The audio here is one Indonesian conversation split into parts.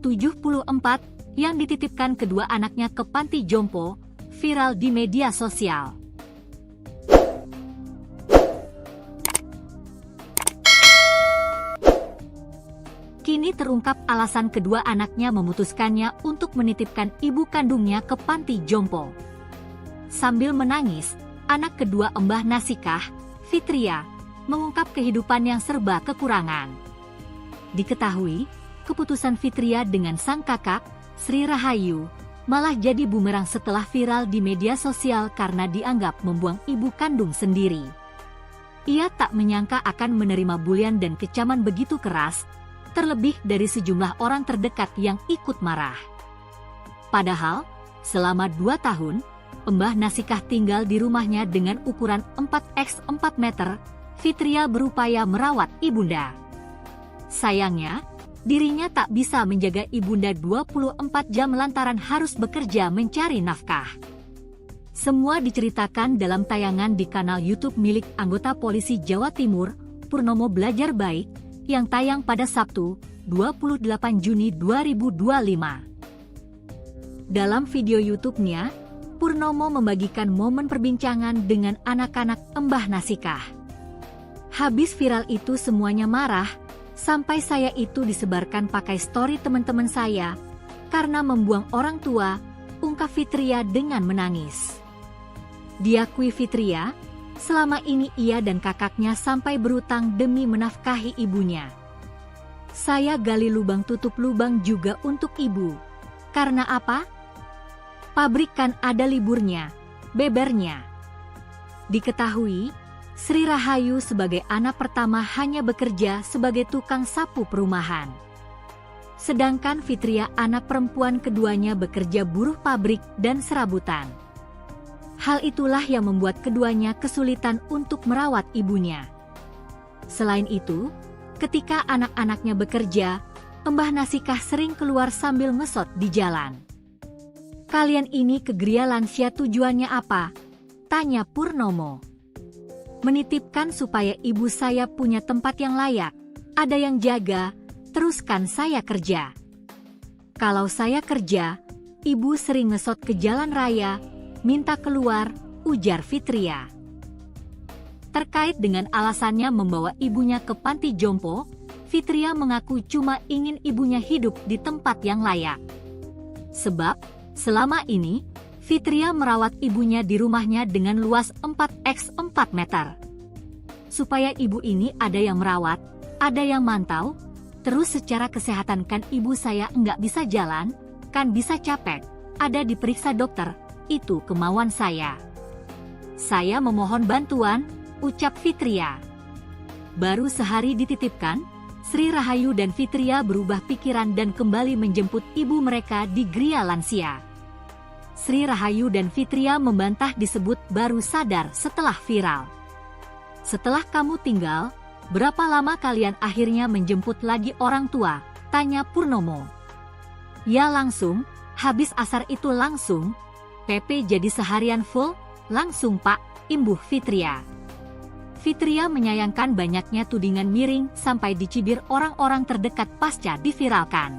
74, yang dititipkan kedua anaknya ke panti jompo, viral di media sosial. Kini terungkap alasan kedua anaknya memutuskannya untuk menitipkan ibu kandungnya ke panti jompo. Sambil menangis, anak kedua Mbah Nasikah, Fitria, mengungkap kehidupan yang serba kekurangan. Diketahui, keputusan Fitria dengan sang kakak, Sri Rahayu, malah jadi bumerang setelah viral di media sosial karena dianggap membuang ibu kandung sendiri. Ia tak menyangka akan menerima bulian dan kecaman begitu keras, terlebih dari sejumlah orang terdekat yang ikut marah. Padahal, selama 2 tahun, Mbah Nasikah tinggal di rumahnya dengan ukuran 4x4 meter, Fitria berupaya merawat ibunda. Sayangnya, dirinya tak bisa menjaga ibunda 24 jam lantaran harus bekerja mencari nafkah. Semua diceritakan dalam tayangan di kanal YouTube milik anggota polisi Jawa Timur, Purnomo Belajar Baik, yang tayang pada Sabtu, 28 Juni 2025. Dalam video YouTube-nya, Purnomo membagikan momen perbincangan dengan anak-anak Mbah Nasikah. Habis viral itu semuanya marah, sampai saya itu disebarkan pakai story teman-teman saya, karena membuang orang tua, ungkap Fitria dengan menangis. Diakui Fitria, selama ini ia dan kakaknya sampai berutang demi menafkahi ibunya. Saya gali lubang tutup lubang juga untuk ibu. Karena apa? Pabrik kan ada liburnya, bebernya. Diketahui, Sri Rahayu sebagai anak pertama hanya bekerja sebagai tukang sapu perumahan. Sedangkan Fitria anak perempuan keduanya bekerja buruh pabrik dan serabutan. Hal itulah yang membuat keduanya kesulitan untuk merawat ibunya. Selain itu, ketika anak-anaknya bekerja, Mbah Nasikah sering keluar sambil ngesot di jalan. "Kalian ini ke Gria Lansia tujuannya apa?" tanya Purnomo. "Menitipkan supaya ibu saya punya tempat yang layak, ada yang jaga, teruskan saya kerja. Kalau saya kerja, ibu sering ngesot ke jalan raya, minta keluar," ujar Fitria. Terkait dengan alasannya membawa ibunya ke panti jompo, Fitria mengaku cuma ingin ibunya hidup di tempat yang layak. Sebab, selama ini, Fitria merawat ibunya di rumahnya dengan luas 4x4 meter. Supaya ibu ini ada yang merawat, ada yang mantau, terus secara kesehatan kan ibu saya nggak bisa jalan, kan bisa capek, ada diperiksa dokter, itu kemauan saya. Saya memohon bantuan, ucap Fitria. Baru sehari dititipkan, Sri Rahayu dan Fitria berubah pikiran dan kembali menjemput ibu mereka di Gria Lansia. Sri Rahayu dan Fitria membantah disebut baru sadar setelah viral. "Setelah kamu tinggal, berapa lama kalian akhirnya menjemput lagi orang tua?" tanya Purnomo. "Ya langsung, habis asar itu langsung. PP jadi seharian full, langsung Pak," imbuh Fitria. Fitria menyayangkan banyaknya tudingan miring sampai dicibir orang-orang terdekat pasca diviralkan.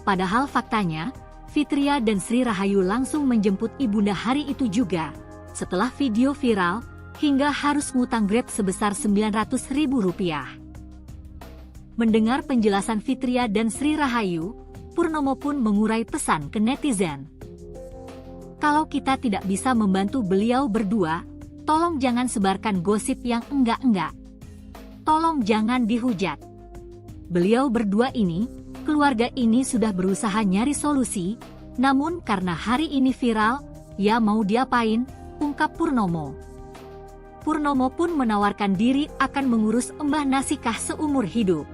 Padahal faktanya, Fitria dan Sri Rahayu langsung menjemput ibunda hari itu juga, setelah video viral, hingga harus ngutang Grab sebesar Rp900.000. Mendengar penjelasan Fitria dan Sri Rahayu, Purnomo pun mengurai pesan ke netizen. "Kalau kita tidak bisa membantu beliau berdua, tolong jangan sebarkan gosip yang enggak-enggak. Tolong jangan dihujat. Beliau berdua ini, keluarga ini sudah berusaha nyari solusi, namun karena hari ini viral, ya mau diapain," ungkap Purnomo. Purnomo pun menawarkan diri akan mengurus Mbah Nasikah seumur hidup.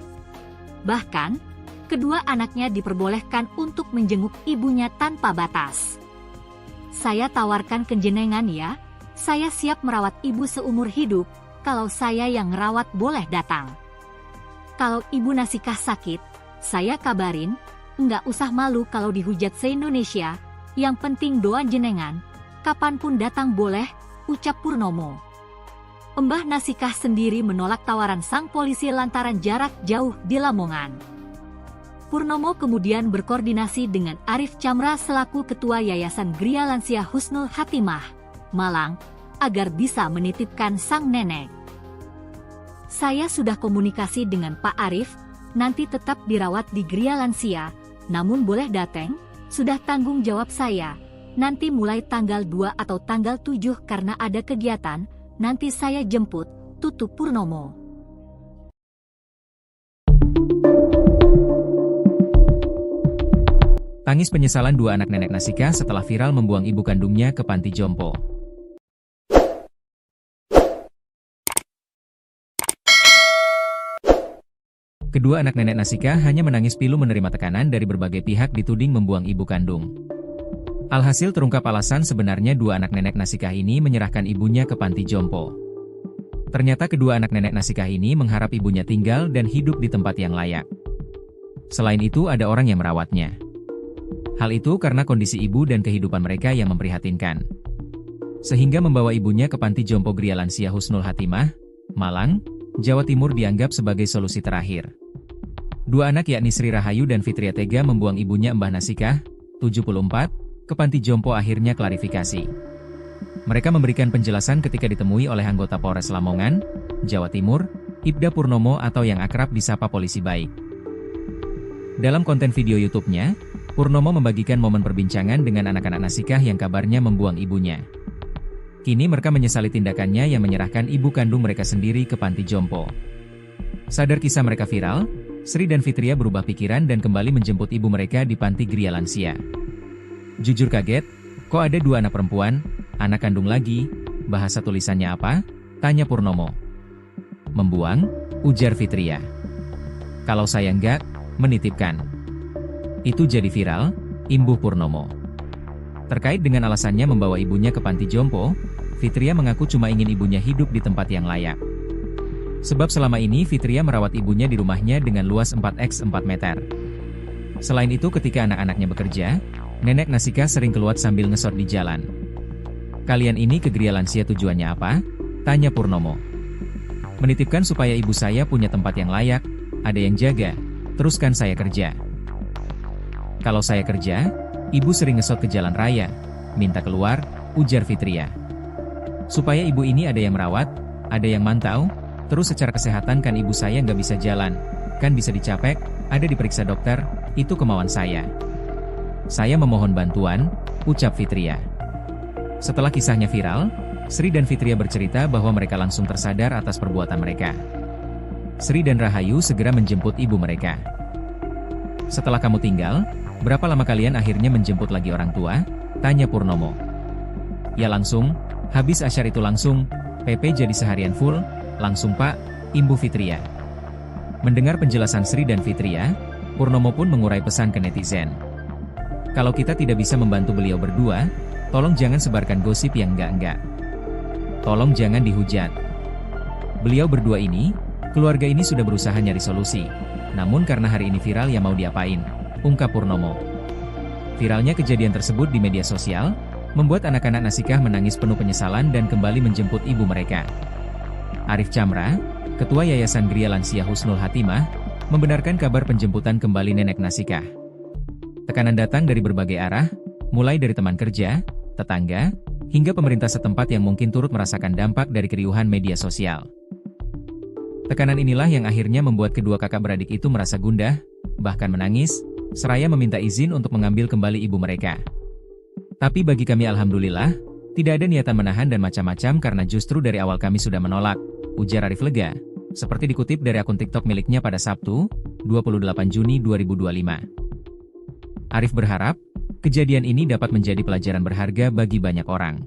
Bahkan, kedua anaknya diperbolehkan untuk menjenguk ibunya tanpa batas. "Saya tawarkan ke jenengan ya, saya siap merawat ibu seumur hidup, kalau saya yang ngerawat boleh datang. Kalau ibu Nasikah sakit, saya kabarin, nggak usah malu kalau dihujat se-Indonesia, yang penting doa jenengan, kapanpun datang boleh," ucap Purnomo. Mbah Nasikah sendiri menolak tawaran sang polisi lantaran jarak jauh di Lamongan. Purnomo kemudian berkoordinasi dengan Arif Chamra selaku Ketua Yayasan Gria Lansia Husnul Hatimah, Malang, agar bisa menitipkan sang nenek. Saya sudah komunikasi dengan Pak Arif, nanti tetap dirawat di Gria Lansia, namun boleh datang, sudah tanggung jawab saya. Nanti mulai tanggal 2 atau tanggal 7 karena ada kegiatan, nanti saya jemput, tutup Purnomo. Tangis penyesalan dua anak nenek Nasika setelah viral membuang ibu kandungnya ke panti jompo. Kedua anak nenek Nasika hanya menangis pilu menerima tekanan dari berbagai pihak dituding membuang ibu kandung. Alhasil terungkap alasan sebenarnya dua anak nenek Nasika ini menyerahkan ibunya ke panti jompo. Ternyata kedua anak nenek Nasika ini mengharap ibunya tinggal dan hidup di tempat yang layak. Selain itu ada orang yang merawatnya. Hal itu karena kondisi ibu dan kehidupan mereka yang memprihatinkan. Sehingga membawa ibunya ke panti jompo Gria Lansia Husnul Hatimah, Malang, Jawa Timur dianggap sebagai solusi terakhir. Dua anak yakni Sri Rahayu dan Fitria tega membuang ibunya Mbah Nasikah, 74, ke panti jompo akhirnya klarifikasi. Mereka memberikan penjelasan ketika ditemui oleh anggota Polres Lamongan, Jawa Timur, Ibda Purnomo atau yang akrab disapa Polisi Baik. Dalam konten video YouTube-nya, Purnomo membagikan momen perbincangan dengan anak-anak Nasikah yang kabarnya membuang ibunya. Kini mereka menyesali tindakannya yang menyerahkan ibu kandung mereka sendiri ke panti jompo. Sadar kisah mereka viral, Sri dan Fitria berubah pikiran dan kembali menjemput ibu mereka di panti Gria Lansia. Jujur kaget, kok ada dua anak perempuan, anak kandung lagi, bahasa tulisannya apa? Tanya Purnomo. Membuang, ujar Fitria. Kalau saya enggak, menitipkan. Itu jadi viral, imbuh Purnomo. Terkait dengan alasannya membawa ibunya ke panti jompo, Fitria mengaku cuma ingin ibunya hidup di tempat yang layak. Sebab selama ini Fitria merawat ibunya di rumahnya dengan luas 4x4 meter. Selain itu ketika anak-anaknya bekerja, nenek Nasika sering keluar sambil ngesot di jalan. Kalian ini ke Gria Lansia tujuannya apa? Tanya Purnomo. Menitipkan supaya ibu saya punya tempat yang layak, ada yang jaga, teruskan saya kerja. Kalau saya kerja, ibu sering ngesot ke jalan raya, minta keluar, ujar Fitria. Supaya ibu ini ada yang merawat, ada yang mantau, terus secara kesehatan kan ibu saya nggak bisa jalan, kan bisa dicapek, ada diperiksa dokter, itu kemauan saya. Saya memohon bantuan, ucap Fitria. Setelah kisahnya viral, Sri dan Fitria bercerita bahwa mereka langsung tersadar atas perbuatan mereka. Sri dan Rahayu segera menjemput ibu mereka. Setelah kamu tinggal, berapa lama kalian akhirnya menjemput lagi orang tua? Tanya Purnomo. Ya langsung, habis asyar itu langsung, PP jadi seharian full, langsung Pak, imbuh Fitria. Mendengar penjelasan Sri dan Fitria, Purnomo pun mengurai pesan ke netizen. Kalau kita tidak bisa membantu beliau berdua, tolong jangan sebarkan gosip yang enggak-enggak. Tolong jangan dihujat. Beliau berdua ini, keluarga ini sudah berusaha nyari solusi. Namun karena hari ini viral ya mau diapain, ungkap Purnomo. Viralnya kejadian tersebut di media sosial, membuat anak-anak Nasikah menangis penuh penyesalan dan kembali menjemput ibu mereka. Arif Chamra, Ketua Yayasan Gria Lansia Husnul Hatimah, membenarkan kabar penjemputan kembali nenek Nasikah. Tekanan datang dari berbagai arah, mulai dari teman kerja, tetangga, hingga pemerintah setempat yang mungkin turut merasakan dampak dari keriuhan media sosial. Tekanan inilah yang akhirnya membuat kedua kakak beradik itu merasa gundah, bahkan menangis, seraya meminta izin untuk mengambil kembali ibu mereka. Tapi bagi kami alhamdulillah, tidak ada niatan menahan dan macam-macam karena justru dari awal kami sudah menolak, ujar Arif lega, seperti dikutip dari akun TikTok miliknya pada Sabtu, 28 Juni 2025. Arif berharap, kejadian ini dapat menjadi pelajaran berharga bagi banyak orang.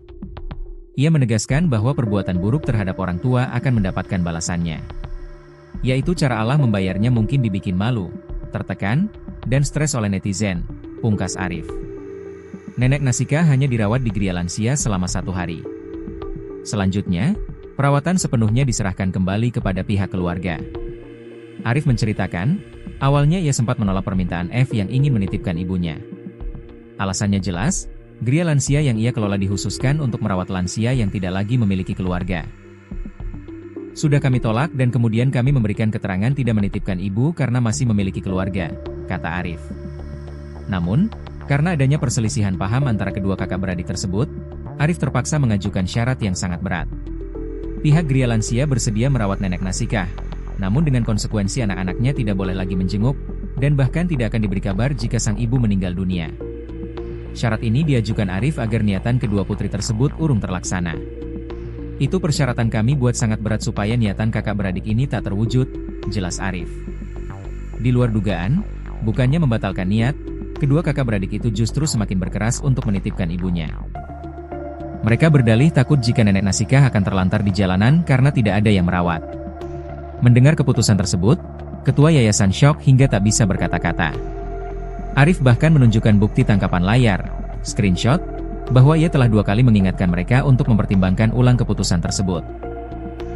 Ia menegaskan bahwa perbuatan buruk terhadap orang tua akan mendapatkan balasannya. Yaitu cara Allah membayarnya mungkin dibikin malu, tertekan, dan stres oleh netizen, pungkas Arif. Nenek Nasikah hanya dirawat di Gria Lansia selama 1 hari. Selanjutnya, perawatan sepenuhnya diserahkan kembali kepada pihak keluarga. Arif menceritakan, awalnya ia sempat menolak permintaan F yang ingin menitipkan ibunya. Alasannya jelas, Gria Lansia yang ia kelola dikhususkan untuk merawat lansia yang tidak lagi memiliki keluarga. Sudah kami tolak dan kemudian kami memberikan keterangan tidak menitipkan ibu karena masih memiliki keluarga, kata Arif. Namun, karena adanya perselisihan paham antara kedua kakak beradik tersebut, Arif terpaksa mengajukan syarat yang sangat berat. Pihak Gria Lansia bersedia merawat nenek Nasikah, namun dengan konsekuensi anak-anaknya tidak boleh lagi menjenguk, dan bahkan tidak akan diberi kabar jika sang ibu meninggal dunia. Syarat ini diajukan Arif agar niatan kedua putri tersebut urung terlaksana. Itu persyaratan kami buat sangat berat supaya niatan kakak beradik ini tak terwujud, jelas Arif. Di luar dugaan, bukannya membatalkan niat, kedua kakak beradik itu justru semakin berkeras untuk menitipkan ibunya. Mereka berdalih takut jika nenek Nasikah akan terlantar di jalanan karena tidak ada yang merawat. Mendengar keputusan tersebut, ketua yayasan syok hingga tak bisa berkata-kata. Arif bahkan menunjukkan bukti tangkapan layar, screenshot, bahwa ia telah 2 kali mengingatkan mereka untuk mempertimbangkan ulang keputusan tersebut.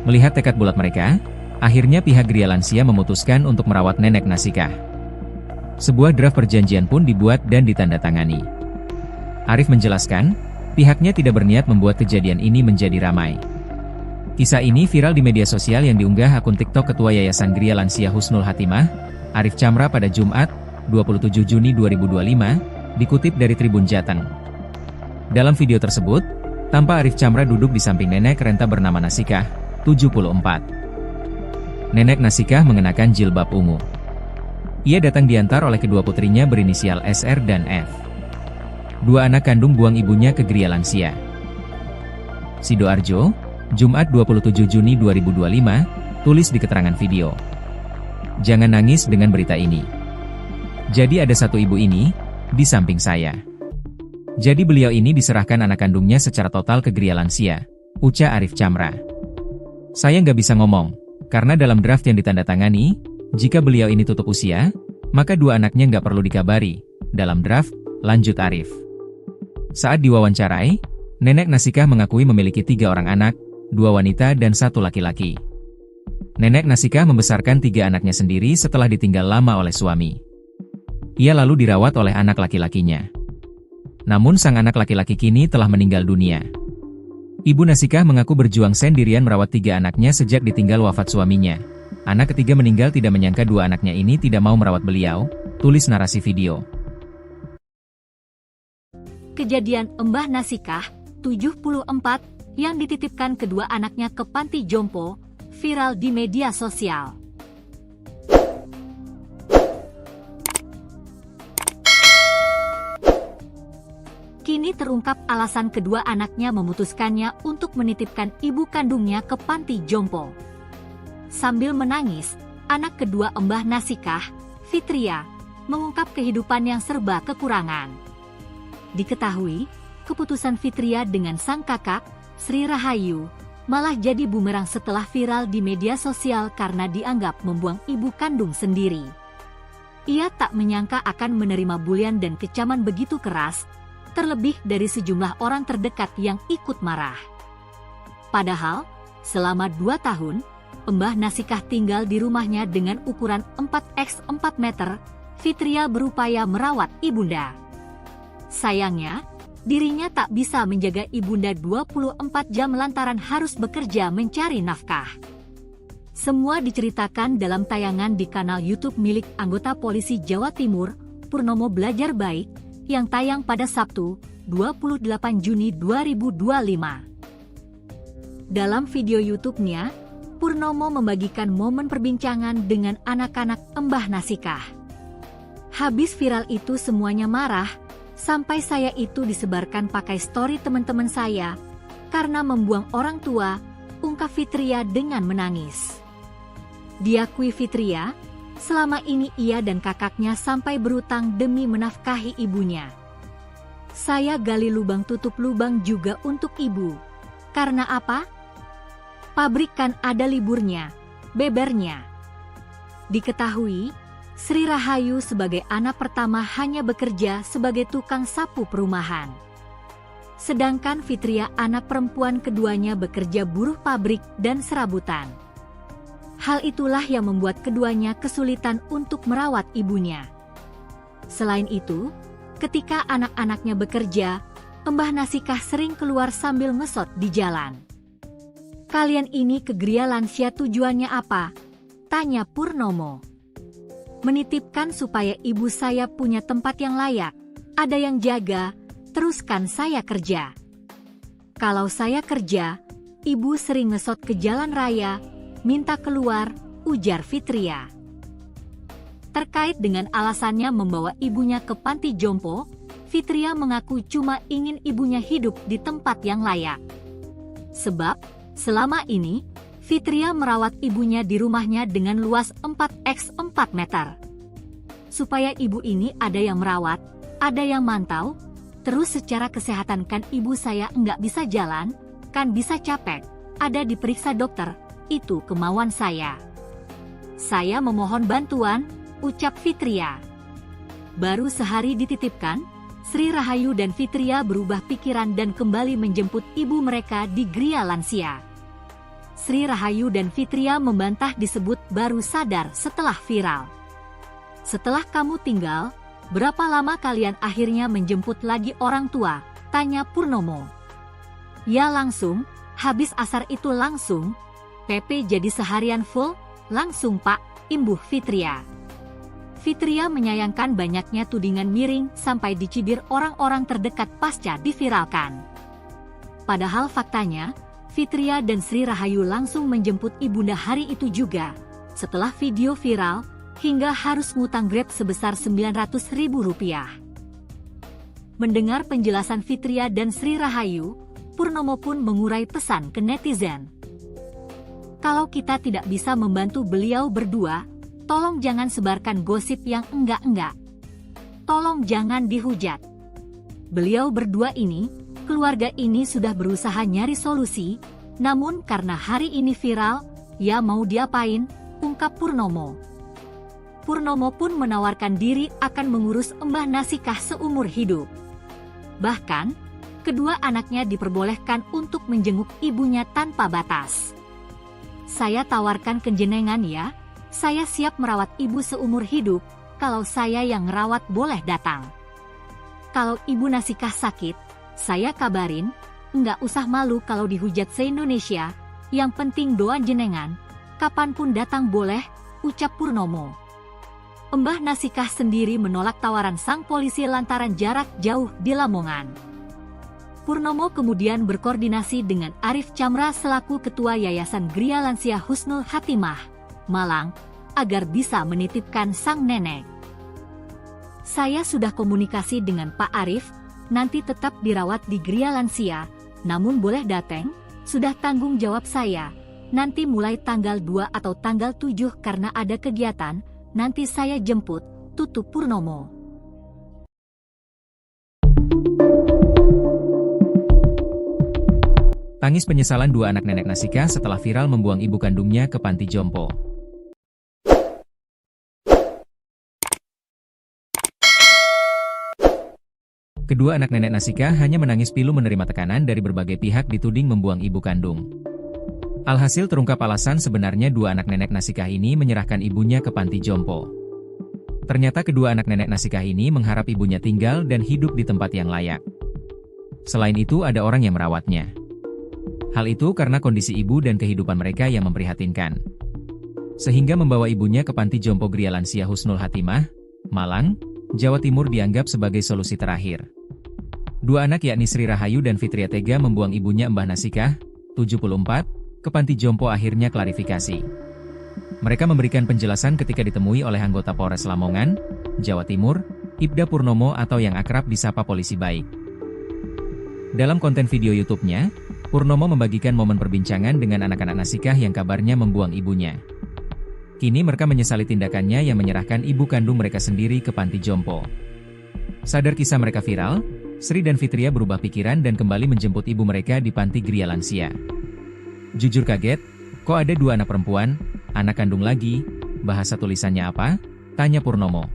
Melihat tekad bulat mereka, akhirnya pihak Gria Lansia memutuskan untuk merawat nenek Nasikah. Sebuah draft perjanjian pun dibuat dan ditandatangani. Arif menjelaskan, pihaknya tidak berniat membuat kejadian ini menjadi ramai. Kisah ini viral di media sosial yang diunggah akun TikTok Ketua Yayasan Gria Lansia Husnul Hatimah, Arif Chamra pada Jumat, 27 Juni 2025, dikutip dari Tribun Jateng. Dalam video tersebut, tampak Arif Chamra duduk di samping nenek renta bernama Nasikah, 74. Nenek Nasikah mengenakan jilbab ungu. Ia datang diantar oleh kedua putrinya berinisial SR dan F. 2 anak kandung buang ibunya ke Gria Lansia. Sidoarjo, Jumat 27 Juni 2025, tulis di keterangan video. Jangan nangis dengan berita ini. Jadi ada satu ibu ini, di samping saya. Jadi beliau ini diserahkan anak kandungnya secara total ke Gria Lansia, ucap Arif Chamra. Saya nggak bisa ngomong, karena dalam draft yang ditandatangani, jika beliau ini tutup usia, maka 2 anaknya nggak perlu dikabari. Dalam draft, lanjut Arif. Saat diwawancarai, nenek Nasikah mengakui memiliki 3 orang anak, 2 wanita dan 1 laki-laki. Nenek Nasikah membesarkan 3 anaknya sendiri setelah ditinggal lama oleh suami. Ia lalu dirawat oleh anak laki-lakinya. Namun sang anak laki-laki kini telah meninggal dunia. Ibu Nasikah mengaku berjuang sendirian merawat 3 anaknya sejak ditinggal wafat suaminya. Anak ketiga meninggal tidak menyangka 2 anaknya ini tidak mau merawat beliau, tulis narasi video. Kejadian Mbah Nasikah, 74, yang dititipkan kedua anaknya ke panti jompo, viral di media sosial. Kini terungkap alasan kedua anaknya memutuskannya untuk menitipkan ibu kandungnya ke panti jompo. Sambil menangis, anak kedua Mbah Nasikah, Fitria, mengungkap kehidupan yang serba kekurangan. Diketahui, keputusan Fitria dengan sang kakak, Sri Rahayu, malah jadi bumerang setelah viral di media sosial karena dianggap membuang ibu kandung sendiri. Ia tak menyangka akan menerima bulian dan kecaman begitu keras, terlebih dari sejumlah orang terdekat yang ikut marah. Padahal, selama 2 tahun, Mbah Nasikah tinggal di rumahnya dengan ukuran 4x4 meter, Fitria berupaya merawat ibunda. Sayangnya, dirinya tak bisa menjaga ibunda 24 jam lantaran harus bekerja mencari nafkah. Semua diceritakan dalam tayangan di kanal YouTube milik anggota polisi Jawa Timur, Purnomo Belajar Baik, yang tayang pada Sabtu, 28 Juni 2025. Dalam video YouTube-nya, Purnomo membagikan momen perbincangan dengan anak-anak Mbah Nasikah. Habis viral itu semuanya marah, sampai saya itu disebarkan pakai story teman-teman saya, karena membuang orang tua, ungkap Fitria dengan menangis. Diakui Fitria, selama ini ia dan kakaknya sampai berutang demi menafkahi ibunya. Saya gali lubang tutup lubang juga untuk ibu. Karena apa? Pabrik kan ada liburnya, bebernya. Diketahui, Sri Rahayu sebagai anak pertama hanya bekerja sebagai tukang sapu perumahan. Sedangkan Fitria anak perempuan keduanya bekerja buruh pabrik dan serabutan. Hal itulah yang membuat keduanya kesulitan untuk merawat ibunya. Selain itu, ketika anak-anaknya bekerja, Mbah Nasikah sering keluar sambil ngesot di jalan. Kalian ini ke Gria Lansia tujuannya apa? Tanya Purnomo. menitipkan supaya ibu saya punya tempat yang layak, ada yang jaga, teruskan saya kerja. Kalau saya kerja, ibu sering ngesot ke jalan raya, minta keluar, ujar Fitria. Terkait dengan alasannya membawa ibunya ke panti jompo, Fitria mengaku cuma ingin ibunya hidup di tempat yang layak. Sebab, selama ini, Fitria merawat ibunya di rumahnya dengan luas 4x4 meter. Supaya ibu ini ada yang merawat, ada yang mantau, terus secara kesehatan kan ibu saya nggak bisa jalan, kan bisa capek, ada diperiksa dokter, itu kemauan saya. Saya memohon bantuan, ucap Fitria. Baru sehari dititipkan, Sri Rahayu dan Fitria berubah pikiran dan kembali menjemput ibu mereka di Gria Lansia. Sri Rahayu dan Fitria membantah disebut baru sadar setelah viral. Setelah kamu tinggal, berapa lama kalian akhirnya menjemput lagi orang tua? Tanya Purnomo. Ya langsung, habis asar itu langsung. PP jadi seharian full, langsung Pak, imbuh Fitria. Fitria menyayangkan banyaknya tudingan miring sampai dicibir orang-orang terdekat pasca diviralkan. Padahal faktanya, Fitria dan Sri Rahayu langsung menjemput ibunda hari itu juga. Setelah video viral, hingga harus ngutang Grab sebesar Rp900.000. Mendengar penjelasan Fitria dan Sri Rahayu, Purnomo pun mengurai pesan ke netizen. Kalau kita tidak bisa membantu beliau berdua, tolong jangan sebarkan gosip yang enggak-enggak. Tolong jangan dihujat. Beliau berdua ini, keluarga ini sudah berusaha nyari solusi, namun karena hari ini viral, ya mau diapain, ungkap Purnomo. Purnomo pun menawarkan diri akan mengurus Mbah Nasikah seumur hidup. Bahkan, kedua anaknya diperbolehkan untuk menjenguk ibunya tanpa batas. Saya tawarkan ke jenengan ya, saya siap merawat ibu seumur hidup, kalau saya yang ngerawat boleh datang. Kalau ibu Nasikah sakit, saya kabarin, nggak usah malu kalau dihujat se-Indonesia, yang penting doa jenengan, kapanpun datang boleh, ucap Purnomo. Mbah Nasikah sendiri menolak tawaran sang polisi lantaran jarak jauh di Lamongan. Purnomo kemudian berkoordinasi dengan Arif Chamra selaku Ketua Yayasan Gria Lansia Husnul Hatimah, Malang, agar bisa menitipkan sang nenek. Saya sudah komunikasi dengan Pak Arif, nanti tetap dirawat di Gria Lansia, namun boleh dateng, sudah tanggung jawab saya. Nanti mulai tanggal 2 atau tanggal 7 karena ada kegiatan, nanti saya jemput, tutup Purnomo. Tangis penyesalan dua anak nenek Nasikah setelah viral membuang ibu kandungnya ke panti jompo. Kedua anak nenek Nasikah hanya menangis pilu menerima tekanan dari berbagai pihak dituding membuang ibu kandung. Alhasil terungkap alasan sebenarnya dua anak nenek Nasikah ini menyerahkan ibunya ke panti jompo. Ternyata kedua anak nenek Nasikah ini mengharap ibunya tinggal dan hidup di tempat yang layak. Selain itu ada orang yang merawatnya. Hal itu karena kondisi ibu dan kehidupan mereka yang memprihatinkan. Sehingga membawa ibunya ke panti jompo Gria Lansia Husnul Hatimah, Malang, Jawa Timur dianggap sebagai solusi terakhir. Dua anak yakni Sri Rahayu dan Fitria tega membuang ibunya Mbah Nasikah, 74, ke panti jompo akhirnya klarifikasi. Mereka memberikan penjelasan ketika ditemui oleh anggota Polres Lamongan, Jawa Timur, Ibda Purnomo atau yang akrab disapa Polisi Baik. Dalam konten video YouTube-nya, Purnomo membagikan momen perbincangan dengan anak-anak Nasikah yang kabarnya membuang ibunya. Kini mereka menyesali tindakannya yang menyerahkan ibu kandung mereka sendiri ke panti jompo. Sadar kisah mereka viral, Sri dan Fitria berubah pikiran dan kembali menjemput ibu mereka di panti Gria Lansia. Jujur kaget, kok ada dua anak perempuan, anak kandung lagi, bahasa tulisannya apa? Tanya Purnomo.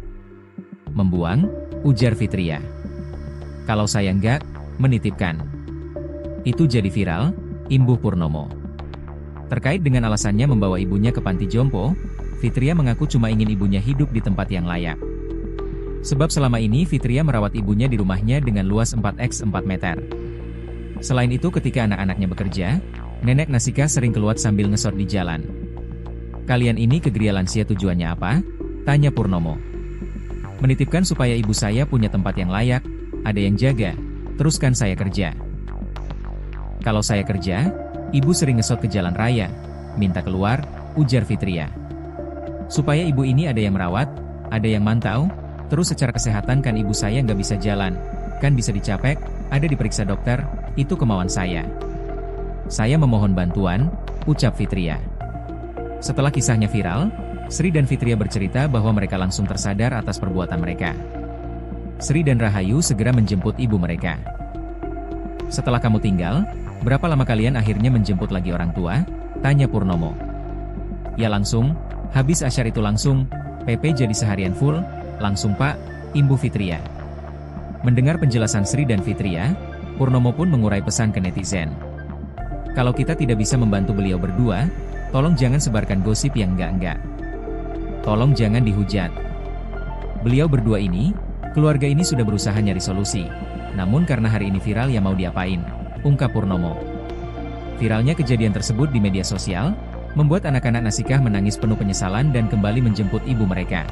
Membuang, ujar Fitria. Kalau saya enggak, menitipkan. Itu jadi viral, imbuh Purnomo. Terkait dengan alasannya membawa ibunya ke panti jompo, Fitria mengaku cuma ingin ibunya hidup di tempat yang layak. Sebab selama ini Fitria merawat ibunya di rumahnya dengan luas 4x4 meter. Selain itu ketika anak-anaknya bekerja, nenek Nasikah sering keluar sambil ngesot di jalan. Kalian ini ke Gria Lansia tujuannya apa? Tanya Purnomo. Menitipkan supaya ibu saya punya tempat yang layak, ada yang jaga, teruskan saya kerja. Kalau saya kerja, ibu sering ngesot ke jalan raya, minta keluar, ujar Fitria. Supaya ibu ini ada yang merawat, ada yang mantau, terus secara kesehatan kan ibu saya nggak bisa jalan, kan bisa dicapek, ada diperiksa dokter, itu kemauan saya. Saya memohon bantuan, ucap Fitria. Setelah kisahnya viral, Sri dan Fitria bercerita bahwa mereka langsung tersadar atas perbuatan mereka. Sri dan Rahayu segera menjemput ibu mereka. Setelah kamu tinggal, berapa lama kalian akhirnya menjemput lagi orang tua? Tanya Purnomo. Ya langsung, habis asyar itu langsung, PP jadi seharian full, langsung Pak, imbu Fitria. Mendengar penjelasan Sri dan Fitria, Purnomo pun mengurai pesan ke netizen. Kalau kita tidak bisa membantu beliau berdua, tolong jangan sebarkan gosip yang enggak-enggak. Tolong jangan dihujat. Beliau berdua ini, keluarga ini sudah berusaha nyari solusi. Namun karena hari ini viral ya mau diapain, ungkap Purnomo. Viralnya kejadian tersebut di media sosial, membuat anak-anak Nasikah menangis penuh penyesalan dan kembali menjemput ibu mereka.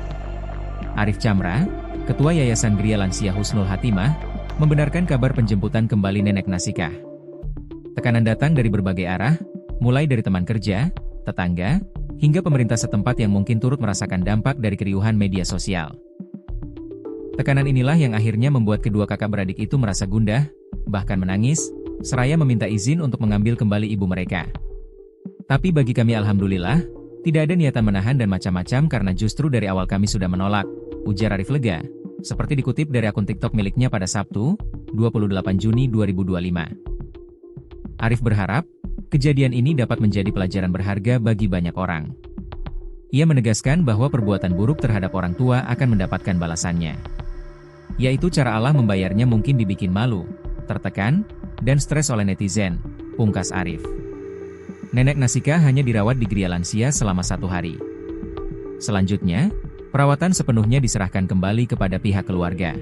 Arif Chamra, Ketua Yayasan Gria Lansia Husnul Hatimah, membenarkan kabar penjemputan kembali nenek Nasikah. Tekanan datang dari berbagai arah, mulai dari teman kerja, tetangga, hingga pemerintah setempat yang mungkin turut merasakan dampak dari keriuhan media sosial. Tekanan inilah yang akhirnya membuat kedua kakak beradik itu merasa gundah, bahkan menangis, seraya meminta izin untuk mengambil kembali ibu mereka. Tapi bagi kami alhamdulillah, tidak ada niatan menahan dan macam-macam karena justru dari awal kami sudah menolak, ujar Arif lega, seperti dikutip dari akun TikTok miliknya pada Sabtu, 28 Juni 2025. Arif berharap, kejadian ini dapat menjadi pelajaran berharga bagi banyak orang. Ia menegaskan bahwa perbuatan buruk terhadap orang tua akan mendapatkan balasannya. Yaitu cara Allah membayarnya mungkin dibikin malu, tertekan, dan stres oleh netizen, pungkas Arif. Nenek Nasikah hanya dirawat di Gria Lansia selama 1 hari. Selanjutnya, perawatan sepenuhnya diserahkan kembali kepada pihak keluarga.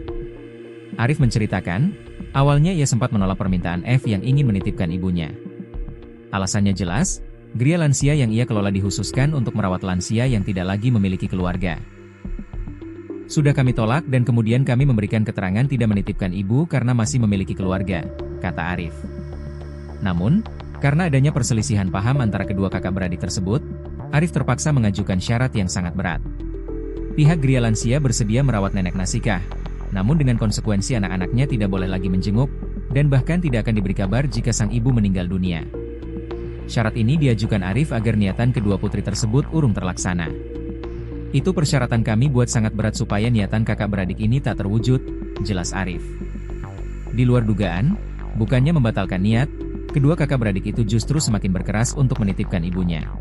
Arif menceritakan, awalnya ia sempat menolak permintaan F yang ingin menitipkan ibunya. Alasannya jelas, Gria Lansia yang ia kelola dikhususkan untuk merawat lansia yang tidak lagi memiliki keluarga. Sudah kami tolak dan kemudian kami memberikan keterangan tidak menitipkan ibu karena masih memiliki keluarga, kata Arif. Namun, karena adanya perselisihan paham antara kedua kakak beradik tersebut, Arif terpaksa mengajukan syarat yang sangat berat. Pihak Gria Lansia bersedia merawat nenek Nasikah, namun dengan konsekuensi anak-anaknya tidak boleh lagi menjenguk, dan bahkan tidak akan diberi kabar jika sang ibu meninggal dunia. Syarat ini diajukan Arif agar niatan kedua putri tersebut urung terlaksana. Itu persyaratan kami buat sangat berat supaya niatan kakak beradik ini tak terwujud, jelas Arif. Di luar dugaan, bukannya membatalkan niat, kedua kakak beradik itu justru semakin berkeras untuk menitipkan ibunya.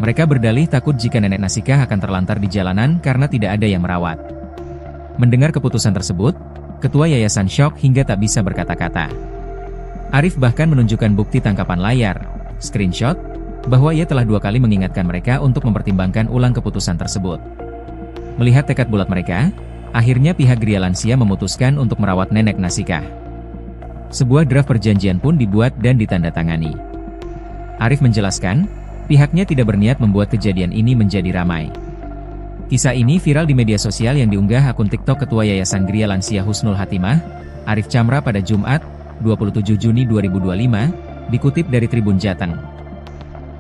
Mereka berdalih takut jika nenek Nasikah akan terlantar di jalanan karena tidak ada yang merawat. Mendengar keputusan tersebut, ketua yayasan syok hingga tak bisa berkata-kata. Arif bahkan menunjukkan bukti tangkapan layar, screenshot, bahwa ia telah 2 kali mengingatkan mereka untuk mempertimbangkan ulang keputusan tersebut. Melihat tekad bulat mereka, akhirnya pihak Gria Lansia memutuskan untuk merawat nenek Nasikah. Sebuah draft perjanjian pun dibuat dan ditandatangani. Arif menjelaskan, pihaknya tidak berniat membuat kejadian ini menjadi ramai. Kisah ini viral di media sosial yang diunggah akun TikTok Ketua Yayasan Gria Lansia Husnul Hatimah, Arif Chamra pada Jumat, 27 Juni 2025, dikutip dari Tribun Jateng.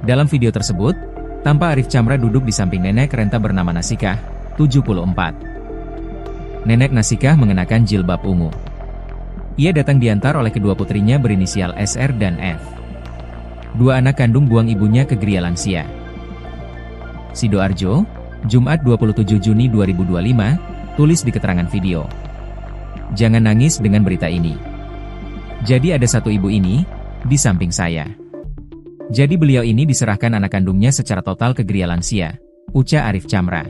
Dalam video tersebut, tampak Arif Chamra duduk di samping nenek renta bernama Nasikah, 74. Nenek Nasikah mengenakan jilbab ungu. Ia datang diantar oleh kedua putrinya berinisial SR dan F. 2 anak kandung buang ibunya ke Gria Lansia. Sidoarjo, Jumat 27 Juni 2025, tulis di keterangan video. Jangan nangis dengan berita ini. Jadi ada satu ibu ini, di samping saya. Jadi beliau ini diserahkan anak kandungnya secara total ke Gria Lansia, ucap Arif Chamra.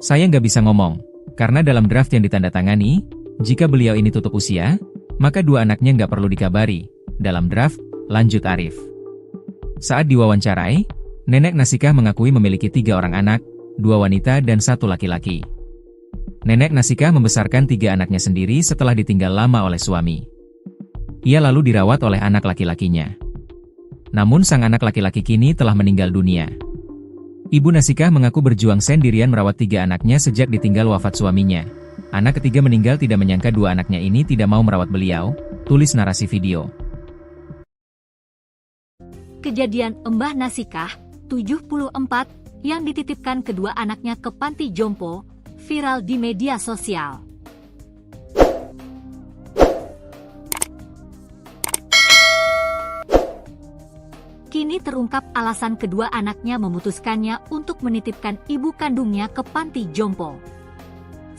Saya nggak bisa ngomong, karena dalam draft yang ditandatangani, jika beliau ini tutup usia, maka 2 anaknya nggak perlu dikabari, dalam draft, lanjut Arif. Saat diwawancarai, nenek Nasikah mengakui memiliki 3 orang anak, 2 wanita dan 1 laki-laki. Nenek Nasikah membesarkan 3 anaknya sendiri setelah ditinggal lama oleh suami. Ia lalu dirawat oleh anak laki-lakinya. Namun sang anak laki-laki kini telah meninggal dunia. Ibu Nasikah mengaku berjuang sendirian merawat 3 anaknya sejak ditinggal wafat suaminya. Anak ketiga meninggal tidak menyangka 2 anaknya ini tidak mau merawat beliau, tulis narasi video. Kejadian Mbah Nasikah, 74, yang dititipkan kedua anaknya ke panti jompo, viral di media sosial. Kini terungkap alasan kedua anaknya memutuskannya untuk menitipkan ibu kandungnya ke panti jompo.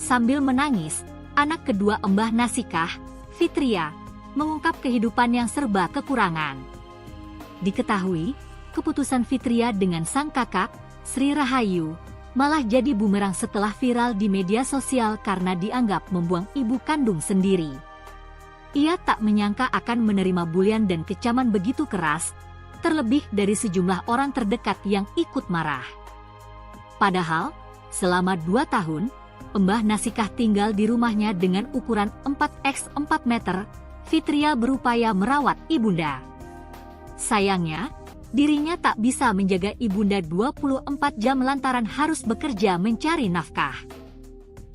Sambil menangis, anak kedua Mbah Nasikah, Fitria, mengungkap kehidupan yang serba kekurangan. Diketahui, keputusan Fitria dengan sang kakak, Sri Rahayu, malah jadi bumerang setelah viral di media sosial karena dianggap membuang ibu kandung sendiri. Ia tak menyangka akan menerima bulian dan kecaman begitu keras, terlebih dari sejumlah orang terdekat yang ikut marah. Padahal, selama 2 tahun, Mbah Nasikah tinggal di rumahnya dengan ukuran 4x4 meter, Fitria berupaya merawat ibunda. Sayangnya, dirinya tak bisa menjaga ibunda 24 jam lantaran harus bekerja mencari nafkah.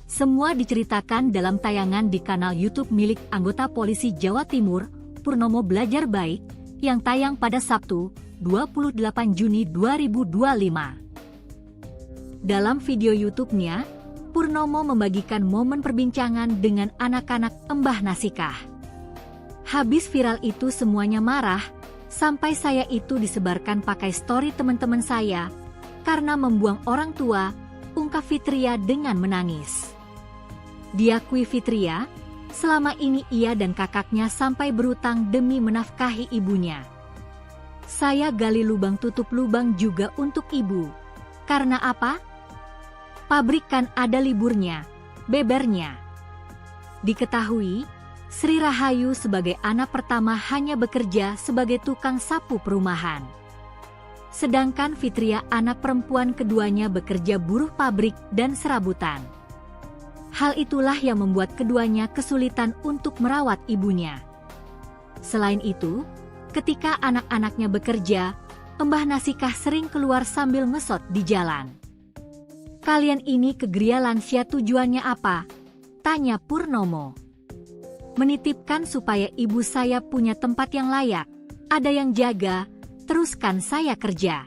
Semua diceritakan dalam tayangan di kanal YouTube milik anggota polisi Jawa Timur, Purnomo Belajar Baik, yang tayang pada Sabtu, 28 Juni 2025. Dalam video YouTube-nya, Purnomo membagikan momen perbincangan dengan anak-anak Mbah Nasikah. Habis viral itu semuanya marah, sampai saya itu disebarkan pakai story teman-teman saya, karena membuang orang tua, ungkap Fitria dengan menangis. Diakui Fitria, selama ini ia dan kakaknya sampai berutang demi menafkahi ibunya. Saya gali lubang tutup lubang juga untuk ibu. Karena apa? Pabrik kan ada liburnya, bebernya. Diketahui, Sri Rahayu sebagai anak pertama hanya bekerja sebagai tukang sapu perumahan. Sedangkan Fitria anak perempuan keduanya bekerja buruh pabrik dan serabutan. Hal itulah yang membuat keduanya kesulitan untuk merawat ibunya. Selain itu, ketika anak-anaknya bekerja, Mbah Nasikah sering keluar sambil ngesot di jalan. Kalian ini ke Gria Lansia tujuannya apa? Tanya Purnomo. Menitipkan supaya ibu saya punya tempat yang layak, ada yang jaga, teruskan saya kerja.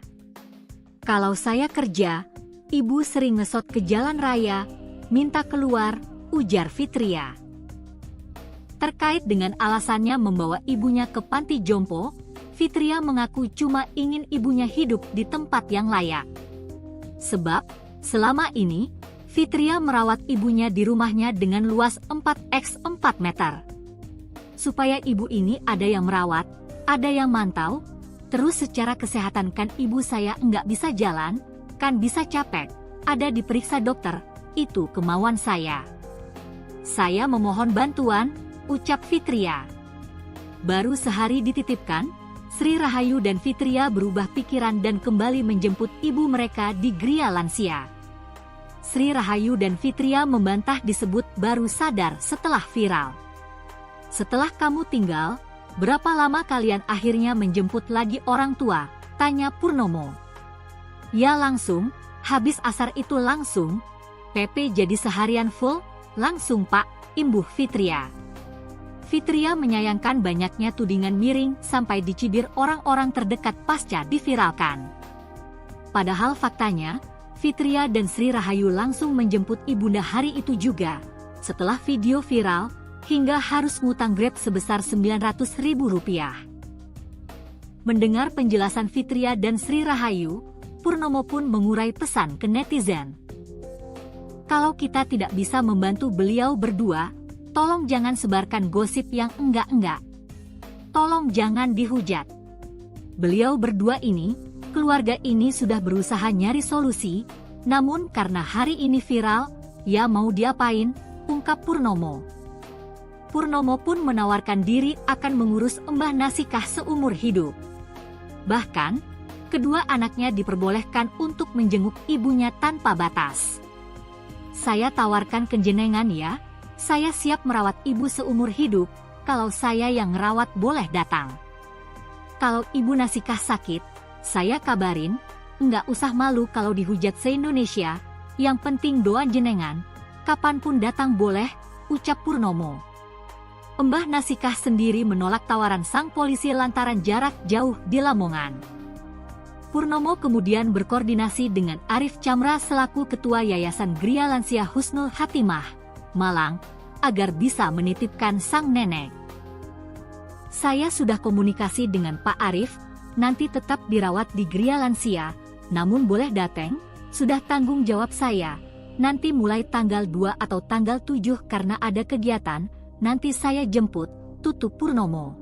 Kalau saya kerja, ibu sering ngesot ke jalan raya, minta keluar, ujar Fitria. Terkait dengan alasannya membawa ibunya ke panti jompo, Fitria mengaku cuma ingin ibunya hidup di tempat yang layak. Sebab, selama ini, Fitria merawat ibunya di rumahnya dengan luas 4x4 meter. Supaya ibu ini ada yang merawat, ada yang mantau, terus secara kesehatan kan ibu saya nggak bisa jalan, kan bisa capek, ada diperiksa dokter. Itu kemauan saya. Saya memohon bantuan, ucap Fitria. Baru sehari dititipkan, Sri Rahayu dan Fitria berubah pikiran dan kembali menjemput ibu mereka di Gria Lansia. Sri Rahayu dan Fitria membantah disebut baru sadar setelah viral. Setelah kamu tinggal, berapa lama kalian akhirnya menjemput lagi orang tua? Tanya Purnomo. Ya langsung, habis asar itu langsung. PP jadi seharian full, langsung Pak, imbuh Fitria. Fitria menyayangkan banyaknya tudingan miring sampai dicibir orang-orang terdekat pasca diviralkan. Padahal faktanya, Fitria dan Sri Rahayu langsung menjemput ibunda hari itu juga. Setelah video viral, hingga harus ngutang Grab sebesar Rp900.000. Mendengar penjelasan Fitria dan Sri Rahayu, Purnomo pun mengurai pesan ke netizen. Kalau kita tidak bisa membantu beliau berdua, tolong jangan sebarkan gosip yang enggak-enggak. Tolong jangan dihujat. Beliau berdua ini, keluarga ini sudah berusaha nyari solusi, namun karena hari ini viral, ya mau diapain, ungkap Purnomo. Purnomo pun menawarkan diri akan mengurus Mbah Nasikah seumur hidup. Bahkan, kedua anaknya diperbolehkan untuk menjenguk ibunya tanpa batas. Saya tawarkan ke jenengan ya, saya siap merawat ibu seumur hidup, kalau saya yang ngerawat boleh datang. Kalau ibu Nasikah sakit, saya kabarin, Enggak usah malu kalau dihujat se-Indonesia, yang penting doa jenengan, kapanpun datang boleh, ucap Purnomo. Mbah Nasikah sendiri menolak tawaran sang polisi lantaran jarak jauh di Lamongan. Purnomo kemudian berkoordinasi dengan Arif Chamra selaku Ketua Yayasan Gria Lansia Husnul Hatimah, Malang, agar bisa menitipkan sang nenek. Saya sudah komunikasi dengan Pak Arif, nanti tetap dirawat di Gria Lansia, namun boleh dateng, sudah tanggung jawab saya. Nanti mulai tanggal 2 atau tanggal 7 karena ada kegiatan, nanti saya jemput, tutup Purnomo.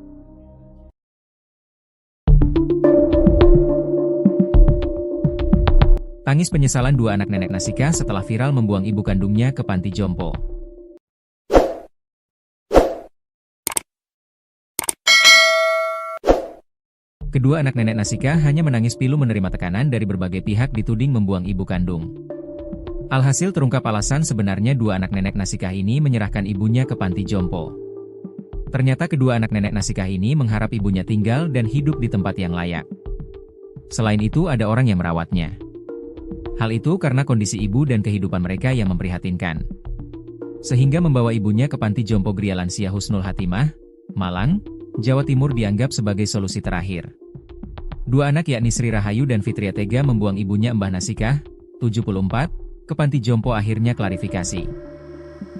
Tangis penyesalan dua anak nenek Nasikah setelah viral membuang ibu kandungnya ke panti jompo. Kedua anak nenek Nasikah hanya menangis pilu menerima tekanan dari berbagai pihak dituding membuang ibu kandung. Alhasil terungkap alasan sebenarnya dua anak nenek Nasikah ini menyerahkan ibunya ke panti jompo. Ternyata kedua anak nenek Nasikah ini mengharap ibunya tinggal dan hidup di tempat yang layak. Selain itu ada orang yang merawatnya. Hal itu karena kondisi ibu dan kehidupan mereka yang memprihatinkan. Sehingga membawa ibunya ke panti jompo Gria Lansia Husnul Hatimah, Malang, Jawa Timur dianggap sebagai solusi terakhir. Dua anak yakni Sri Rahayu dan Fitria tega membuang ibunya Mbah Nasikah, 74, ke panti jompo akhirnya klarifikasi.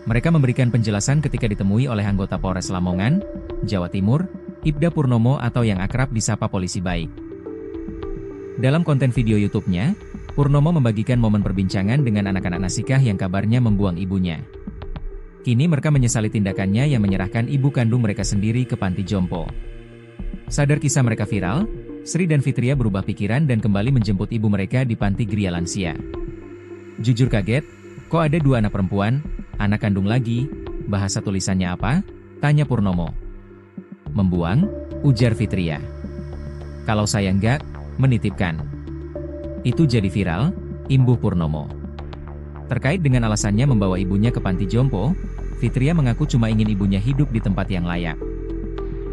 Mereka memberikan penjelasan ketika ditemui oleh anggota Polres Lamongan, Jawa Timur, Ibda Purnomo atau yang akrab disapa Polisi Baik. Dalam konten video YouTube-nya, Purnomo membagikan momen perbincangan dengan anak-anak Nasikah yang kabarnya membuang ibunya. Kini mereka menyesali tindakannya yang menyerahkan ibu kandung mereka sendiri ke panti jompo. Sadar kisah mereka viral, Sri dan Fitria berubah pikiran dan kembali menjemput ibu mereka di panti Gria Lansia. Jujur kaget, kok ada dua anak perempuan, anak kandung lagi, bahasa tulisannya apa? Tanya Purnomo. Membuang, ujar Fitria. Kalau saya enggak, menitipkan. Itu jadi viral, imbuh Purnomo. Terkait dengan alasannya membawa ibunya ke panti jompo, Fitria mengaku cuma ingin ibunya hidup di tempat yang layak.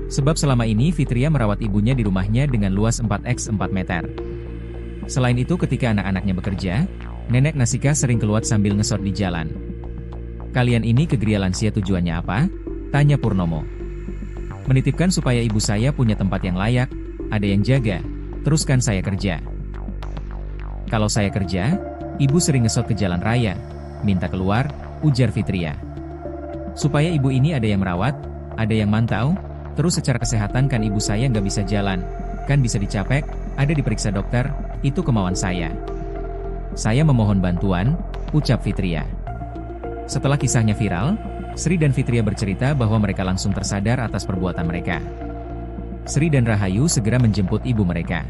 Sebab selama ini Fitria merawat ibunya di rumahnya dengan luas 4x4 meter. Selain itu ketika anak-anaknya bekerja, nenek Nasikah sering keluar sambil ngesot di jalan. Kalian ini ke Gria Lansia tujuannya apa? Tanya Purnomo. Menitipkan supaya ibu saya punya tempat yang layak, ada yang jaga, teruskan saya kerja. Kalau saya kerja, ibu sering ngesot ke jalan raya, minta keluar, ujar Fitria. Supaya ibu ini ada yang merawat, ada yang mantau, terus secara kesehatan kan ibu saya nggak bisa jalan, kan bisa dicapek, ada diperiksa dokter, itu kemauan saya. Saya memohon bantuan, ucap Fitria. Setelah kisahnya viral, Sri dan Fitria bercerita bahwa mereka langsung tersadar atas perbuatan mereka. Sri dan Rahayu segera menjemput ibu mereka.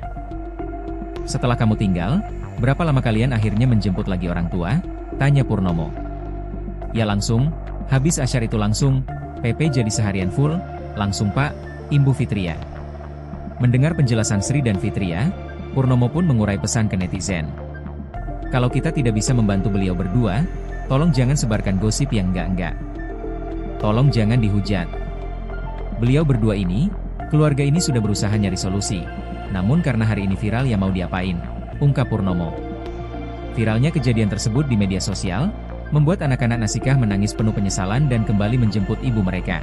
Setelah kamu tinggal, berapa lama kalian akhirnya menjemput lagi orang tua? Tanya Purnomo. Ya langsung, habis asyar itu langsung, PP jadi seharian full, langsung Pak, imbuh Fitria. Mendengar penjelasan Sri dan Fitria, Purnomo pun mengurai pesan ke netizen. Kalau kita tidak bisa membantu beliau berdua, tolong jangan sebarkan gosip yang enggak-enggak. Tolong jangan dihujat. Beliau berdua ini, keluarga ini sudah berusaha nyari solusi, namun karena hari ini viral ya mau diapain, ungkap Purnomo. Viralnya kejadian tersebut di media sosial, membuat anak-anak Nasikah menangis penuh penyesalan dan kembali menjemput ibu mereka.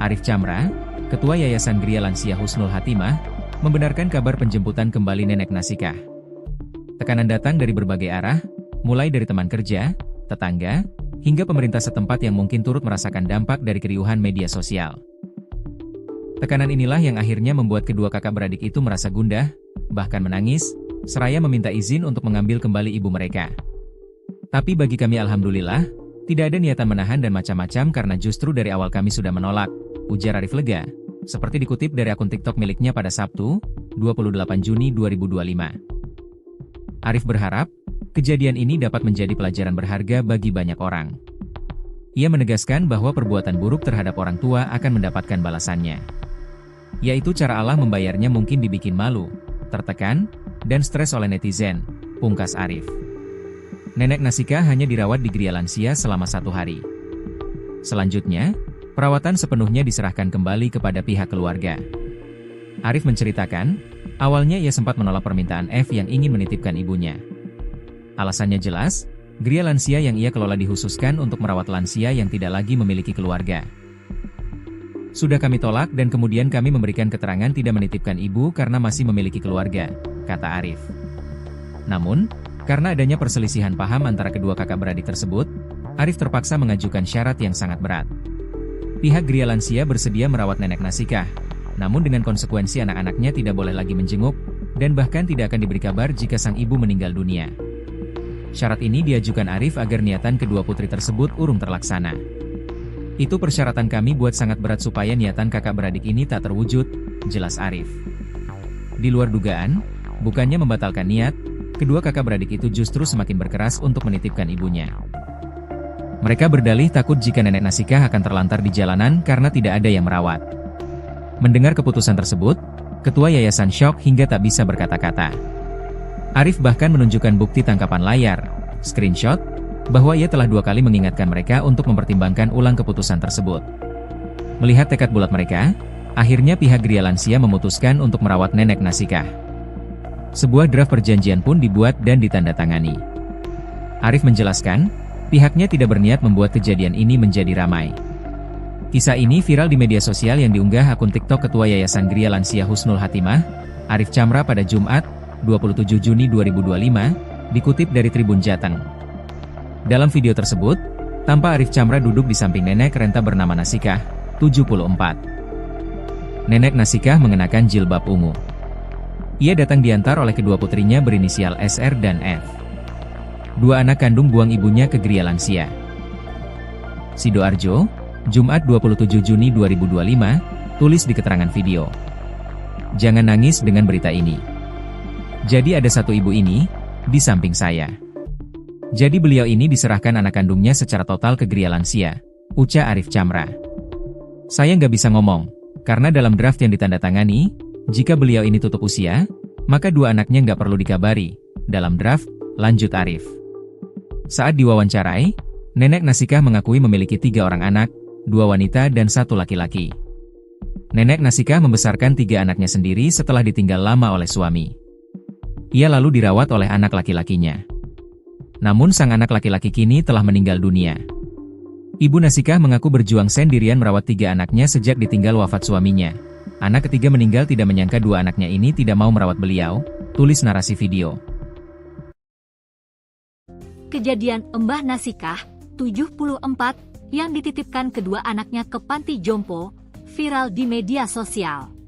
Arif Chamra, Ketua Yayasan Gria Lansia Husnul Hatimah, membenarkan kabar penjemputan kembali nenek Nasikah. Tekanan datang dari berbagai arah, mulai dari teman kerja, tetangga, hingga pemerintah setempat yang mungkin turut merasakan dampak dari keriuhan media sosial. Tekanan inilah yang akhirnya membuat kedua kakak beradik itu merasa gundah, bahkan menangis, seraya meminta izin untuk mengambil kembali ibu mereka. Tapi bagi kami alhamdulillah, tidak ada niatan menahan dan macam-macam karena justru dari awal kami sudah menolak, ujar Arif lega, seperti dikutip dari akun TikTok miliknya pada Sabtu, 28 Juni 2025. Arif berharap, kejadian ini dapat menjadi pelajaran berharga bagi banyak orang. Ia menegaskan bahwa perbuatan buruk terhadap orang tua akan mendapatkan balasannya. Yaitu cara Allah membayarnya mungkin dibikin malu, tertekan, dan stres oleh netizen, pungkas Arif. Nenek Nasikah hanya dirawat di Gria Lansia selama 1 hari. Selanjutnya, perawatan sepenuhnya diserahkan kembali kepada pihak keluarga. Arif menceritakan, Awalnya ia sempat menolak permintaan F yang ingin menitipkan ibunya. Alasannya jelas, Gria lansia yang ia kelola dikhususkan untuk merawat lansia yang tidak lagi memiliki keluarga. Sudah kami tolak dan kemudian kami memberikan keterangan tidak menitipkan ibu karena masih memiliki keluarga, kata Arif. Namun, karena adanya perselisihan paham antara kedua kakak beradik tersebut, Arif terpaksa mengajukan syarat yang sangat berat. Pihak Gria lansia bersedia merawat nenek Nasikah, namun dengan konsekuensi anak-anaknya tidak boleh lagi menjenguk, dan bahkan tidak akan diberi kabar jika sang ibu meninggal dunia. Syarat ini diajukan Arif agar niatan kedua putri tersebut urung terlaksana. Itu persyaratan kami buat sangat berat supaya niatan kakak beradik ini tak terwujud, jelas Arif. Di luar dugaan, bukannya membatalkan niat, kedua kakak beradik itu justru semakin berkeras untuk menitipkan ibunya. Mereka berdalih takut jika nenek Nasikah akan terlantar di jalanan karena tidak ada yang merawat. Mendengar keputusan tersebut, ketua yayasan syok hingga tak bisa berkata-kata. Arif bahkan menunjukkan bukti tangkapan layar, screenshot, bahwa ia telah 2 kali mengingatkan mereka untuk mempertimbangkan ulang keputusan tersebut. Melihat tekad bulat mereka, akhirnya pihak Gria lansia memutuskan untuk merawat nenek Nasikah. Sebuah draft perjanjian pun dibuat dan ditandatangani. Arif menjelaskan, pihaknya tidak berniat membuat kejadian ini menjadi ramai. Kisah ini viral di media sosial yang diunggah akun TikTok Ketua Yayasan Gria Lansia Husnul Hatimah, Arif Chamra pada Jumat, 27 Juni 2025, dikutip dari Tribun Jateng. Dalam video tersebut, tampak Arif Chamra duduk di samping nenek renta bernama Nasikah, 74. Nenek Nasikah mengenakan jilbab ungu. Ia datang diantar oleh kedua putrinya berinisial SR dan F. 2 anak kandung buang ibunya ke Gria lansia. Sidoarjo, Jumat 27 Juni 2025, tulis di keterangan video. Jangan nangis dengan berita ini. Jadi ada satu ibu ini, di samping saya. Jadi beliau ini diserahkan anak kandungnya secara total ke Gria lansia, ucap Arif Chamra. Saya nggak bisa ngomong, karena dalam draft yang ditandatangani, jika beliau ini tutup usia, maka 2 anaknya nggak perlu dikabari, dalam draft, lanjut Arif. Saat diwawancarai, nenek Nasikah mengakui memiliki 3 orang anak, 2 wanita dan 1 laki-laki. Nenek Nasikah membesarkan 3 anaknya sendiri setelah ditinggal lama oleh suami. Ia lalu dirawat oleh anak laki-lakinya. Namun sang anak laki-laki kini telah meninggal dunia. Ibu Nasikah mengaku berjuang sendirian merawat 3 anaknya sejak ditinggal wafat suaminya. Anak ketiga meninggal tidak menyangka 2 anaknya ini tidak mau merawat beliau, tulis narasi video. Kejadian Mbah Nasikah, 74, yang dititipkan kedua anaknya ke panti jompo, viral di media sosial.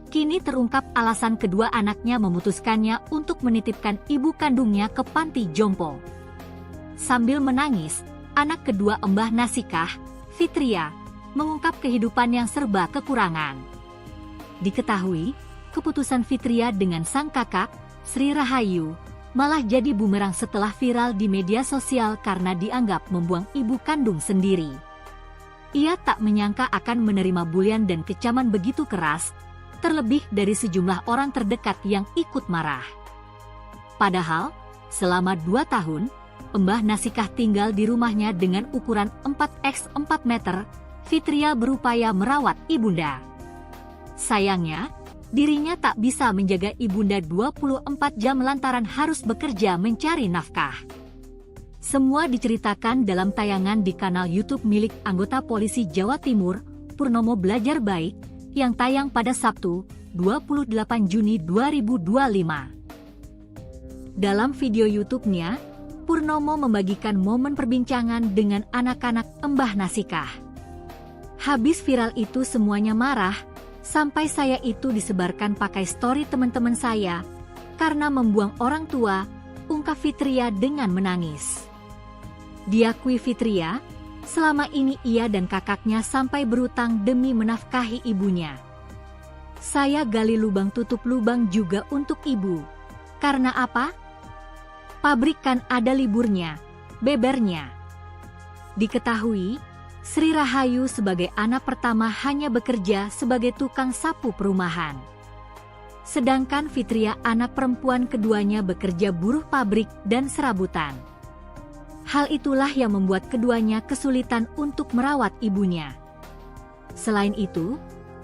Kini terungkap alasan kedua anaknya memutuskannya untuk menitipkan ibu kandungnya ke panti jompo. Sambil menangis, anak kedua Mbah Nasikah, Fitria, mengungkap kehidupan yang serba kekurangan. Diketahui, keputusan Fitria dengan sang kakak, Sri Rahayu, malah jadi bumerang setelah viral di media sosial karena dianggap membuang ibu kandung sendiri. Ia tak menyangka akan menerima bulian dan kecaman begitu keras, terlebih dari sejumlah orang terdekat yang ikut marah. Padahal, selama 2 tahun, Mbah Nasikah tinggal di rumahnya dengan ukuran 4x4 meter, Fitria berupaya merawat ibunda. Sayangnya, dirinya tak bisa menjaga ibunda 24 jam lantaran harus bekerja mencari nafkah. Semua diceritakan dalam tayangan di kanal YouTube milik anggota polisi Jawa Timur, Purnomo Belajar Baik, yang tayang pada Sabtu, 28 Juni 2025. Dalam video YouTube-nya, Purnomo membagikan momen perbincangan dengan anak-anak Mbah Nasikah. Habis viral itu semuanya marah, sampai saya itu disebarkan pakai story teman-teman saya, karena membuang orang tua, ungkap Fitria dengan menangis. Diakui Fitria, selama ini ia dan kakaknya sampai berutang demi menafkahi ibunya. Saya gali lubang tutup lubang juga untuk ibu. Karena apa? Pabrik kan ada liburnya, bebernya. Diketahui, Sri Rahayu sebagai anak pertama hanya bekerja sebagai tukang sapu perumahan. Sedangkan Fitria anak perempuan keduanya bekerja buruh pabrik dan serabutan. Hal itulah yang membuat keduanya kesulitan untuk merawat ibunya. Selain itu,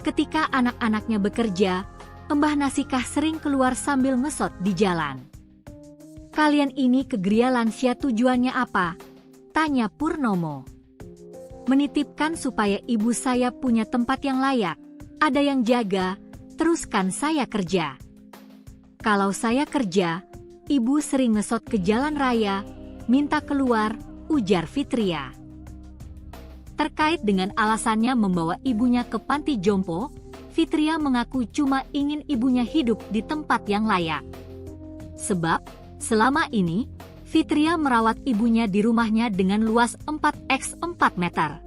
ketika anak-anaknya bekerja, Mbah Nasikah sering keluar sambil ngesot di jalan. "Kalian ini ke Gria Lansia tujuannya apa?" tanya Purnomo. "Menitipkan supaya ibu saya punya tempat yang layak, ada yang jaga, teruskan saya kerja." "Kalau saya kerja, ibu sering ngesot ke jalan raya, minta keluar," ujar Fitria. Terkait dengan alasannya membawa ibunya ke panti jompo, Fitria mengaku cuma ingin ibunya hidup di tempat yang layak. Sebab, selama ini, Fitria merawat ibunya di rumahnya dengan luas 4x4 meter.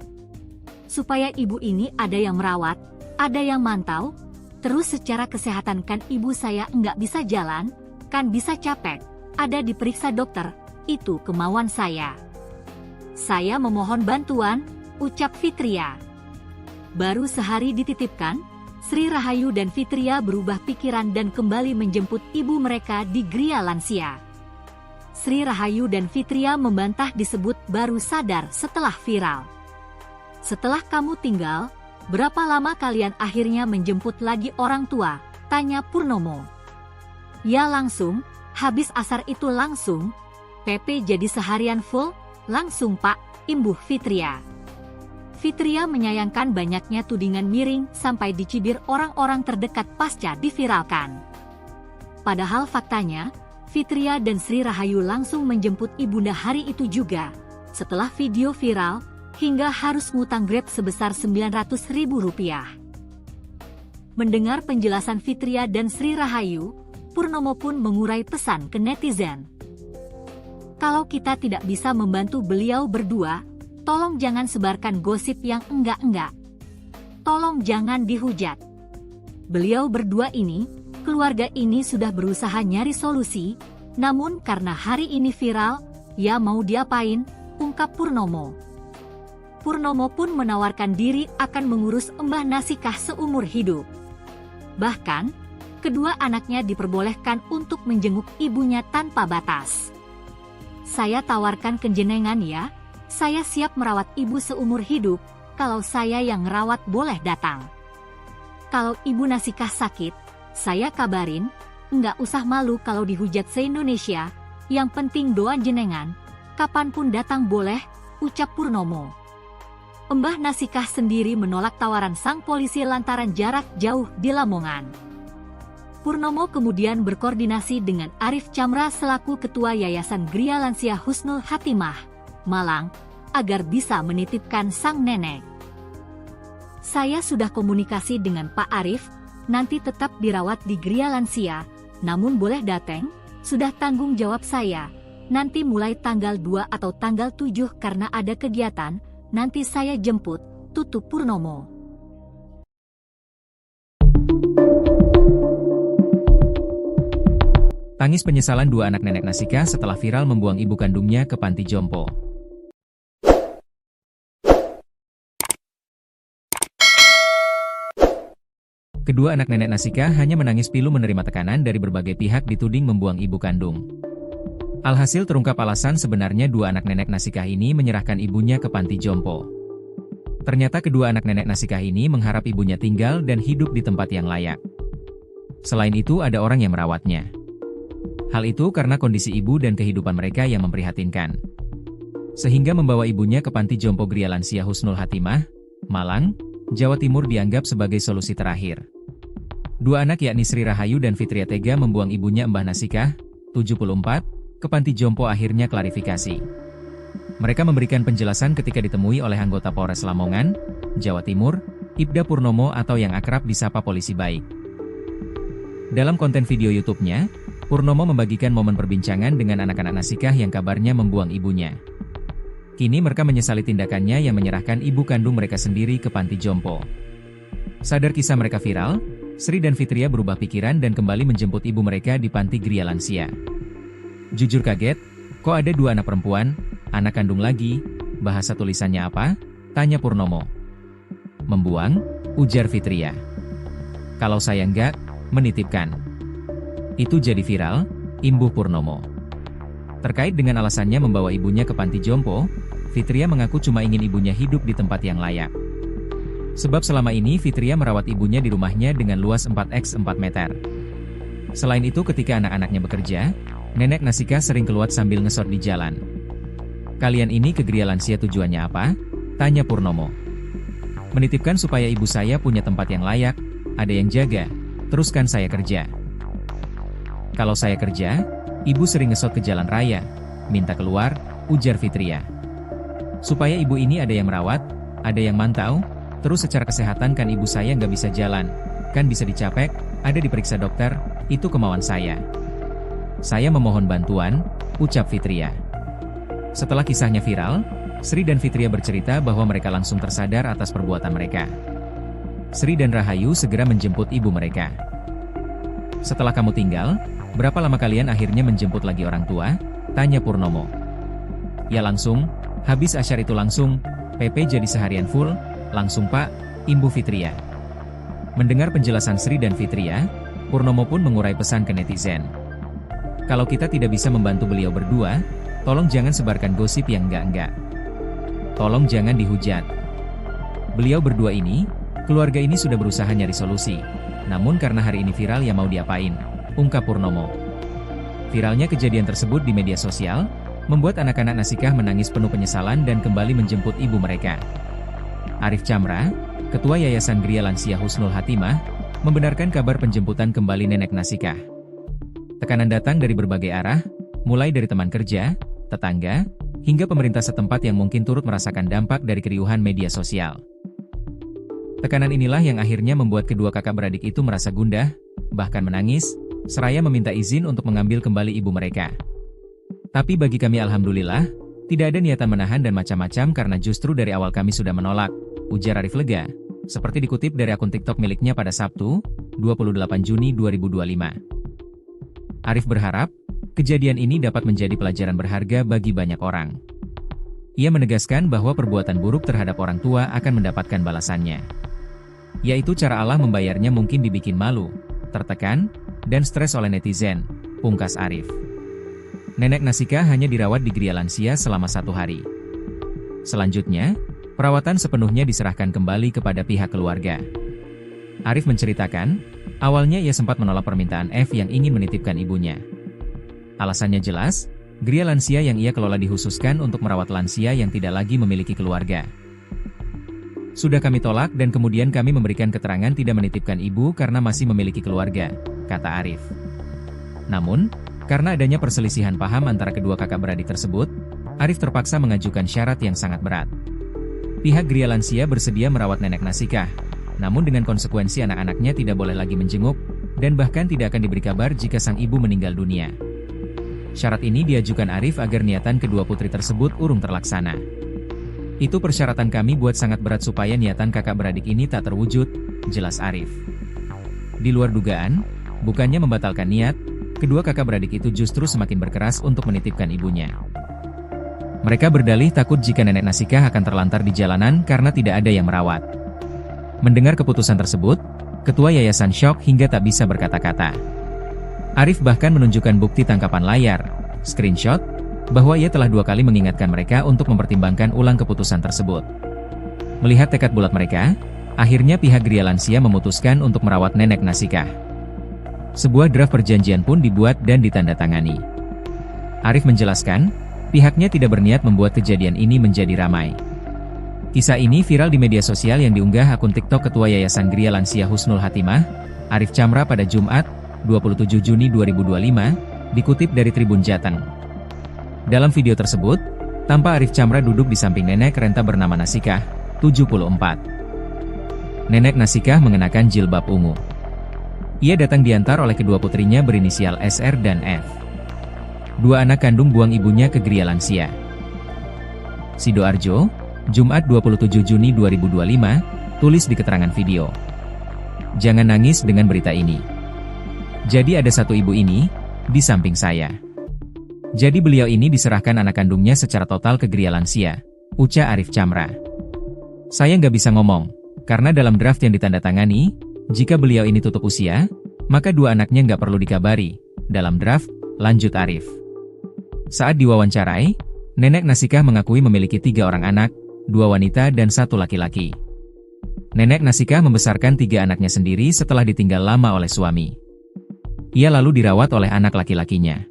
Supaya ibu ini ada yang merawat, ada yang mantau, terus secara kesehatan kan ibu saya nggak bisa jalan, kan bisa capek, ada diperiksa dokter, itu kemauan saya. Saya memohon bantuan, ucap Fitria. Baru sehari dititipkan, Sri Rahayu dan Fitria berubah pikiran dan kembali menjemput ibu mereka di Gria Lansia. Sri Rahayu dan Fitria membantah disebut baru sadar setelah viral. "Setelah kamu tinggal, berapa lama kalian akhirnya menjemput lagi orang tua?" tanya Purnomo. "Ya langsung, habis asar itu langsung. PP jadi seharian full, langsung Pak," imbuh Fitria. Fitria menyayangkan banyaknya tudingan miring sampai dicibir orang-orang terdekat pasca diviralkan. Padahal faktanya, Fitria dan Sri Rahayu langsung menjemput ibunda hari itu juga, setelah video viral, hingga harus ngutang Grab sebesar Rp900.000. Mendengar penjelasan Fitria dan Sri Rahayu, Purnomo pun mengurai pesan ke netizen. "Kalau kita tidak bisa membantu beliau berdua, tolong jangan sebarkan gosip yang enggak-enggak. Tolong jangan dihujat. Beliau berdua ini, keluarga ini sudah berusaha nyari solusi, namun karena hari ini viral, ya mau diapain," ungkap Purnomo. Purnomo pun menawarkan diri akan mengurus Mbah Nasikah seumur hidup. Bahkan, kedua anaknya diperbolehkan untuk menjenguk ibunya tanpa batas. "Saya tawarkan ke jenengan ya, saya siap merawat ibu seumur hidup, kalau saya yang ngerawat boleh datang. Kalau ibu Nasikah sakit, saya kabarin, nggak usah malu kalau dihujat se-Indonesia, yang penting doa jenengan, kapanpun datang boleh," ucap Purnomo. Mbah Nasikah sendiri menolak tawaran sang polisi lantaran jarak jauh di Lamongan. Purnomo kemudian berkoordinasi dengan Arif Chamra selaku Ketua Yayasan Gria Lansia Husnul Hatimah, Malang, agar bisa menitipkan sang nenek. "Saya sudah komunikasi dengan Pak Arif, nanti tetap dirawat di Gria Lansia, namun boleh dateng, sudah tanggung jawab saya. Nanti mulai tanggal 2 atau tanggal 7 karena ada kegiatan, nanti saya jemput," tutup Purnomo. Tangis penyesalan dua anak nenek Nasikah setelah viral membuang ibu kandungnya ke panti jompo. Kedua anak nenek Nasikah hanya menangis pilu menerima tekanan dari berbagai pihak dituding membuang ibu kandung. Alhasil terungkap alasan sebenarnya dua anak nenek Nasikah ini menyerahkan ibunya ke panti jompo. Ternyata kedua anak nenek Nasikah ini mengharap ibunya tinggal dan hidup di tempat yang layak. Selain itu ada orang yang merawatnya. Hal itu karena kondisi ibu dan kehidupan mereka yang memprihatinkan. Sehingga membawa ibunya ke panti jompo Gria Lansia Husnul Hatimah, Malang, Jawa Timur dianggap sebagai solusi terakhir. Dua anak yakni Sri Rahayu dan Fitria tega membuang ibunya Mbah Nasikah, 74, ke panti jompo akhirnya klarifikasi. Mereka memberikan penjelasan ketika ditemui oleh anggota Polres Lamongan, Jawa Timur, Ibda Purnomo atau yang akrab disapa Polisi Baik. Dalam konten video YouTube-nya, Purnomo membagikan momen perbincangan dengan anak-anak Nasikah yang kabarnya membuang ibunya. Kini mereka menyesali tindakannya yang menyerahkan ibu kandung mereka sendiri ke panti jompo. Sadar kisah mereka viral, Sri dan Fitria berubah pikiran dan kembali menjemput ibu mereka di panti Gria Lansia. "Jujur kaget, kok ada dua anak perempuan, anak kandung lagi, bahasa tulisannya apa?" tanya Purnomo. "Membuang," ujar Fitria. "Kalau saya enggak, menitipkan." Itu jadi viral, imbuh Purnomo. Terkait dengan alasannya membawa ibunya ke panti jompo, Fitria mengaku cuma ingin ibunya hidup di tempat yang layak. Sebab selama ini Fitria merawat ibunya di rumahnya dengan luas 4x4 meter. Selain itu ketika anak-anaknya bekerja, Nenek Nasika sering keluar sambil ngesot di jalan. Kalian ini ke Gria Lansia tujuannya apa? Tanya Purnomo. Menitipkan supaya ibu saya punya tempat yang layak, ada yang jaga, teruskan saya kerja. Kalau saya kerja, ibu sering ngesot ke jalan raya, minta keluar, ujar Fitria. Supaya ibu ini ada yang merawat, ada yang mantau, terus secara kesehatan kan ibu saya nggak bisa jalan, kan bisa dicapek, ada diperiksa dokter, itu kemauan saya. Saya memohon bantuan, ucap Fitria. Setelah kisahnya viral, Sri dan Fitria bercerita bahwa mereka langsung tersadar atas perbuatan mereka. Sri dan Rahayu segera menjemput ibu mereka. Setelah kamu tinggal, berapa lama kalian akhirnya menjemput lagi orang tua? Tanya Purnomo. Ya langsung, habis asyar itu langsung, PP jadi seharian full, langsung Pak, imbu Fitria. Mendengar penjelasan Sri dan Fitria, Purnomo pun mengurai pesan ke netizen. Kalau kita tidak bisa membantu beliau berdua, tolong jangan sebarkan gosip yang enggak-enggak. Tolong jangan dihujat. Beliau berdua ini, keluarga ini sudah berusaha nyari solusi. Namun karena hari ini viral ya mau diapain, ungkap Purnomo. Viralnya kejadian tersebut di media sosial, membuat anak-anak Nasikah menangis penuh penyesalan dan kembali menjemput ibu mereka. Arif Chamra, Ketua Yayasan Gria Lansia Husnul Hatimah, membenarkan kabar penjemputan kembali Nenek Nasikah. Tekanan datang dari berbagai arah, mulai dari teman kerja, tetangga, hingga pemerintah setempat yang mungkin turut merasakan dampak dari keriuhan media sosial. Tekanan inilah yang akhirnya membuat kedua kakak beradik itu merasa gundah, bahkan menangis, seraya meminta izin untuk mengambil kembali ibu mereka. Tapi bagi kami alhamdulillah, tidak ada niatan menahan dan macam-macam karena justru dari awal kami sudah menolak, ujar Arif lega, seperti dikutip dari akun TikTok miliknya pada Sabtu, 28 Juni 2025. Arif berharap, kejadian ini dapat menjadi pelajaran berharga bagi banyak orang. Ia menegaskan bahwa perbuatan buruk terhadap orang tua akan mendapatkan balasannya. Yaitu cara Allah membayarnya mungkin dibikin malu, tertekan, dan stres oleh netizen, pungkas Arif. Nenek Nasika hanya dirawat di Gria Lansia selama 1 hari. Selanjutnya, perawatan sepenuhnya diserahkan kembali kepada pihak keluarga. Arif menceritakan, awalnya ia sempat menolak permintaan F yang ingin menitipkan ibunya. Alasannya jelas, Gria Lansia yang ia kelola dikhususkan untuk merawat lansia yang tidak lagi memiliki keluarga. Sudah kami tolak dan kemudian kami memberikan keterangan tidak menitipkan ibu karena masih memiliki keluarga, kata Arif. Namun, karena adanya perselisihan paham antara kedua kakak beradik tersebut, Arif terpaksa mengajukan syarat yang sangat berat. Pihak Gria Lansia bersedia merawat Nenek Nasikah, namun dengan konsekuensi anak-anaknya tidak boleh lagi menjenguk, dan bahkan tidak akan diberi kabar jika sang ibu meninggal dunia. Syarat ini diajukan Arif agar niatan kedua putri tersebut urung terlaksana. Itu persyaratan kami buat sangat berat supaya niatan kakak beradik ini tak terwujud, jelas Arif. Di luar dugaan, bukannya membatalkan niat, kedua kakak beradik itu justru semakin berkeras untuk menitipkan ibunya. Mereka berdalih takut jika Nenek Nasikah akan terlantar di jalanan karena tidak ada yang merawat. Mendengar keputusan tersebut, ketua yayasan syok hingga tak bisa berkata-kata. Arif bahkan menunjukkan bukti tangkapan layar, screenshot, bahwa ia telah 2 kali mengingatkan mereka untuk mempertimbangkan ulang keputusan tersebut. Melihat tekad bulat mereka, akhirnya pihak Gria Lansia memutuskan untuk merawat Nenek Nasikah. Sebuah draft perjanjian pun dibuat dan ditandatangani. Arif menjelaskan, pihaknya tidak berniat membuat kejadian ini menjadi ramai. Kisah ini viral di media sosial yang diunggah akun TikTok Ketua Yayasan Gria Lansia Husnul Hatimah, Arif Chamra pada Jumat, 27 Juni 2025, dikutip dari Tribun Jateng. Dalam video tersebut, tampak Arif Chamra duduk di samping nenek renta bernama Nasikah, 74. Nenek Nasikah mengenakan jilbab ungu. Ia datang diantar oleh kedua putrinya berinisial SR dan F. 2 anak kandung buang ibunya ke Gria Lansia. Sidoarjo, Jumat 27 Juni 2025, tulis di keterangan video. Jangan nangis dengan berita ini. Jadi ada satu ibu ini, di samping saya. Jadi beliau ini diserahkan anak kandungnya secara total ke Gria Lansia, ucap Arif Chamra. Saya nggak bisa ngomong, karena dalam draft yang ditandatangani, jika beliau ini tutup usia, maka 2 anaknya nggak perlu dikabari, dalam draft, lanjut Arif. Saat diwawancarai, Nenek Nasikah mengakui memiliki 3 orang anak, 2 wanita dan 1 laki-laki. Nenek Nasikah membesarkan 3 anaknya sendiri setelah ditinggal lama oleh suami. Ia lalu dirawat oleh anak laki-lakinya.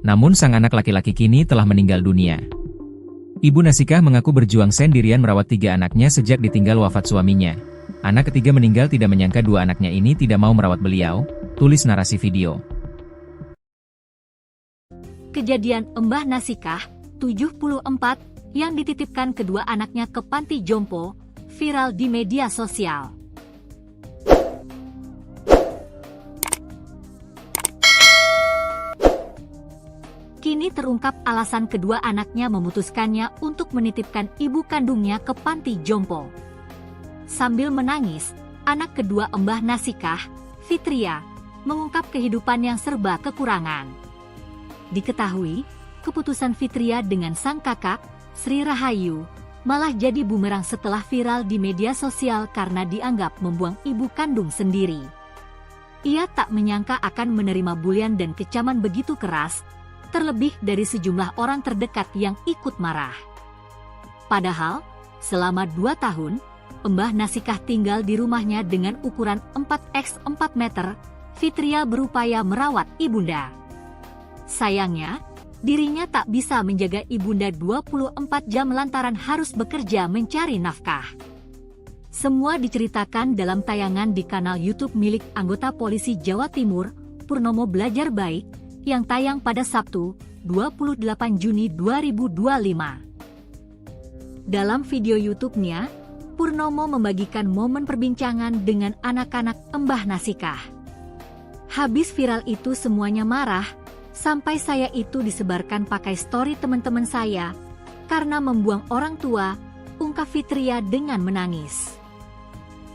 Namun sang anak laki-laki kini telah meninggal dunia. Ibu Nasikah mengaku berjuang sendirian merawat 3 anaknya sejak ditinggal wafat suaminya. Anak ketiga meninggal tidak menyangka 2 anaknya ini tidak mau merawat beliau, tulis narasi video. Kejadian Mbah Nasikah, 74, yang dititipkan kedua anaknya ke panti jompo, viral di media sosial. Kini terungkap alasan kedua anaknya memutuskannya untuk menitipkan ibu kandungnya ke panti jompo. Sambil menangis, anak kedua Mbah Nasikah, Fitria, mengungkap kehidupan yang serba kekurangan. Diketahui, keputusan Fitria dengan sang kakak, Sri Rahayu, malah jadi bumerang setelah viral di media sosial karena dianggap membuang ibu kandung sendiri. Ia tak menyangka akan menerima bulian dan kecaman begitu keras, terlebih dari sejumlah orang terdekat yang ikut marah. Padahal, selama 2 tahun, Mbah Nasikah tinggal di rumahnya dengan ukuran 4x4 meter, Fitria berupaya merawat ibunda. Sayangnya, dirinya tak bisa menjaga ibunda 24 jam lantaran harus bekerja mencari nafkah. Semua diceritakan dalam tayangan di kanal YouTube milik anggota polisi Jawa Timur, Purnomo Belajar Baik, yang tayang pada Sabtu, 28 Juni 2025. Dalam video YouTube-nya, Purnomo membagikan momen perbincangan dengan anak-anak Mbah Nasikah. Habis viral itu semuanya marah, sampai saya itu disebarkan pakai story teman-teman saya, karena membuang orang tua, ungkap Fitria dengan menangis.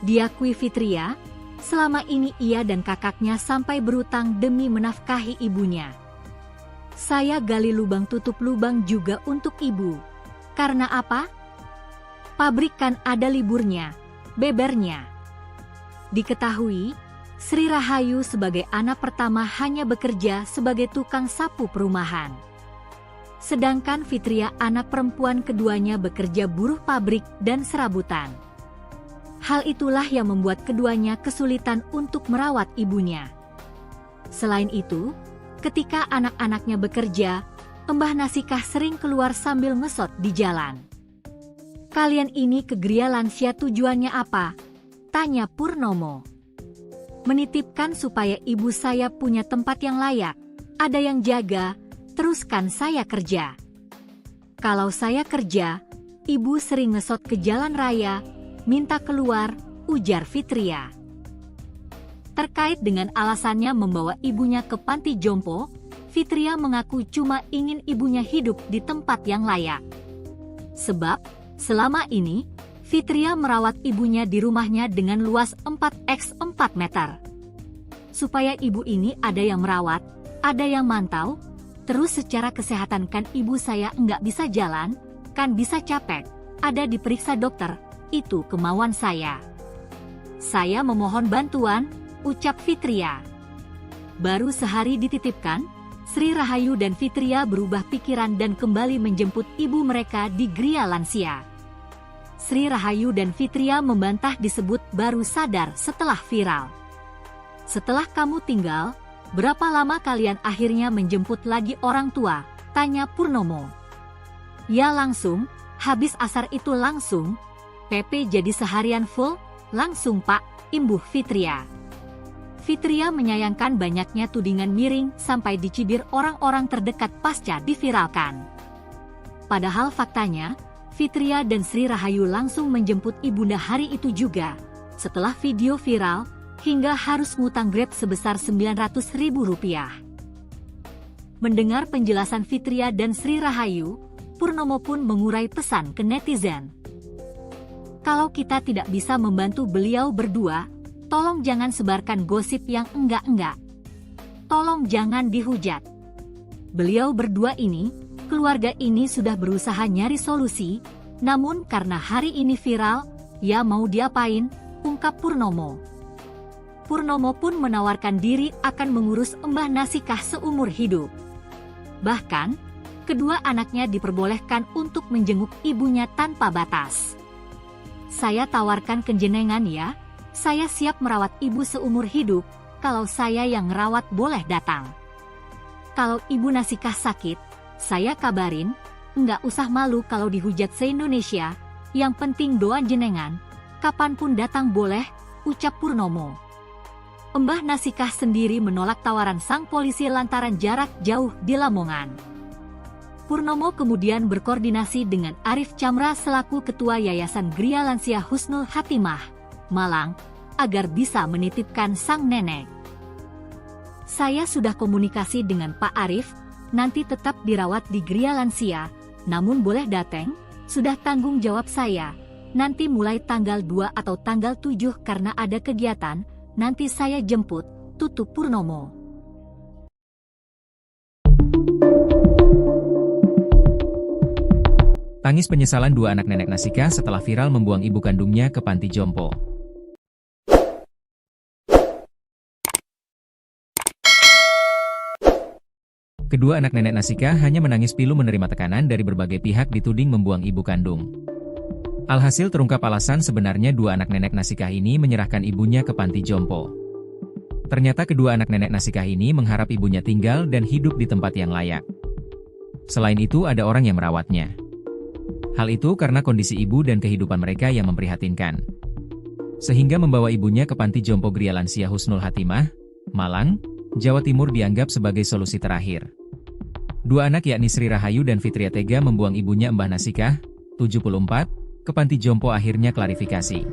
Diakui Fitria, selama ini ia dan kakaknya sampai berutang demi menafkahi ibunya. Saya gali lubang tutup lubang juga untuk ibu. Karena apa? Pabrik kan ada liburnya, bebernya. Diketahui, Sri Rahayu sebagai anak pertama hanya bekerja sebagai tukang sapu perumahan. Sedangkan Fitria anak perempuan keduanya bekerja buruh pabrik dan serabutan. Hal itulah yang membuat keduanya kesulitan untuk merawat ibunya. Selain itu, ketika anak-anaknya bekerja, Mbah Nasikah sering keluar sambil ngesot di jalan. Kalian ini ke Gria Lansia tujuannya apa? Tanya Purnomo. Menitipkan supaya ibu saya punya tempat yang layak, ada yang jaga, teruskan saya kerja. Kalau saya kerja, ibu sering ngesot ke jalan raya, minta keluar, ujar Fitria. Terkait dengan alasannya membawa ibunya ke panti jompo, Fitria mengaku cuma ingin ibunya hidup di tempat yang layak. Sebab, selama ini, Fitria merawat ibunya di rumahnya dengan luas 4x4 meter. Supaya ibu ini ada yang merawat, ada yang mantau, terus secara kesehatan kan ibu saya nggak bisa jalan, kan bisa capek, ada diperiksa dokter, itu kemauan saya. Saya memohon bantuan, ucap Fitria. Baru sehari dititipkan, Sri Rahayu dan Fitria berubah pikiran dan kembali menjemput ibu mereka di Gria Lansia. Sri Rahayu dan Fitria membantah disebut baru sadar setelah viral. Setelah kamu tinggal, berapa lama kalian akhirnya menjemput lagi orang tua? Tanya Purnomo. Ya langsung, habis asar itu langsung. PP jadi seharian full, langsung pak, imbuh Fitria. Fitria menyayangkan banyaknya tudingan miring sampai dicibir orang-orang terdekat pasca diviralkan. Padahal faktanya, Fitria dan Sri Rahayu langsung menjemput ibunda hari itu juga, setelah video viral, hingga harus ngutang Grab sebesar Rp900.000. Mendengar penjelasan Fitria dan Sri Rahayu, Purnomo pun mengurai pesan ke netizen. Kalau kita tidak bisa membantu beliau berdua, tolong jangan sebarkan gosip yang enggak-enggak. Tolong jangan dihujat. Beliau berdua ini, keluarga ini sudah berusaha nyari solusi, namun karena hari ini viral, ya mau diapain, ungkap Purnomo. Purnomo pun menawarkan diri akan mengurus Mbah Nasikah seumur hidup. Bahkan, kedua anaknya diperbolehkan untuk menjenguk ibunya tanpa batas. Saya tawarkan ke jenengan ya, saya siap merawat ibu seumur hidup, kalau saya yang ngerawat boleh datang. Kalau ibu Nasikah sakit, saya kabarin, nggak usah malu kalau dihujat se-Indonesia, yang penting doa jenengan, kapanpun datang boleh, ucap Purnomo. Mbah Nasikah sendiri menolak tawaran sang polisi lantaran jarak jauh di Lamongan. Purnomo kemudian berkoordinasi dengan Arif Chamra selaku Ketua Yayasan Gria Lansia Husnul Hatimah, Malang, agar bisa menitipkan sang nenek. Saya sudah komunikasi dengan Pak Arif, nanti tetap dirawat di Gria Lansia, namun boleh datang, sudah tanggung jawab saya. Nanti mulai tanggal 2 atau tanggal 7 karena ada kegiatan, nanti saya jemput, tutup Purnomo. Tangis penyesalan dua anak nenek Nasikah setelah viral membuang ibu kandungnya ke panti jompo. Kedua anak nenek Nasikah hanya menangis pilu menerima tekanan dari berbagai pihak dituding membuang ibu kandung. Alhasil terungkap alasan sebenarnya dua anak nenek Nasikah ini menyerahkan ibunya ke panti jompo. Ternyata kedua anak nenek Nasikah ini mengharap ibunya tinggal dan hidup di tempat yang layak. Selain itu ada orang yang merawatnya. Hal itu karena kondisi ibu dan kehidupan mereka yang memprihatinkan. Sehingga membawa ibunya ke panti jompo Gria Lansia Husnul Hatimah, Malang, Jawa Timur dianggap sebagai solusi terakhir. Dua anak yakni Sri Rahayu dan Fitria tega membuang ibunya Mbah Nasikah, 74, ke panti jompo akhirnya klarifikasi.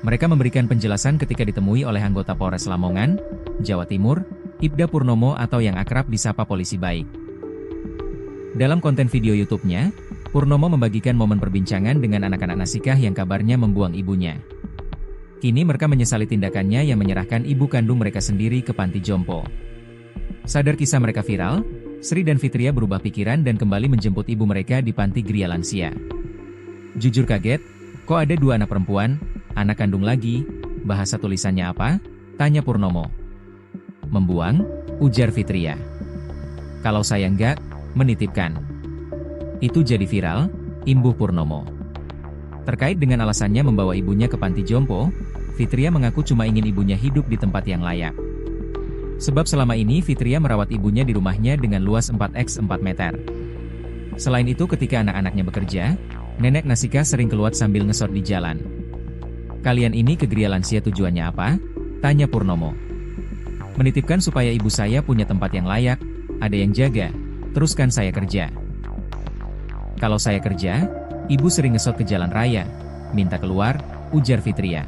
Mereka memberikan penjelasan ketika ditemui oleh anggota Polres Lamongan, Jawa Timur, Ibda Purnomo atau yang akrab disapa Polisi Baik. Dalam konten video YouTube-nya, Purnomo membagikan momen perbincangan dengan anak-anak Nasikah yang kabarnya membuang ibunya. Kini mereka menyesali tindakannya yang menyerahkan ibu kandung mereka sendiri ke panti jompo. Sadar kisah mereka viral, Sri dan Fitria berubah pikiran dan kembali menjemput ibu mereka di panti Gria Lansia. Jujur kaget, kok ada dua anak perempuan, anak kandung lagi, bahasa tulisannya apa? Tanya Purnomo. Membuang, ujar Fitria. Kalau saya enggak, menitipkan. Itu jadi viral, imbuh Purnomo. Terkait dengan alasannya membawa ibunya ke panti jompo, Fitria mengaku cuma ingin ibunya hidup di tempat yang layak. Sebab selama ini Fitria merawat ibunya di rumahnya dengan luas 4x4 meter. Selain itu ketika anak-anaknya bekerja, nenek Nasikah sering keluar sambil ngesot di jalan. Kalian ini ke Gria Lansia tujuannya apa? Tanya Purnomo. Menitipkan supaya ibu saya punya tempat yang layak, ada yang jaga, teruskan saya kerja. Kalau saya kerja, ibu sering ngesot ke jalan raya, minta keluar, ujar Fitria.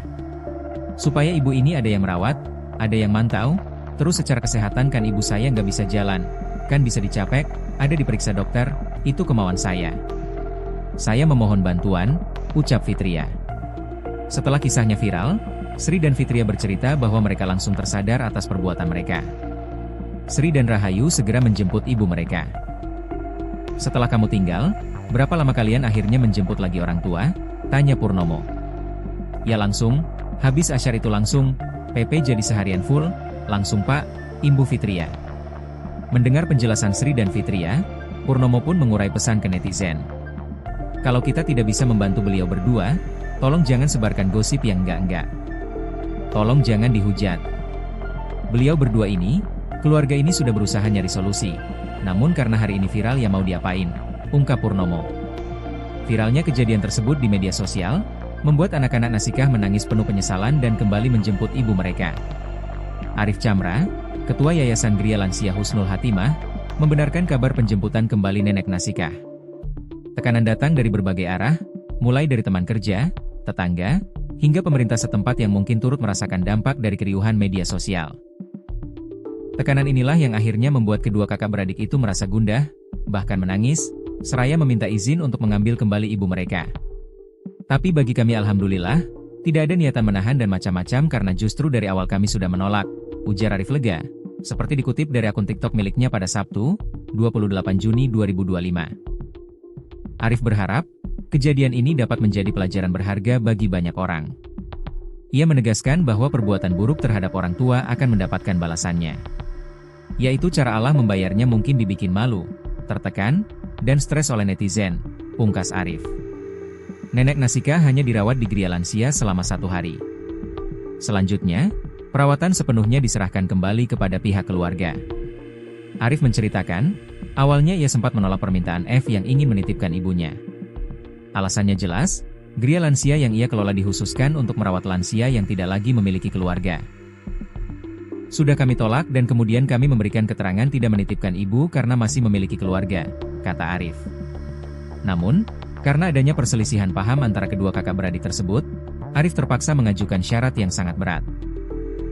Supaya ibu ini ada yang merawat, ada yang mantau, terus secara kesehatan kan ibu saya nggak bisa jalan, kan bisa dicapek, ada diperiksa dokter, itu kemauan saya. Saya memohon bantuan, ucap Fitria. Setelah kisahnya viral, Sri dan Fitria bercerita bahwa mereka langsung tersadar atas perbuatan mereka. Sri dan Rahayu segera menjemput ibu mereka. Setelah kamu tinggal, berapa lama kalian akhirnya menjemput lagi orang tua? Tanya Purnomo. Ya langsung, habis asyar itu langsung, PP jadi seharian full, langsung Pak, imbuh Fitria. Mendengar penjelasan Sri dan Fitria, Purnomo pun mengurai pesan ke netizen. Kalau kita tidak bisa membantu beliau berdua, tolong jangan sebarkan gosip yang enggak-enggak. Tolong jangan dihujat. Beliau berdua ini, keluarga ini sudah berusaha nyari solusi. Namun karena hari ini viral ya mau diapain, ungkap Purnomo. Viralnya kejadian tersebut di media sosial, membuat anak-anak Nasikah menangis penuh penyesalan dan kembali menjemput ibu mereka. Arif Chamra, Ketua Yayasan Gria Lansia Husnul Hatimah, membenarkan kabar penjemputan kembali nenek Nasikah. Tekanan datang dari berbagai arah, mulai dari teman kerja, tetangga, hingga pemerintah setempat yang mungkin turut merasakan dampak dari keriuhan media sosial. Tekanan inilah yang akhirnya membuat kedua kakak beradik itu merasa gundah, bahkan menangis, seraya meminta izin untuk mengambil kembali ibu mereka. Tapi bagi kami alhamdulillah, tidak ada niatan menahan dan macam-macam karena justru dari awal kami sudah menolak, ujar Arif lega, seperti dikutip dari akun TikTok miliknya pada Sabtu, 28 Juni 2025. Arif berharap, kejadian ini dapat menjadi pelajaran berharga bagi banyak orang. Ia menegaskan bahwa perbuatan buruk terhadap orang tua akan mendapatkan balasannya. Yaitu cara Allah membayarnya mungkin dibikin malu, tertekan, dan stres oleh netizen, pungkas Arif. Nenek Nasika hanya dirawat di Gria Lansia selama 1 hari. Selanjutnya, perawatan sepenuhnya diserahkan kembali kepada pihak keluarga. Arif menceritakan, awalnya ia sempat menolak permintaan F yang ingin menitipkan ibunya. Alasannya jelas, Gria Lansia yang ia kelola dikhususkan untuk merawat lansia yang tidak lagi memiliki keluarga. Sudah kami tolak dan kemudian kami memberikan keterangan tidak menitipkan ibu karena masih memiliki keluarga, kata Arif. Namun, karena adanya perselisihan paham antara kedua kakak beradik tersebut, Arif terpaksa mengajukan syarat yang sangat berat.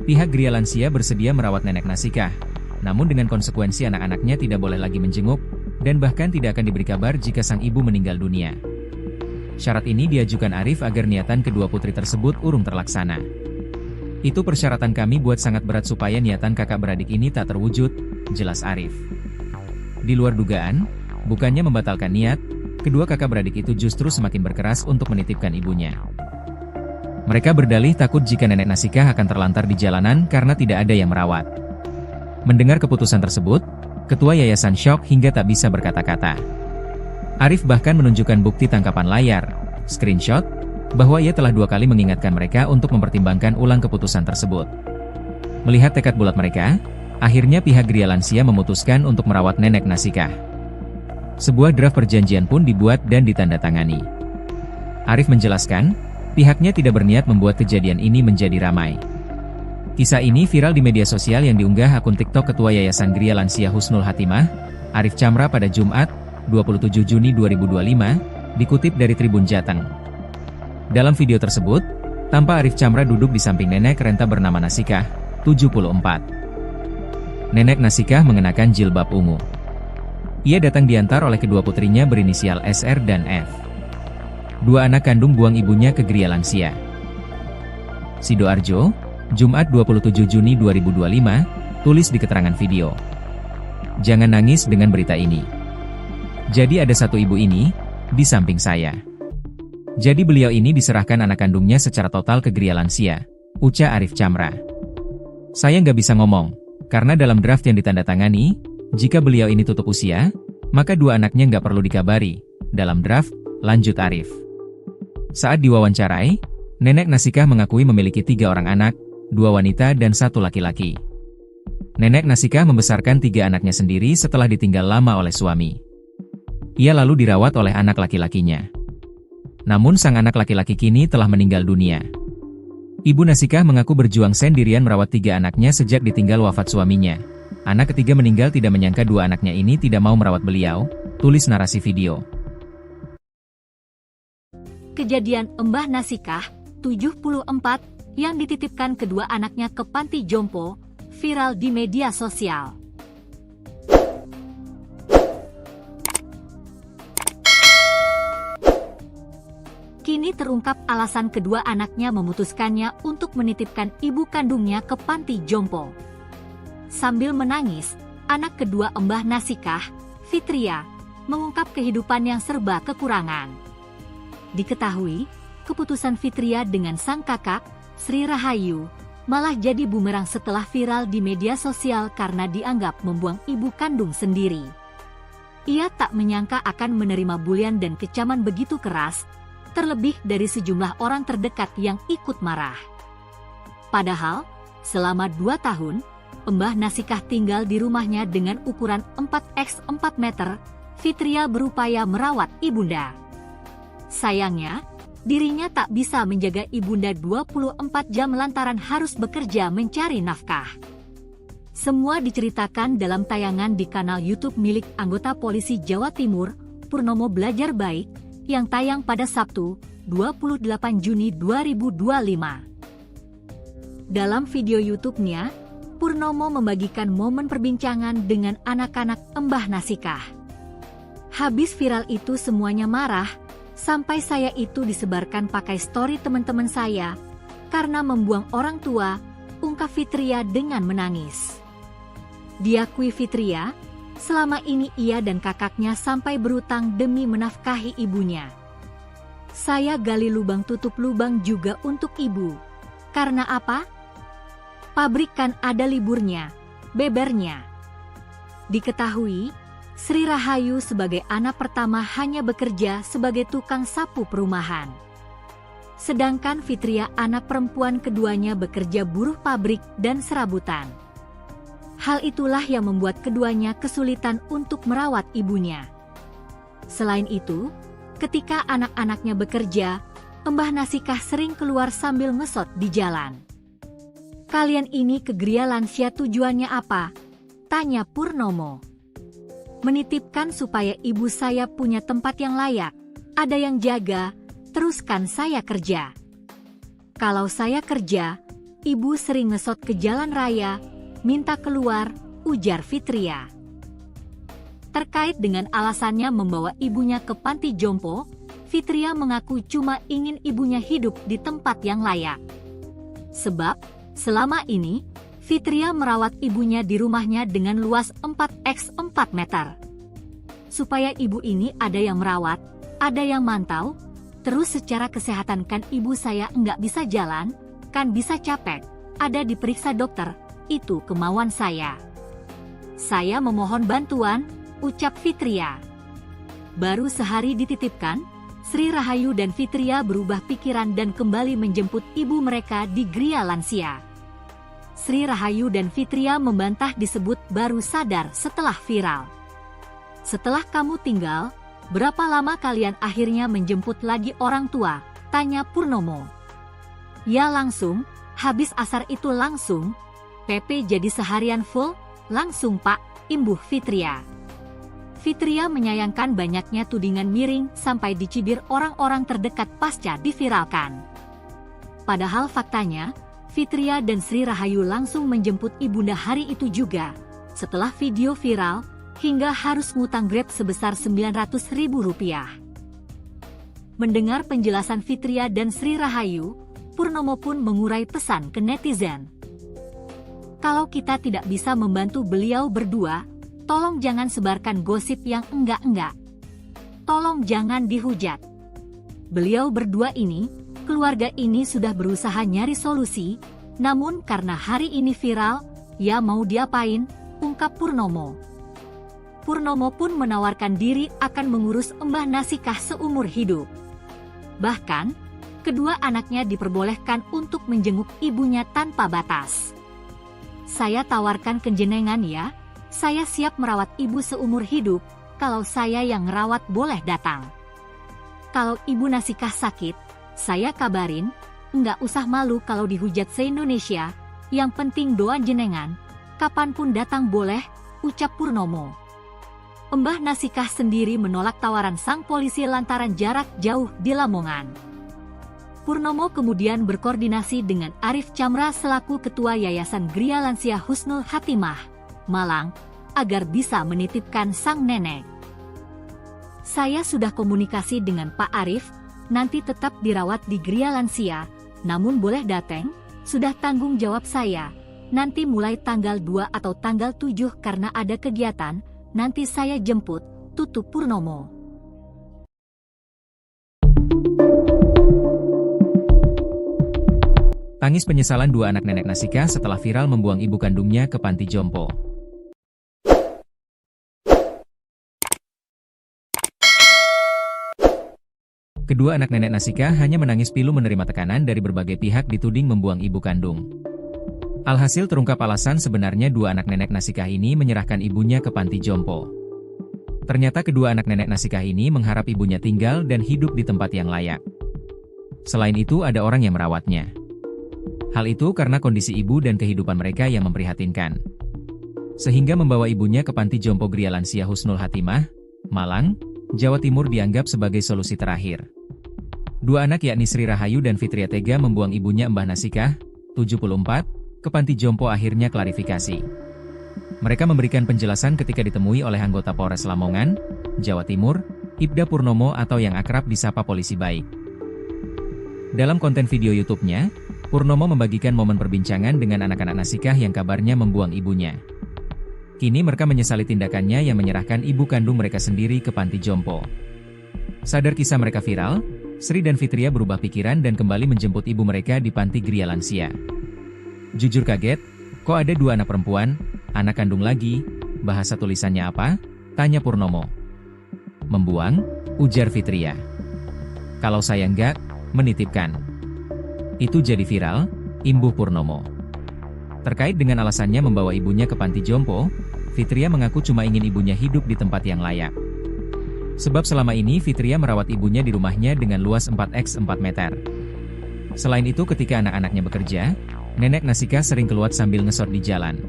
Pihak Gria Lansia bersedia merawat nenek Nasika, namun dengan konsekuensi anak-anaknya tidak boleh lagi menjenguk, dan bahkan tidak akan diberi kabar jika sang ibu meninggal dunia. Syarat ini diajukan Arif agar niatan kedua putri tersebut urung terlaksana. Itu persyaratan kami buat sangat berat supaya niatan kakak beradik ini tak terwujud, jelas Arif. Di luar dugaan, bukannya membatalkan niat, kedua kakak beradik itu justru semakin berkeras untuk menitipkan ibunya. Mereka berdalih takut jika nenek Nasika akan terlantar di jalanan karena tidak ada yang merawat. Mendengar keputusan tersebut, ketua yayasan syok hingga tak bisa berkata-kata. Arif bahkan menunjukkan bukti tangkapan layar, screenshot, bahwa ia telah 2 kali mengingatkan mereka untuk mempertimbangkan ulang keputusan tersebut. Melihat tekad bulat mereka, akhirnya pihak Gria Lansia memutuskan untuk merawat nenek Nasika. Sebuah draft perjanjian pun dibuat dan ditandatangani. Arif menjelaskan, pihaknya tidak berniat membuat kejadian ini menjadi ramai. Kisah ini viral di media sosial yang diunggah akun TikTok Ketua Yayasan Gria Lansia Husnul Hatimah, Arif Chamra pada Jumat, 27 Juni 2025, dikutip dari Tribun Jateng. Dalam video tersebut, tampak Arif Chamra duduk di samping nenek renta bernama Nasikah, 74. Nenek Nasikah mengenakan jilbab ungu. Ia datang diantar oleh kedua putrinya berinisial SR dan F. 2 anak kandung buang ibunya ke Gria Lansia. Sidoarjo, Jumat 27 Juni 2025, tulis di keterangan video. Jangan nangis dengan berita ini. Jadi ada satu ibu ini, di samping saya. Jadi beliau ini diserahkan anak kandungnya secara total ke Gria Lansia, ucap Arif Chamra. Saya nggak bisa ngomong, karena dalam draft yang ditandatangani, jika beliau ini tutup usia, maka 2 anaknya nggak perlu dikabari. Dalam draft, lanjut Arif. Saat diwawancarai, nenek Nasikah mengakui memiliki 3 orang anak, 2 wanita dan 1 laki-laki. Nenek Nasikah membesarkan 3 anaknya sendiri setelah ditinggal lama oleh suami. Ia lalu dirawat oleh anak laki-lakinya. Namun sang anak laki-laki kini telah meninggal dunia. Ibu Nasikah mengaku berjuang sendirian merawat 3 anaknya sejak ditinggal wafat suaminya. Anak ketiga meninggal tidak menyangka 2 anaknya ini tidak mau merawat beliau, tulis narasi video. Kejadian Mbah Nasikah, 74, yang dititipkan kedua anaknya ke panti jompo, viral di media sosial. Kini terungkap alasan kedua anaknya memutuskannya untuk menitipkan ibu kandungnya ke panti jompo. Sambil menangis, anak kedua Mbah Nasikah, Fitria, mengungkap kehidupan yang serba kekurangan. Diketahui, keputusan Fitria dengan sang kakak, Sri Rahayu, malah jadi bumerang setelah viral di media sosial karena dianggap membuang ibu kandung sendiri. Ia tak menyangka akan menerima bulian dan kecaman begitu keras, terlebih dari sejumlah orang terdekat yang ikut marah. Padahal, selama 2 tahun, Mbah Nasikah tinggal di rumahnya dengan ukuran 4x4 meter, Fitria berupaya merawat ibunda. Sayangnya, dirinya tak bisa menjaga ibunda 24 jam lantaran harus bekerja mencari nafkah. Semua diceritakan dalam tayangan di kanal YouTube milik anggota polisi Jawa Timur, Purnomo Belajar Baik, yang tayang pada Sabtu, 28 Juni 2025. Dalam video YouTube-nya, Purnomo membagikan momen perbincangan dengan anak-anak Mbah Nasikah. Habis viral itu semuanya marah, sampai saya itu disebarkan pakai story teman-teman saya, karena membuang orang tua, ungkap Fitria dengan menangis. Diakui Fitria, selama ini ia dan kakaknya sampai berutang demi menafkahi ibunya. Saya gali lubang tutup lubang juga untuk ibu. Karena apa? Pabrik kan ada liburnya, bebernya. Diketahui, Sri Rahayu sebagai anak pertama hanya bekerja sebagai tukang sapu perumahan. Sedangkan Fitria anak perempuan keduanya bekerja buruh pabrik dan serabutan. Hal itulah yang membuat keduanya kesulitan untuk merawat ibunya. Selain itu, ketika anak-anaknya bekerja, Mbah Nasikah sering keluar sambil ngesot di jalan. "Kalian ini ke Gria Lansia tujuannya apa?" tanya Purnomo. "Menitipkan supaya ibu saya punya tempat yang layak, ada yang jaga, teruskan saya kerja." "Kalau saya kerja, ibu sering ngesot ke jalan raya, minta keluar," ujar Fitria. Terkait dengan alasannya membawa ibunya ke panti jompo, Fitria mengaku cuma ingin ibunya hidup di tempat yang layak. Sebab, selama ini, Fitria merawat ibunya di rumahnya dengan luas 4x4 meter. Supaya ibu ini ada yang merawat, ada yang mantau, terus secara kesehatan kan ibu saya nggak bisa jalan, kan bisa capek, ada diperiksa dokter, itu kemauan saya. Saya memohon bantuan, ucap Fitria. Baru sehari dititipkan, Sri Rahayu dan Fitria berubah pikiran dan kembali menjemput ibu mereka di Gria Lansia. Sri Rahayu dan Fitria membantah disebut baru sadar setelah viral. "Setelah kamu tinggal, berapa lama kalian akhirnya menjemput lagi orang tua?" tanya Purnomo. "Ya langsung, habis asar itu langsung. PP jadi seharian full, langsung Pak," imbuh Fitria. Fitria menyayangkan banyaknya tudingan miring sampai dicibir orang-orang terdekat pasca diviralkan. Padahal faktanya, Fitria dan Sri Rahayu langsung menjemput ibunda hari itu juga. Setelah video viral, hingga harus ngutang Grab sebesar Rp900.000. Mendengar penjelasan Fitria dan Sri Rahayu, Purnomo pun mengurai pesan ke netizen. "Kalau kita tidak bisa membantu beliau berdua, tolong jangan sebarkan gosip yang enggak-enggak. Tolong jangan dihujat. Beliau berdua ini, keluarga ini sudah berusaha nyari solusi, namun karena hari ini viral, ya mau diapain," ungkap Purnomo. Purnomo pun menawarkan diri akan mengurus Mbah Nasikah seumur hidup. Bahkan, kedua anaknya diperbolehkan untuk menjenguk ibunya tanpa batas. "Saya tawarkan ke jenengan ya, saya siap merawat ibu seumur hidup, kalau saya yang ngerawat boleh datang. Kalau ibu Nasikah sakit, saya kabarin, nggak usah malu kalau dihujat se-Indonesia, yang penting doa jenengan, kapanpun datang boleh," ucap Purnomo. Mbah Nasikah sendiri menolak tawaran sang polisi lantaran jarak jauh di Lamongan. Purnomo kemudian berkoordinasi dengan Arif Chamra selaku Ketua Yayasan Gria Lansia Husnul Hatimah, Malang, agar bisa menitipkan sang nenek. "Saya sudah komunikasi dengan Pak Arif, nanti tetap dirawat di Gria Lansia, namun boleh dateng, sudah tanggung jawab saya. Nanti mulai tanggal 2 atau tanggal 7 karena ada kegiatan, nanti saya jemput," tutup Purnomo. Tangis penyesalan dua anak nenek Nasikah setelah viral membuang ibu kandungnya ke panti jompo. Kedua anak nenek Nasikah hanya menangis pilu menerima tekanan dari berbagai pihak dituding membuang ibu kandung. Alhasil terungkap alasan sebenarnya dua anak nenek Nasikah ini menyerahkan ibunya ke panti jompo. Ternyata kedua anak nenek Nasikah ini mengharap ibunya tinggal dan hidup di tempat yang layak. Selain itu ada orang yang merawatnya. Hal itu karena kondisi ibu dan kehidupan mereka yang memprihatinkan. Sehingga membawa ibunya ke panti jompo Gria Lansia Husnul Hatimah, Malang, Jawa Timur dianggap sebagai solusi terakhir. Dua anak yakni Sri Rahayu dan Fitria tega membuang ibunya Mbah Nasikah, 74, ke panti jompo akhirnya klarifikasi. Mereka memberikan penjelasan ketika ditemui oleh anggota Polres Lamongan, Jawa Timur, Ibda Purnomo atau yang akrab disapa Polisi Baik. Dalam konten video YouTube-nya, Purnomo membagikan momen perbincangan dengan anak-anak Nasikah yang kabarnya membuang ibunya. Kini mereka menyesali tindakannya yang menyerahkan ibu kandung mereka sendiri ke panti jompo. Sadar kisah mereka viral, Sri dan Fitria berubah pikiran dan kembali menjemput ibu mereka di panti Gria Lansia. "Jujur kaget, kok ada dua anak perempuan, anak kandung lagi, bahasa tulisannya apa?" Tanya Purnomo. Membuang, ujar Fitria. Kalau saya enggak, menitipkan. Itu jadi viral, imbuh Purnomo. Terkait dengan alasannya membawa ibunya ke panti jompo, Fitria mengaku cuma ingin ibunya hidup di tempat yang layak. Sebab selama ini Fitria merawat ibunya di rumahnya dengan luas 4x4 meter. Selain itu ketika anak-anaknya bekerja, Nenek Nasika sering keluar sambil ngesot di jalan.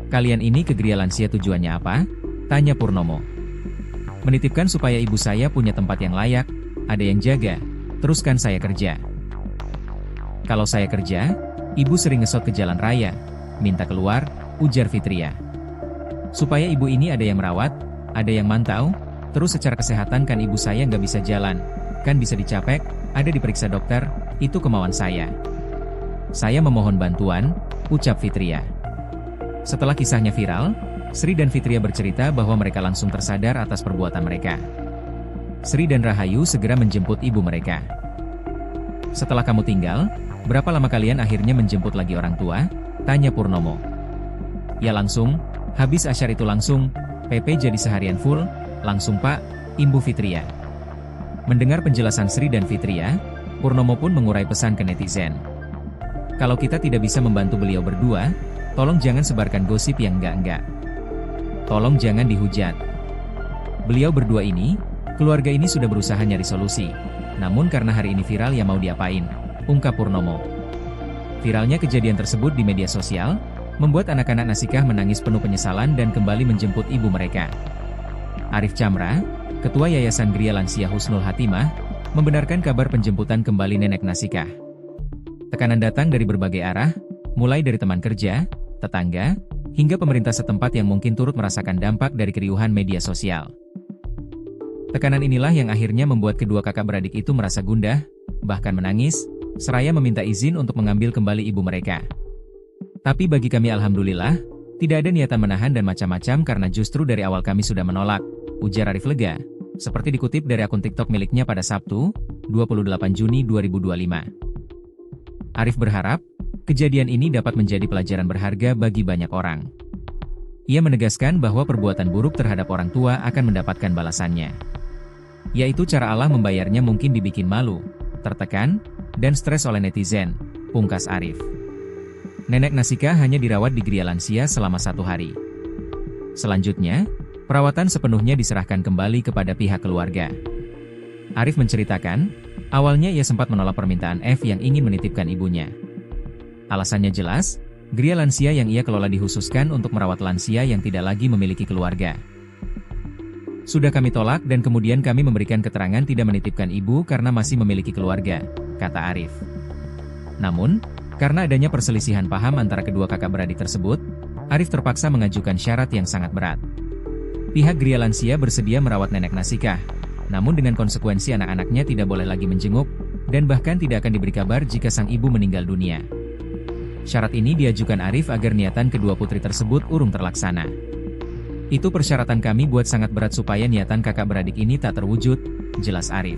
Kalian ini ke Gria Lansia tujuannya apa? Tanya Purnomo. Menitipkan supaya ibu saya punya tempat yang layak, ada yang jaga, teruskan saya kerja. Kalau saya kerja, ibu sering ngesot ke jalan raya, minta keluar, ujar Fitria. Supaya ibu ini ada yang merawat, ada yang mantau, terus secara kesehatan kan ibu saya nggak bisa jalan, kan bisa dicapek, ada diperiksa dokter, itu kemauan saya. Saya memohon bantuan, ucap Fitria. Setelah kisahnya viral, Sri dan Fitria bercerita bahwa mereka langsung tersadar atas perbuatan mereka. Sri dan Rahayu segera menjemput ibu mereka. Setelah kamu tinggal, berapa lama kalian akhirnya menjemput lagi orang tua? Tanya Purnomo. Ya langsung, habis asyar itu langsung, PP jadi seharian full, langsung Pak, imbuh Fitria. Mendengar penjelasan Sri dan Fitria, Purnomo pun mengurai pesan ke netizen. Kalau kita tidak bisa membantu beliau berdua, tolong jangan sebarkan gosip yang enggak-enggak. Tolong jangan dihujat. Beliau berdua ini, keluarga ini sudah berusaha nyari solusi. Namun karena hari ini viral ya mau diapain, ungkap Purnomo. Viralnya kejadian tersebut di media sosial, membuat anak-anak Nasikah menangis penuh penyesalan dan kembali menjemput ibu mereka. Arif Chamra, Ketua Yayasan Gria Lansia Husnul Hatimah, membenarkan kabar penjemputan kembali Nenek Nasikah. Tekanan datang dari berbagai arah, mulai dari teman kerja, tetangga, hingga pemerintah setempat yang mungkin turut merasakan dampak dari keriuhan media sosial. Tekanan inilah yang akhirnya membuat kedua kakak beradik itu merasa gundah, bahkan menangis, seraya meminta izin untuk mengambil kembali ibu mereka. Tapi bagi kami alhamdulillah, tidak ada niatan menahan dan macam-macam karena justru dari awal kami sudah menolak, ujar Arif lega, seperti dikutip dari akun TikTok miliknya pada Sabtu, 28 Juni 2025. Arif berharap, kejadian ini dapat menjadi pelajaran berharga bagi banyak orang. Ia menegaskan bahwa perbuatan buruk terhadap orang tua akan mendapatkan balasannya. Yaitu cara Allah membayarnya mungkin dibikin malu, tertekan, dan stres oleh netizen, pungkas Arif. Nenek Nasikah hanya dirawat di Gria Lansia selama 1 hari. Selanjutnya, perawatan sepenuhnya diserahkan kembali kepada pihak keluarga. Arif menceritakan, awalnya ia sempat menolak permintaan F yang ingin menitipkan ibunya. Alasannya jelas, Gria Lansia yang ia kelola dikhususkan untuk merawat lansia yang tidak lagi memiliki keluarga. Sudah kami tolak dan kemudian kami memberikan keterangan tidak menitipkan ibu karena masih memiliki keluarga, kata Arif. Namun, karena adanya perselisihan paham antara kedua kakak beradik tersebut, Arif terpaksa mengajukan syarat yang sangat berat. Pihak Gria Lansia bersedia merawat Nenek Nasikah, namun dengan konsekuensi anak-anaknya tidak boleh lagi menjenguk, dan bahkan tidak akan diberi kabar jika sang ibu meninggal dunia. Syarat ini diajukan Arif agar niatan kedua putri tersebut urung terlaksana. Itu persyaratan kami buat sangat berat supaya niatan kakak beradik ini tak terwujud, jelas Arif.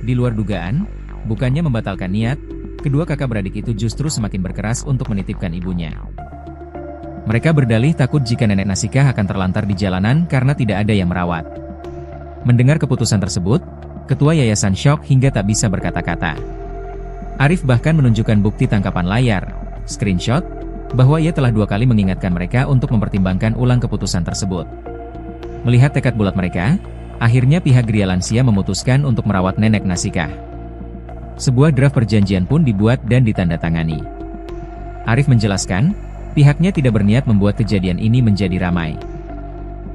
Di luar dugaan, bukannya membatalkan niat, kedua kakak beradik itu justru semakin berkeras untuk menitipkan ibunya. Mereka berdalih takut jika Nenek Nasikah akan terlantar di jalanan karena tidak ada yang merawat. Mendengar keputusan tersebut, ketua yayasan syok hingga tak bisa berkata-kata. Arif bahkan menunjukkan bukti tangkapan layar, screenshot, bahwa ia telah 2 kali mengingatkan mereka untuk mempertimbangkan ulang keputusan tersebut. Melihat tekad bulat mereka, akhirnya pihak Gria Lansia memutuskan untuk merawat Nenek Nasikah. Sebuah draft perjanjian pun dibuat dan ditandatangani. Arif menjelaskan, pihaknya tidak berniat membuat kejadian ini menjadi ramai.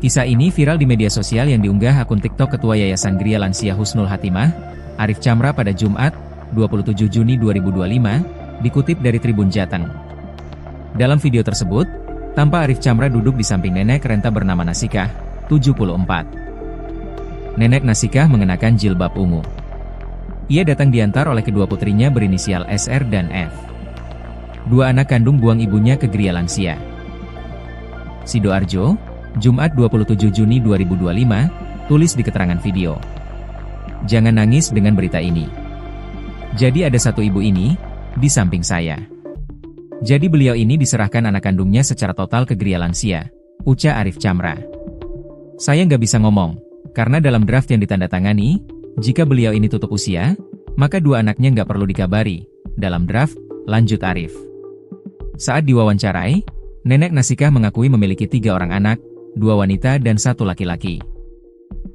Kisah ini viral di media sosial yang diunggah akun TikTok Ketua Yayasan Gria Lansia Husnul Hatimah, Arif Chamra pada Jumat, 27 Juni 2025, dikutip dari Tribun Jateng. Dalam video tersebut, tampak Arif Chamra duduk di samping nenek renta bernama Nasikah, 74. Nenek Nasikah mengenakan jilbab ungu. Ia datang diantar oleh kedua putrinya berinisial SR dan F. 2 anak kandung buang ibunya ke Gria Lansia. Sidoarjo, Jumat 27 Juni 2025, tulis di keterangan video. Jangan nangis dengan berita ini. Jadi ada satu ibu ini, di samping saya. Jadi beliau ini diserahkan anak kandungnya secara total ke Gria Lansia, ucap Arif Chamra. Saya nggak bisa ngomong, karena dalam draft yang ditandatangani, jika beliau ini tutup usia, maka dua anaknya nggak perlu dikabari. Dalam draft, lanjut Arif. Saat diwawancarai, Nenek Nasikah mengakui memiliki 3 orang anak, 2 wanita dan 1 laki-laki.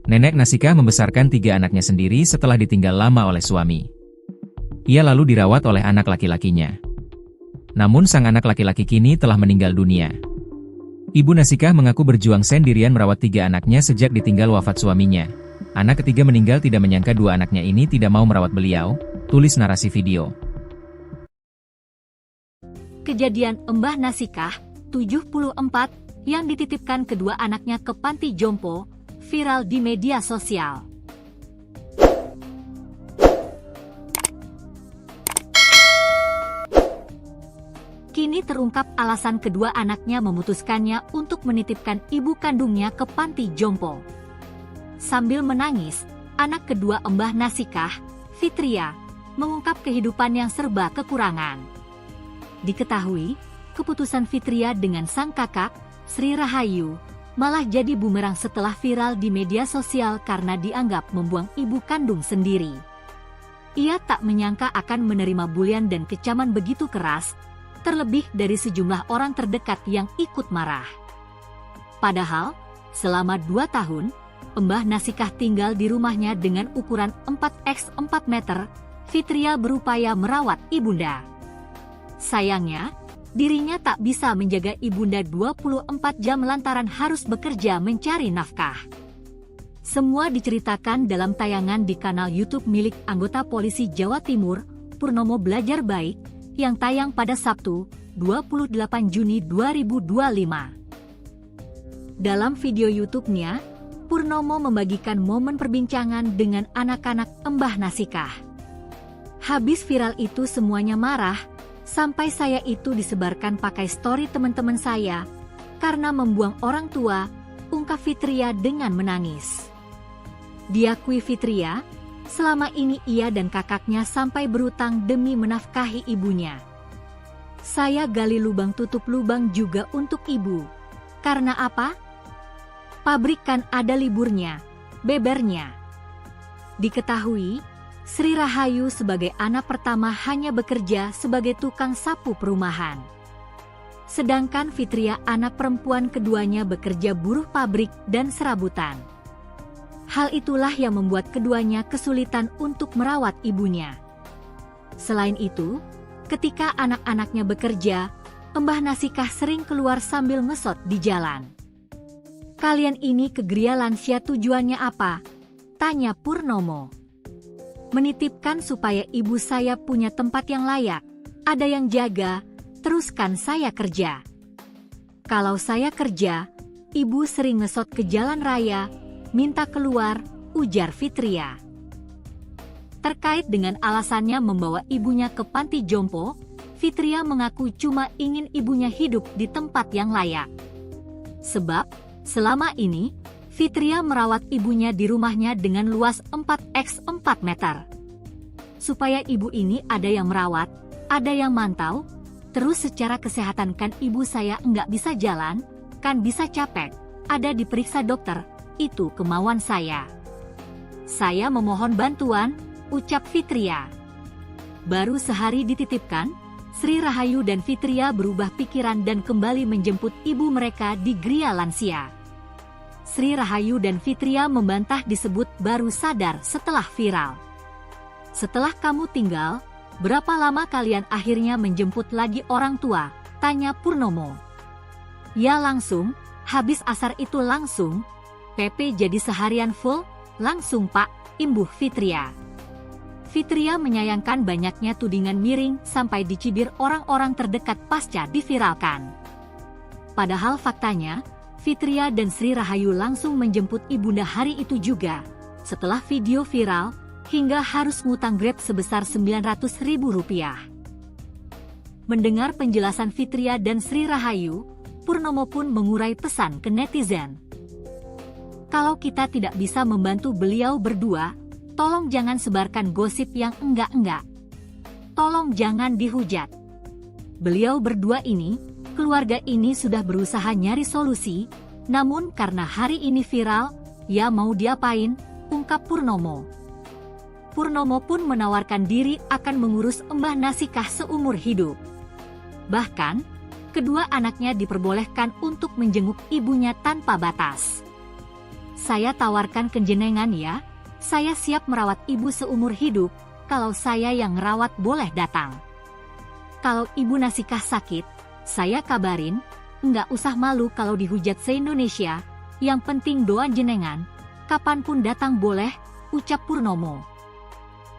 Nenek Nasikah membesarkan 3 anaknya sendiri setelah ditinggal lama oleh suami. Ia lalu dirawat oleh anak laki-lakinya. Namun sang anak laki-laki kini telah meninggal dunia. Ibu Nasikah mengaku berjuang sendirian merawat 3 anaknya sejak ditinggal wafat suaminya. Anak ketiga meninggal tidak menyangka 2 anaknya ini tidak mau merawat beliau, tulis narasi video. Kejadian Mbah Nasikah, 74, yang dititipkan kedua anaknya ke panti jompo, viral di media sosial. Kini terungkap alasan kedua anaknya memutuskannya untuk menitipkan ibu kandungnya ke panti jompo. Sambil menangis, anak kedua Mbah Nasikah, Fitria, mengungkap kehidupan yang serba kekurangan. Diketahui, keputusan Fitria dengan sang kakak, Sri Rahayu, malah jadi bumerang setelah viral di media sosial karena dianggap membuang ibu kandung sendiri. Ia tak menyangka akan menerima bulian dan kecaman begitu keras, terlebih dari sejumlah orang terdekat yang ikut marah. Padahal, selama 2 tahun, Mbah Nasikah tinggal di rumahnya dengan ukuran 4x4 meter, Fitria berupaya merawat ibunda. Sayangnya, dirinya tak bisa menjaga ibunda 24 jam lantaran harus bekerja mencari nafkah. Semua diceritakan dalam tayangan di kanal YouTube milik anggota polisi Jawa Timur, Purnomo Belajar Baik, yang tayang pada Sabtu, 28 Juni 2025. Dalam video YouTube-nya, Purnomo membagikan momen perbincangan dengan anak-anak Mbah Nasikah. Habis viral itu semuanya marah, sampai saya itu disebarkan pakai story teman-teman saya, karena membuang orang tua, ungkap Fitria dengan menangis. Diakui Fitria, selama ini ia dan kakaknya sampai berutang demi menafkahi ibunya. Saya gali lubang tutup lubang juga untuk ibu. Karena apa? Pabrik kan ada liburnya, bebernya. Diketahui, Sri Rahayu sebagai anak pertama hanya bekerja sebagai tukang sapu perumahan. Sedangkan Fitria anak perempuan keduanya bekerja buruh pabrik dan serabutan. Hal itulah yang membuat keduanya kesulitan untuk merawat ibunya. Selain itu, ketika anak-anaknya bekerja, Mbah Nasikah sering keluar sambil ngesot di jalan. Kalian ini ke Gria Lansia tujuannya apa? Tanya Purnomo. Menitipkan supaya ibu saya punya tempat yang layak, ada yang jaga, teruskan saya kerja. Kalau saya kerja, ibu sering ngesot ke jalan raya, minta keluar, ujar Fitria. Terkait dengan alasannya membawa ibunya ke panti jompo, Fitria mengaku cuma ingin ibunya hidup di tempat yang layak. Sebab, selama ini, Fitria merawat ibunya di rumahnya dengan luas 4x4 meter. Supaya ibu ini ada yang merawat, ada yang mantau, terus secara kesehatan kan ibu saya nggak bisa jalan, kan bisa capek, ada diperiksa dokter, itu kemauan saya. Saya memohon bantuan, ucap Fitria. Baru sehari dititipkan, Sri Rahayu dan Fitria berubah pikiran dan kembali menjemput ibu mereka di Gria Lansia. Sri Rahayu dan Fitria membantah disebut baru sadar setelah viral. Setelah kamu tinggal, berapa lama kalian akhirnya menjemput lagi orang tua? Tanya Purnomo. Ya langsung, habis asar itu langsung. PP jadi seharian full, langsung Pak, imbuh Fitria. Fitria menyayangkan banyaknya tudingan miring sampai dicibir orang-orang terdekat pasca diviralkan. Padahal faktanya, Fitria dan Sri Rahayu langsung menjemput ibunda hari itu juga, setelah video viral, hingga harus ngutang Grab sebesar Rp900.000. Mendengar penjelasan Fitria dan Sri Rahayu, Purnomo pun mengurai pesan ke netizen. Kalau kita tidak bisa membantu beliau berdua, tolong jangan sebarkan gosip yang enggak-enggak. Tolong jangan dihujat. Beliau berdua ini, keluarga ini sudah berusaha nyari solusi, Namun karena hari ini viral, ya mau diapain, ungkap Purnomo. Purnomo pun menawarkan diri akan mengurus Mbah Nasikah seumur hidup. Bahkan, kedua anaknya diperbolehkan untuk menjenguk ibunya tanpa batas. Saya tawarkan ke jenengan ya, saya siap merawat ibu seumur hidup, kalau saya yang ngerawat boleh datang. Kalau ibu Nasikah sakit, saya kabarin, nggak usah malu kalau dihujat se-Indonesia, yang penting doa jenengan, kapanpun datang boleh, ucap Purnomo.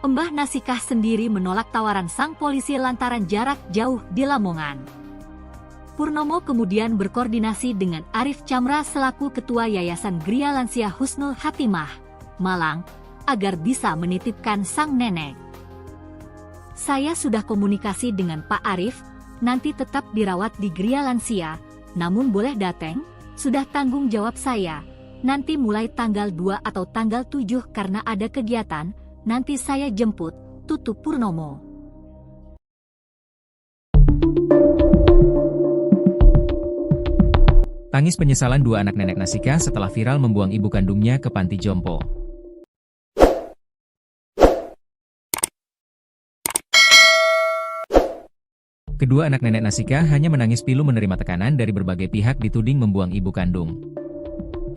Mbah Nasikah sendiri menolak tawaran sang polisi lantaran jarak jauh di Lamongan. Purnomo kemudian berkoordinasi dengan Arif Chamra selaku Ketua Yayasan Gria Lansia Husnul Hatimah, Malang, agar bisa menitipkan sang nenek. Saya sudah komunikasi dengan Pak Arif, nanti tetap dirawat di Gria Lansia, namun boleh dateng, sudah tanggung jawab saya. Nanti mulai tanggal 2 atau tanggal 7 karena ada kegiatan, nanti saya jemput, tutup Purnomo. Tangis penyesalan dua anak nenek Nasikah setelah viral membuang ibu kandungnya ke panti jompo. Kedua anak nenek Nasikah hanya menangis pilu menerima tekanan dari berbagai pihak dituding membuang ibu kandung.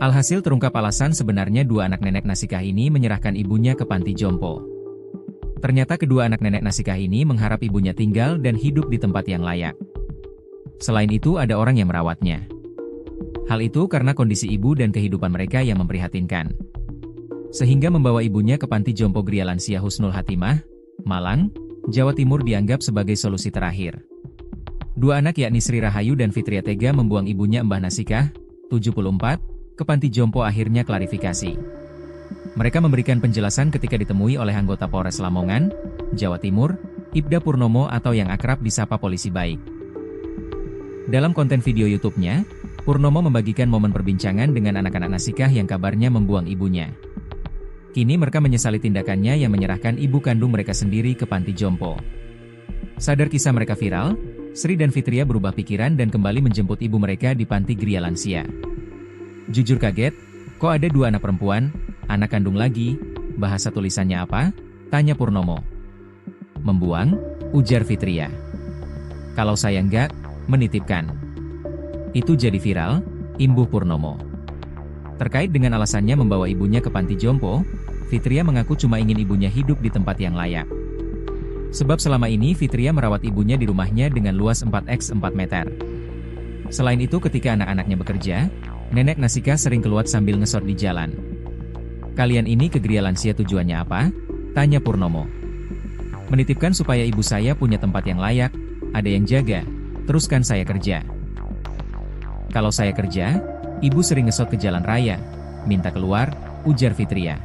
Alhasil terungkap alasan sebenarnya dua anak nenek Nasikah ini menyerahkan ibunya ke panti jompo. Ternyata kedua anak nenek Nasikah ini mengharap ibunya tinggal dan hidup di tempat yang layak. Selain itu ada orang yang merawatnya. Hal itu karena kondisi ibu dan kehidupan mereka yang memprihatinkan. Sehingga membawa ibunya ke panti jompo Gria Lansia Husnul Hatimah, Malang, Jawa Timur dianggap sebagai solusi terakhir. Dua anak yakni Sri Rahayu dan Fitria tega membuang ibunya Mbah Nasikah, 74, ke panti jompo akhirnya klarifikasi. Mereka memberikan penjelasan ketika ditemui oleh anggota Polres Lamongan, Jawa Timur, Ibda Purnomo atau yang akrab disapa Polisi Baik. Dalam konten video YouTube-nya, Purnomo membagikan momen perbincangan dengan anak-anak Nasikah yang kabarnya membuang ibunya. Kini mereka menyesali tindakannya yang menyerahkan ibu kandung mereka sendiri ke panti jompo. Sadar kisah mereka viral, Sri dan Fitria berubah pikiran dan kembali menjemput ibu mereka di panti Gria Lansia. Jujur kaget, kok ada dua anak perempuan, anak kandung lagi, bahasa tulisannya apa? Tanya Purnomo. Membuang, ujar Fitria. Kalau saya enggak, menitipkan. Itu jadi viral, imbuh Purnomo. Terkait dengan alasannya membawa ibunya ke panti jompo, Fitria mengaku cuma ingin ibunya hidup di tempat yang layak. Sebab selama ini Fitria merawat ibunya di rumahnya dengan luas 4x4 meter. Selain itu ketika anak-anaknya bekerja, nenek Nasikah sering keluar sambil ngesot di jalan. Kalian ini ke Gria Lansia tujuannya apa? Tanya Purnomo. Menitipkan supaya ibu saya punya tempat yang layak, ada yang jaga, teruskan saya kerja. Kalau saya kerja, ibu sering ngesot ke jalan raya, minta keluar, ujar Fitria.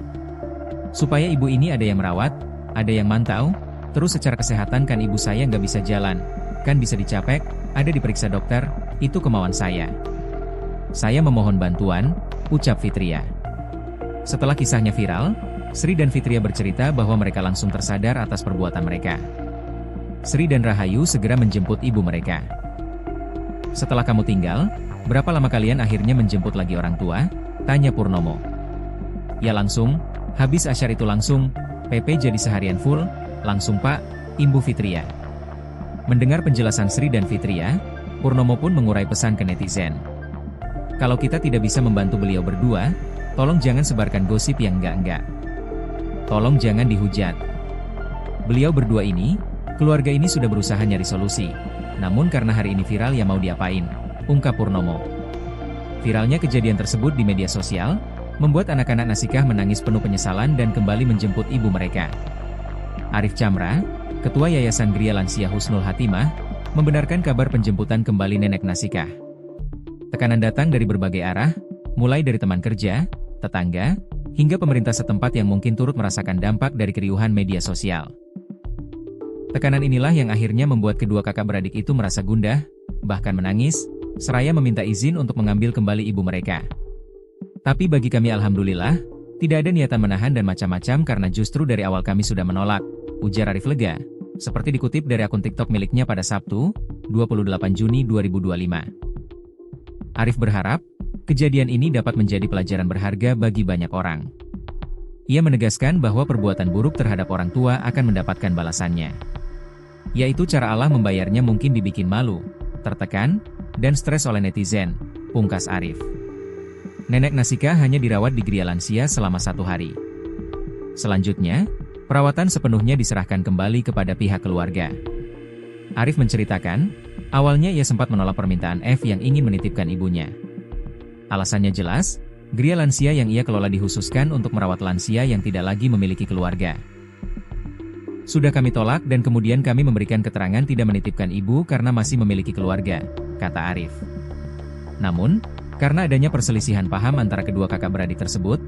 Supaya ibu ini ada yang merawat, ada yang mantau, terus secara kesehatan kan ibu saya nggak bisa jalan, kan bisa dicapek, ada diperiksa dokter, itu kemauan saya. Saya memohon bantuan, ucap Fitria. Setelah kisahnya viral, Sri dan Fitria bercerita bahwa mereka langsung tersadar atas perbuatan mereka. Sri dan Rahayu segera menjemput ibu mereka. Setelah kamu tinggal, berapa lama kalian akhirnya menjemput lagi orang tua? Tanya Purnomo. Ya langsung, habis asyar itu langsung, PP jadi seharian full, langsung Pak, imbuh Fitria. Mendengar penjelasan Sri dan Fitria, Purnomo pun mengurai pesan ke netizen. Kalau kita tidak bisa membantu beliau berdua, tolong jangan sebarkan gosip yang enggak-enggak. Tolong jangan dihujat. Beliau berdua ini, keluarga ini sudah berusaha nyari solusi. Namun karena hari ini viral ya mau diapain, ungkap Purnomo. Viralnya kejadian tersebut di media sosial, membuat anak-anak Nasikah menangis penuh penyesalan dan kembali menjemput ibu mereka. Arif Chamra, Ketua Yayasan Gria Lansia Husnul Hatimah, membenarkan kabar penjemputan kembali nenek Nasikah. Tekanan datang dari berbagai arah, mulai dari teman kerja, tetangga, hingga pemerintah setempat yang mungkin turut merasakan dampak dari keriuhan media sosial. Tekanan inilah yang akhirnya membuat kedua kakak beradik itu merasa gundah, bahkan menangis, seraya meminta izin untuk mengambil kembali ibu mereka. Tapi bagi kami alhamdulillah, tidak ada niatan menahan dan macam-macam karena justru dari awal kami sudah menolak, ujar Arif lega, seperti dikutip dari akun TikTok miliknya pada Sabtu, 28 Juni 2025. Arif berharap, Kejadian ini dapat menjadi pelajaran berharga bagi banyak orang. Ia menegaskan bahwa perbuatan buruk terhadap orang tua akan mendapatkan balasannya. Yaitu cara Allah membayarnya mungkin dibikin malu, tertekan, dan stres oleh netizen, pungkas Arif. Nenek Nasika hanya dirawat di Gria Lansia selama 1 hari. Selanjutnya, perawatan sepenuhnya diserahkan kembali kepada pihak keluarga. Arif menceritakan, awalnya ia sempat menolak permintaan F yang ingin menitipkan ibunya. Alasannya jelas, Gria Lansia yang ia kelola dikhususkan untuk merawat lansia yang tidak lagi memiliki keluarga. Sudah kami tolak dan kemudian kami memberikan keterangan tidak menitipkan ibu karena masih memiliki keluarga, kata Arif. Namun, karena adanya perselisihan paham antara kedua kakak beradik tersebut,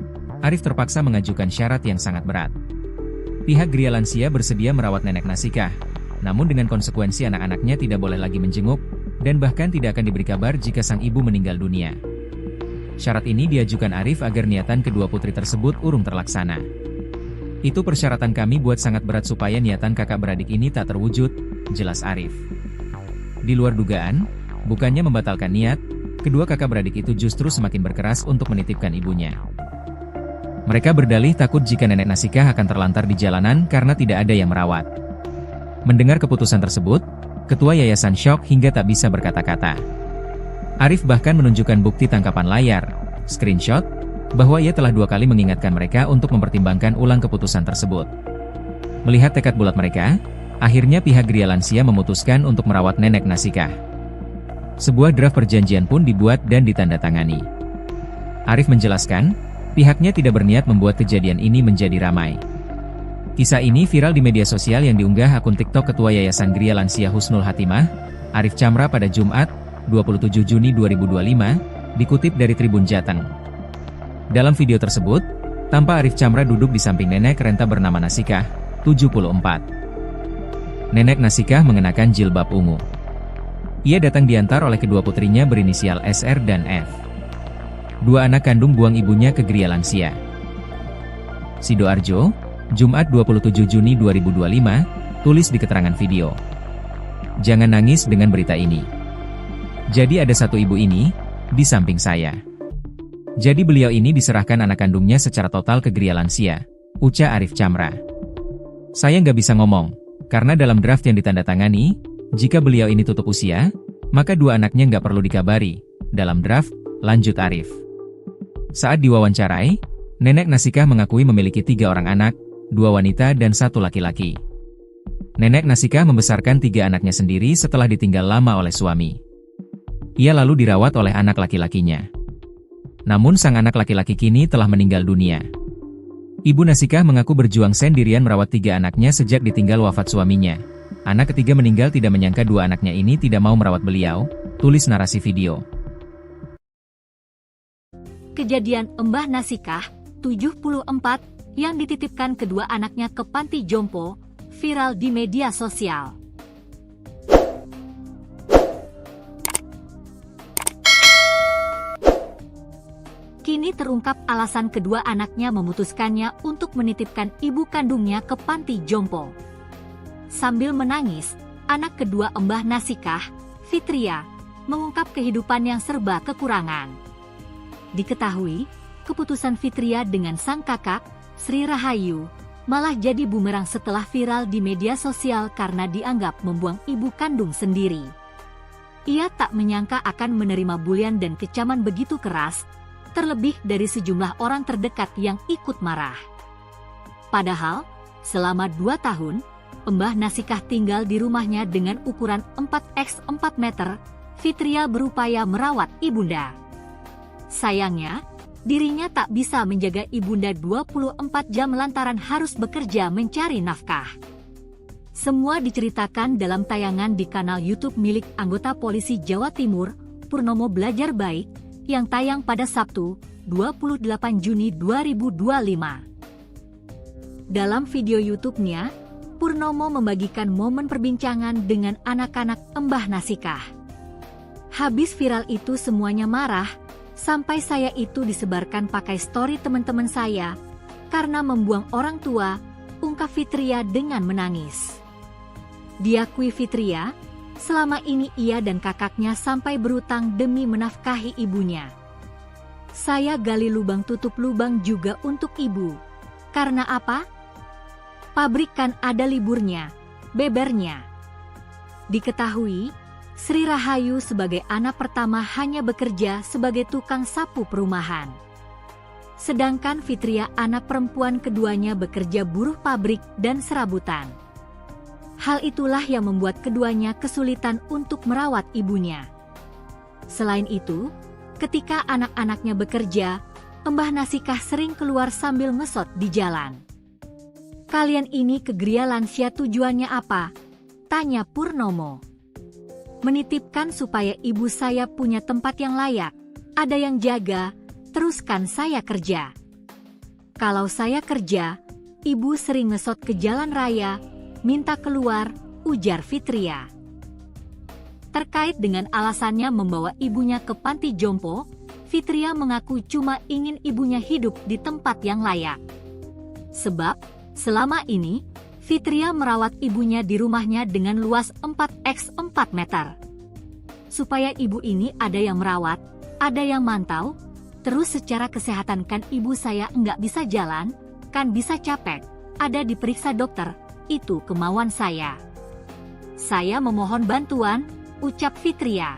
Arif terpaksa mengajukan syarat yang sangat berat. Pihak Gria Lansia bersedia merawat nenek Nasika, namun dengan konsekuensi anak-anaknya tidak boleh lagi menjenguk, dan bahkan tidak akan diberi kabar jika sang ibu meninggal dunia. Syarat ini diajukan Arif agar niatan kedua putri tersebut urung terlaksana. Itu persyaratan kami buat sangat berat supaya niatan kakak beradik ini tak terwujud, jelas Arif. Di luar dugaan, bukannya membatalkan niat, kedua kakak beradik itu justru semakin berkeras untuk menitipkan ibunya. Mereka berdalih takut jika nenek Nasika akan terlantar di jalanan karena tidak ada yang merawat. Mendengar keputusan tersebut, ketua yayasan syok hingga tak bisa berkata-kata. Arif bahkan menunjukkan bukti tangkapan layar, screenshot, bahwa ia telah 2 kali mengingatkan mereka untuk mempertimbangkan ulang keputusan tersebut. Melihat tekad bulat mereka, akhirnya pihak Gria Lansia memutuskan untuk merawat nenek Nasika. Sebuah draft perjanjian pun dibuat dan ditandatangani. Arif menjelaskan, pihaknya tidak berniat membuat kejadian ini menjadi ramai. Kisah ini viral di media sosial yang diunggah akun TikTok Ketua Yayasan Gria Lansia Husnul Hatimah, Arif Chamra pada Jumat, 27 Juni 2025, dikutip dari Tribun Jateng. Dalam video tersebut, tampak Arif Chamra duduk di samping nenek renta bernama Nasika, 74. Nenek Nasika mengenakan jilbab ungu. Ia datang diantar oleh kedua putrinya berinisial SR dan F. 2 anak kandung buang ibunya ke Gria Lansia. Sidoarjo, Jumat 27 Juni 2025, tulis di keterangan video. Jangan nangis dengan berita ini. Jadi ada satu ibu ini, di samping saya. Jadi beliau ini diserahkan anak kandungnya secara total ke Gria Lansia, ucap Arif Chamra. Saya nggak bisa ngomong, karena dalam draft yang ditandatangani, jika beliau ini tutup usia, maka 2 anaknya nggak perlu dikabari, dalam draft, lanjut Arif. Saat diwawancarai, nenek Nasika mengakui memiliki 3 orang anak, 2 wanita dan 1 laki-laki. Nenek Nasika membesarkan 3 anaknya sendiri setelah ditinggal lama oleh suami. Ia lalu dirawat oleh anak laki-lakinya. Namun sang anak laki-laki kini telah meninggal dunia. Ibu Nasika mengaku berjuang sendirian merawat 3 anaknya sejak ditinggal wafat suaminya. Anak ketiga meninggal tidak menyangka 2 anaknya ini tidak mau merawat beliau, tulis narasi video. Kejadian Mbah Nasikah, 74, yang dititipkan kedua anaknya ke panti jompo, viral di media sosial. Kini terungkap alasan kedua anaknya memutuskannya untuk menitipkan ibu kandungnya ke panti jompo. Sambil menangis, anak kedua Mbah Nasikah, Fitria, mengungkap kehidupan yang serba kekurangan. Diketahui, keputusan Fitria dengan sang kakak, Sri Rahayu, malah jadi bumerang setelah viral di media sosial karena dianggap membuang ibu kandung sendiri. Ia tak menyangka akan menerima bulian dan kecaman begitu keras, terlebih dari sejumlah orang terdekat yang ikut marah. Padahal, selama 2 tahun, Mbah Nasikah tinggal di rumahnya dengan ukuran 4x4 meter, Fitria berupaya merawat ibunda. Sayangnya, dirinya tak bisa menjaga ibunda 24 jam lantaran harus bekerja mencari nafkah. Semua diceritakan dalam tayangan di kanal YouTube milik anggota polisi Jawa Timur, Purnomo Belajar Baik, yang tayang pada Sabtu, 28 Juni 2025. Dalam video YouTube-nya, Purnomo membagikan momen perbincangan dengan anak-anak Mbah Nasikah. Habis viral itu semuanya marah, sampai saya itu disebarkan pakai story teman-teman saya, karena membuang orang tua, ungkap Fitria dengan menangis. Diakui Fitria, selama ini ia dan kakaknya sampai berutang demi menafkahi ibunya. Saya gali lubang tutup lubang juga untuk ibu. Karena apa? Pabrik kan ada liburnya, bebernya. Diketahui, Sri Rahayu sebagai anak pertama hanya bekerja sebagai tukang sapu perumahan. Sedangkan Fitria anak perempuan keduanya bekerja buruh pabrik dan serabutan. Hal itulah yang membuat keduanya kesulitan untuk merawat ibunya. Selain itu, ketika anak-anaknya bekerja, Mbah Nasikah sering keluar sambil ngesot di jalan. "Kalian ini ke Gria Lansia tujuannya apa?" tanya Purnomo. "Menitipkan supaya ibu saya punya tempat yang layak, ada yang jaga, teruskan saya kerja. Kalau saya kerja, ibu sering ngesot ke jalan raya, minta keluar," ujar Fitria. Terkait dengan alasannya membawa ibunya ke panti jompo, Fitria mengaku cuma ingin ibunya hidup di tempat yang layak. Sebab, selama ini, Fitria merawat ibunya di rumahnya dengan luas 4x4 meter. Supaya ibu ini ada yang merawat, ada yang mantau, terus secara kesehatan kan ibu saya nggak bisa jalan, kan bisa capek, ada diperiksa dokter, itu kemauan saya. Saya memohon bantuan, ucap Fitria.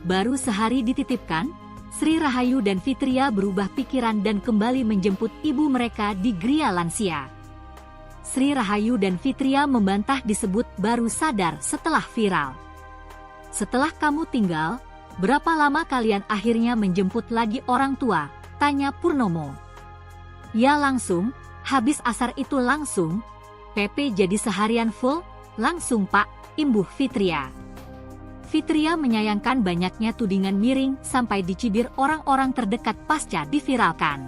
Baru sehari dititipkan, Sri Rahayu dan Fitria berubah pikiran dan kembali menjemput ibu mereka di Gria Lansia. Sri Rahayu dan Fitria membantah disebut baru sadar setelah viral. "Setelah kamu tinggal, berapa lama kalian akhirnya menjemput lagi orang tua?" tanya Purnomo. "Ya langsung, habis asar itu langsung. PP jadi seharian full, langsung Pak," imbuh Fitria. Fitria menyayangkan banyaknya tudingan miring sampai dicibir orang-orang terdekat pasca diviralkan.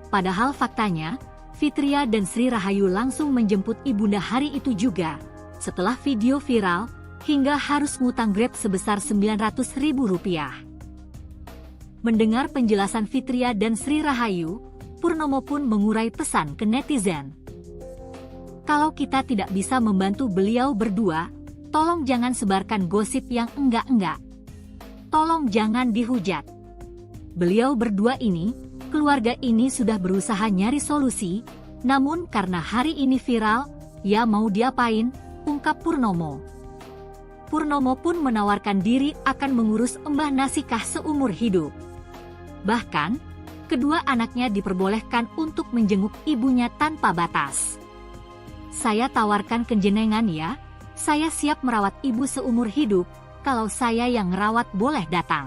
Padahal faktanya, Fitria dan Sri Rahayu langsung menjemput ibunda hari itu juga. Setelah video viral, hingga harus ngutang Grab sebesar Rp900.000. Mendengar penjelasan Fitria dan Sri Rahayu, Purnomo pun mengurai pesan ke netizen. "Kalau kita tidak bisa membantu beliau berdua, tolong jangan sebarkan gosip yang enggak-enggak. Tolong jangan dihujat. Beliau berdua ini, keluarga ini sudah berusaha nyari solusi, namun karena hari ini viral, ya mau diapain," ungkap Purnomo. Purnomo pun menawarkan diri akan mengurus Mbah Nasikah seumur hidup. Bahkan, kedua anaknya diperbolehkan untuk menjenguk ibunya tanpa batas. "Saya tawarkan ke jenengan ya, saya siap merawat ibu seumur hidup, kalau saya yang ngerawat boleh datang.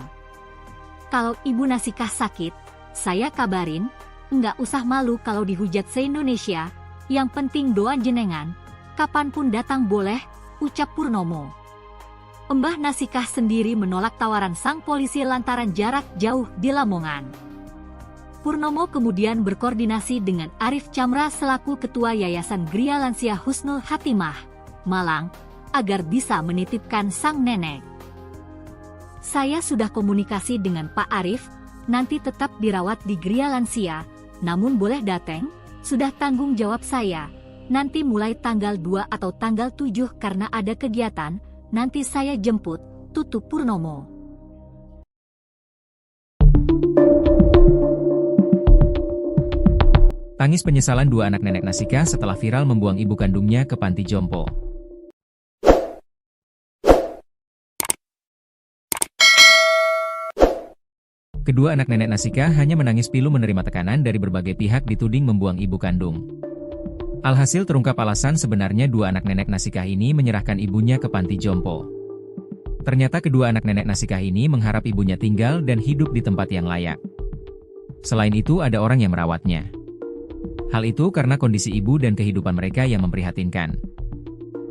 Kalau ibu Nasikah sakit, saya kabarin, nggak usah malu kalau dihujat se-Indonesia, yang penting doa jenengan, kapanpun datang boleh," ucap Purnomo. Mbah Nasikah sendiri menolak tawaran sang polisi lantaran jarak jauh di Lamongan. Purnomo kemudian berkoordinasi dengan Arif Chamra selaku Ketua Yayasan Gria Lansia Husnul Hatimah, Malang, agar bisa menitipkan sang nenek. "Saya sudah komunikasi dengan Pak Arif, nanti tetap dirawat di Gria Lansia, namun boleh dateng, sudah tanggung jawab saya. Nanti mulai tanggal 2 atau tanggal 7 karena ada kegiatan, nanti saya jemput," tutup Purnomo. Tangis penyesalan dua anak nenek Nasikah setelah viral membuang ibu kandungnya ke panti jompo. Kedua anak nenek Nasikah hanya menangis pilu menerima tekanan dari berbagai pihak dituding membuang ibu kandung. Alhasil terungkap alasan sebenarnya dua anak nenek Nasikah ini menyerahkan ibunya ke panti jompo. Ternyata kedua anak nenek Nasikah ini mengharap ibunya tinggal dan hidup di tempat yang layak. Selain itu ada orang yang merawatnya. Hal itu karena kondisi ibu dan kehidupan mereka yang memprihatinkan.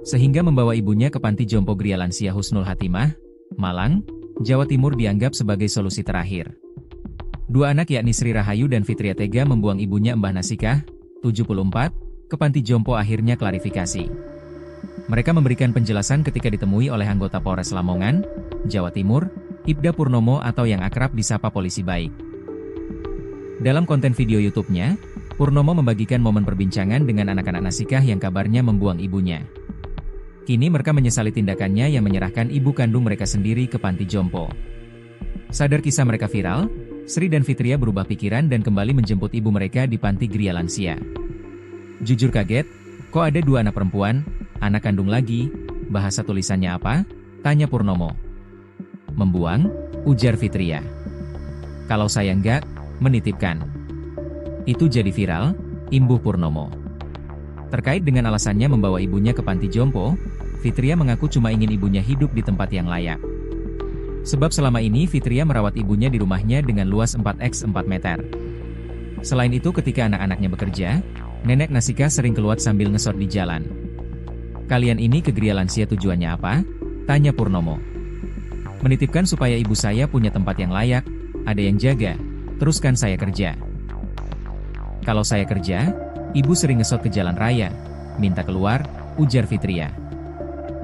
Sehingga membawa ibunya ke panti jompo Gria Lansia Husnul Hatimah, Malang, Jawa Timur dianggap sebagai solusi terakhir. Dua anak yakni Sri Rahayu dan Fitria tega membuang ibunya Mbah Nasikah, 74, ke panti jompo akhirnya klarifikasi. Mereka memberikan penjelasan ketika ditemui oleh anggota Polres Lamongan, Jawa Timur, Ibda Purnomo atau yang akrab disapa Polisi Baik. Dalam konten video YouTube-nya, Purnomo membagikan momen perbincangan dengan anak-anak Nasikah yang kabarnya membuang ibunya. Kini mereka menyesali tindakannya yang menyerahkan ibu kandung mereka sendiri ke panti jompo. Sadar kisah mereka viral, Sri dan Fitria berubah pikiran dan kembali menjemput ibu mereka di panti Gria Lansia. Jujur kaget, kok ada 2 anak perempuan, anak kandung lagi, bahasa tulisannya apa? Tanya Purnomo. Membuang, ujar Fitria. Kalau saya enggak, menitipkan. Itu jadi viral, imbuh Purnomo. Terkait dengan alasannya membawa ibunya ke panti jompo, Fitria mengaku cuma ingin ibunya hidup di tempat yang layak. Sebab selama ini Fitria merawat ibunya di rumahnya dengan luas 4x4 meter. Selain itu ketika anak-anaknya bekerja, Nenek Nasika sering keluar sambil ngesot di jalan. Kalian ini ke Gria Lansia tujuannya apa? Tanya Purnomo. Menitipkan supaya ibu saya punya tempat yang layak, ada yang jaga, teruskan saya kerja. Kalau saya kerja, ibu sering ngesot ke jalan raya, minta keluar, ujar Fitria.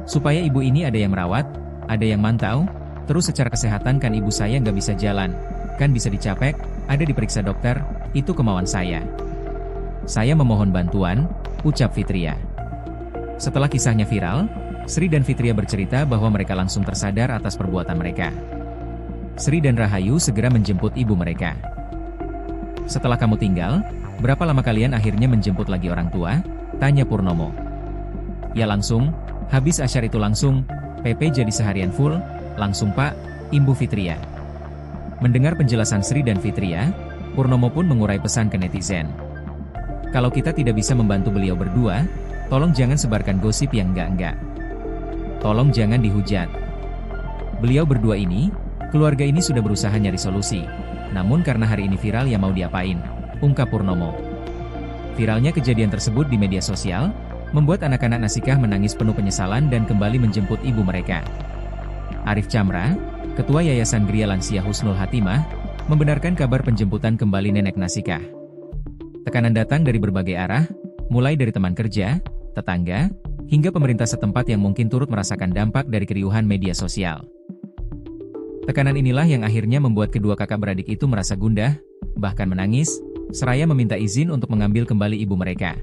Supaya ibu ini ada yang merawat, ada yang mantau, terus secara kesehatan kan ibu saya nggak bisa jalan, kan bisa dicapek, ada diperiksa dokter, itu kemauan saya. Saya memohon bantuan, ucap Fitria. Setelah kisahnya viral, Sri dan Fitria bercerita bahwa mereka langsung tersadar atas perbuatan mereka. Sri dan Rahayu segera menjemput ibu mereka. Setelah kamu tinggal, berapa lama kalian akhirnya menjemput lagi orang tua? Tanya Purnomo. Ya langsung, habis asyar itu langsung, PP jadi seharian full, langsung Pak, imbuh Fitria. Mendengar penjelasan Sri dan Fitria, Purnomo pun mengurai pesan ke netizen. Kalau kita tidak bisa membantu beliau berdua, tolong jangan sebarkan gosip yang enggak-enggak. Tolong jangan dihujat. Beliau berdua ini, keluarga ini sudah berusaha nyari solusi. Namun karena hari ini viral ya mau diapain, ungkap Purnomo. Viralnya kejadian tersebut di media sosial, membuat anak-anak Nasikah menangis penuh penyesalan dan kembali menjemput ibu mereka. Arif Chamra, Ketua Yayasan Gria Lansia Husnul Hatimah, membenarkan kabar penjemputan kembali Nenek Nasikah. Tekanan datang dari berbagai arah, mulai dari teman kerja, tetangga, hingga pemerintah setempat yang mungkin turut merasakan dampak dari keriuhan media sosial. Tekanan inilah yang akhirnya membuat kedua kakak beradik itu merasa gundah, bahkan menangis, seraya meminta izin untuk mengambil kembali ibu mereka.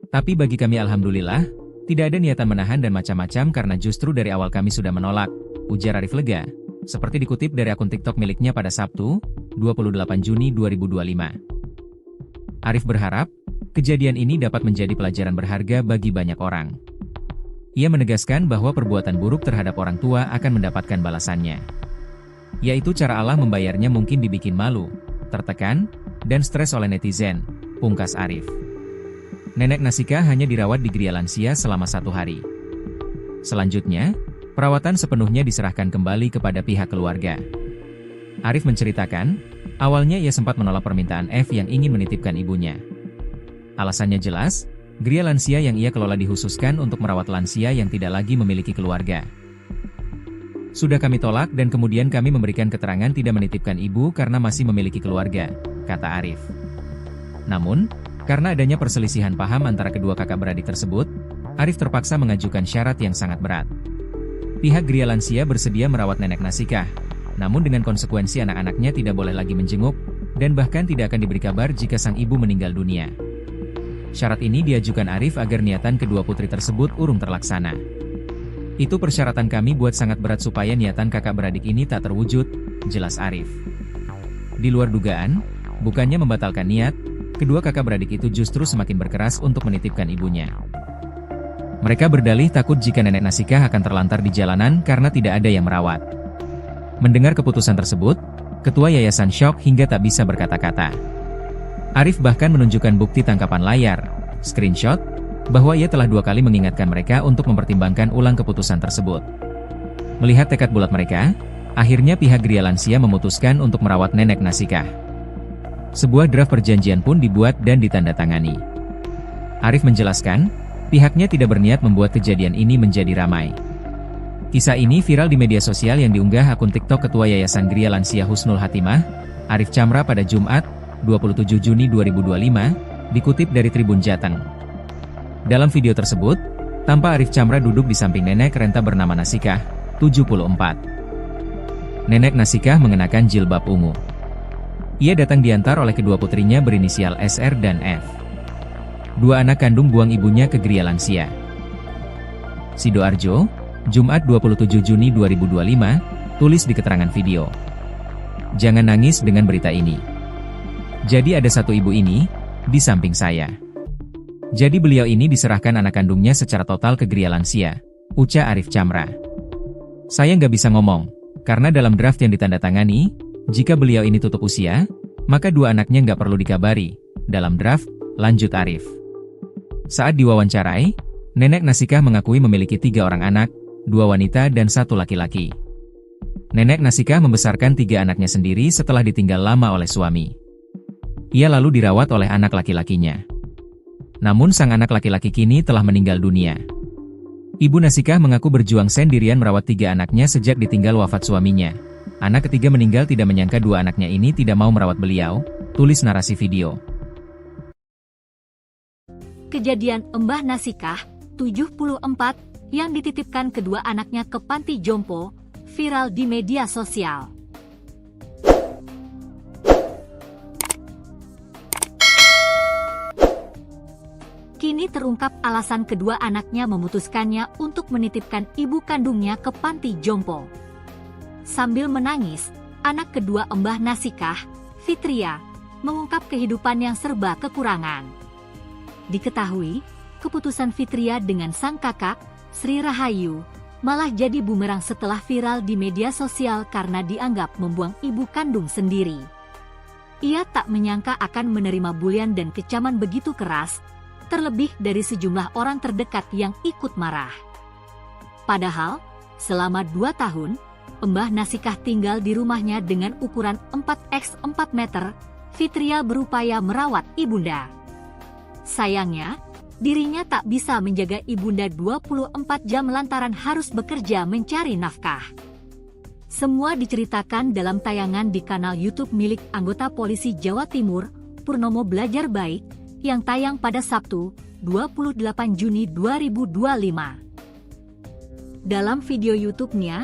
Tapi bagi kami alhamdulillah, tidak ada niatan menahan dan macam-macam karena justru dari awal kami sudah menolak, ujar Arif lega, seperti dikutip dari akun TikTok miliknya pada Sabtu, 28 Juni 2025. Arif berharap, kejadian ini dapat menjadi pelajaran berharga bagi banyak orang. Ia menegaskan bahwa perbuatan buruk terhadap orang tua akan mendapatkan balasannya. Yaitu cara Allah membayarnya mungkin dibikin malu, tertekan, dan stres oleh netizen, pungkas Arif. Nenek Nasikah hanya dirawat di Gria Lansia selama 1 hari. Selanjutnya, perawatan sepenuhnya diserahkan kembali kepada pihak keluarga. Arif menceritakan, awalnya ia sempat menolak permintaan F yang ingin menitipkan ibunya. Alasannya jelas, Gria Lansia yang ia kelola dikhususkan untuk merawat lansia yang tidak lagi memiliki keluarga. Sudah kami tolak dan kemudian kami memberikan keterangan tidak menitipkan ibu karena masih memiliki keluarga, kata Arif. Namun, karena adanya perselisihan paham antara kedua kakak beradik tersebut, Arif terpaksa mengajukan syarat yang sangat berat. Pihak Gria Lansia bersedia merawat Nenek Nasikah, namun dengan konsekuensi anak-anaknya tidak boleh lagi menjenguk, dan bahkan tidak akan diberi kabar jika sang ibu meninggal dunia. Syarat ini diajukan Arif agar niatan kedua putri tersebut urung terlaksana. Itu persyaratan kami buat sangat berat supaya niatan kakak beradik ini tak terwujud, jelas Arif. Di luar dugaan, bukannya membatalkan niat, kedua kakak beradik itu justru semakin berkeras untuk menitipkan ibunya. Mereka berdalih takut jika Nenek Nasikah akan terlantar di jalanan karena tidak ada yang merawat. Mendengar keputusan tersebut, ketua yayasan syok hingga tak bisa berkata-kata. Arif bahkan menunjukkan bukti tangkapan layar, screenshot, bahwa ia telah 2 kali mengingatkan mereka untuk mempertimbangkan ulang keputusan tersebut. Melihat tekad bulat mereka, akhirnya pihak Gria Lansia memutuskan untuk merawat Nenek Nasikah. Sebuah draft perjanjian pun dibuat dan ditandatangani. Arif menjelaskan, pihaknya tidak berniat membuat kejadian ini menjadi ramai. Kisah ini viral di media sosial yang diunggah akun TikTok Ketua Yayasan Gria Lansia Husnul Hatimah, Arif Chamra pada Jumat, 27 Juni 2025, dikutip dari Tribun Jateng. Dalam video tersebut, tampak Arif Chamra duduk di samping nenek renta bernama Nasikah, 74. Nenek Nasikah mengenakan jilbab ungu. Ia datang diantar oleh kedua putrinya berinisial SR dan F. 2 anak kandung buang ibunya ke Gria Lansia. Sidoarjo, Jumat 27 Juni 2025, tulis di keterangan video. Jangan nangis dengan berita ini. Jadi ada satu ibu ini, di samping saya. Jadi beliau ini diserahkan anak kandungnya secara total ke Gria Lansia, uca Arif Chamra. Saya nggak bisa ngomong, karena dalam draft yang ditandatangani, jika beliau ini tutup usia, maka dua anaknya nggak perlu dikabari. Dalam draft, lanjut Arif. Saat diwawancarai, Nenek Nasikah mengakui memiliki 3 orang anak, 2 wanita dan 1 laki-laki. Nenek Nasikah membesarkan 3 anaknya sendiri setelah ditinggal lama oleh suami. Ia lalu dirawat oleh anak laki-lakinya. Namun sang anak laki-laki kini telah meninggal dunia. Ibu Nasikah mengaku berjuang sendirian merawat 3 anaknya sejak ditinggal wafat suaminya. Anak ketiga meninggal tidak menyangka 2 anaknya ini tidak mau merawat beliau, tulis narasi video. Kejadian Mbah Nasikah, 74, yang dititipkan kedua anaknya ke panti jompo, viral di media sosial. Kini terungkap alasan kedua anaknya memutuskannya untuk menitipkan ibu kandungnya ke panti jompo. Sambil menangis, anak kedua Mbah Nasikah, Fitria, mengungkap kehidupan yang serba kekurangan. Diketahui, keputusan Fitria dengan sang kakak, Sri Rahayu, malah jadi bumerang setelah viral di media sosial karena dianggap membuang ibu kandung sendiri. Ia tak menyangka akan menerima bulian dan kecaman begitu keras, terlebih dari sejumlah orang terdekat yang ikut marah. Padahal, selama 2 tahun, Mbah Nasikah tinggal di rumahnya dengan ukuran 4x4 meter, Fitria berupaya merawat ibunda. Sayangnya, dirinya tak bisa menjaga ibunda 24 jam lantaran harus bekerja mencari nafkah. Semua diceritakan dalam tayangan di kanal YouTube milik anggota polisi Jawa Timur, Purnomo Belajar Baik, yang tayang pada Sabtu, 28 Juni 2025. Dalam video YouTube-nya,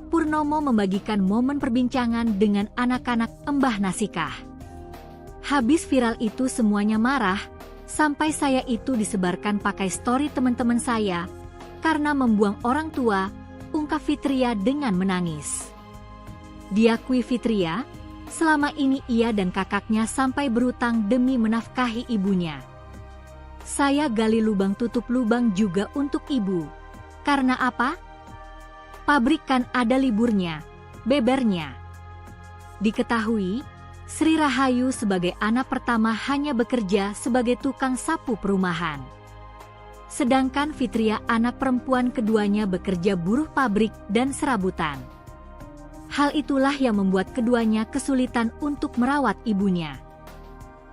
Purnomo membagikan momen perbincangan dengan anak-anak Mbah Nasikah. Habis viral itu semuanya marah, sampai saya itu disebarkan pakai story teman-teman saya, karena membuang orang tua, ungkap Fitria dengan menangis. Diakui Fitria, selama ini ia dan kakaknya sampai berutang demi menafkahi ibunya. Saya gali lubang tutup lubang juga untuk ibu. Karena apa? Pabrik kan ada liburnya, bebernya. Diketahui, Sri Rahayu sebagai anak pertama hanya bekerja sebagai tukang sapu perumahan. Sedangkan Fitria anak perempuan keduanya bekerja buruh pabrik dan serabutan. Hal itulah yang membuat keduanya kesulitan untuk merawat ibunya.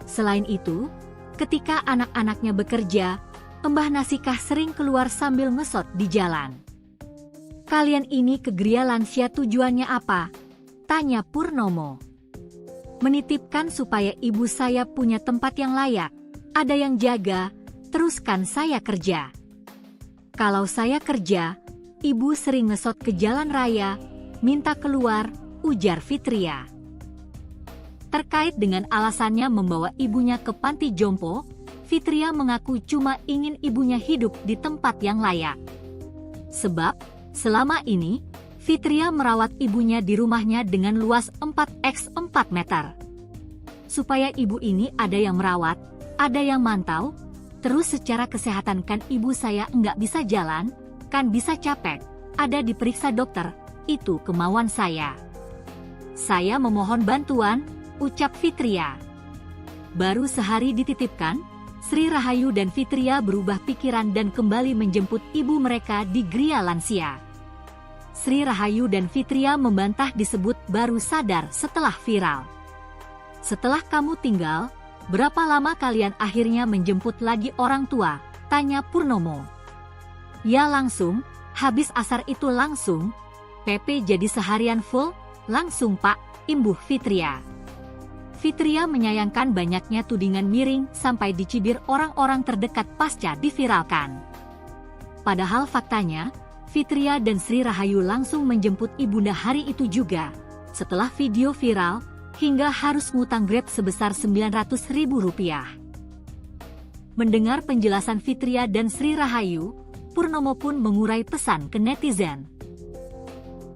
Selain itu, ketika anak-anaknya bekerja, Mbah Nasikah sering keluar sambil ngesot di jalan. Kalian ini ke Gria Lansia tujuannya apa? Tanya Purnomo. Menitipkan supaya ibu saya punya tempat yang layak, ada yang jaga, teruskan saya kerja. Kalau saya kerja, ibu sering ngesot ke jalan raya, minta keluar, ujar Fitria. Terkait dengan alasannya membawa ibunya ke panti jompo, Fitria mengaku cuma ingin ibunya hidup di tempat yang layak. Sebab, selama ini, Fitria merawat ibunya di rumahnya dengan luas 4x4 meter. Supaya ibu ini ada yang merawat, ada yang mantau, terus secara kesehatan kan ibu saya nggak bisa jalan, kan bisa capek, ada diperiksa dokter, itu kemauan saya. Saya memohon bantuan, ucap Fitria. Baru sehari dititipkan, Sri Rahayu dan Fitria berubah pikiran dan kembali menjemput ibu mereka di Gria Lansia. Sri Rahayu dan Fitria membantah disebut baru sadar setelah viral. Setelah kamu tinggal, berapa lama kalian akhirnya menjemput lagi orang tua? Tanya Purnomo. Ya langsung, habis asar itu langsung. PP jadi seharian full, langsung Pak, imbuh Fitria. Fitria menyayangkan banyaknya tudingan miring sampai dicibir orang-orang terdekat pasca diviralkan. Padahal faktanya, Fitria dan Sri Rahayu langsung menjemput ibunda hari itu juga. Setelah video viral, hingga harus ngutang Grab sebesar Rp900.000. Mendengar penjelasan Fitria dan Sri Rahayu, Purnomo pun mengurai pesan ke netizen.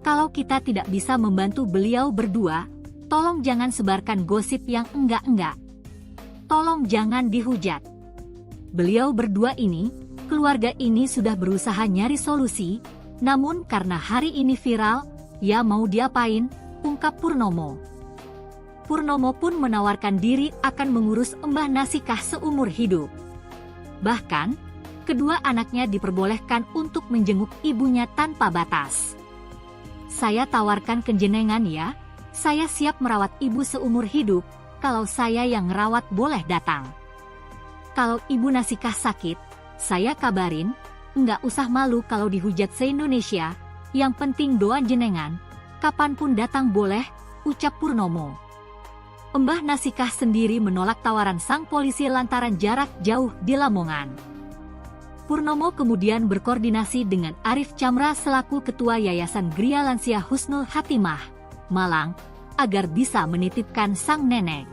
Kalau kita tidak bisa membantu beliau berdua, Tolong jangan sebarkan gosip yang enggak-enggak. Tolong jangan dihujat. Beliau berdua ini, keluarga ini sudah berusaha nyari solusi, namun karena hari ini viral, ya mau diapain, ungkap Purnomo. Purnomo pun menawarkan diri akan mengurus Mbah Nasikah seumur hidup. Bahkan, kedua anaknya diperbolehkan untuk menjenguk ibunya tanpa batas. Saya tawarkan ke jenengan ya, saya siap merawat ibu seumur hidup, kalau saya yang ngerawat boleh datang. Kalau ibu Nasikah sakit, saya kabarin, nggak usah malu kalau dihujat se-Indonesia, yang penting doa jenengan, kapanpun datang boleh, ucap Purnomo. Mbah Nasikah sendiri menolak tawaran sang polisi lantaran jarak jauh di Lamongan. Purnomo kemudian berkoordinasi dengan Arif Chamra selaku Ketua Yayasan Gria Lansia Husnul Hatimah, Malang, agar bisa menitipkan sang nenek.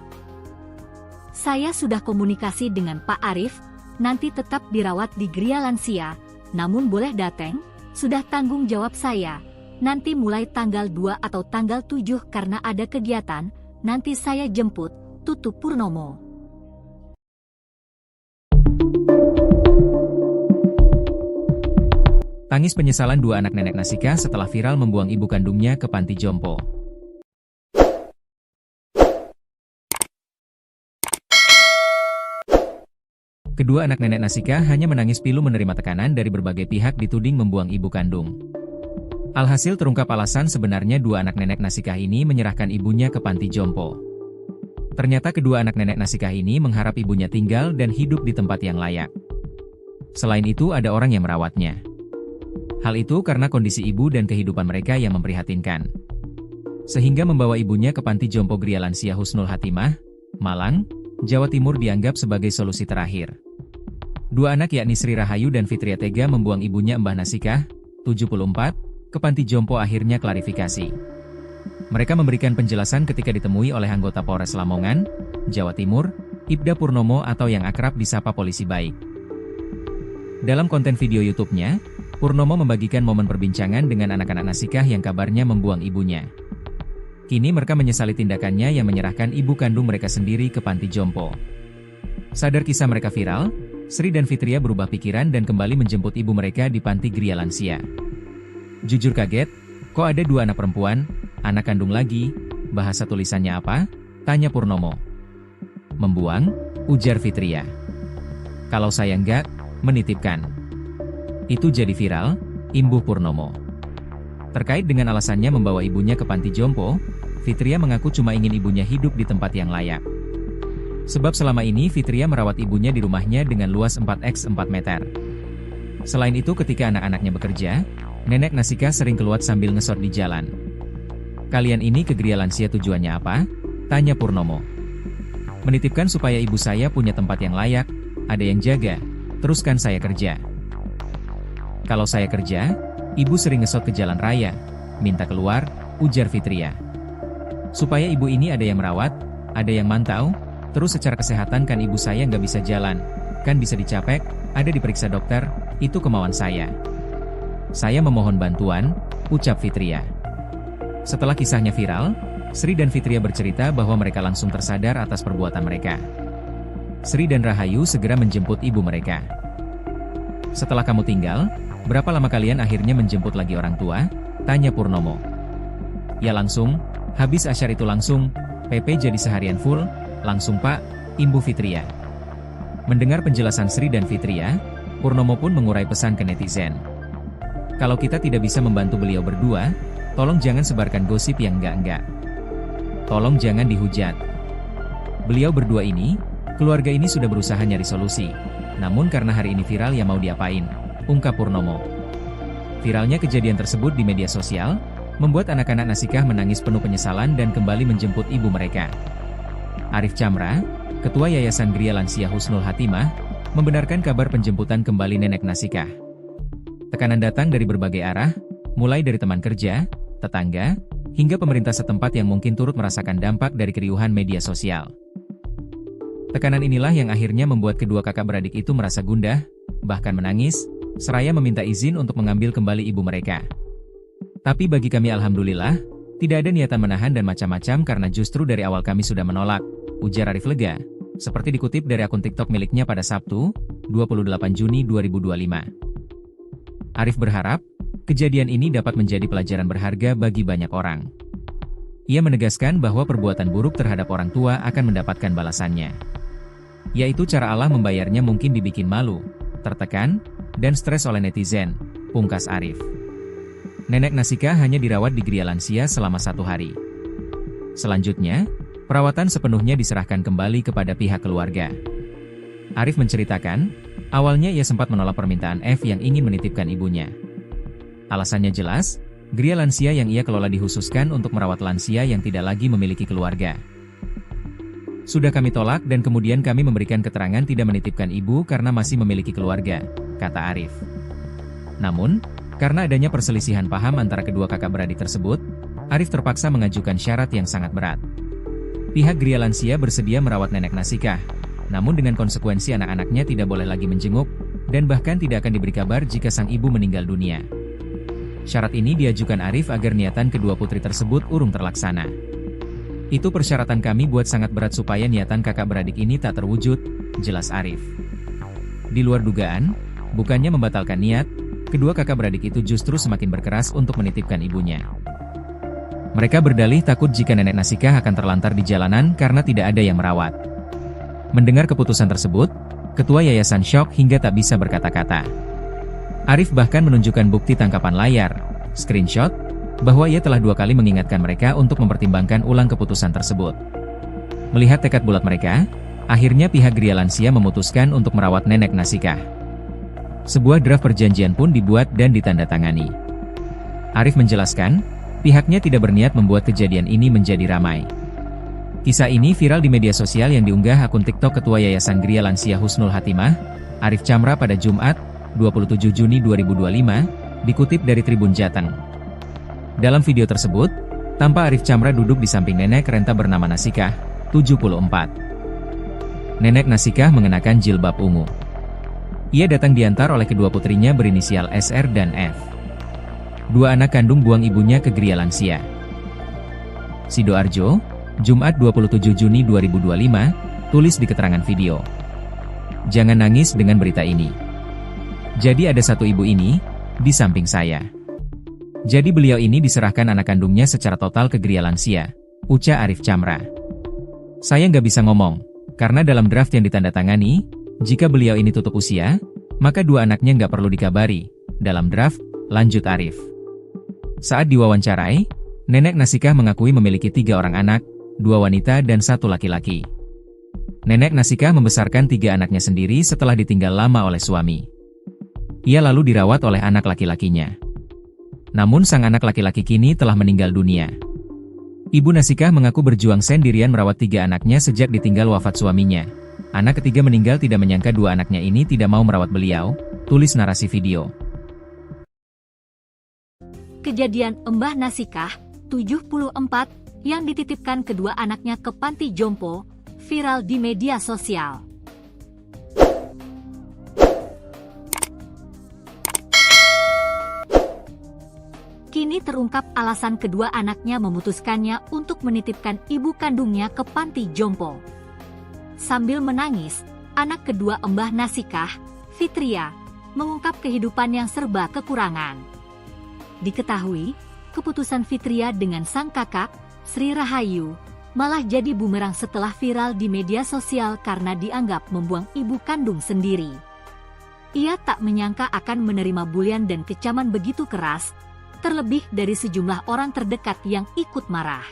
Saya sudah komunikasi dengan Pak Arif, nanti tetap dirawat di Gria Lansia, namun boleh dateng, sudah tanggung jawab saya. Nanti mulai tanggal 2 atau tanggal 7 karena ada kegiatan, nanti saya jemput, tutup Purnomo. Tangis penyesalan dua anak nenek Nasikah setelah viral membuang ibu kandungnya ke panti jompo. Kedua anak nenek Nasikah hanya menangis pilu menerima tekanan dari berbagai pihak dituding membuang ibu kandung. Alhasil terungkap alasan sebenarnya dua anak nenek Nasikah ini menyerahkan ibunya ke panti jompo. Ternyata kedua anak nenek Nasikah ini mengharap ibunya tinggal dan hidup di tempat yang layak. Selain itu ada orang yang merawatnya. Hal itu karena kondisi ibu dan kehidupan mereka yang memprihatinkan. Sehingga membawa ibunya ke panti jompo Gria Lansia Husnul Hatimah, Malang, Jawa Timur dianggap sebagai solusi terakhir. Dua anak yakni Sri Rahayu dan Fitria tega membuang ibunya Mbah Nasikah, 74, ke panti jompo akhirnya klarifikasi. Mereka memberikan penjelasan ketika ditemui oleh anggota Polres Lamongan, Jawa Timur, Ibda Purnomo atau yang akrab disapa Polisi Baik. Dalam konten video YouTube-nya, Purnomo membagikan momen perbincangan dengan anak-anak Nasikah yang kabarnya membuang ibunya. Kini mereka menyesali tindakannya yang menyerahkan ibu kandung mereka sendiri ke panti jompo. Sadar kisah mereka viral, Sri dan Fitria berubah pikiran dan kembali menjemput ibu mereka di panti Gria Lansia. Jujur kaget, kok ada dua anak perempuan, anak kandung lagi, bahasa tulisannya apa? Tanya Purnomo. Membuang, ujar Fitria. Kalau saya enggak, menitipkan. Itu jadi viral, imbuh Purnomo. Terkait dengan alasannya membawa ibunya ke panti jompo, Fitria mengaku cuma ingin ibunya hidup di tempat yang layak. Sebab selama ini Fitria merawat ibunya di rumahnya dengan luas 4x4 meter. Selain itu ketika anak-anaknya bekerja, nenek Nasikah sering keluar sambil ngesot di jalan. Kalian ini ke Gria Lansia tujuannya apa? Tanya Purnomo. Menitipkan supaya ibu saya punya tempat yang layak, ada yang jaga, teruskan saya kerja. Kalau saya kerja, ibu sering ngesot ke jalan raya, minta keluar, ujar Fitria. Supaya ibu ini ada yang merawat, ada yang mantau, terus secara kesehatan kan ibu saya nggak bisa jalan, kan bisa dicapek, ada diperiksa dokter, itu kemauan saya. Saya memohon bantuan, ucap Fitria. Setelah kisahnya viral, Sri dan Fitria bercerita bahwa mereka langsung tersadar atas perbuatan mereka. Sri dan Rahayu segera menjemput ibu mereka. Setelah kamu tinggal, berapa lama kalian akhirnya menjemput lagi orang tua? Tanya Purnomo. Ya langsung, habis asyar itu langsung, PP jadi seharian full, langsung Pak, imbuh Fitria. Mendengar penjelasan Sri dan Fitria, Purnomo pun mengurai pesan ke netizen. Kalau kita tidak bisa membantu beliau berdua, tolong jangan sebarkan gosip yang enggak-enggak. Tolong jangan dihujat. Beliau berdua ini, keluarga ini sudah berusaha nyari solusi. Namun karena hari ini viral ya mau diapain, ungkap Purnomo. Viralnya kejadian tersebut di media sosial, membuat anak-anak Nasikah menangis penuh penyesalan dan kembali menjemput ibu mereka. Arif Chamra, Ketua Yayasan Gria Lansia Husnul Hatimah, membenarkan kabar penjemputan kembali nenek Nasikah. Tekanan datang dari berbagai arah, mulai dari teman kerja, tetangga, hingga pemerintah setempat yang mungkin turut merasakan dampak dari keriuhan media sosial. Tekanan inilah yang akhirnya membuat kedua kakak beradik itu merasa gundah, bahkan menangis, seraya meminta izin untuk mengambil kembali ibu mereka. Tapi bagi kami alhamdulillah, Tidak ada niatan menahan dan macam-macam karena justru dari awal kami sudah menolak, ujar Arif lega, seperti dikutip dari akun TikTok miliknya pada Sabtu, 28 Juni 2025. Arif berharap, kejadian ini dapat menjadi pelajaran berharga bagi banyak orang. Ia menegaskan bahwa perbuatan buruk terhadap orang tua akan mendapatkan balasannya. Yaitu cara Allah membayarnya mungkin dibikin malu, tertekan, dan stres oleh netizen, pungkas Arif. Nenek Nasika hanya dirawat di Gria Lansia selama 1 hari. Selanjutnya, perawatan sepenuhnya diserahkan kembali kepada pihak keluarga. Arif menceritakan, awalnya ia sempat menolak permintaan F yang ingin menitipkan ibunya. Alasannya jelas, Gria Lansia yang ia kelola dikhususkan untuk merawat lansia yang tidak lagi memiliki keluarga. Sudah kami tolak dan kemudian kami memberikan keterangan tidak menitipkan ibu karena masih memiliki keluarga, kata Arif. Namun, karena adanya perselisihan paham antara kedua kakak beradik tersebut, Arif terpaksa mengajukan syarat yang sangat berat. Pihak Gria Lansia bersedia merawat nenek Nasika, namun dengan konsekuensi anak-anaknya tidak boleh lagi menjenguk, dan bahkan tidak akan diberi kabar jika sang ibu meninggal dunia. Syarat ini diajukan Arif agar niatan kedua putri tersebut urung terlaksana. Itu persyaratan kami buat sangat berat supaya niatan kakak beradik ini tak terwujud, jelas Arif. Di luar dugaan, bukannya membatalkan niat, kedua kakak beradik itu justru semakin berkeras untuk menitipkan ibunya. Mereka berdalih takut jika nenek Nasika akan terlantar di jalanan karena tidak ada yang merawat. Mendengar keputusan tersebut, ketua yayasan syok hingga tak bisa berkata-kata. Arif bahkan menunjukkan bukti tangkapan layar, screenshot, bahwa ia telah 2 kali mengingatkan mereka untuk mempertimbangkan ulang keputusan tersebut. Melihat tekad bulat mereka, akhirnya pihak Gria Lansia memutuskan untuk merawat nenek Nasika. Sebuah draft perjanjian pun dibuat dan ditandatangani. Arif menjelaskan, pihaknya tidak berniat membuat kejadian ini menjadi ramai. Kisah ini viral di media sosial yang diunggah akun TikTok Ketua Yayasan Gria Lansia Husnul Hatimah, Arif Chamra pada Jumat, 27 Juni 2025, dikutip dari Tribun Jateng. Dalam video tersebut, tampak Arif Chamra duduk di samping nenek renta bernama Nasikah, 74. Nenek Nasikah mengenakan jilbab ungu. Ia datang diantar oleh kedua putrinya berinisial SR dan F. 2 anak kandung buang ibunya ke Gria Lansia. Sidoarjo, Jumat 27 Juni 2025, tulis di keterangan video. Jangan nangis dengan berita ini. Jadi ada satu ibu ini, di samping saya. Jadi beliau ini diserahkan anak kandungnya secara total ke Gria Lansia, ucap Arif Chamra. Saya nggak bisa ngomong, karena dalam draft yang ditandatangani, jika beliau ini tutup usia, maka 2 anaknya nggak perlu dikabari, dalam draft, lanjut Arif. Saat diwawancarai, nenek Nasikah mengakui memiliki 3 orang anak, 2 wanita dan 1 laki-laki. Nenek Nasikah membesarkan 3 anaknya sendiri setelah ditinggal lama oleh suami. Ia lalu dirawat oleh anak laki-lakinya. Namun sang anak laki-laki kini telah meninggal dunia. Ibu Nasikah mengaku berjuang sendirian merawat 3 anaknya sejak ditinggal wafat suaminya. Anak ketiga meninggal tidak menyangka 2 anaknya ini tidak mau merawat beliau, tulis narasi video. Kejadian Mbah Nasikah, 74, yang dititipkan kedua anaknya ke panti jompo, viral di media sosial. Kini terungkap alasan kedua anaknya memutuskannya untuk menitipkan ibu kandungnya ke panti jompo. Sambil menangis, anak kedua Mbah Nasikah, Fitria, mengungkap kehidupan yang serba kekurangan. Diketahui, keputusan Fitria dengan sang kakak, Sri Rahayu, malah jadi bumerang setelah viral di media sosial karena dianggap membuang ibu kandung sendiri. Ia tak menyangka akan menerima bulian dan kecaman begitu keras, terlebih dari sejumlah orang terdekat yang ikut marah.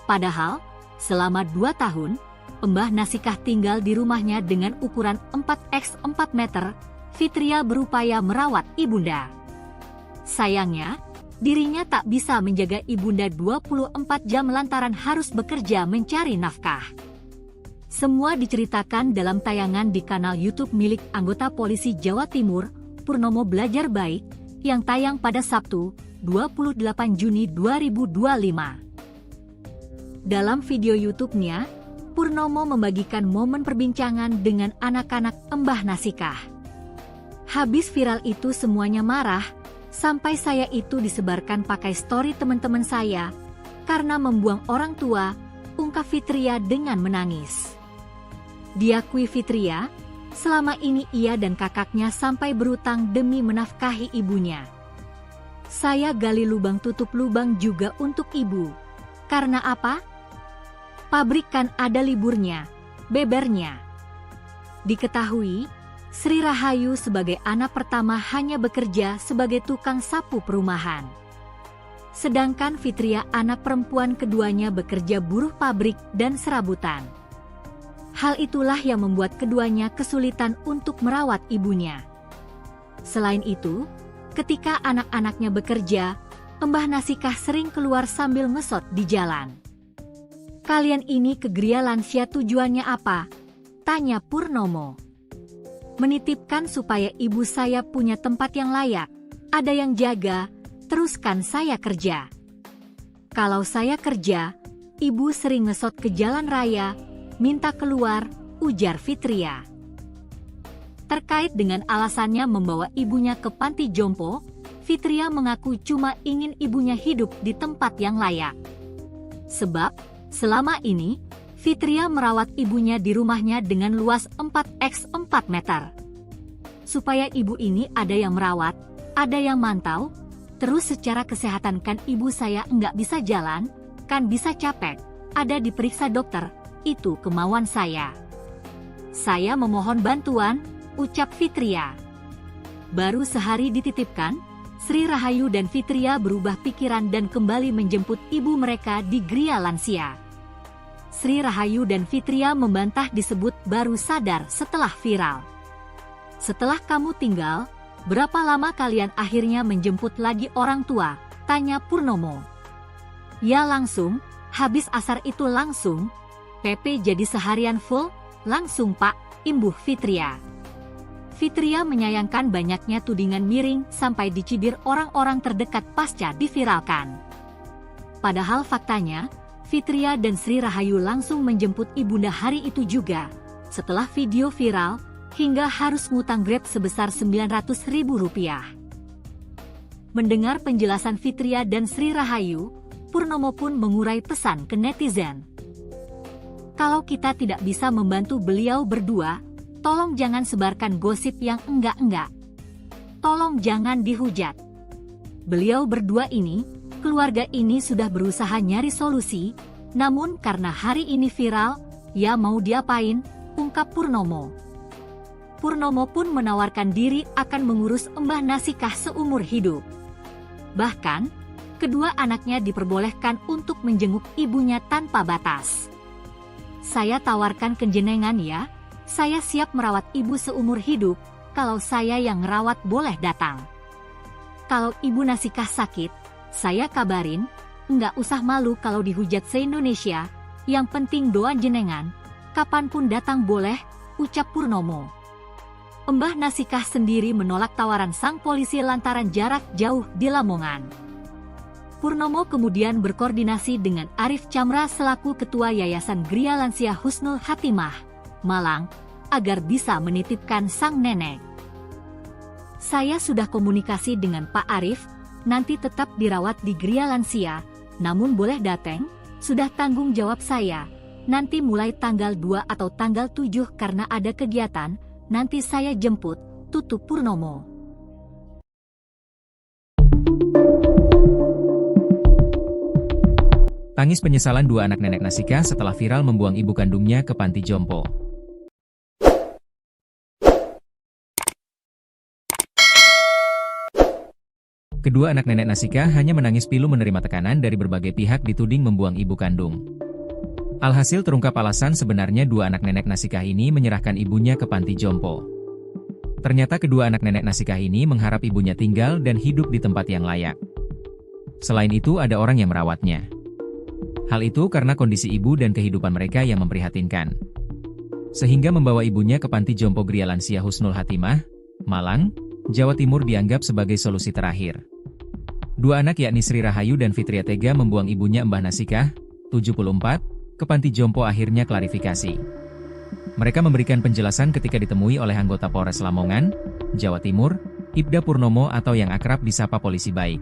Padahal, selama 2 tahun, Mbah Nasikah tinggal di rumahnya dengan ukuran 4x4 meter, Fitria berupaya merawat ibunda. Sayangnya, dirinya tak bisa menjaga ibunda 24 jam lantaran harus bekerja mencari nafkah. Semua diceritakan dalam tayangan di kanal YouTube milik anggota polisi Jawa Timur, Purnomo Belajar Baik, yang tayang pada Sabtu, 28 Juni 2025. Dalam video YouTube-nya, Purnomo membagikan momen perbincangan dengan anak-anak Mbah Nasikah. Habis viral itu semuanya marah, Sampai saya itu disebarkan pakai story teman-teman saya, karena membuang orang tua, ungkap Fitria dengan menangis. Diakui Fitria, selama ini ia dan kakaknya sampai berutang demi menafkahi ibunya. Saya gali lubang tutup lubang juga untuk ibu. Karena apa? Pabrik kan ada liburnya, bebernya. Diketahui, Sri Rahayu sebagai anak pertama hanya bekerja sebagai tukang sapu perumahan. Sedangkan Fitria anak perempuan keduanya bekerja buruh pabrik dan serabutan. Hal itulah yang membuat keduanya kesulitan untuk merawat ibunya. Selain itu, ketika anak-anaknya bekerja, Mbah Nasikah sering keluar sambil ngesot di jalan. Kalian ini ke Gria Lansia tujuannya apa? Tanya Purnomo. Menitipkan supaya ibu saya punya tempat yang layak, ada yang jaga, teruskan saya kerja. Kalau saya kerja, ibu sering ngesot ke jalan raya, minta keluar, ujar Fitria. Terkait dengan alasannya membawa ibunya ke panti jompo, Fitria mengaku cuma ingin ibunya hidup di tempat yang layak. Sebab, selama ini, Fitria merawat ibunya di rumahnya dengan luas 4x4 meter. Supaya ibu ini ada yang merawat, ada yang mantau, terus secara kesehatan kan ibu saya nggak bisa jalan, kan bisa capek, ada diperiksa dokter, itu kemauan saya. Saya memohon bantuan, ucap Fitria. Baru sehari dititipkan, Sri Rahayu dan Fitria berubah pikiran dan kembali menjemput ibu mereka di Gria Lansia. Sri Rahayu dan Fitria membantah disebut baru sadar setelah viral. Setelah kamu tinggal, berapa lama kalian akhirnya menjemput lagi orang tua? Tanya Purnomo. Ya langsung, habis asar itu langsung. PP jadi seharian full, langsung Pak, imbuh Fitria. Fitria menyayangkan banyaknya tudingan miring sampai dicibir orang-orang terdekat pasca diviralkan. Padahal faktanya, Fitria dan Sri Rahayu langsung menjemput ibunda hari itu juga. Setelah video viral, hingga harus ngutang Grab sebesar Rp900.000. Mendengar penjelasan Fitria dan Sri Rahayu, Purnomo pun mengurai pesan ke netizen. Kalau kita tidak bisa membantu beliau berdua, tolong jangan sebarkan gosip yang enggak-enggak. Tolong jangan dihujat. Beliau berdua ini, keluarga ini sudah berusaha nyari solusi, namun karena hari ini viral, ya mau diapain, ungkap Purnomo. Purnomo pun menawarkan diri akan mengurus Mbah Nasikah seumur hidup. Bahkan, kedua anaknya diperbolehkan untuk menjenguk ibunya tanpa batas. Saya tawarkan ke jenengan ya, saya siap merawat ibu seumur hidup, kalau saya yang ngerawat boleh datang. Kalau ibu Nasikah sakit, saya kabarin, nggak usah malu kalau dihujat se-Indonesia, yang penting doa jenengan, kapanpun datang boleh, ucap Purnomo. Mbah Nasikah sendiri menolak tawaran sang polisi lantaran jarak jauh di Lamongan. Purnomo kemudian berkoordinasi dengan Arif Chamra selaku Ketua Yayasan Gria Lansia Husnul Hatimah, Malang, agar bisa menitipkan sang nenek. Saya sudah komunikasi dengan Pak Arif, nanti tetap dirawat di Gria Lansia, namun boleh datang, sudah tanggung jawab saya. Nanti mulai tanggal 2 atau tanggal 7 karena ada kegiatan, nanti saya jemput, tutup Purnomo. Tangis penyesalan dua anak nenek Nasikah setelah viral membuang ibu kandungnya ke panti jompo. Kedua anak nenek Nasikah hanya menangis pilu menerima tekanan dari berbagai pihak dituding membuang ibu kandung. Alhasil terungkap alasan sebenarnya dua anak nenek Nasikah ini menyerahkan ibunya ke panti jompo. Ternyata kedua anak nenek Nasikah ini mengharap ibunya tinggal dan hidup di tempat yang layak. Selain itu ada orang yang merawatnya. Hal itu karena kondisi ibu dan kehidupan mereka yang memprihatinkan. Sehingga membawa ibunya ke panti jompo Gria Lansia Husnul Hatimah, Malang, Jawa Timur dianggap sebagai solusi terakhir. Dua anak yakni Sri Rahayu dan Fitria tega membuang ibunya Mbah Nasikah, 74, ke panti jompo akhirnya klarifikasi. Mereka memberikan penjelasan ketika ditemui oleh anggota Polres Lamongan, Jawa Timur, Ibda Purnomo atau yang akrab disapa polisi baik.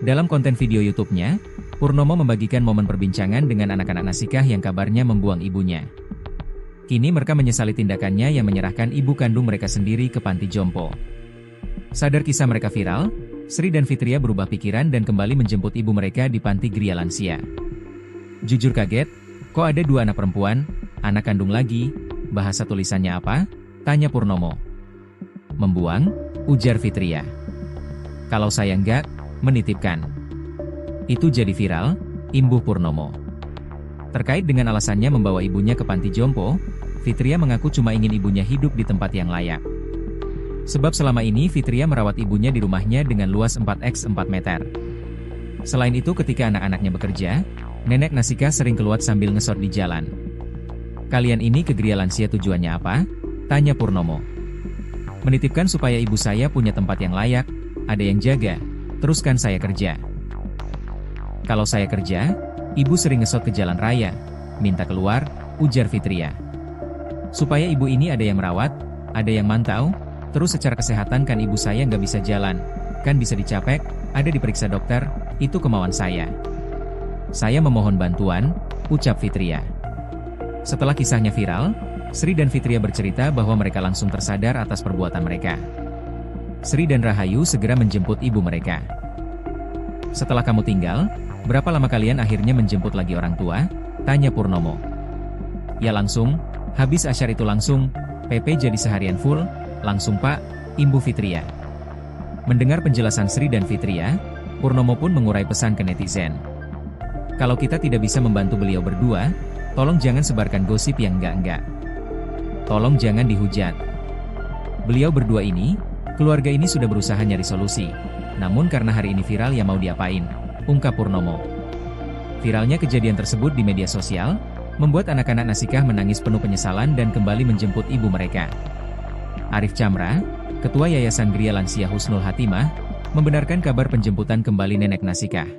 Dalam konten video YouTube-nya, Purnomo membagikan momen perbincangan dengan anak-anak Nasikah yang kabarnya membuang ibunya. Kini mereka menyesali tindakannya yang menyerahkan ibu kandung mereka sendiri ke panti jompo. Sadar kisah mereka viral, Sri dan Fitria berubah pikiran dan kembali menjemput ibu mereka di panti Gria Lansia. Jujur kaget, kok ada 2 anak perempuan, anak kandung lagi, bahasa tulisannya apa? Tanya Purnomo. Membuang, ujar Fitria. Kalau saya enggak, menitipkan. Itu jadi viral, imbuh Purnomo. Terkait dengan alasannya membawa ibunya ke panti jompo, Fitria mengaku cuma ingin ibunya hidup di tempat yang layak. Sebab selama ini Fitria merawat ibunya di rumahnya dengan luas 4x4 meter. Selain itu ketika anak-anaknya bekerja, nenek Nasikah sering keluar sambil ngesot di jalan. Kalian ini ke Gria Lansia tujuannya apa? Tanya Purnomo. Menitipkan supaya ibu saya punya tempat yang layak, ada yang jaga, teruskan saya kerja. Kalau saya kerja, ibu sering ngesot ke jalan raya, minta keluar, ujar Fitria. Supaya ibu ini ada yang merawat, ada yang mantau, terus secara kesehatan kan ibu saya nggak bisa jalan, kan bisa dicapek, ada diperiksa dokter, itu kemauan saya. Saya memohon bantuan, ucap Fitria. Setelah kisahnya viral, Sri dan Fitria bercerita bahwa mereka langsung tersadar atas perbuatan mereka. Sri dan Rahayu segera menjemput ibu mereka. Setelah kamu tinggal, berapa lama kalian akhirnya menjemput lagi orang tua? Tanya Purnomo. Ya langsung, habis asyar itu langsung, PP jadi seharian full, langsung Pak, imbuh Fitria. Mendengar penjelasan Sri dan Fitria, Purnomo pun mengurai pesan ke netizen. Kalau kita tidak bisa membantu beliau berdua, tolong jangan sebarkan gosip yang enggak-enggak. Tolong jangan dihujat. Beliau berdua ini, keluarga ini sudah berusaha nyari solusi. Namun karena hari ini viral ya mau diapain, ungkap Purnomo. Viralnya kejadian tersebut di media sosial, membuat anak-anak Nasikah menangis penuh penyesalan dan kembali menjemput ibu mereka. Arif Chamra, Ketua Yayasan Gria Lansia Husnul Hatimah, membenarkan kabar penjemputan kembali nenek Nasikah.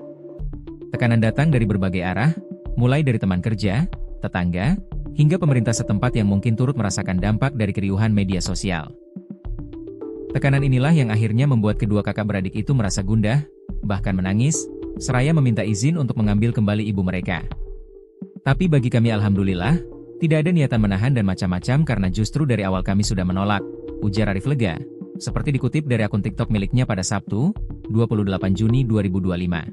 Tekanan datang dari berbagai arah, mulai dari teman kerja, tetangga, hingga pemerintah setempat yang mungkin turut merasakan dampak dari keriuhan media sosial. Tekanan inilah yang akhirnya membuat kedua kakak beradik itu merasa gundah, bahkan menangis, seraya meminta izin untuk mengambil kembali ibu mereka. Tapi bagi kami alhamdulillah, tidak ada niatan menahan dan macam-macam karena justru dari awal kami sudah menolak, ujar Arif lega, seperti dikutip dari akun TikTok miliknya pada Sabtu, 28 Juni 2025.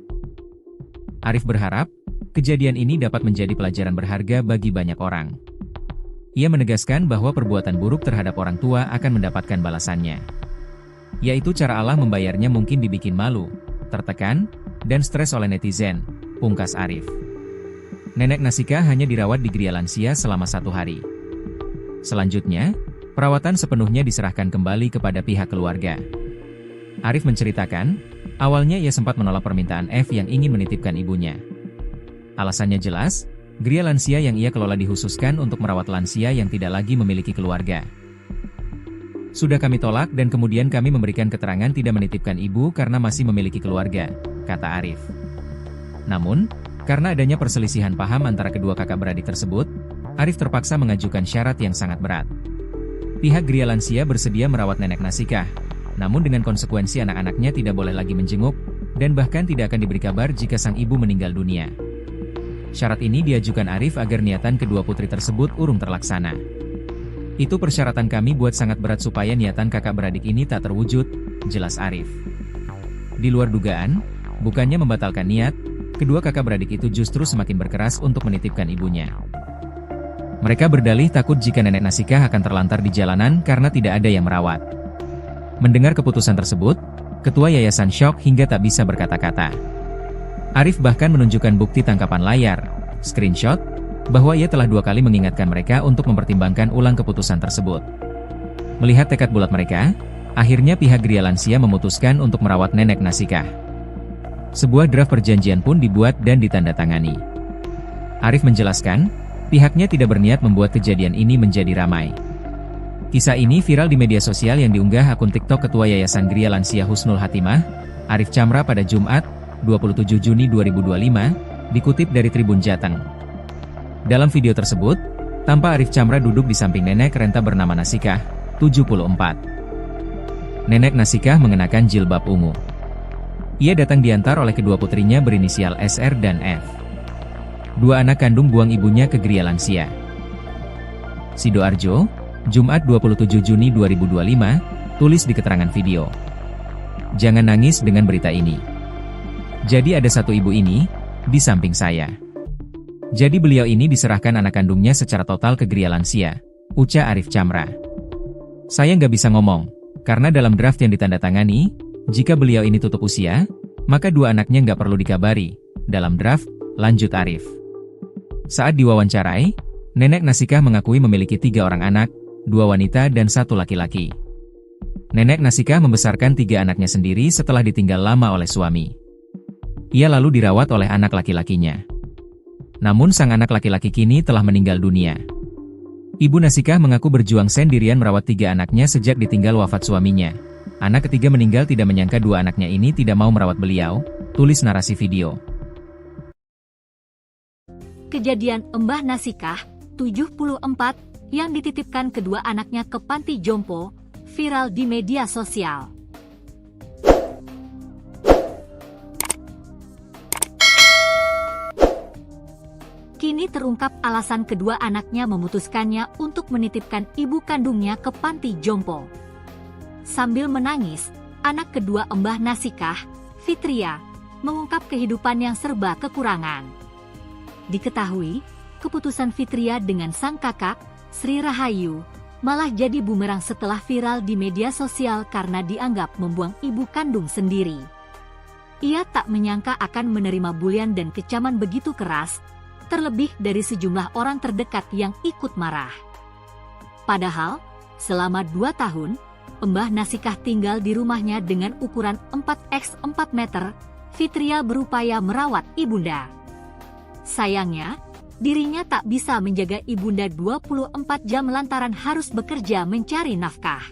Arif berharap, kejadian ini dapat menjadi pelajaran berharga bagi banyak orang. Ia menegaskan bahwa perbuatan buruk terhadap orang tua akan mendapatkan balasannya. Yaitu cara Allah membayarnya mungkin dibikin malu, tertekan, dan stres oleh netizen, pungkas Arif. Nenek Nasikah hanya dirawat di Gria Lansia selama 1 hari. Selanjutnya, perawatan sepenuhnya diserahkan kembali kepada pihak keluarga. Arif menceritakan, awalnya ia sempat menolak permintaan F yang ingin menitipkan ibunya. Alasannya jelas, Gria Lansia yang ia kelola dikhususkan untuk merawat lansia yang tidak lagi memiliki keluarga. Sudah kami tolak dan kemudian kami memberikan keterangan tidak menitipkan ibu karena masih memiliki keluarga, kata Arif. Namun, karena adanya perselisihan paham antara kedua kakak beradik tersebut, Arif terpaksa mengajukan syarat yang sangat berat. Pihak Gria Lansia bersedia merawat nenek Nasikah, namun dengan konsekuensi anak-anaknya tidak boleh lagi menjenguk, dan bahkan tidak akan diberi kabar jika sang ibu meninggal dunia. Syarat ini diajukan Arif agar niatan kedua putri tersebut urung terlaksana. Itu persyaratan kami buat sangat berat supaya niatan kakak beradik ini tak terwujud, jelas Arif. Di luar dugaan, bukannya membatalkan niat, kedua kakak beradik itu justru semakin berkeras untuk menitipkan ibunya. Mereka berdalih takut jika nenek Nasikah akan terlantar di jalanan karena tidak ada yang merawat. Mendengar keputusan tersebut, ketua yayasan syok hingga tak bisa berkata-kata. Arif bahkan menunjukkan bukti tangkapan layar, screenshot, bahwa ia telah 2 kali mengingatkan mereka untuk mempertimbangkan ulang keputusan tersebut. Melihat tekad bulat mereka, akhirnya pihak Gria Lansia memutuskan untuk merawat nenek Nasikah. Sebuah draft perjanjian pun dibuat dan ditandatangani. Arif menjelaskan, pihaknya tidak berniat membuat kejadian ini menjadi ramai. Kisah ini viral di media sosial yang diunggah akun TikTok Ketua Yayasan Gria Lansia Husnul Hatimah, Arif Chamra pada Jumat, 27 Juni 2025, dikutip dari Tribun Jateng. Dalam video tersebut, tampak Arif Chamra duduk di samping nenek renta bernama Nasikah, 74. Nenek Nasikah mengenakan jilbab ungu. Ia datang diantar oleh kedua putrinya berinisial SR dan F. Dua anak kandung buang ibunya ke Gria Lansia. Sidoarjo, Jumat 27 Juni 2025, tulis di keterangan video. Jangan nangis dengan berita ini. Jadi ada satu ibu ini, di samping saya. Jadi beliau ini diserahkan anak kandungnya secara total ke Gria Lansia, ucap Arif Chamra. Saya nggak bisa ngomong, karena dalam draft yang ditandatangani, jika beliau ini tutup usia, maka dua anaknya nggak perlu dikabari. Dalam draft, lanjut Arif. Saat diwawancarai, Nenek Nasikah mengakui memiliki 3 orang anak, 2 wanita dan 1 laki-laki. Nenek Nasikah membesarkan 3 anaknya sendiri setelah ditinggal lama oleh suami. Ia lalu dirawat oleh anak laki-lakinya. Namun sang anak laki-laki kini telah meninggal dunia. Ibu Nasikah mengaku berjuang sendirian merawat 3 anaknya sejak ditinggal wafat suaminya. Anak ketiga meninggal tidak menyangka 2 anaknya ini tidak mau merawat beliau, tulis narasi video. Kejadian Mbah Nasikah, 74, yang dititipkan kedua anaknya ke panti jompo, viral di media sosial. Kini terungkap alasan kedua anaknya memutuskannya untuk menitipkan ibu kandungnya ke panti jompo. Sambil menangis, anak kedua Mbah Nasikah, Fitria, mengungkap kehidupan yang serba kekurangan. Diketahui, keputusan Fitria dengan sang kakak, Sri Rahayu, malah jadi bumerang setelah viral di media sosial karena dianggap membuang ibu kandung sendiri. Ia tak menyangka akan menerima bulian dan kecaman begitu keras, terlebih dari sejumlah orang terdekat yang ikut marah. Padahal, selama 2 tahun, Mbah Nasikah tinggal di rumahnya dengan ukuran 4x4 meter, Fitria berupaya merawat ibunda. Sayangnya, dirinya tak bisa menjaga ibunda 24 jam lantaran harus bekerja mencari nafkah.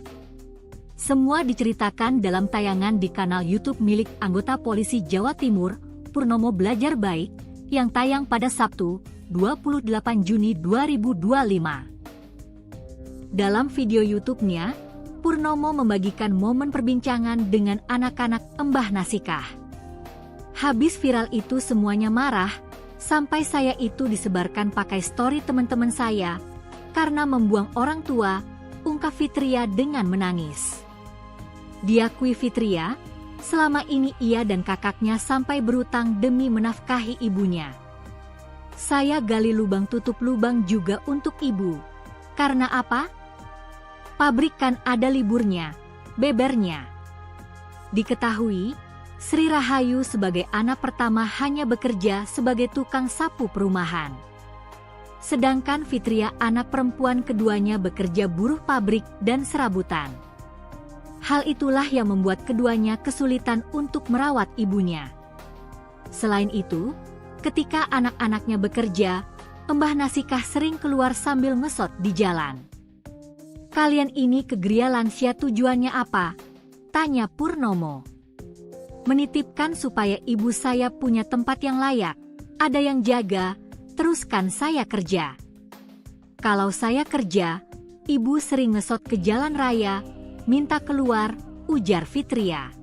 Semua diceritakan dalam tayangan di kanal YouTube milik anggota polisi Jawa Timur, Purnomo Belajar Baik, yang tayang pada Sabtu, 28 Juni 2025. Dalam video YouTube-nya, Purnomo membagikan momen perbincangan dengan anak-anak Mbah Nasikah. Habis viral itu semuanya marah, sampai saya itu disebarkan pakai story teman-teman saya, karena membuang orang tua, ungkap Fitria dengan menangis. Diakui Fitria, selama ini ia dan kakaknya sampai berutang demi menafkahi ibunya. Saya gali lubang tutup lubang juga untuk ibu. Karena apa? Pabrik kan ada liburnya, bebernya. Diketahui, Sri Rahayu sebagai anak pertama hanya bekerja sebagai tukang sapu perumahan. Sedangkan Fitria anak perempuan keduanya bekerja buruh pabrik dan serabutan. Hal itulah yang membuat keduanya kesulitan untuk merawat ibunya. Selain itu, ketika anak-anaknya bekerja, Mbah Nasikah sering keluar sambil ngesot di jalan. Kalian ini ke Gria Lansia tujuannya apa? Tanya Purnomo. Menitipkan supaya ibu saya punya tempat yang layak, ada yang jaga, teruskan saya kerja. Kalau saya kerja, ibu sering ngesot ke jalan raya, minta keluar, ujar Fitria.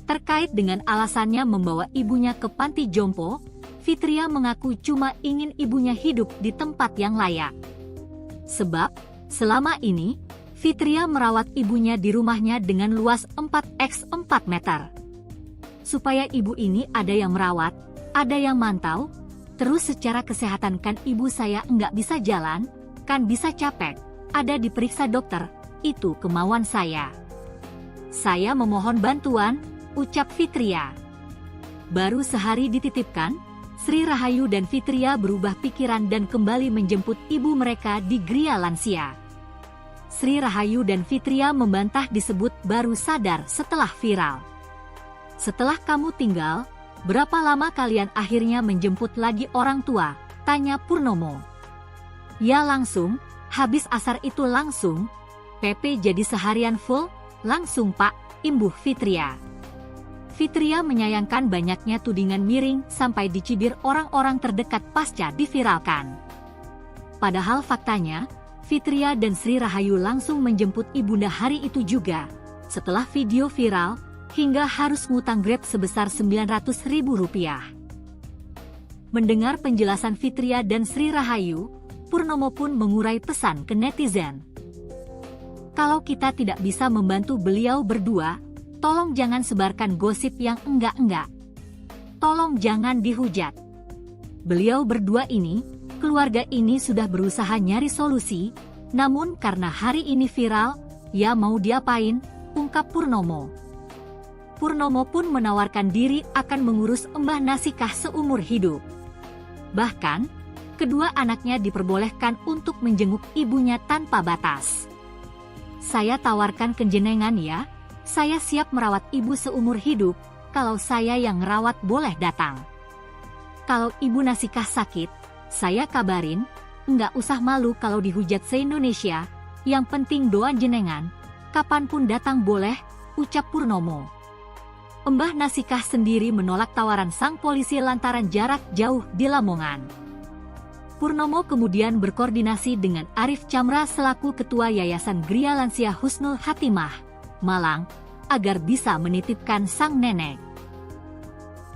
Terkait dengan alasannya membawa ibunya ke panti jompo, Fitria mengaku cuma ingin ibunya hidup di tempat yang layak. Sebab, selama ini, Fitria merawat ibunya di rumahnya dengan luas 4x4 meter. Supaya ibu ini ada yang merawat, ada yang mantau, terus secara kesehatan kan ibu saya nggak bisa jalan, kan bisa capek, ada diperiksa dokter, itu kemauan saya. Saya memohon bantuan, ucap Fitria. Baru sehari dititipkan, Sri Rahayu dan Fitria berubah pikiran dan kembali menjemput ibu mereka di Gria Lansia. Sri Rahayu dan Fitria membantah disebut baru sadar setelah viral. Setelah kamu tinggal, berapa lama kalian akhirnya menjemput lagi orang tua? Tanya Purnomo. Ya langsung, habis asar itu langsung. PP jadi seharian full, langsung Pak, imbuh Fitria. Fitria menyayangkan banyaknya tudingan miring sampai dicibir orang-orang terdekat pasca diviralkan. Padahal faktanya, Fitria dan Sri Rahayu langsung menjemput ibunda hari itu juga, setelah video viral, hingga harus ngutang Grab sebesar Rp900.000. Mendengar penjelasan Fitria dan Sri Rahayu, Purnomo pun mengurai pesan ke netizen. Kalau kita tidak bisa membantu beliau berdua, tolong jangan sebarkan gosip yang enggak-enggak. Tolong jangan dihujat. Beliau berdua ini, keluarga ini sudah berusaha nyari solusi, namun karena hari ini viral, ya mau diapain, ungkap Purnomo. Purnomo pun menawarkan diri akan mengurus Mbah Nasikah seumur hidup. Bahkan, kedua anaknya diperbolehkan untuk menjenguk ibunya tanpa batas. Saya tawarkan ke jenengan ya, saya siap merawat ibu seumur hidup, kalau saya yang ngerawat boleh datang. Kalau ibu Nasikah sakit, saya kabarin, nggak usah malu kalau dihujat se-Indonesia, yang penting doa jenengan, kapanpun datang boleh, ucap Purnomo. Mbah Nasikah sendiri menolak tawaran sang polisi lantaran jarak jauh di Lamongan. Purnomo kemudian berkoordinasi dengan Arif Chamra selaku Ketua Yayasan Gria Lansia Husnul Hatimah, Malang, agar bisa menitipkan sang nenek.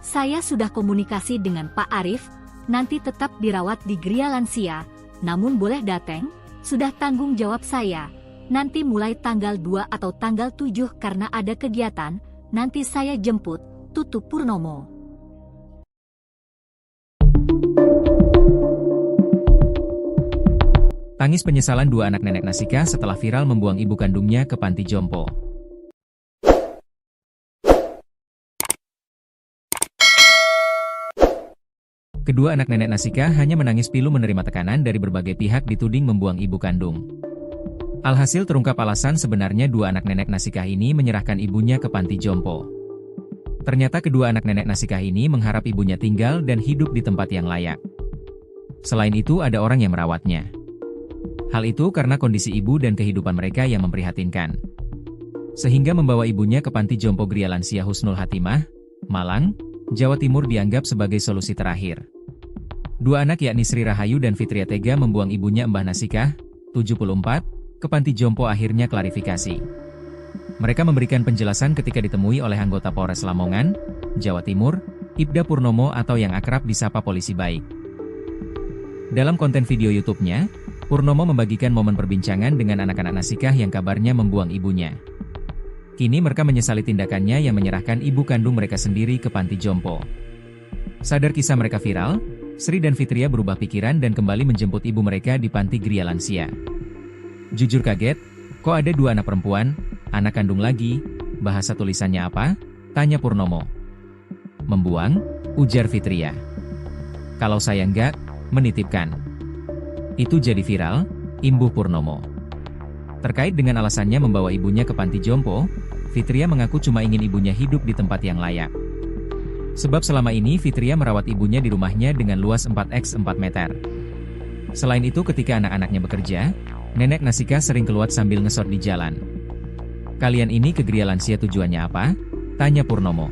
Saya sudah komunikasi dengan Pak Arif, nanti tetap dirawat di Gria Lansia, namun boleh datang, sudah tanggung jawab saya. Nanti mulai tanggal 2 atau tanggal 7 karena ada kegiatan, nanti saya jemput, tutup Purnomo. Tangis penyesalan dua anak nenek Nasikah setelah viral membuang ibu kandungnya ke panti jompo. Kedua anak nenek Nasikah hanya menangis pilu menerima tekanan dari berbagai pihak dituding membuang ibu kandung. Alhasil terungkap alasan sebenarnya dua anak nenek Nasikah ini menyerahkan ibunya ke panti jompo. Ternyata kedua anak nenek Nasikah ini mengharap ibunya tinggal dan hidup di tempat yang layak. Selain itu ada orang yang merawatnya. Hal itu karena kondisi ibu dan kehidupan mereka yang memprihatinkan. Sehingga membawa ibunya ke panti jompo Gria Lansia Husnul Hatimah, Malang, Jawa Timur dianggap sebagai solusi terakhir. Dua anak yakni Sri Rahayu dan Fitria tega membuang ibunya Mbah Nasikah, 74, ke panti jompo akhirnya klarifikasi. Mereka memberikan penjelasan ketika ditemui oleh anggota Polres Lamongan, Jawa Timur, Ibda Purnomo atau yang akrab disapa Polisi Baik. Dalam konten video YouTube-nya, Purnomo membagikan momen perbincangan dengan anak-anak Nasikah yang kabarnya membuang ibunya. Kini mereka menyesali tindakannya yang menyerahkan ibu kandung mereka sendiri ke panti jompo. Sadar kisah mereka viral, Sri dan Fitria berubah pikiran dan kembali menjemput ibu mereka di panti Gria Lansia. Jujur kaget, kok ada dua anak perempuan, anak kandung lagi, bahasa tulisannya apa? Tanya Purnomo. Membuang, ujar Fitria. Kalau saya enggak, menitipkan. Itu jadi viral, imbuh Purnomo. Terkait dengan alasannya membawa ibunya ke panti jompo, Fitria mengaku cuma ingin ibunya hidup di tempat yang layak. Sebab selama ini Fitria merawat ibunya di rumahnya dengan luas 4x4 meter. Selain itu ketika anak-anaknya bekerja, nenek Nasikah sering keluar sambil ngesot di jalan. Kalian ini ke Gria Lansia tujuannya apa? Tanya Purnomo.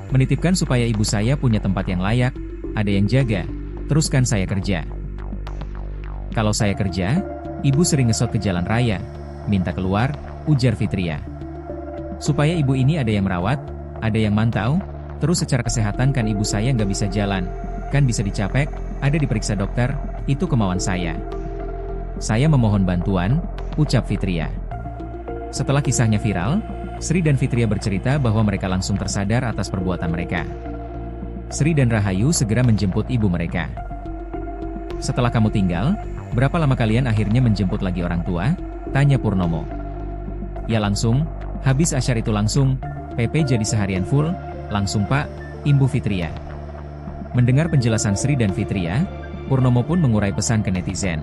Menitipkan supaya ibu saya punya tempat yang layak, ada yang jaga, teruskan saya kerja. Kalau saya kerja, ibu sering ngesot ke jalan raya, minta keluar, ujar Fitria. Supaya ibu ini ada yang merawat, ada yang mantau, terus secara kesehatan kan ibu saya nggak bisa jalan, kan bisa dicapek, ada diperiksa dokter, itu kemauan saya. Saya memohon bantuan, ucap Fitria. Setelah kisahnya viral, Sri dan Fitria bercerita bahwa mereka langsung tersadar atas perbuatan mereka. Sri dan Rahayu segera menjemput ibu mereka. Setelah kamu tinggal, berapa lama kalian akhirnya menjemput lagi orang tua? Tanya Purnomo. Ya langsung, habis asyar itu langsung, PP jadi seharian full, langsung Pak, imbuh Fitria. Mendengar penjelasan Sri dan Fitria, Purnomo pun mengurai pesan ke netizen.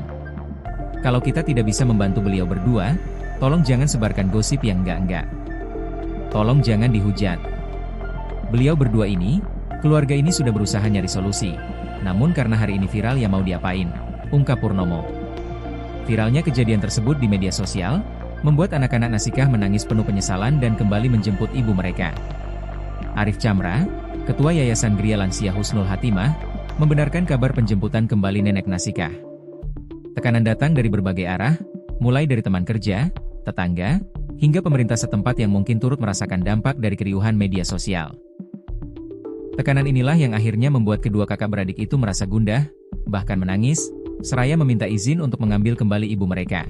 Kalau kita tidak bisa membantu beliau berdua, tolong jangan sebarkan gosip yang enggak-enggak. Tolong jangan dihujat. Beliau berdua ini, keluarga ini sudah berusaha nyari solusi. Namun karena hari ini viral ya mau diapain, ungkap Purnomo. Viralnya kejadian tersebut di media sosial, membuat anak-anak Nasikah menangis penuh penyesalan dan kembali menjemput ibu mereka. Arif Chamra, Ketua Yayasan Gria Lansia Husnul Hatimah, membenarkan kabar penjemputan kembali nenek Nasikah. Tekanan datang dari berbagai arah, mulai dari teman kerja, tetangga, hingga pemerintah setempat yang mungkin turut merasakan dampak dari keriuhan media sosial. Tekanan inilah yang akhirnya membuat kedua kakak beradik itu merasa gundah, bahkan menangis, seraya meminta izin untuk mengambil kembali ibu mereka.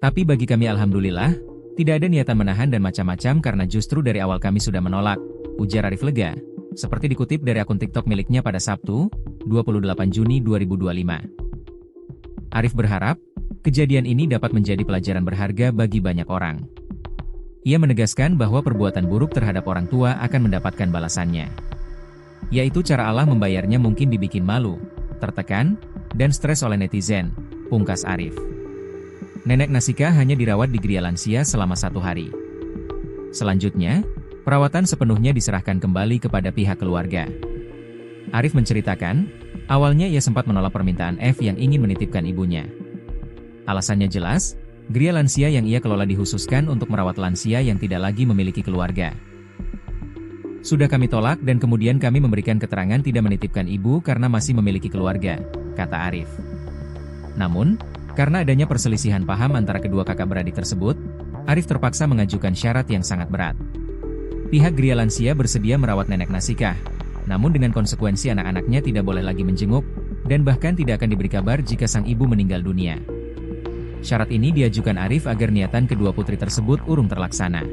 Tapi bagi kami alhamdulillah, tidak ada niatan menahan dan macam-macam karena justru dari awal kami sudah menolak, ujar Arif lega, seperti dikutip dari akun TikTok miliknya pada Sabtu, 28 Juni 2025. Arif berharap, kejadian ini dapat menjadi pelajaran berharga bagi banyak orang. Ia menegaskan bahwa perbuatan buruk terhadap orang tua akan mendapatkan balasannya. Yaitu cara Allah membayarnya mungkin dibikin malu, tertekan, dan stres oleh netizen, pungkas Arif. Nenek Nasika hanya dirawat di Gria Lansia selama 1 hari. Selanjutnya, perawatan sepenuhnya diserahkan kembali kepada pihak keluarga. Arif menceritakan, awalnya ia sempat menolak permintaan F yang ingin menitipkan ibunya. Alasannya jelas, Gria Lansia yang ia kelola dikhususkan untuk merawat lansia yang tidak lagi memiliki keluarga. Sudah kami tolak dan kemudian kami memberikan keterangan tidak menitipkan ibu karena masih memiliki keluarga, kata Arif. Namun, karena adanya perselisihan paham antara kedua kakak beradik tersebut, Arif terpaksa mengajukan syarat yang sangat berat. Pihak Gria Lansia bersedia merawat nenek Nasikah, namun dengan konsekuensi anak-anaknya tidak boleh lagi menjenguk, dan bahkan tidak akan diberi kabar jika sang ibu meninggal dunia. Syarat ini diajukan Arif agar niatan kedua putri tersebut urung terlaksana.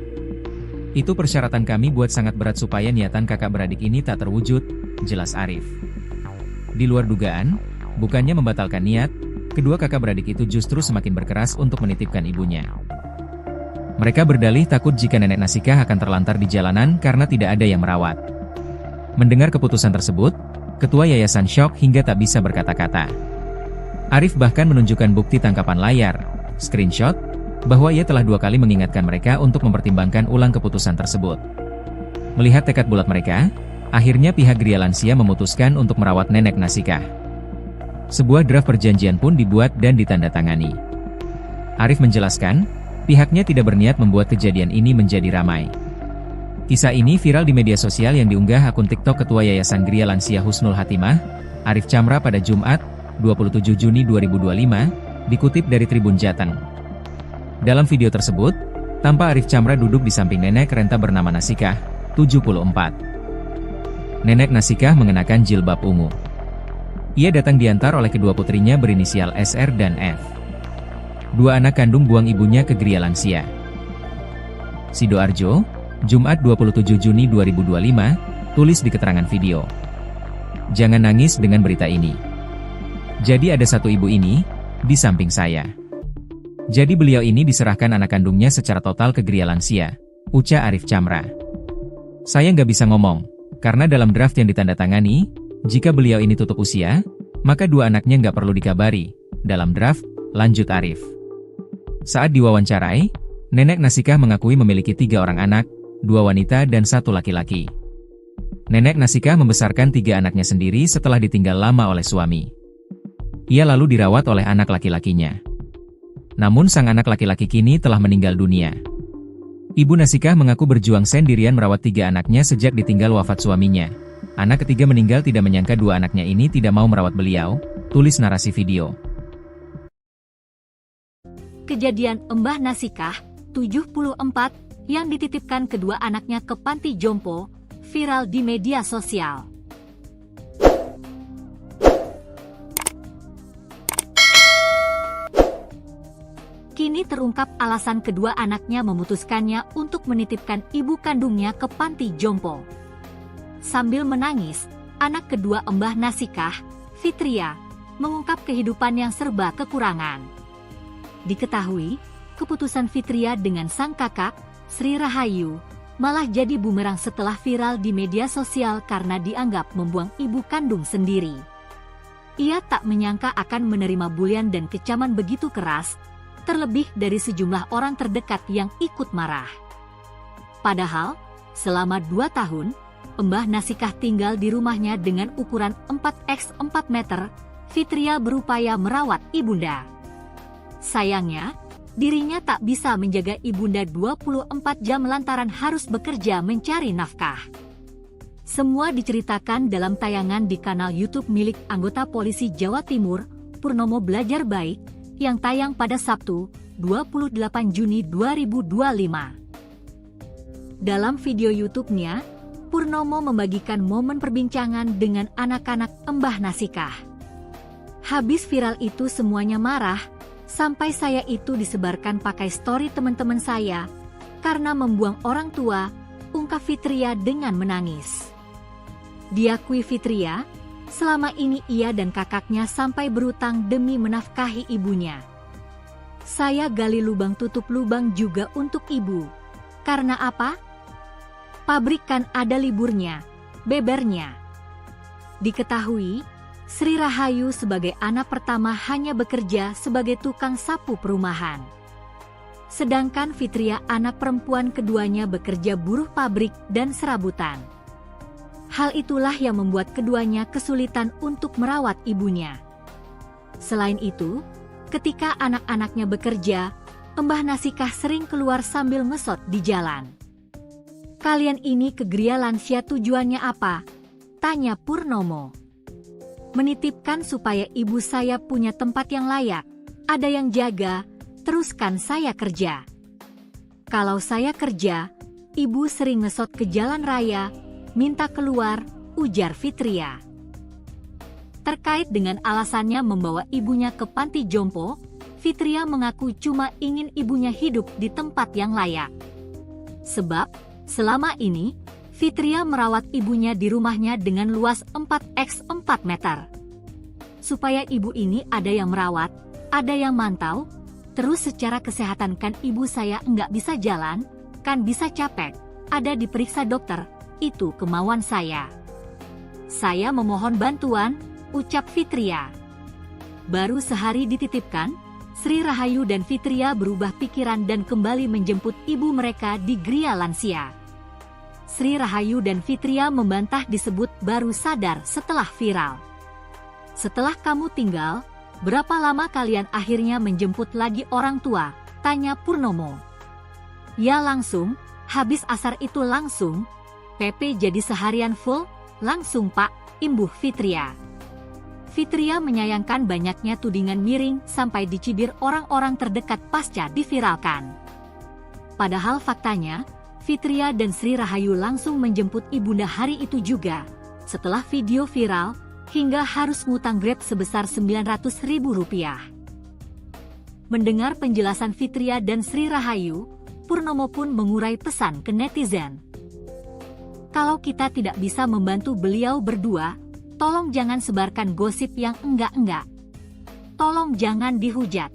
Itu persyaratan kami buat sangat berat supaya niatan kakak beradik ini tak terwujud, jelas Arif. Di luar dugaan, bukannya membatalkan niat, kedua kakak beradik itu justru semakin berkeras untuk menitipkan ibunya. Mereka berdalih takut jika nenek Nasikah akan terlantar di jalanan karena tidak ada yang merawat. Mendengar keputusan tersebut, ketua yayasan syok hingga tak bisa berkata-kata. Arif bahkan menunjukkan bukti tangkapan layar, screenshot, bahwa ia telah 2 kali mengingatkan mereka untuk mempertimbangkan ulang keputusan tersebut. Melihat tekad bulat mereka, akhirnya pihak Gria Lansia memutuskan untuk merawat nenek Nasikah. Sebuah draft perjanjian pun dibuat dan ditandatangani. Arif menjelaskan, pihaknya tidak berniat membuat kejadian ini menjadi ramai. Kisah ini viral di media sosial yang diunggah akun TikTok Ketua Yayasan Gria Lansia Husnul Hatimah, Arif Chamra pada Jumat, 27 Juni 2025, dikutip dari Tribun Jateng. Dalam video tersebut, tampak Arif Chamra duduk di samping nenek renta bernama Nasikah, 74. Nenek Nasikah mengenakan jilbab ungu. Ia datang diantar oleh kedua putrinya berinisial SR dan F. 2 anak kandung buang ibunya ke Gria Lansia. Sidoarjo, Jumat 27 Juni 2025, tulis di keterangan video. Jangan nangis dengan berita ini. Jadi ada satu ibu ini, di samping saya. Jadi beliau ini diserahkan anak kandungnya secara total ke Gria Lansia, ucap Arif Chamra. Saya nggak bisa ngomong, karena dalam draft yang ditandatangani, jika beliau ini tutup usia, maka 2 anaknya nggak perlu dikabari, dalam draft, lanjut Arif. Saat diwawancarai, nenek Nasikah mengakui memiliki 3 orang anak, 2 wanita dan 1 laki-laki. Nenek Nasikah membesarkan 3 anaknya sendiri setelah ditinggal lama oleh suami. Ia lalu dirawat oleh anak laki-lakinya. Namun sang anak laki-laki kini telah meninggal dunia. Ibu Nasikah mengaku berjuang sendirian merawat 3 anaknya sejak ditinggal wafat suaminya. Anak ketiga meninggal tidak menyangka 2 anaknya ini tidak mau merawat beliau, tulis narasi video. Kejadian Mbah Nasikah, 74, yang dititipkan kedua anaknya ke panti jompo, viral di media sosial. Kini terungkap alasan kedua anaknya memutuskannya untuk menitipkan ibu kandungnya ke panti jompo. Sambil menangis, anak kedua Mbah Nasikah, Fitria, mengungkap kehidupan yang serba kekurangan. Diketahui, keputusan Fitria dengan sang kakak, Sri Rahayu, malah jadi bumerang setelah viral di media sosial karena dianggap membuang ibu kandung sendiri. Ia tak menyangka akan menerima bulian dan kecaman begitu keras, terlebih dari sejumlah orang terdekat yang ikut marah. Padahal, selama 2 tahun, Mbah Nasikah tinggal di rumahnya dengan ukuran 4x4 meter, Fitria berupaya merawat ibunda. Sayangnya, dirinya tak bisa menjaga ibunda 24 jam lantaran harus bekerja mencari nafkah. Semua diceritakan dalam tayangan di kanal YouTube milik anggota polisi Jawa Timur, Purnomo Belajar Baik, yang tayang pada Sabtu, 28 Juni 2025. Dalam video YouTube-nya, Purnomo membagikan momen perbincangan dengan anak-anak Mbah Nasikah. Habis viral itu semuanya marah, sampai saya itu disebarkan pakai story teman-teman saya, karena membuang orang tua, ungkap Fitria dengan menangis. Diakui Fitria, selama ini ia dan kakaknya sampai berutang demi menafkahi ibunya. Saya gali lubang tutup lubang juga untuk ibu. Karena apa? Pabrik kan ada liburnya, bebernya. Diketahui, Sri Rahayu sebagai anak pertama hanya bekerja sebagai tukang sapu perumahan. Sedangkan Fitria anak perempuan keduanya bekerja buruh pabrik dan serabutan. Hal itulah yang membuat keduanya kesulitan untuk merawat ibunya. Selain itu, ketika anak-anaknya bekerja, Mbah Nasikah sering keluar sambil ngesot di jalan. Kalian ini ke Gria Lansia tujuannya apa? Tanya Purnomo. Menitipkan supaya ibu saya punya tempat yang layak, ada yang jaga, teruskan saya kerja. Kalau saya kerja, ibu sering ngesot ke jalan raya, minta keluar, ujar Fitria. Terkait dengan alasannya membawa ibunya ke panti jompo, Fitria mengaku cuma ingin ibunya hidup di tempat yang layak. Sebab, selama ini, Fitria merawat ibunya di rumahnya dengan luas 4x4 meter. Supaya ibu ini ada yang merawat, ada yang mantau, terus secara kesehatan kan ibu saya nggak bisa jalan, kan bisa capek, ada diperiksa dokter, itu kemauan saya. Saya memohon bantuan, ucap Fitria. Baru sehari dititipkan, Sri Rahayu dan Fitria berubah pikiran dan kembali menjemput ibu mereka di Gria Lansia. Sri Rahayu dan Fitria membantah disebut baru sadar setelah viral. Setelah kamu tinggal, berapa lama kalian akhirnya menjemput lagi orang tua? Tanya Purnomo. Ya langsung, habis asar itu langsung. PP jadi seharian full, langsung pak, imbuh Fitria. Fitria menyayangkan banyaknya tudingan miring sampai dicibir orang-orang terdekat pasca diviralkan. Padahal faktanya, Fitria dan Sri Rahayu langsung menjemput ibunda hari itu juga, setelah video viral, hingga harus ngutang Grab sebesar Rp900.000. Mendengar penjelasan Fitria dan Sri Rahayu, Purnomo pun mengurai pesan ke netizen. Kalau kita tidak bisa membantu beliau berdua, tolong jangan sebarkan gosip yang enggak-enggak. Tolong jangan dihujat.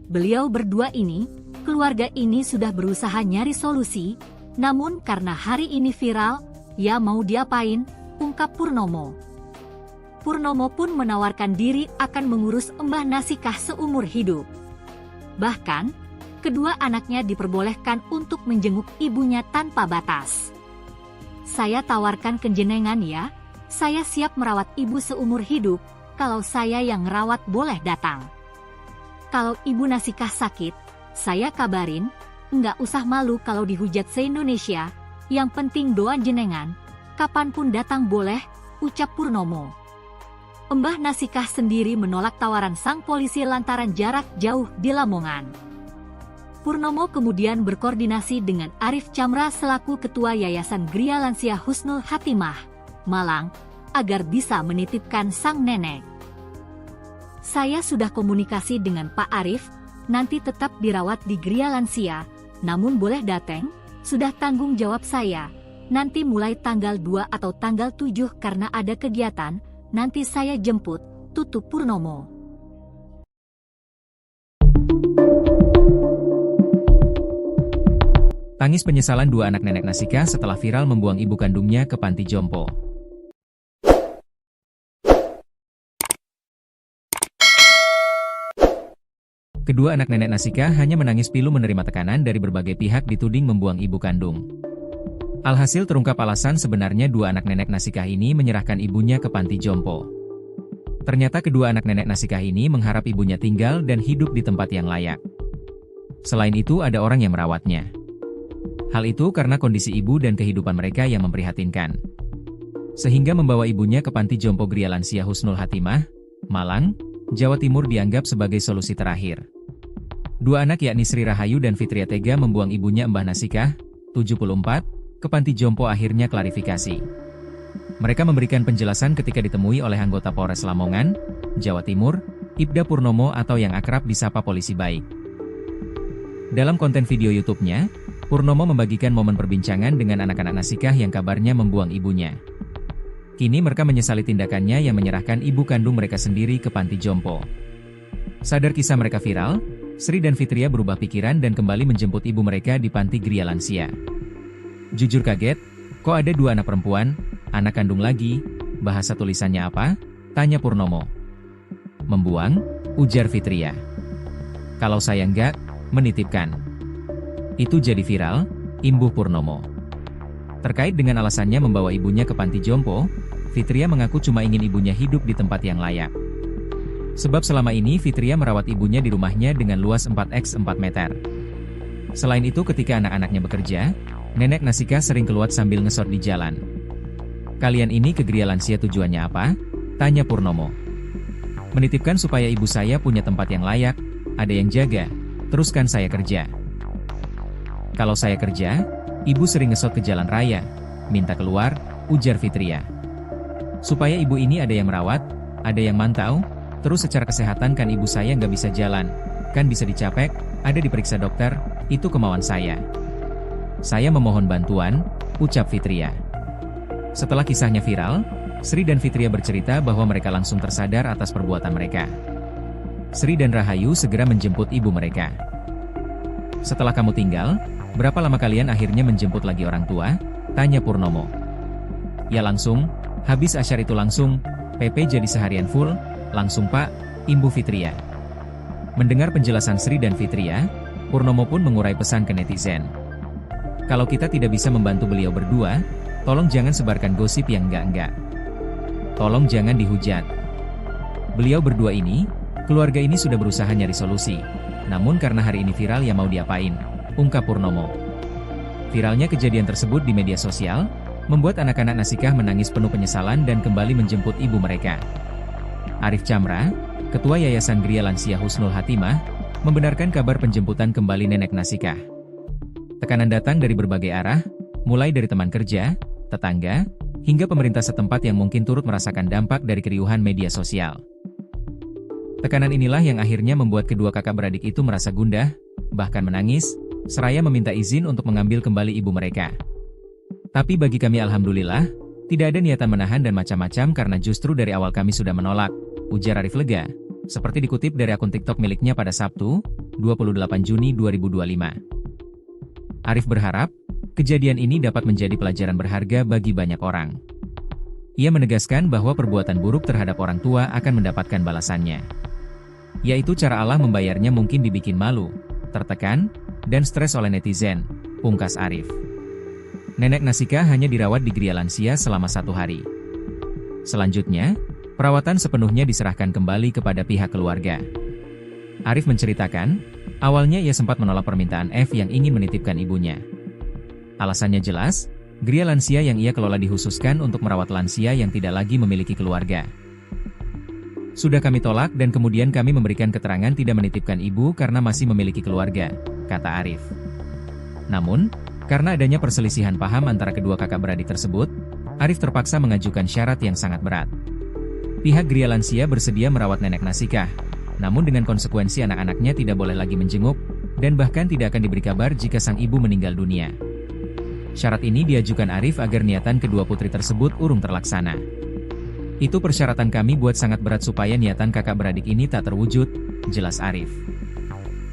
Beliau berdua ini, keluarga ini sudah berusaha nyari solusi, namun karena hari ini viral, ya mau diapain, ungkap Purnomo. Purnomo pun menawarkan diri akan mengurus Mbah Nasikah seumur hidup. Bahkan, kedua anaknya diperbolehkan untuk menjenguk ibunya tanpa batas. Saya tawarkan ke jenengan ya, saya siap merawat ibu seumur hidup, kalau saya yang ngerawat boleh datang. Kalau ibu Nasikah sakit, saya kabarin, nggak usah malu kalau dihujat se-Indonesia, yang penting doa jenengan, kapanpun datang boleh, ucap Purnomo. Mbah Nasikah sendiri menolak tawaran sang polisi lantaran jarak jauh di Lamongan. Purnomo kemudian berkoordinasi dengan Arif Chamra selaku Ketua Yayasan Gria Lansia Husnul Hatimah, Malang, agar bisa menitipkan sang nenek. Saya sudah komunikasi dengan Pak Arif, nanti tetap dirawat di Gria Lansia, namun boleh datang, sudah tanggung jawab saya. Nanti mulai tanggal 2 atau tanggal 7 karena ada kegiatan, nanti saya jemput, tutup Purnomo. Tangis penyesalan dua anak nenek Nasikah setelah viral membuang ibu kandungnya ke panti jompo. Kedua anak nenek Nasikah hanya menangis pilu menerima tekanan dari berbagai pihak dituding membuang ibu kandung. Alhasil terungkap alasan sebenarnya dua anak nenek Nasikah ini menyerahkan ibunya ke panti jompo. Ternyata kedua anak nenek Nasikah ini mengharap ibunya tinggal dan hidup di tempat yang layak. Selain itu ada orang yang merawatnya. Hal itu karena kondisi ibu dan kehidupan mereka yang memprihatinkan. Sehingga membawa ibunya ke panti jompo Gria Lansia Husnul Hatimah, Malang, Jawa Timur dianggap sebagai solusi terakhir. Dua anak yakni Sri Rahayu dan Fitria tega membuang ibunya Mbah Nasikah, 74, ke panti jompo akhirnya klarifikasi. Mereka memberikan penjelasan ketika ditemui oleh anggota Polres Lamongan, Jawa Timur, Ibda Purnomo atau yang akrab disapa Polisi Baik. Dalam konten video YouTube-nya, Purnomo membagikan momen perbincangan dengan anak-anak Nasikah yang kabarnya membuang ibunya. Kini mereka menyesali tindakannya yang menyerahkan ibu kandung mereka sendiri ke panti jompo. Sadar kisah mereka viral, Sri dan Fitria berubah pikiran dan kembali menjemput ibu mereka di panti Gria Lansia. Jujur kaget, kok ada dua anak perempuan, anak kandung lagi, bahasa tulisannya apa? Tanya Purnomo. Membuang, ujar Fitria. Kalau saya enggak, menitipkan. Itu jadi viral, imbuh Purnomo. Terkait dengan alasannya membawa ibunya ke panti jompo, Fitria mengaku cuma ingin ibunya hidup di tempat yang layak. Sebab selama ini Fitria merawat ibunya di rumahnya dengan luas 4x4 meter. Selain itu ketika anak-anaknya bekerja, nenek Nasikah sering keluar sambil ngesot di jalan. Kalian ini ke Gria Lansia tujuannya apa? Tanya Purnomo. Menitipkan supaya ibu saya punya tempat yang layak, ada yang jaga, teruskan saya kerja. Kalau saya kerja, ibu sering ngesot ke jalan raya, minta keluar, ujar Fitria. Supaya ibu ini ada yang merawat, ada yang mantau, terus secara kesehatan kan ibu saya nggak bisa jalan, kan bisa dicapek, ada diperiksa dokter, itu kemauan saya. Saya memohon bantuan, ucap Fitria. Setelah kisahnya viral, Sri dan Fitria bercerita bahwa mereka langsung tersadar atas perbuatan mereka. Sri dan Rahayu segera menjemput ibu mereka. Setelah kamu tinggal, berapa lama kalian akhirnya menjemput lagi orang tua? Tanya Purnomo. Ya langsung, habis asyar itu langsung, PP jadi seharian full, langsung Pak, imbuh Fitria. Mendengar penjelasan Sri dan Fitria, Purnomo pun mengurai pesan ke netizen. Kalau kita tidak bisa membantu beliau berdua, tolong jangan sebarkan gosip yang enggak-enggak. Tolong jangan dihujat. Beliau berdua ini, keluarga ini sudah berusaha nyari solusi. Namun karena hari ini viral ya mau diapain, ungkap Purnomo. Viralnya kejadian tersebut di media sosial, membuat anak-anak Nasikah menangis penuh penyesalan dan kembali menjemput ibu mereka. Arif Chamra, Ketua Yayasan Gria Lansia Husnul Hatimah, membenarkan kabar penjemputan kembali nenek Nasikah. Tekanan datang dari berbagai arah, mulai dari teman kerja, tetangga, hingga pemerintah setempat yang mungkin turut merasakan dampak dari keriuhan media sosial. Tekanan inilah yang akhirnya membuat kedua kakak beradik itu merasa gundah, bahkan menangis, seraya meminta izin untuk mengambil kembali ibu mereka. Tapi bagi kami alhamdulillah, tidak ada niatan menahan dan macam-macam karena justru dari awal kami sudah menolak, ujar Arif lega, seperti dikutip dari akun TikTok miliknya pada Sabtu, 28 Juni 2025. Arif berharap, kejadian ini dapat menjadi pelajaran berharga bagi banyak orang. Ia menegaskan bahwa perbuatan buruk terhadap orang tua akan mendapatkan balasannya. Yaitu cara Allah membayarnya mungkin dibikin malu, tertekan, dan stres oleh netizen, pungkas Arif. Nenek Nasikah hanya dirawat di Gria Lansia selama 1 hari. Selanjutnya, perawatan sepenuhnya diserahkan kembali kepada pihak keluarga. Arif menceritakan, awalnya ia sempat menolak permintaan F yang ingin menitipkan ibunya. Alasannya jelas, Gria Lansia yang ia kelola dikhususkan untuk merawat lansia yang tidak lagi memiliki keluarga. Sudah kami tolak dan kemudian kami memberikan keterangan tidak menitipkan ibu karena masih memiliki keluarga, kata Arif. Namun, karena adanya perselisihan paham antara kedua kakak beradik tersebut, Arif terpaksa mengajukan syarat yang sangat berat. Pihak Gria Lansia bersedia merawat nenek Nasikah, namun dengan konsekuensi anak-anaknya tidak boleh lagi menjenguk, dan bahkan tidak akan diberi kabar jika sang ibu meninggal dunia. Syarat ini diajukan Arif agar niatan kedua putri tersebut urung terlaksana. Itu persyaratan kami buat sangat berat supaya niatan kakak beradik ini tak terwujud, jelas Arif.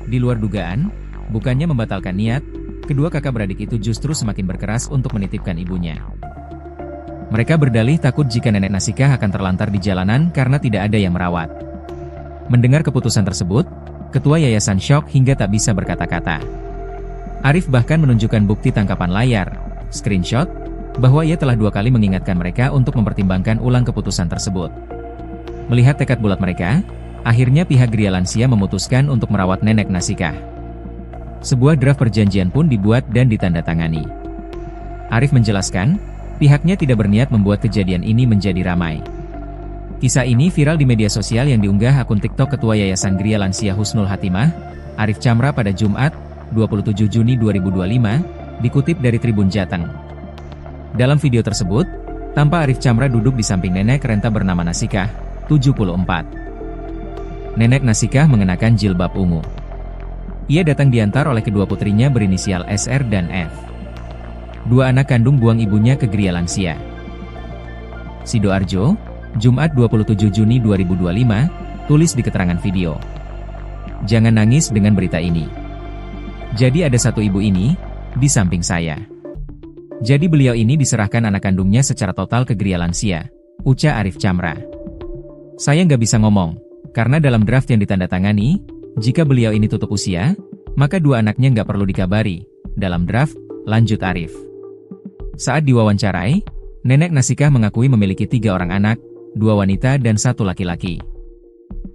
Di luar dugaan, bukannya membatalkan niat, kedua kakak beradik itu justru semakin berkeras untuk menitipkan ibunya. Mereka berdalih takut jika nenek Nasikah akan terlantar di jalanan karena tidak ada yang merawat. Mendengar keputusan tersebut, ketua yayasan syok hingga tak bisa berkata-kata. Arif bahkan menunjukkan bukti tangkapan layar, screenshot, bahwa ia telah 2 kali mengingatkan mereka untuk mempertimbangkan ulang keputusan tersebut. Melihat tekad bulat mereka, akhirnya pihak Gria Lansia memutuskan untuk merawat nenek Nasikah. Sebuah draft perjanjian pun dibuat dan ditandatangani. Arif menjelaskan, pihaknya tidak berniat membuat kejadian ini menjadi ramai. Kisah ini viral di media sosial yang diunggah akun TikTok Ketua Yayasan Gria Lansia Husnul Hatimah, Arif Chamra pada Jumat, 27 Juni 2025, dikutip dari Tribun Jateng. Dalam video tersebut, tampak Arif Chamra duduk di samping nenek renta bernama Nasikah, 74. Nenek Nasikah mengenakan jilbab ungu. Ia datang diantar oleh kedua putrinya berinisial SR dan F. Dua anak kandung buang ibunya ke Gria Lansia. Sidoarjo, Jumat 27 Juni 2025, tulis di keterangan video. Jangan nangis dengan berita ini. Jadi ada satu ibu ini, di samping saya. Jadi beliau ini diserahkan anak kandungnya secara total ke Gria Lansia, ucap Arif Chamra. Saya nggak bisa ngomong, karena dalam draft yang ditandatangani, jika beliau ini tutup usia, maka dua anaknya nggak perlu dikabari, dalam draft, lanjut Arif. Saat diwawancarai, Nenek Nasikah mengakui memiliki 3 orang anak, 2 wanita dan 1 laki-laki.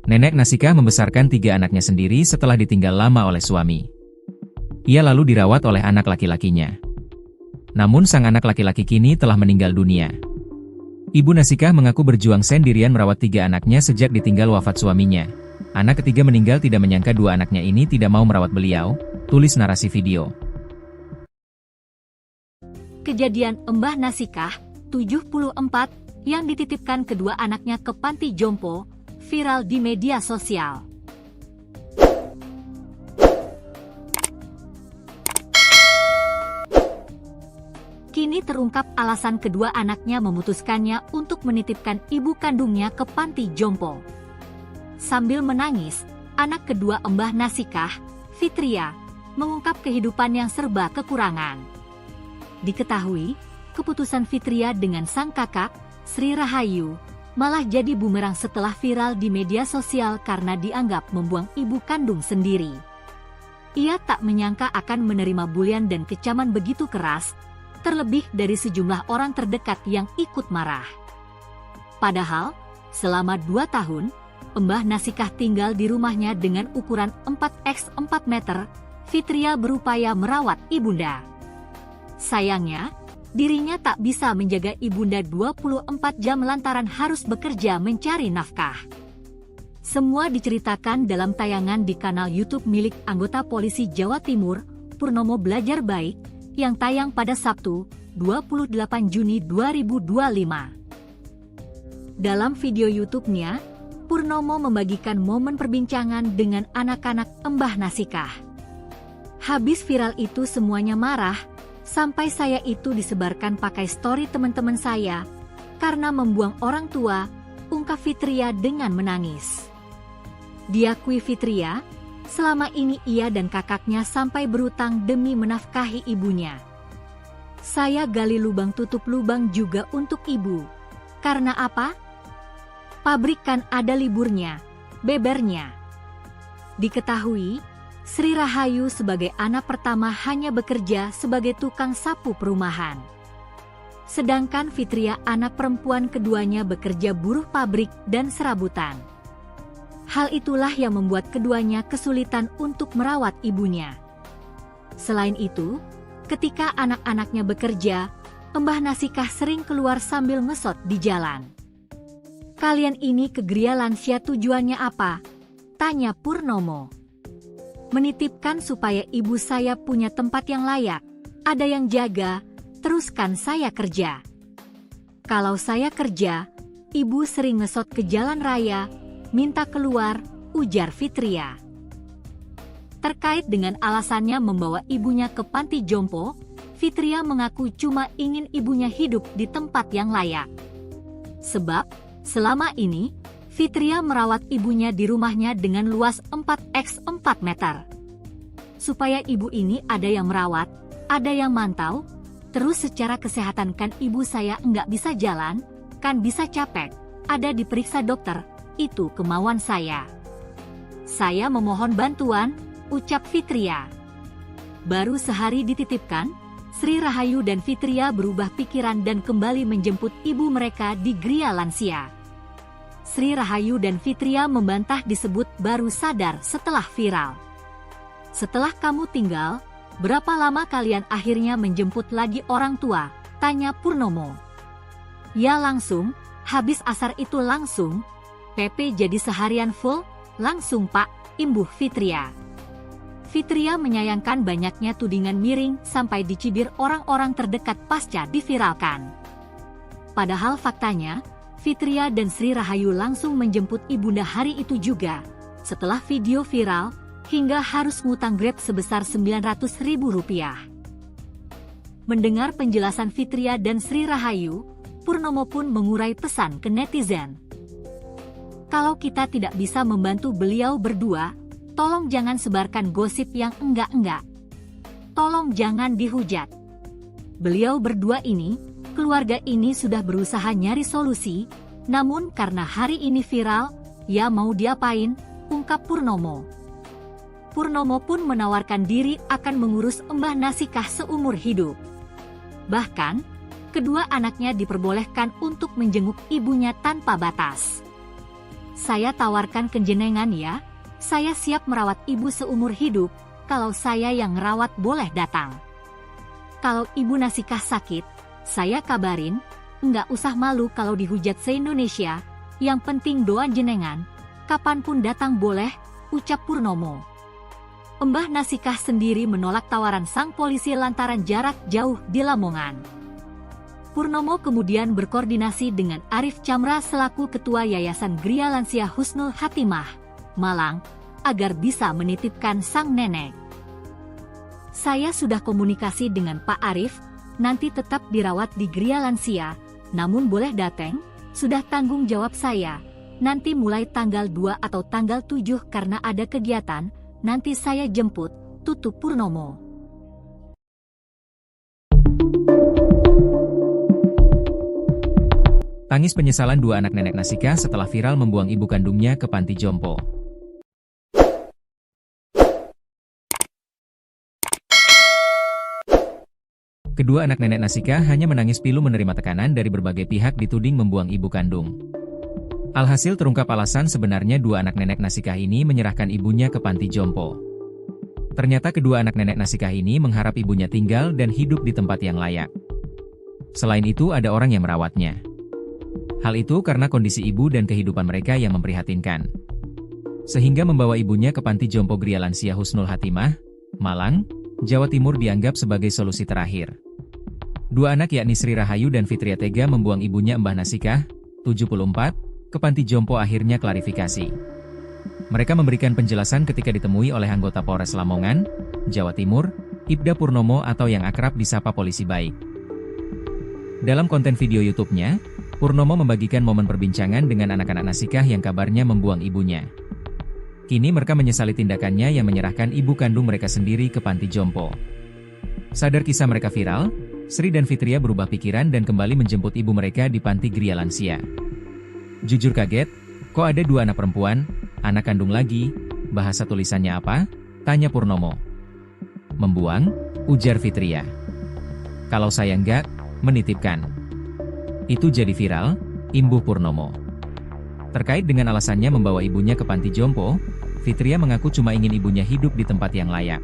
Nenek Nasikah membesarkan 3 anaknya sendiri setelah ditinggal lama oleh suami. Ia lalu dirawat oleh anak laki-lakinya. Namun sang anak laki-laki kini telah meninggal dunia. Ibu Nasikah mengaku berjuang sendirian merawat 3 anaknya sejak ditinggal wafat suaminya. Anak ketiga meninggal tidak menyangka 2 anaknya ini tidak mau merawat beliau, tulis narasi video. Kejadian Mbah Nasikah, 74, yang dititipkan kedua anaknya ke panti jompo, viral di media sosial. Kini terungkap alasan kedua anaknya memutuskannya untuk menitipkan ibu kandungnya ke panti jompo. Sambil menangis, anak kedua Mbah Nasikah, Fitria, mengungkap kehidupan yang serba kekurangan. Diketahui, keputusan Fitria dengan sang kakak, Sri Rahayu, malah jadi bumerang setelah viral di media sosial karena dianggap membuang ibu kandung sendiri. Ia tak menyangka akan menerima bulian dan kecaman begitu keras, terlebih dari sejumlah orang terdekat yang ikut marah. Padahal, selama 2 tahun, Mbah Nasikah tinggal di rumahnya dengan ukuran 4x4 meter, Fitria berupaya merawat ibunda. Sayangnya, dirinya tak bisa menjaga ibunda 24 jam lantaran harus bekerja mencari nafkah. Semua diceritakan dalam tayangan di kanal YouTube milik anggota polisi Jawa Timur, Purnomo Belajar Baik, yang tayang pada Sabtu, 28 Juni 2025. Dalam video YouTube-nya, Purnomo membagikan momen perbincangan dengan anak-anak Mbah Nasikah. Habis viral itu semuanya marah, sampai saya itu disebarkan pakai story teman-teman saya, karena membuang orang tua, ungkap Fitria dengan menangis. Diakui Fitria, selama ini ia dan kakaknya sampai berutang demi menafkahi ibunya. Saya gali lubang tutup lubang juga untuk ibu. Karena apa? Pabrik kan ada liburnya, bebernya. Diketahui, Sri Rahayu sebagai anak pertama hanya bekerja sebagai tukang sapu perumahan. Sedangkan Fitria anak perempuan keduanya bekerja buruh pabrik dan serabutan. Hal itulah yang membuat keduanya kesulitan untuk merawat ibunya. Selain itu, ketika anak-anaknya bekerja, Mbah Nasikah sering keluar sambil ngesot di jalan. Kalian ini ke Gria Lansia tujuannya apa? Tanya Purnomo. Menitipkan supaya ibu saya punya tempat yang layak, ada yang jaga, teruskan saya kerja. Kalau saya kerja, ibu sering ngesot ke jalan raya, minta keluar, ujar Fitria. Terkait dengan alasannya membawa ibunya ke panti jompo, Fitria mengaku cuma ingin ibunya hidup di tempat yang layak. Sebab, selama ini, Fitria merawat ibunya di rumahnya dengan luas 4x4 meter. Supaya ibu ini ada yang merawat, ada yang mantau, terus secara kesehatan kan ibu saya enggak bisa jalan, kan bisa capek, ada diperiksa dokter, itu kemauan saya. Saya memohon bantuan, ucap Fitria. Baru sehari dititipkan, Sri Rahayu dan Fitria berubah pikiran dan kembali menjemput ibu mereka di Gria Lansia. Sri Rahayu dan Fitria membantah disebut baru sadar setelah viral. Setelah kamu tinggal, berapa lama kalian akhirnya menjemput lagi orang tua? Tanya Purnomo. Ya langsung, Habis asar itu langsung, PP jadi seharian full, langsung Pak, imbuh Fitria. Fitria menyayangkan banyaknya tudingan miring sampai dicibir orang-orang terdekat pasca diviralkan. Padahal faktanya, Fitria dan Sri Rahayu langsung menjemput ibunda hari itu juga, setelah video viral, hingga harus ngutang Grab sebesar Rp900.000. Mendengar penjelasan Fitria dan Sri Rahayu, Purnomo pun mengurai pesan ke netizen. Kalau kita tidak bisa membantu beliau berdua, tolong jangan sebarkan gosip yang enggak-enggak. Tolong jangan dihujat. Beliau berdua ini, keluarga ini sudah berusaha nyari solusi, namun karena hari ini viral, ya mau diapain, ungkap Purnomo. Purnomo pun menawarkan diri akan mengurus Mbah Nasikah seumur hidup. Bahkan, kedua anaknya diperbolehkan untuk menjenguk ibunya tanpa batas. Saya tawarkan ke jenengan ya, saya siap merawat ibu seumur hidup, kalau saya yang ngerawat boleh datang. Kalau ibu Nasikah sakit, saya kabarin, nggak usah malu kalau dihujat se-Indonesia, yang penting doa jenengan, kapanpun datang boleh, ucap Purnomo. Mbah Nasikah sendiri menolak tawaran sang polisi lantaran jarak jauh di Lamongan. Purnomo kemudian berkoordinasi dengan Arif Chamra selaku Ketua Yayasan Gria Lansia Husnul Hatimah, Malang, agar bisa menitipkan sang nenek. Saya sudah komunikasi dengan Pak Arif, nanti tetap dirawat di Gria Lansia, namun boleh datang, sudah tanggung jawab saya. Nanti mulai tanggal 2 atau tanggal 7 karena ada kegiatan, nanti saya jemput, tutup Purnomo. Tangis penyesalan dua anak nenek Nasikah setelah viral membuang ibu kandungnya ke panti jompo. Kedua anak nenek Nasikah hanya menangis pilu menerima tekanan dari berbagai pihak dituding membuang ibu kandung. Alhasil terungkap alasan sebenarnya dua anak nenek Nasikah ini menyerahkan ibunya ke panti jompo. Ternyata kedua anak nenek Nasikah ini mengharap ibunya tinggal dan hidup di tempat yang layak. Selain itu ada orang yang merawatnya. Hal itu karena kondisi ibu dan kehidupan mereka yang memprihatinkan. Sehingga membawa ibunya ke panti jompo Gria Lansia Husnul Hatimah, Malang, Jawa Timur dianggap sebagai solusi terakhir. Dua anak yakni Sri Rahayu dan Fitria tega membuang ibunya Mbah Nasikah, 74, ke panti jompo akhirnya klarifikasi. Mereka memberikan penjelasan ketika ditemui oleh anggota Polres Lamongan, Jawa Timur, Ibda Purnomo atau yang akrab disapa Polisi Baik. Dalam konten video YouTube-nya, Purnomo membagikan momen perbincangan dengan anak-anak Nasikah yang kabarnya membuang ibunya. Kini mereka menyesali tindakannya yang menyerahkan ibu kandung mereka sendiri ke panti jompo. Sadar kisah mereka viral, Sri dan Fitria berubah pikiran dan kembali menjemput ibu mereka di panti Gria Lansia. Jujur kaget, kok ada dua anak perempuan, anak kandung lagi, bahasa tulisannya apa? Tanya Purnomo. Membuang, ujar Fitria. Kalau saya enggak, menitipkan. Itu jadi viral, imbuh Purnomo. Terkait dengan alasannya membawa ibunya ke panti jompo, Fitria mengaku cuma ingin ibunya hidup di tempat yang layak.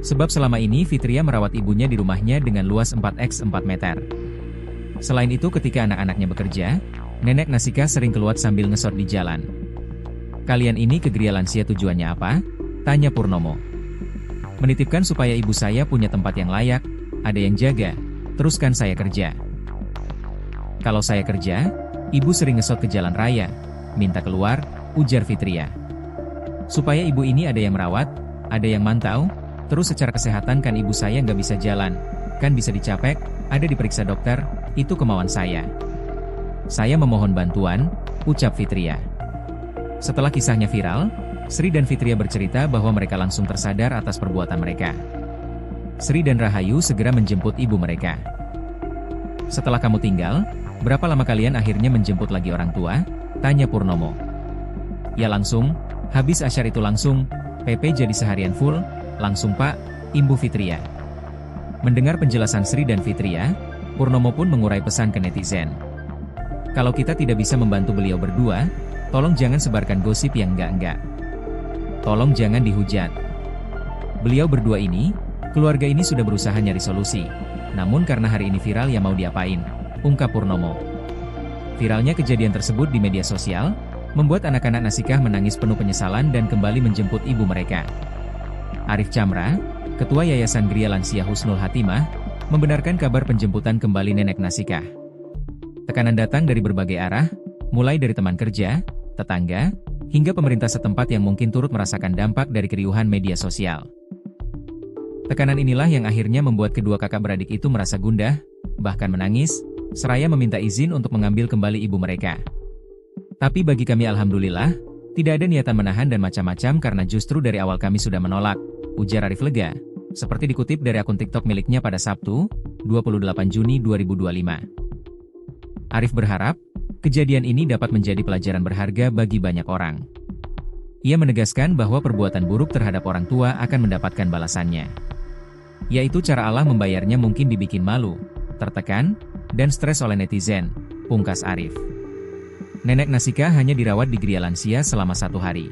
Sebab selama ini Fitria merawat ibunya di rumahnya dengan luas 4x4 meter. Selain itu ketika anak-anaknya bekerja, nenek Nasikah sering keluar sambil ngesot di jalan. Kalian ini ke Gria Lansia tujuannya apa? Tanya Purnomo. Menitipkan supaya ibu saya punya tempat yang layak, ada yang jaga, teruskan saya kerja. Kalau saya kerja, ibu sering ngesot ke jalan raya, minta keluar, ujar Fitria. Supaya ibu ini ada yang merawat, ada yang mantau, terus secara kesehatan kan ibu saya nggak bisa jalan, kan bisa dicapek, ada diperiksa dokter, itu kemauan saya. Saya memohon bantuan, ucap Fitria. Setelah kisahnya viral, Sri dan Fitria bercerita bahwa mereka langsung tersadar atas perbuatan mereka. Sri dan Rahayu segera menjemput ibu mereka. Setelah kamu tinggal, berapa lama kalian akhirnya menjemput lagi orang tua? Tanya Purnomo. Ya langsung, habis asyar itu langsung, PP jadi seharian full, langsung Pak, imbuh Fitria. Mendengar penjelasan Sri dan Fitria, Purnomo pun mengurai pesan ke netizen. Kalau kita tidak bisa membantu beliau berdua, tolong jangan sebarkan gosip yang enggak-enggak. Tolong jangan dihujat. Beliau berdua ini, keluarga ini sudah berusaha nyari solusi. Namun karena hari ini viral ya mau diapain, ungkap Purnomo. Viralnya kejadian tersebut di media sosial, membuat anak-anak Nasikah menangis penuh penyesalan dan kembali menjemput ibu mereka. Arif Chamra, Ketua Yayasan Gria Lansia Husnul Hatimah, membenarkan kabar penjemputan kembali nenek Nasikah. Tekanan datang dari berbagai arah, mulai dari teman kerja, tetangga, hingga pemerintah setempat yang mungkin turut merasakan dampak dari keriuhan media sosial. Tekanan inilah yang akhirnya membuat kedua kakak beradik itu merasa gundah, bahkan menangis, seraya meminta izin untuk mengambil kembali ibu mereka. Tapi bagi kami alhamdulillah, tidak ada niatan menahan dan macam-macam karena justru dari awal kami sudah menolak, ujar Arif lega, seperti dikutip dari akun TikTok miliknya pada Sabtu, 28 Juni 2025. Arif berharap, kejadian ini dapat menjadi pelajaran berharga bagi banyak orang. Ia menegaskan bahwa perbuatan buruk terhadap orang tua akan mendapatkan balasannya. Yaitu cara Allah membayarnya mungkin dibikin malu, tertekan, dan stres oleh netizen, pungkas Arif. Nenek Nasikah hanya dirawat di Gria Lansia selama 1 hari.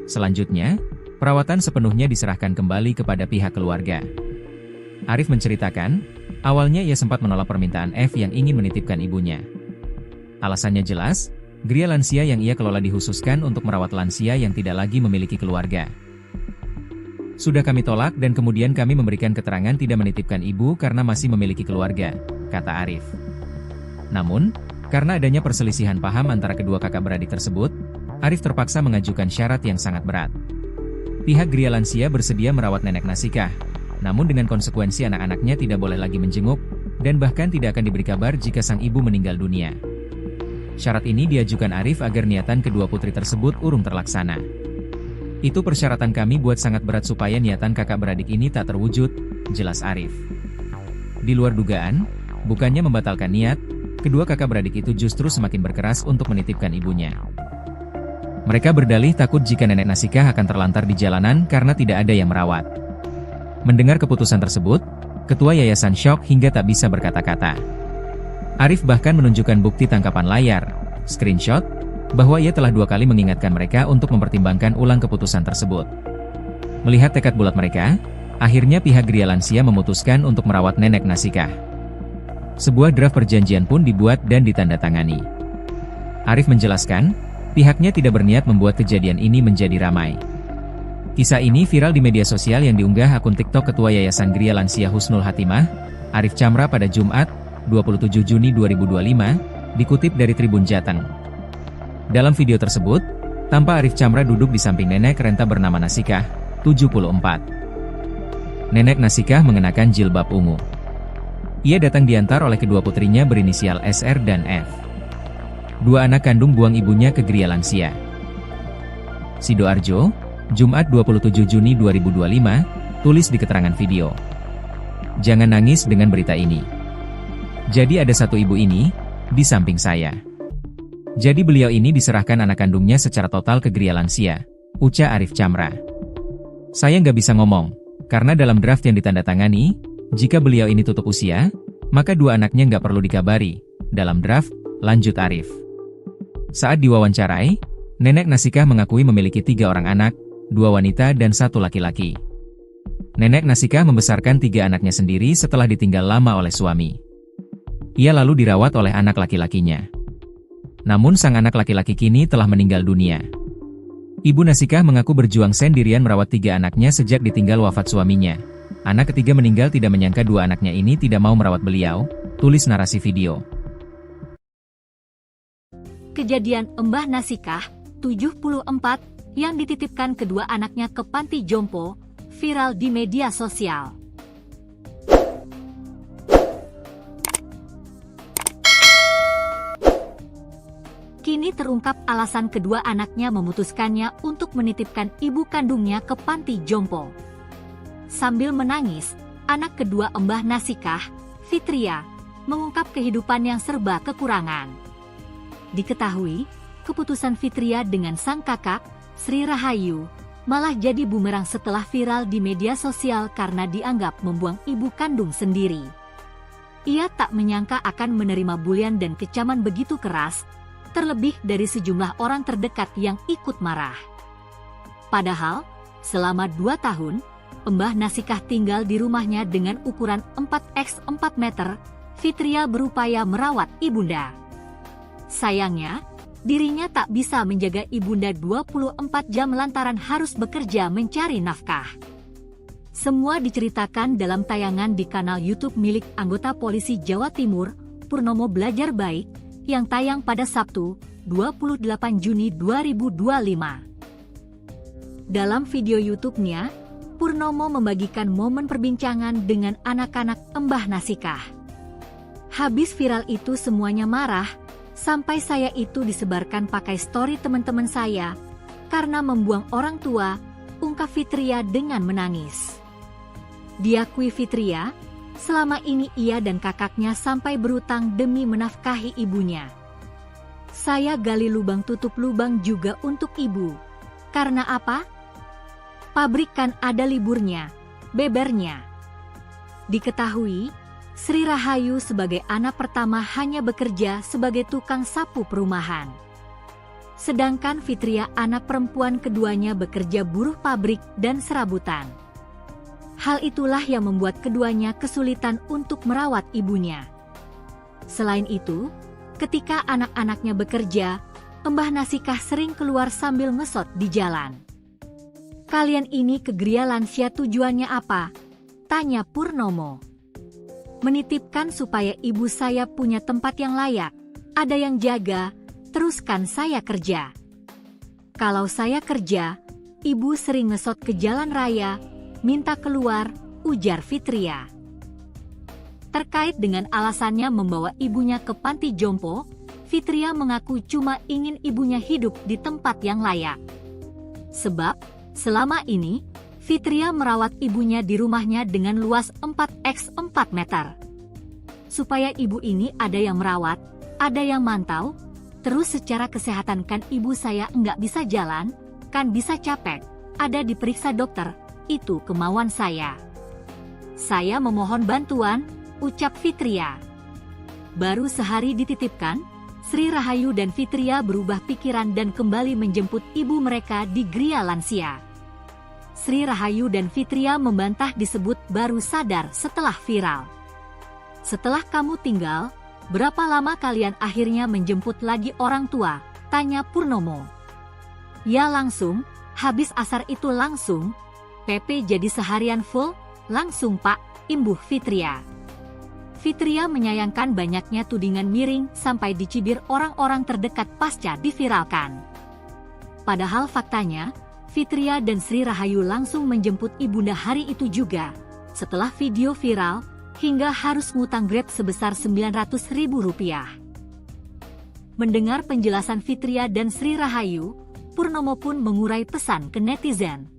Selanjutnya, perawatan sepenuhnya diserahkan kembali kepada pihak keluarga. Arif menceritakan, awalnya ia sempat menolak permintaan F yang ingin menitipkan ibunya. Alasannya jelas, Gria Lansia yang ia kelola dikhususkan untuk merawat lansia yang tidak lagi memiliki keluarga. Sudah kami tolak dan kemudian kami memberikan keterangan tidak menitipkan ibu karena masih memiliki keluarga, kata Arif. Namun, karena adanya perselisihan paham antara kedua kakak beradik tersebut, Arif terpaksa mengajukan syarat yang sangat berat. Pihak Gria Lansia bersedia merawat nenek Nasikah, namun dengan konsekuensi anak-anaknya tidak boleh lagi menjenguk, dan bahkan tidak akan diberi kabar jika sang ibu meninggal dunia. Syarat ini diajukan Arif agar niatan kedua putri tersebut urung terlaksana. Itu persyaratan kami buat sangat berat supaya niatan kakak beradik ini tak terwujud, jelas Arif. Di luar dugaan, bukannya membatalkan niat, kedua kakak beradik itu justru semakin berkeras untuk menitipkan ibunya. Mereka berdalih takut jika nenek Nasikah akan terlantar di jalanan karena tidak ada yang merawat. Mendengar keputusan tersebut, ketua yayasan syok hingga tak bisa berkata-kata. Arif bahkan menunjukkan bukti tangkapan layar, screenshot, bahwa ia telah 2 kali mengingatkan mereka untuk mempertimbangkan ulang keputusan tersebut. Melihat tekad bulat mereka, akhirnya pihak Gria Lansia memutuskan untuk merawat nenek Nasikah. Sebuah draft perjanjian pun dibuat dan ditandatangani. Arif menjelaskan, pihaknya tidak berniat membuat kejadian ini menjadi ramai. Kisah ini viral di media sosial yang diunggah akun TikTok Ketua Yayasan Gria Lansia Husnul Hatimah, Arif Chamra pada Jumat, 27 Juni 2025, dikutip dari Tribun Jateng. Dalam video tersebut, tampak Arif Chamra duduk di samping nenek renta bernama Nasikah, 74. Nenek Nasikah mengenakan jilbab ungu. Ia datang diantar oleh kedua putrinya berinisial SR dan F. 2 anak kandung buang ibunya ke Gria Lansia. Sidoarjo, Jumat 27 Juni 2025, tulis di keterangan video. Jangan nangis dengan berita ini. Jadi ada satu ibu ini, di samping saya. Jadi beliau ini diserahkan anak kandungnya secara total ke Gria Lansia, ucap Arif Chamra. Saya nggak bisa ngomong, karena dalam draft yang ditandatangani, jika beliau ini tutup usia, maka 2 anaknya nggak perlu dikabari, dalam draft, lanjut Arif. Saat diwawancarai, nenek Nasikah mengakui memiliki 3 orang anak, 2 wanita dan 1 laki-laki. Nenek Nasikah membesarkan 3 anaknya sendiri setelah ditinggal lama oleh suami. Ia lalu dirawat oleh anak laki-lakinya. Namun sang anak laki-laki kini telah meninggal dunia. Ibu Nasikah mengaku berjuang sendirian merawat 3 anaknya sejak ditinggal wafat suaminya. Anak ketiga meninggal tidak menyangka 2 anaknya ini tidak mau merawat beliau, tulis narasi video. Kejadian Mbah Nasikah, 74, yang dititipkan kedua anaknya ke panti jompo, viral di media sosial. Kini terungkap alasan kedua anaknya memutuskannya untuk menitipkan ibu kandungnya ke panti jompo. Sambil menangis, anak kedua Mbah Nasikah, Fitria, mengungkap kehidupan yang serba kekurangan. Diketahui, keputusan Fitria dengan sang kakak, Sri Rahayu, malah jadi bumerang setelah viral di media sosial karena dianggap membuang ibu kandung sendiri. Ia tak menyangka akan menerima bulian dan kecaman begitu keras, terlebih dari sejumlah orang terdekat yang ikut marah. Padahal, selama 2 tahun, Mbah Nasikah tinggal di rumahnya dengan ukuran 4x4 meter, Fitria berupaya merawat ibunda. Sayangnya, dirinya tak bisa menjaga ibunda 24 jam lantaran harus bekerja mencari nafkah. Semua diceritakan dalam tayangan di kanal YouTube milik anggota polisi Jawa Timur, Purnomo Belajar Baik, yang tayang pada Sabtu, 28 Juni 2025. Dalam video YouTube-nya, Purnomo membagikan momen perbincangan dengan anak-anak Mbah Nasikah. Habis viral itu semuanya marah, sampai saya itu disebarkan pakai story teman-teman saya, karena membuang orang tua, ungkap Fitria dengan menangis. Diakui Fitria, selama ini ia dan kakaknya sampai berutang demi menafkahi ibunya. Saya gali lubang tutup lubang juga untuk ibu. Karena apa? Pabrik kan ada liburnya, bebernya. Diketahui, Sri Rahayu sebagai anak pertama hanya bekerja sebagai tukang sapu perumahan. Sedangkan Fitria anak perempuan keduanya bekerja buruh pabrik dan serabutan. Hal itulah yang membuat keduanya kesulitan untuk merawat ibunya. Selain itu, ketika anak-anaknya bekerja, Mbah Nasikah sering keluar sambil ngesot di jalan. Kalian ini ke Gria Lansia tujuannya apa? Tanya Purnomo. Menitipkan supaya ibu saya punya tempat yang layak, ada yang jaga, teruskan saya kerja. Kalau saya kerja, ibu sering ngesot ke jalan raya, minta keluar, ujar Fitria. Terkait dengan alasannya membawa ibunya ke panti jompo, Fitria mengaku cuma ingin ibunya hidup di tempat yang layak. Sebab, selama ini, Fitria merawat ibunya di rumahnya dengan luas 4x4 meter. Supaya ibu ini ada yang merawat, ada yang mantau, terus secara kesehatan kan ibu saya nggak bisa jalan, kan bisa capek, ada diperiksa dokter, itu kemauan saya. Saya memohon bantuan, ucap Fitria. Baru sehari dititipkan, Sri Rahayu dan Fitria berubah pikiran dan kembali menjemput ibu mereka di Gria Lansia. Sri Rahayu dan Fitria membantah disebut baru sadar setelah viral. Setelah kamu tinggal, berapa lama kalian akhirnya menjemput lagi orang tua? Tanya Purnomo. Ya langsung, habis asar itu langsung. PP jadi seharian full, langsung Pak, imbuh Fitria. Fitria menyayangkan banyaknya tudingan miring sampai dicibir orang-orang terdekat pasca diviralkan. Padahal faktanya, Fitria dan Sri Rahayu langsung menjemput ibunda hari itu juga. Setelah video viral, hingga harus ngutang Grab sebesar Rp900.000. Mendengar penjelasan Fitria dan Sri Rahayu, Purnomo pun mengurai pesan ke netizen.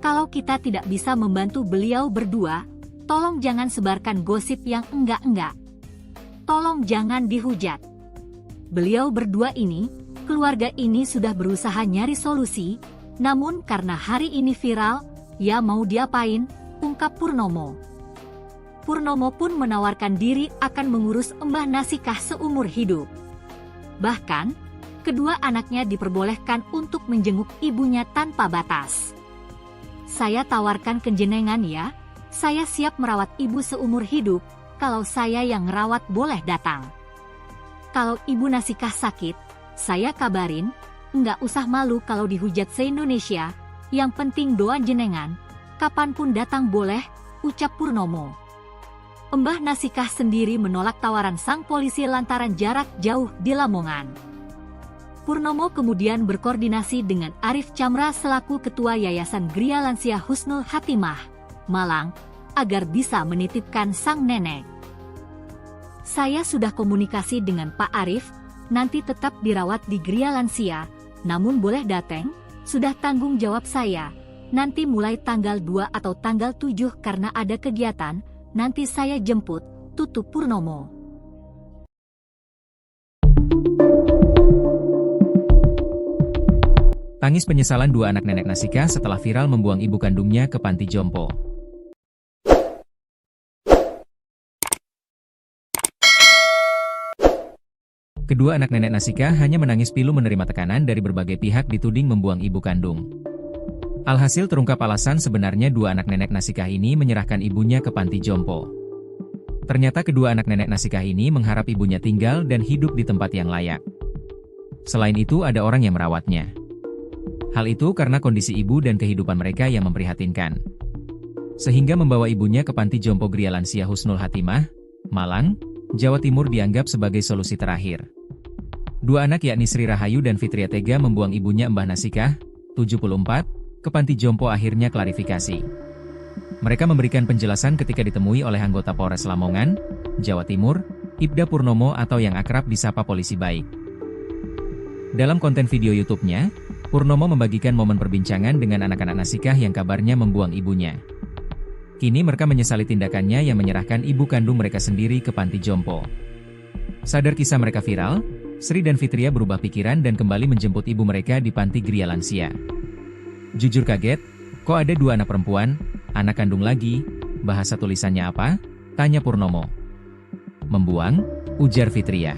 Kalau kita tidak bisa membantu beliau berdua, tolong jangan sebarkan gosip yang enggak-enggak. Tolong jangan dihujat. Beliau berdua ini, keluarga ini sudah berusaha nyari solusi, namun karena hari ini viral, ya mau diapain, ungkap Purnomo. Purnomo pun menawarkan diri akan mengurus Mbah Nasikah seumur hidup. Bahkan, kedua anaknya diperbolehkan untuk menjenguk ibunya tanpa batas. Saya tawarkan ke jenengan ya, saya siap merawat ibu seumur hidup, kalau saya yang ngerawat boleh datang. Kalau ibu Nasikah sakit, saya kabarin, nggak usah malu kalau dihujat se-Indonesia, yang penting doa jenengan, kapanpun datang boleh, ucap Purnomo. Mbah Nasikah sendiri menolak tawaran sang polisi lantaran jarak jauh di Lamongan. Purnomo kemudian berkoordinasi dengan Arif Chamra selaku Ketua Yayasan Gria Lansia Husnul Hatimah, Malang, agar bisa menitipkan sang nenek. Saya sudah komunikasi dengan Pak Arif, nanti tetap dirawat di Gria Lansia, namun boleh dateng, sudah tanggung jawab saya, nanti mulai tanggal 2 atau tanggal 7 karena ada kegiatan, nanti saya jemput, tutup Purnomo. Tangis penyesalan dua anak nenek Nasikah setelah viral membuang ibu kandungnya ke panti jompo. Kedua anak nenek Nasikah hanya menangis pilu menerima tekanan dari berbagai pihak dituding membuang ibu kandung. Alhasil terungkap alasan sebenarnya dua anak nenek Nasikah ini menyerahkan ibunya ke panti jompo. Ternyata kedua anak nenek Nasikah ini mengharap ibunya tinggal dan hidup di tempat yang layak. Selain itu ada orang yang merawatnya. Hal itu karena kondisi ibu dan kehidupan mereka yang memprihatinkan. Sehingga membawa ibunya ke Panti Jompo Gria Lansia Husnul Hatimah, Malang, Jawa Timur dianggap sebagai solusi terakhir. Dua anak yakni Sri Rahayu dan Fitria tega membuang ibunya Mbah Nasikah, 74, ke Panti Jompo akhirnya klarifikasi. Mereka memberikan penjelasan ketika ditemui oleh anggota Polres Lamongan, Jawa Timur, Ibda Purnomo atau yang akrab disapa Polisi Baik. Dalam konten video YouTube-nya, Purnomo membagikan momen perbincangan dengan anak-anak Nasikah yang kabarnya membuang ibunya. Kini mereka menyesali tindakannya yang menyerahkan ibu kandung mereka sendiri ke Panti Jompo. Sadar kisah mereka viral, Sri dan Fitria berubah pikiran dan kembali menjemput ibu mereka di Panti Gria Lansia. Jujur kaget, kok ada dua anak perempuan, anak kandung lagi, bahasa tulisannya apa? Tanya Purnomo. Membuang, ujar Fitria.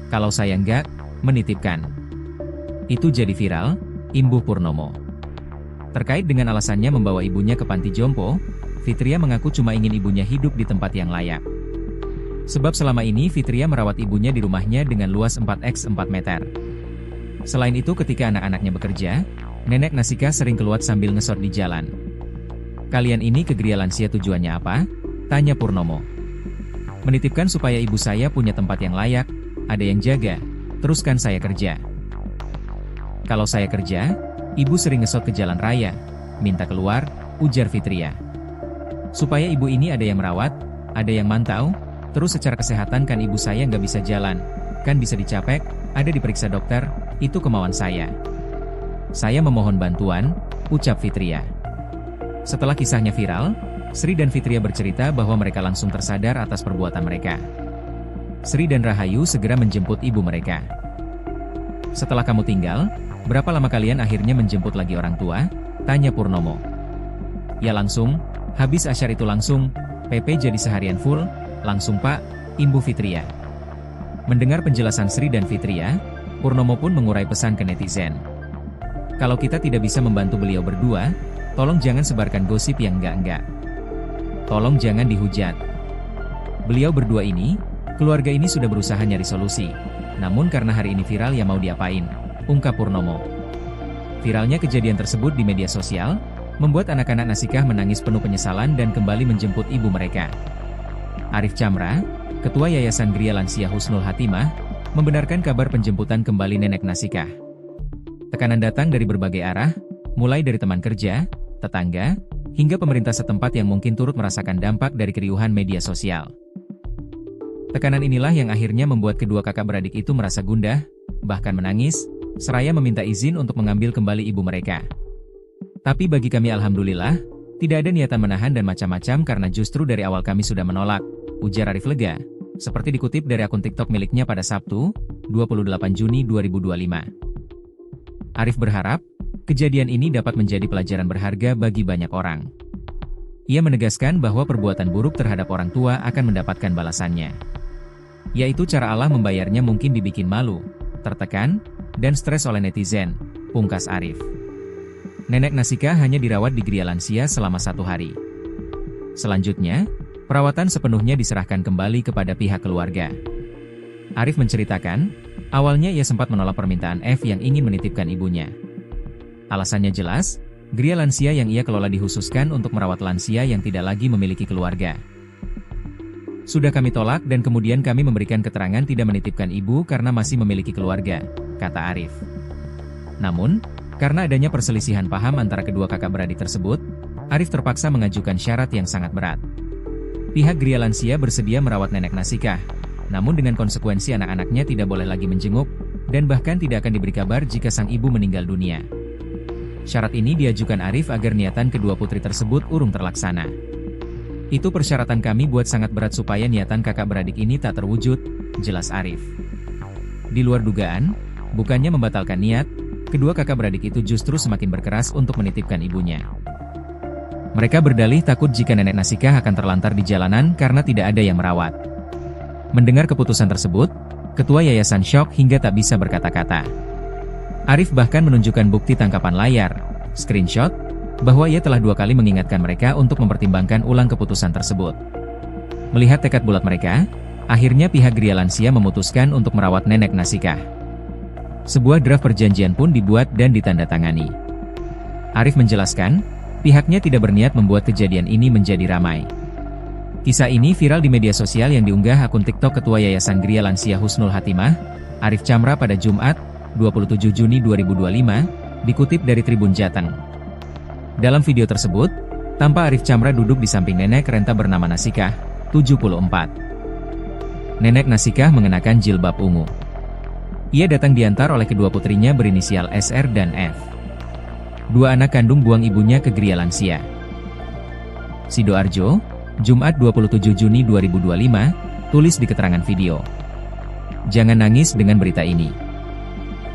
Kalau saya enggak, menitipkan. Itu jadi viral, imbuh Purnomo. Terkait dengan alasannya membawa ibunya ke Panti Jompo, Fitria mengaku cuma ingin ibunya hidup di tempat yang layak. Sebab selama ini Fitria merawat ibunya di rumahnya dengan luas 4x4 meter. Selain itu ketika anak-anaknya bekerja, nenek Nasikah sering keluar sambil ngesot di jalan. Kalian ini ke Gria Lansia tujuannya apa? Tanya Purnomo. Menitipkan supaya ibu saya punya tempat yang layak, ada yang jaga, teruskan saya kerja. Kalau saya kerja, ibu sering ngesot ke jalan raya, minta keluar, ujar Fitria. Supaya ibu ini ada yang merawat, ada yang mantau, terus secara kesehatan kan ibu saya nggak bisa jalan, kan bisa dicapek, ada diperiksa dokter, itu kemauan saya. Saya memohon bantuan, ucap Fitria. Setelah kisahnya viral, Sri dan Fitria bercerita bahwa mereka langsung tersadar atas perbuatan mereka. Sri dan Rahayu segera menjemput ibu mereka. Setelah kamu tinggal, berapa lama kalian akhirnya menjemput lagi orang tua? Tanya Purnomo. Ya langsung, habis asyar itu langsung, PP jadi seharian full, langsung Pak, imbuh Fitria. Mendengar penjelasan Sri dan Fitria, Purnomo pun mengurai pesan ke netizen. Kalau kita tidak bisa membantu beliau berdua, tolong jangan sebarkan gosip yang enggak-enggak. Tolong jangan dihujat. Beliau berdua ini, keluarga ini sudah berusaha nyari solusi. Namun karena hari ini viral ya mau diapain, ungkap Purnomo. Viralnya kejadian tersebut di media sosial, membuat anak-anak Nasikah menangis penuh penyesalan dan kembali menjemput ibu mereka. Arif Chamra, Ketua Yayasan Gria Lansia Husnul Hatimah, membenarkan kabar penjemputan kembali nenek Nasikah. Tekanan datang dari berbagai arah, mulai dari teman kerja, tetangga, hingga pemerintah setempat yang mungkin turut merasakan dampak dari keriuhan media sosial. Tekanan inilah yang akhirnya membuat kedua kakak beradik itu merasa gundah, bahkan menangis, seraya meminta izin untuk mengambil kembali ibu mereka. Tapi bagi kami alhamdulillah, tidak ada niatan menahan dan macam-macam karena justru dari awal kami sudah menolak, ujar Arif lega, seperti dikutip dari akun TikTok miliknya pada Sabtu, 28 Juni 2025. Arif berharap, kejadian ini dapat menjadi pelajaran berharga bagi banyak orang. Ia menegaskan bahwa perbuatan buruk terhadap orang tua akan mendapatkan balasannya. Yaitu cara Allah membayarnya mungkin dibikin malu, tertekan, dan stres oleh netizen, pungkas Arif. Nenek Nasikah hanya dirawat di Gria Lansia selama 1 hari. Selanjutnya, perawatan sepenuhnya diserahkan kembali kepada pihak keluarga. Arif menceritakan, awalnya ia sempat menolak permintaan F yang ingin menitipkan ibunya. Alasannya jelas, Gria Lansia yang ia kelola dikhususkan untuk merawat lansia yang tidak lagi memiliki keluarga. Sudah kami tolak dan kemudian kami memberikan keterangan tidak menitipkan ibu karena masih memiliki keluarga, kata Arif. Namun, karena adanya perselisihan paham antara kedua kakak beradik tersebut, Arif terpaksa mengajukan syarat yang sangat berat. Pihak Gria Lansia bersedia merawat nenek Nasikah, namun dengan konsekuensi anak-anaknya tidak boleh lagi menjenguk, dan bahkan tidak akan diberi kabar jika sang ibu meninggal dunia. Syarat ini diajukan Arif agar niatan kedua putri tersebut urung terlaksana. Itu persyaratan kami buat sangat berat supaya niatan kakak beradik ini tak terwujud, jelas Arif. Di luar dugaan, bukannya membatalkan niat, kedua kakak beradik itu justru semakin berkeras untuk menitipkan ibunya. Mereka berdalih takut jika nenek Nasikah akan terlantar di jalanan karena tidak ada yang merawat. Mendengar keputusan tersebut, ketua yayasan syok hingga tak bisa berkata-kata. Arif bahkan menunjukkan bukti tangkapan layar, screenshot, bahwa ia telah 2 kali mengingatkan mereka untuk mempertimbangkan ulang keputusan tersebut. Melihat tekad bulat mereka, akhirnya pihak Gria Lansia memutuskan untuk merawat nenek Nasikah. Sebuah draft perjanjian pun dibuat dan ditandatangani. Arif menjelaskan, pihaknya tidak berniat membuat kejadian ini menjadi ramai. Kisah ini viral di media sosial yang diunggah akun TikTok Ketua Yayasan Gria Lansia Husnul Hatimah, Arif Chamra pada Jumat, 27 Juni 2025, dikutip dari Tribun Jateng. Dalam video tersebut, tampak Arif Chamra duduk di samping nenek renta bernama Nasikah, 74. Nenek Nasikah mengenakan jilbab ungu. Ia datang diantar oleh kedua putrinya berinisial SR dan F. Dua anak kandung buang ibunya ke Gria Lansia. Sidoarjo, Jumat 27 Juni 2025, tulis di keterangan video. Jangan nangis dengan berita ini.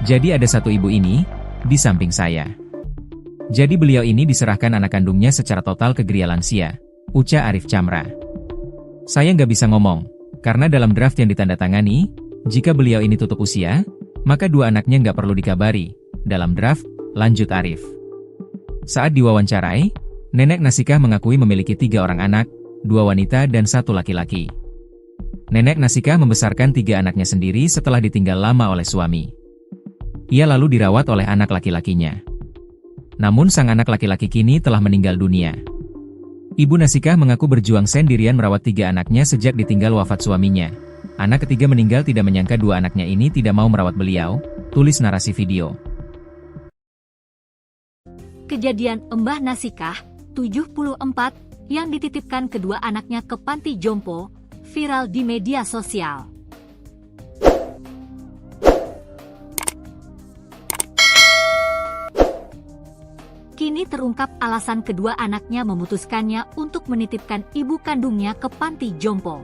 Jadi ada satu ibu ini, di samping saya. Jadi beliau ini diserahkan anak kandungnya secara total ke Gria Lansia, ucap Arif Chamra. Saya nggak bisa ngomong, karena dalam draft yang ditandatangani, jika beliau ini tutup usia, maka dua anaknya nggak perlu dikabari, dalam draft, lanjut Arif. Saat diwawancarai, nenek Nasikah mengakui memiliki 3 orang anak, 2 wanita dan 1 laki-laki. Nenek Nasikah membesarkan 3 anaknya sendiri setelah ditinggal lama oleh suami. Ia lalu dirawat oleh anak laki-lakinya. Namun sang anak laki-laki kini telah meninggal dunia. Ibu Nasikah mengaku berjuang sendirian merawat 3 anaknya sejak ditinggal wafat suaminya. Anak ketiga meninggal tidak menyangka 2 anaknya ini tidak mau merawat beliau, tulis narasi video. Kejadian Mbah Nasikah, 74, yang dititipkan kedua anaknya ke panti jompo, viral di media sosial. Kini terungkap alasan kedua anaknya memutuskannya untuk menitipkan ibu kandungnya ke panti jompo.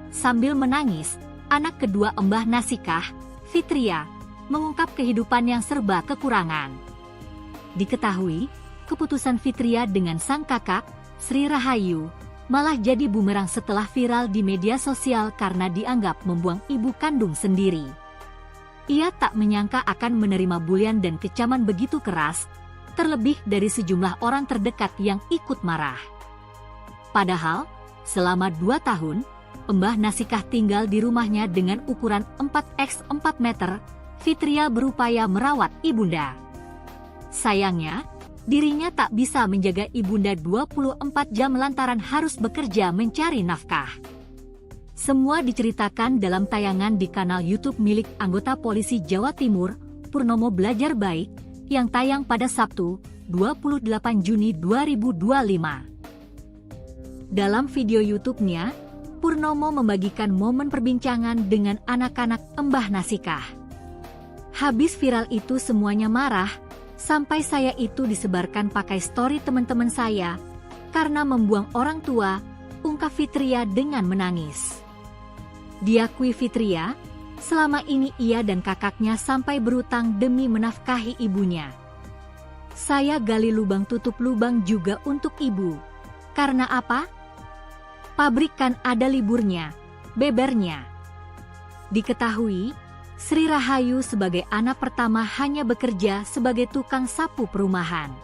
Sambil menangis, anak kedua Mbah Nasikah, Fitria, mengungkap kehidupan yang serba kekurangan. Diketahui, keputusan Fitria dengan sang kakak, Sri Rahayu, malah jadi bumerang setelah viral di media sosial karena dianggap membuang ibu kandung sendiri. Ia tak menyangka akan menerima bulian dan kecaman begitu keras, terlebih dari sejumlah orang terdekat yang ikut marah. Padahal, selama 2 tahun, Mbah Nasikah tinggal di rumahnya dengan ukuran 4x4 meter, Fitria berupaya merawat ibunda. Sayangnya, dirinya tak bisa menjaga ibunda 24 jam lantaran harus bekerja mencari nafkah. Semua diceritakan dalam tayangan di kanal YouTube milik anggota polisi Jawa Timur, Purnomo Belajar Baik, yang tayang pada Sabtu, 28 Juni 2025. Dalam video YouTube-nya, Purnomo membagikan momen perbincangan dengan anak-anak Mbah Nasikah. Habis viral itu semuanya marah, sampai saya itu disebarkan pakai story teman-teman saya, karena membuang orang tua, ungkap Fitria dengan menangis. Diakui Fitria, selama ini ia dan kakaknya sampai berutang demi menafkahi ibunya. Saya gali lubang tutup lubang juga untuk ibu. Karena apa? Pabrik kan ada liburnya, bebernya. Diketahui, Sri Rahayu sebagai anak pertama hanya bekerja sebagai tukang sapu perumahan.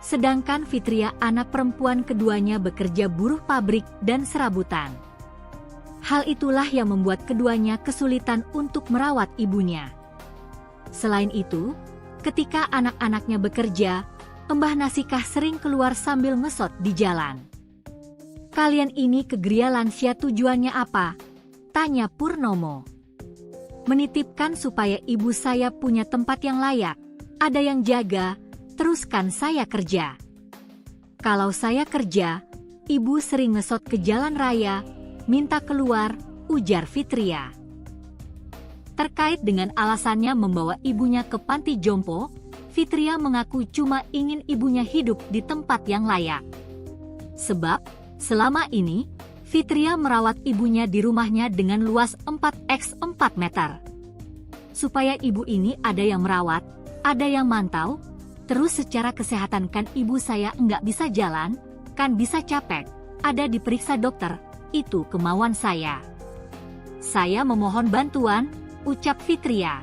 Sedangkan Fitria anak perempuan keduanya bekerja buruh pabrik dan serabutan. Hal itulah yang membuat keduanya kesulitan untuk merawat ibunya. Selain itu, ketika anak-anaknya bekerja, Mbah Nasikah sering keluar sambil ngesot di jalan. Kalian ini ke Gria Lansia tujuannya apa? Tanya Purnomo. Menitipkan supaya ibu saya punya tempat yang layak, ada yang jaga, teruskan saya kerja. Kalau saya kerja, ibu sering ngesot ke jalan raya, minta keluar, ujar Fitria. Terkait dengan alasannya membawa ibunya ke panti jompo, Fitria mengaku cuma ingin ibunya hidup di tempat yang layak. Sebab, selama ini, Fitria merawat ibunya di rumahnya dengan luas 4x4 meter. Supaya ibu ini ada yang merawat, ada yang mantau, terus secara kesehatan kan ibu saya nggak bisa jalan, kan bisa capek, ada diperiksa dokter, itu kemauan saya. Saya memohon bantuan, ucap Fitria.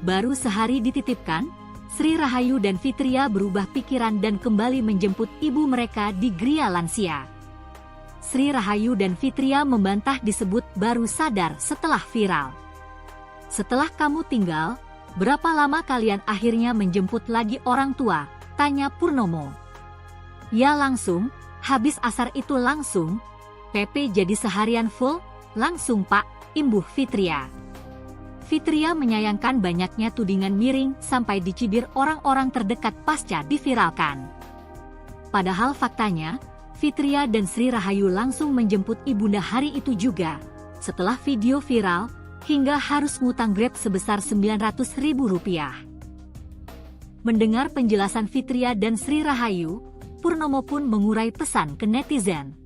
Baru sehari dititipkan, Sri Rahayu dan Fitria berubah pikiran dan kembali menjemput ibu mereka di Gria Lansia. Sri Rahayu dan Fitria membantah disebut baru sadar setelah viral. Setelah kamu tinggal, berapa lama kalian akhirnya menjemput lagi orang tua? Tanya Purnomo. Ya langsung, habis asar itu langsung. PP jadi seharian full? Langsung pak, imbuh Fitria. Fitria menyayangkan banyaknya tudingan miring sampai dicibir orang-orang terdekat pasca diviralkan. Padahal faktanya, Fitria dan Sri Rahayu langsung menjemput ibunda hari itu juga. Setelah video viral, hingga harus ngutang Grab sebesar Rp900.000. Mendengar penjelasan Fitria dan Sri Rahayu, Purnomo pun mengurai pesan ke netizen.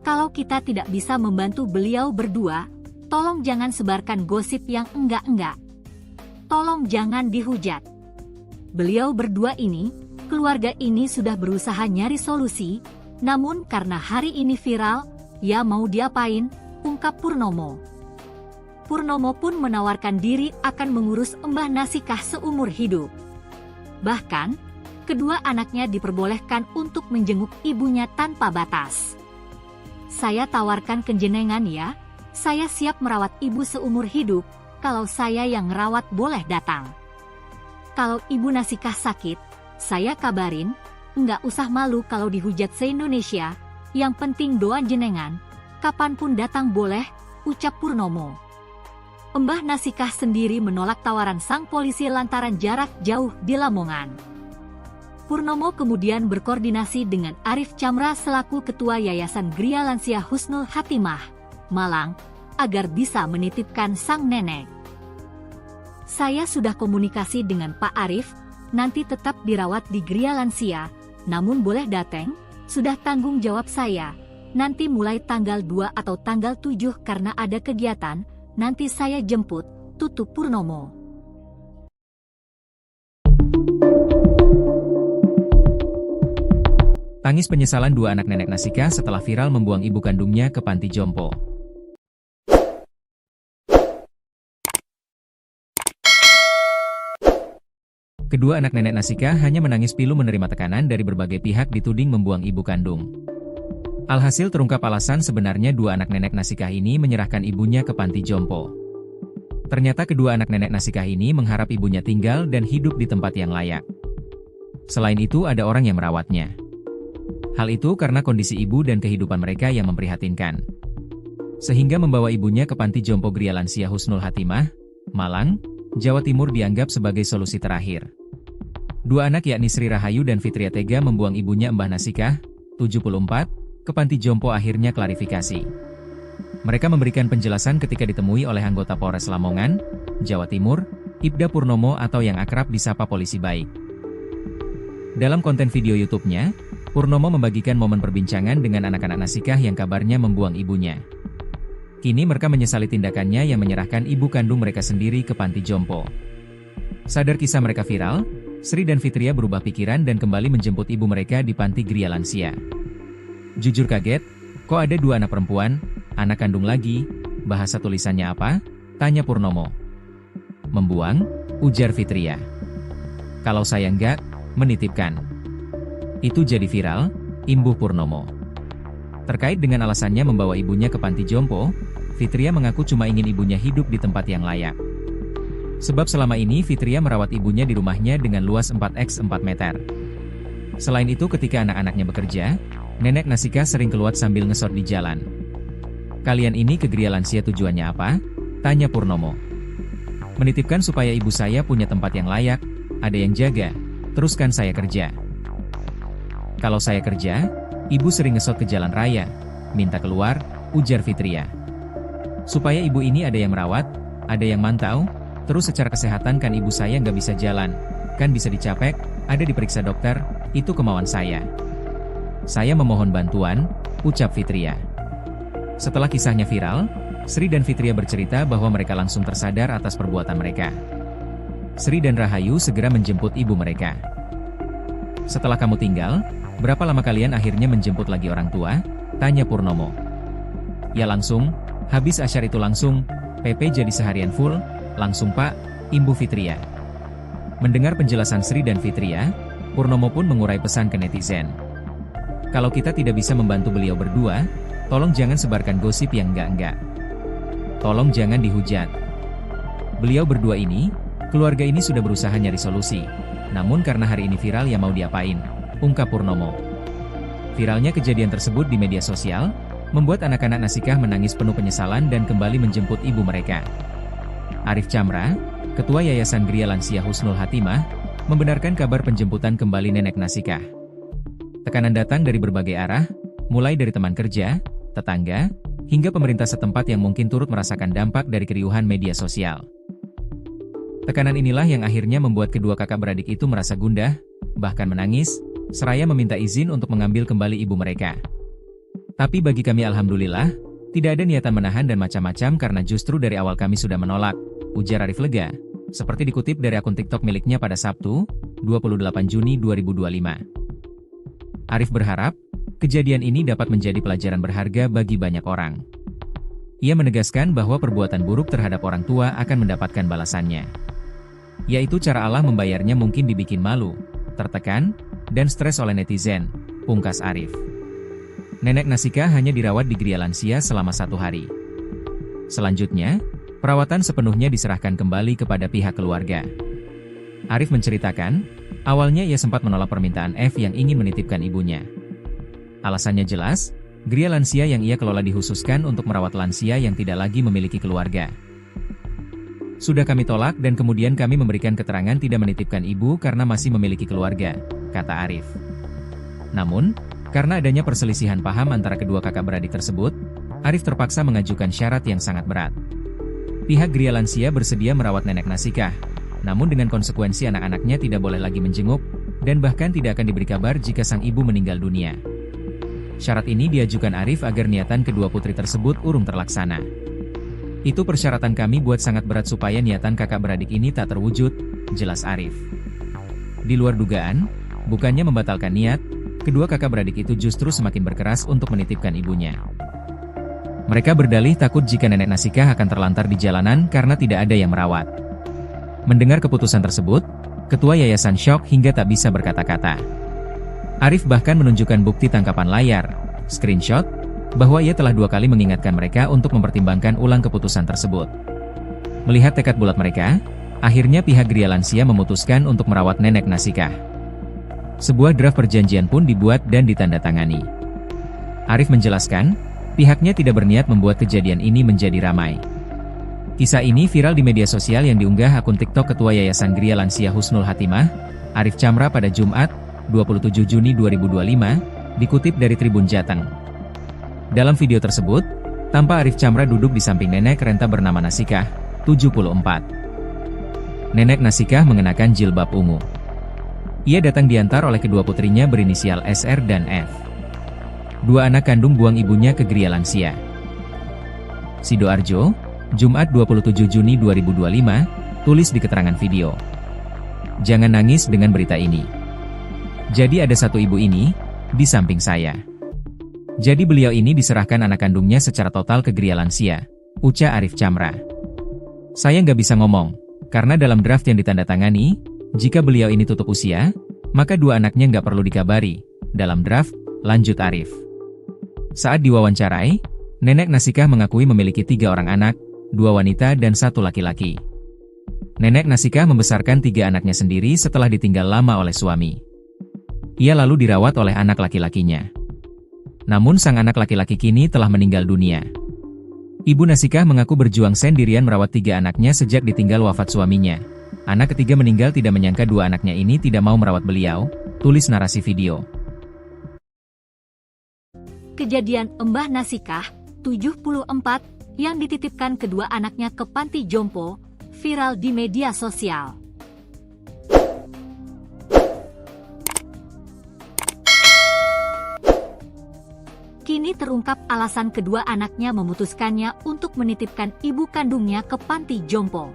Kalau kita tidak bisa membantu beliau berdua, tolong jangan sebarkan gosip yang enggak-enggak. Tolong jangan dihujat. Beliau berdua ini, keluarga ini sudah berusaha nyari solusi, namun karena hari ini viral, ya mau diapain, ungkap Purnomo. Purnomo pun menawarkan diri akan mengurus Mbah Nasikah seumur hidup. Bahkan, kedua anaknya diperbolehkan untuk menjenguk ibunya tanpa batas. Saya tawarkan ke jenengan ya, saya siap merawat ibu seumur hidup, kalau saya yang ngerawat boleh datang. Kalau ibu Nasikah sakit, saya kabarin, nggak usah malu kalau dihujat se-Indonesia, yang penting doa jenengan, kapanpun datang boleh, ucap Purnomo. Mbah Nasikah sendiri menolak tawaran sang polisi lantaran jarak jauh di Lamongan. Purnomo kemudian berkoordinasi dengan Arif Chamra selaku Ketua Yayasan Gria Lansia Husnul Hatimah, Malang, agar bisa menitipkan sang nenek. Saya sudah komunikasi dengan Pak Arif, nanti tetap dirawat di Gria Lansia, namun boleh dateng, sudah tanggung jawab saya. Nanti mulai tanggal 2 atau tanggal 7 karena ada kegiatan, nanti saya jemput, tutup Purnomo. Tangis penyesalan dua anak nenek Nasikah setelah viral membuang ibu kandungnya ke panti jompo. Kedua anak nenek Nasikah hanya menangis pilu menerima tekanan dari berbagai pihak dituding membuang ibu kandung. Alhasil terungkap alasan sebenarnya dua anak nenek Nasikah ini menyerahkan ibunya ke panti jompo. Ternyata kedua anak nenek Nasikah ini mengharap ibunya tinggal dan hidup di tempat yang layak. Selain itu ada orang yang merawatnya. Hal itu karena kondisi ibu dan kehidupan mereka yang memprihatinkan. Sehingga membawa ibunya ke panti jompo Gria Lansia Husnul Hatimah, Malang, Jawa Timur dianggap sebagai solusi terakhir. Dua anak yakni Sri Rahayu dan Fitria tega membuang ibunya Mbah Nasikah, 74, ke panti jompo akhirnya klarifikasi. Mereka memberikan penjelasan ketika ditemui oleh anggota Polres Lamongan, Jawa Timur, Ibda Purnomo atau yang akrab disapa Polisi Baik. Dalam konten video YouTube-nya, Purnomo membagikan momen perbincangan dengan anak-anak Nasikah yang kabarnya membuang ibunya. Kini mereka menyesali tindakannya yang menyerahkan ibu kandung mereka sendiri ke panti jompo. Sadar kisah mereka viral, Sri dan Fitria berubah pikiran dan kembali menjemput ibu mereka di panti Gria Lansia. Jujur kaget, kok ada dua anak perempuan, anak kandung lagi, bahasa tulisannya apa? Tanya Purnomo. Membuang, ujar Fitria. Kalau saya enggak, menitipkan. Itu jadi viral, imbuh Purnomo. Terkait dengan alasannya membawa ibunya ke panti jompo, Fitria mengaku cuma ingin ibunya hidup di tempat yang layak. Sebab selama ini Fitria merawat ibunya di rumahnya dengan luas 4x4 meter. Selain itu ketika anak-anaknya bekerja, nenek Nasikah sering keluar sambil ngesot di jalan. Kalian ini ke Gria Lansia tujuannya apa? Tanya Purnomo. Menitipkan supaya ibu saya punya tempat yang layak, ada yang jaga, teruskan saya kerja. Kalau saya kerja, ibu sering ngesot ke jalan raya, minta keluar, ujar Fitria. Supaya ibu ini ada yang merawat, ada yang mantau, terus secara kesehatan kan ibu saya nggak bisa jalan, kan bisa dicapek, ada diperiksa dokter, itu kemauan saya. Saya memohon bantuan, ucap Fitria. Setelah kisahnya viral, Sri dan Fitria bercerita bahwa mereka langsung tersadar atas perbuatan mereka. Sri dan Rahayu segera menjemput ibu mereka. Setelah kamu tinggal, berapa lama kalian akhirnya menjemput lagi orang tua? Tanya Purnomo. Ya langsung, habis asyar itu langsung, PP jadi seharian full, langsung pak, imbuh Fitria. Mendengar penjelasan Sri dan Fitria, Purnomo pun mengurai pesan ke netizen. Kalau kita tidak bisa membantu beliau berdua, tolong jangan sebarkan gosip yang enggak-enggak. Tolong jangan dihujat. Beliau berdua ini, keluarga ini sudah berusaha nyari solusi. Namun karena hari ini viral ya mau diapain, ungkap Purnomo. Viralnya kejadian tersebut di media sosial, membuat anak-anak Nasikah menangis penuh penyesalan dan kembali menjemput ibu mereka. Arif Chamra, Ketua Yayasan Gria Lansia Husnul Hatimah, membenarkan kabar penjemputan kembali nenek Nasikah. Tekanan datang dari berbagai arah, mulai dari teman kerja, tetangga, hingga pemerintah setempat yang mungkin turut merasakan dampak dari keriuhan media sosial. Tekanan inilah yang akhirnya membuat kedua kakak beradik itu merasa gundah, bahkan menangis, seraya meminta izin untuk mengambil kembali ibu mereka. Tapi bagi kami alhamdulillah, tidak ada niatan menahan dan macam-macam karena justru dari awal kami sudah menolak, ujar Arif lega, seperti dikutip dari akun TikTok miliknya pada Sabtu, 28 Juni 2025. Arif berharap, kejadian ini dapat menjadi pelajaran berharga bagi banyak orang. Ia menegaskan bahwa perbuatan buruk terhadap orang tua akan mendapatkan balasannya. Yaitu cara Allah membayarnya mungkin dibikin malu, tertekan, dan stres oleh netizen, pungkas Arif. Nenek Nasikah hanya dirawat di Gria Lansia selama 1 hari. Selanjutnya, perawatan sepenuhnya diserahkan kembali kepada pihak keluarga. Arif menceritakan, awalnya ia sempat menolak permintaan F yang ingin menitipkan ibunya. Alasannya jelas, Gria Lansia yang ia kelola dikhususkan untuk merawat lansia yang tidak lagi memiliki keluarga. Sudah kami tolak dan kemudian kami memberikan keterangan tidak menitipkan ibu karena masih memiliki keluarga, kata Arif. Namun, karena adanya perselisihan paham antara kedua kakak beradik tersebut, Arif terpaksa mengajukan syarat yang sangat berat. Pihak Gria Lansia bersedia merawat nenek Nasikah, namun dengan konsekuensi anak-anaknya tidak boleh lagi menjenguk, dan bahkan tidak akan diberi kabar jika sang ibu meninggal dunia. Syarat ini diajukan Arif agar niatan kedua putri tersebut urung terlaksana. Itu persyaratan kami buat sangat berat supaya niatan kakak beradik ini tak terwujud, jelas Arif. Di luar dugaan, bukannya membatalkan niat, kedua kakak beradik itu justru semakin berkeras untuk menitipkan ibunya. Mereka berdalih takut jika nenek Nasikah akan terlantar di jalanan karena tidak ada yang merawat. Mendengar keputusan tersebut, ketua yayasan syok hingga tak bisa berkata-kata. Arif bahkan menunjukkan bukti tangkapan layar, screenshot, bahwa ia telah 2 kali mengingatkan mereka untuk mempertimbangkan ulang keputusan tersebut. Melihat tekad bulat mereka, akhirnya pihak Gria Lansia memutuskan untuk merawat nenek Nasikah. Sebuah draft perjanjian pun dibuat dan ditandatangani. Arif menjelaskan, pihaknya tidak berniat membuat kejadian ini menjadi ramai. Kisah ini viral di media sosial yang diunggah akun TikTok Ketua Yayasan Gria Lansia Husnul Hatimah, Arif Chamra pada Jumat, 27 Juni 2025, dikutip dari Tribun Jateng. Dalam video tersebut, tampak Arif Chamra duduk di samping nenek renta bernama Nasikah, 74. Nenek Nasikah mengenakan jilbab ungu. Ia datang diantar oleh kedua putrinya berinisial SR dan F. 2 anak kandung buang ibunya ke Gria Lansia. Sidoarjo, Jumat 27 Juni 2025, tulis di keterangan video. Jangan nangis dengan berita ini. Jadi ada satu ibu ini, di samping saya. Jadi beliau ini diserahkan anak kandungnya secara total ke Gria Lansia, ucap Arif Chamra. Saya nggak bisa ngomong, karena dalam draft yang ditandatangani, jika beliau ini tutup usia, maka 2 anaknya nggak perlu dikabari, dalam draft, lanjut Arif. Saat diwawancarai, nenek Nasikah mengakui memiliki 3 orang anak, 2 wanita dan 1 laki-laki. Nenek Nasikah membesarkan 3 anaknya sendiri setelah ditinggal lama oleh suami. Ia lalu dirawat oleh anak laki-lakinya. Namun sang anak laki-laki kini telah meninggal dunia. Ibu Nasikah mengaku berjuang sendirian merawat 3 anaknya sejak ditinggal wafat suaminya. Anak ketiga meninggal tidak menyangka 2 anaknya ini tidak mau merawat beliau, tulis narasi video. Kejadian Mbah Nasikah, 74, yang dititipkan kedua anaknya ke panti jompo, viral di media sosial. Kini terungkap alasan kedua anaknya memutuskannya untuk menitipkan ibu kandungnya ke panti jompo.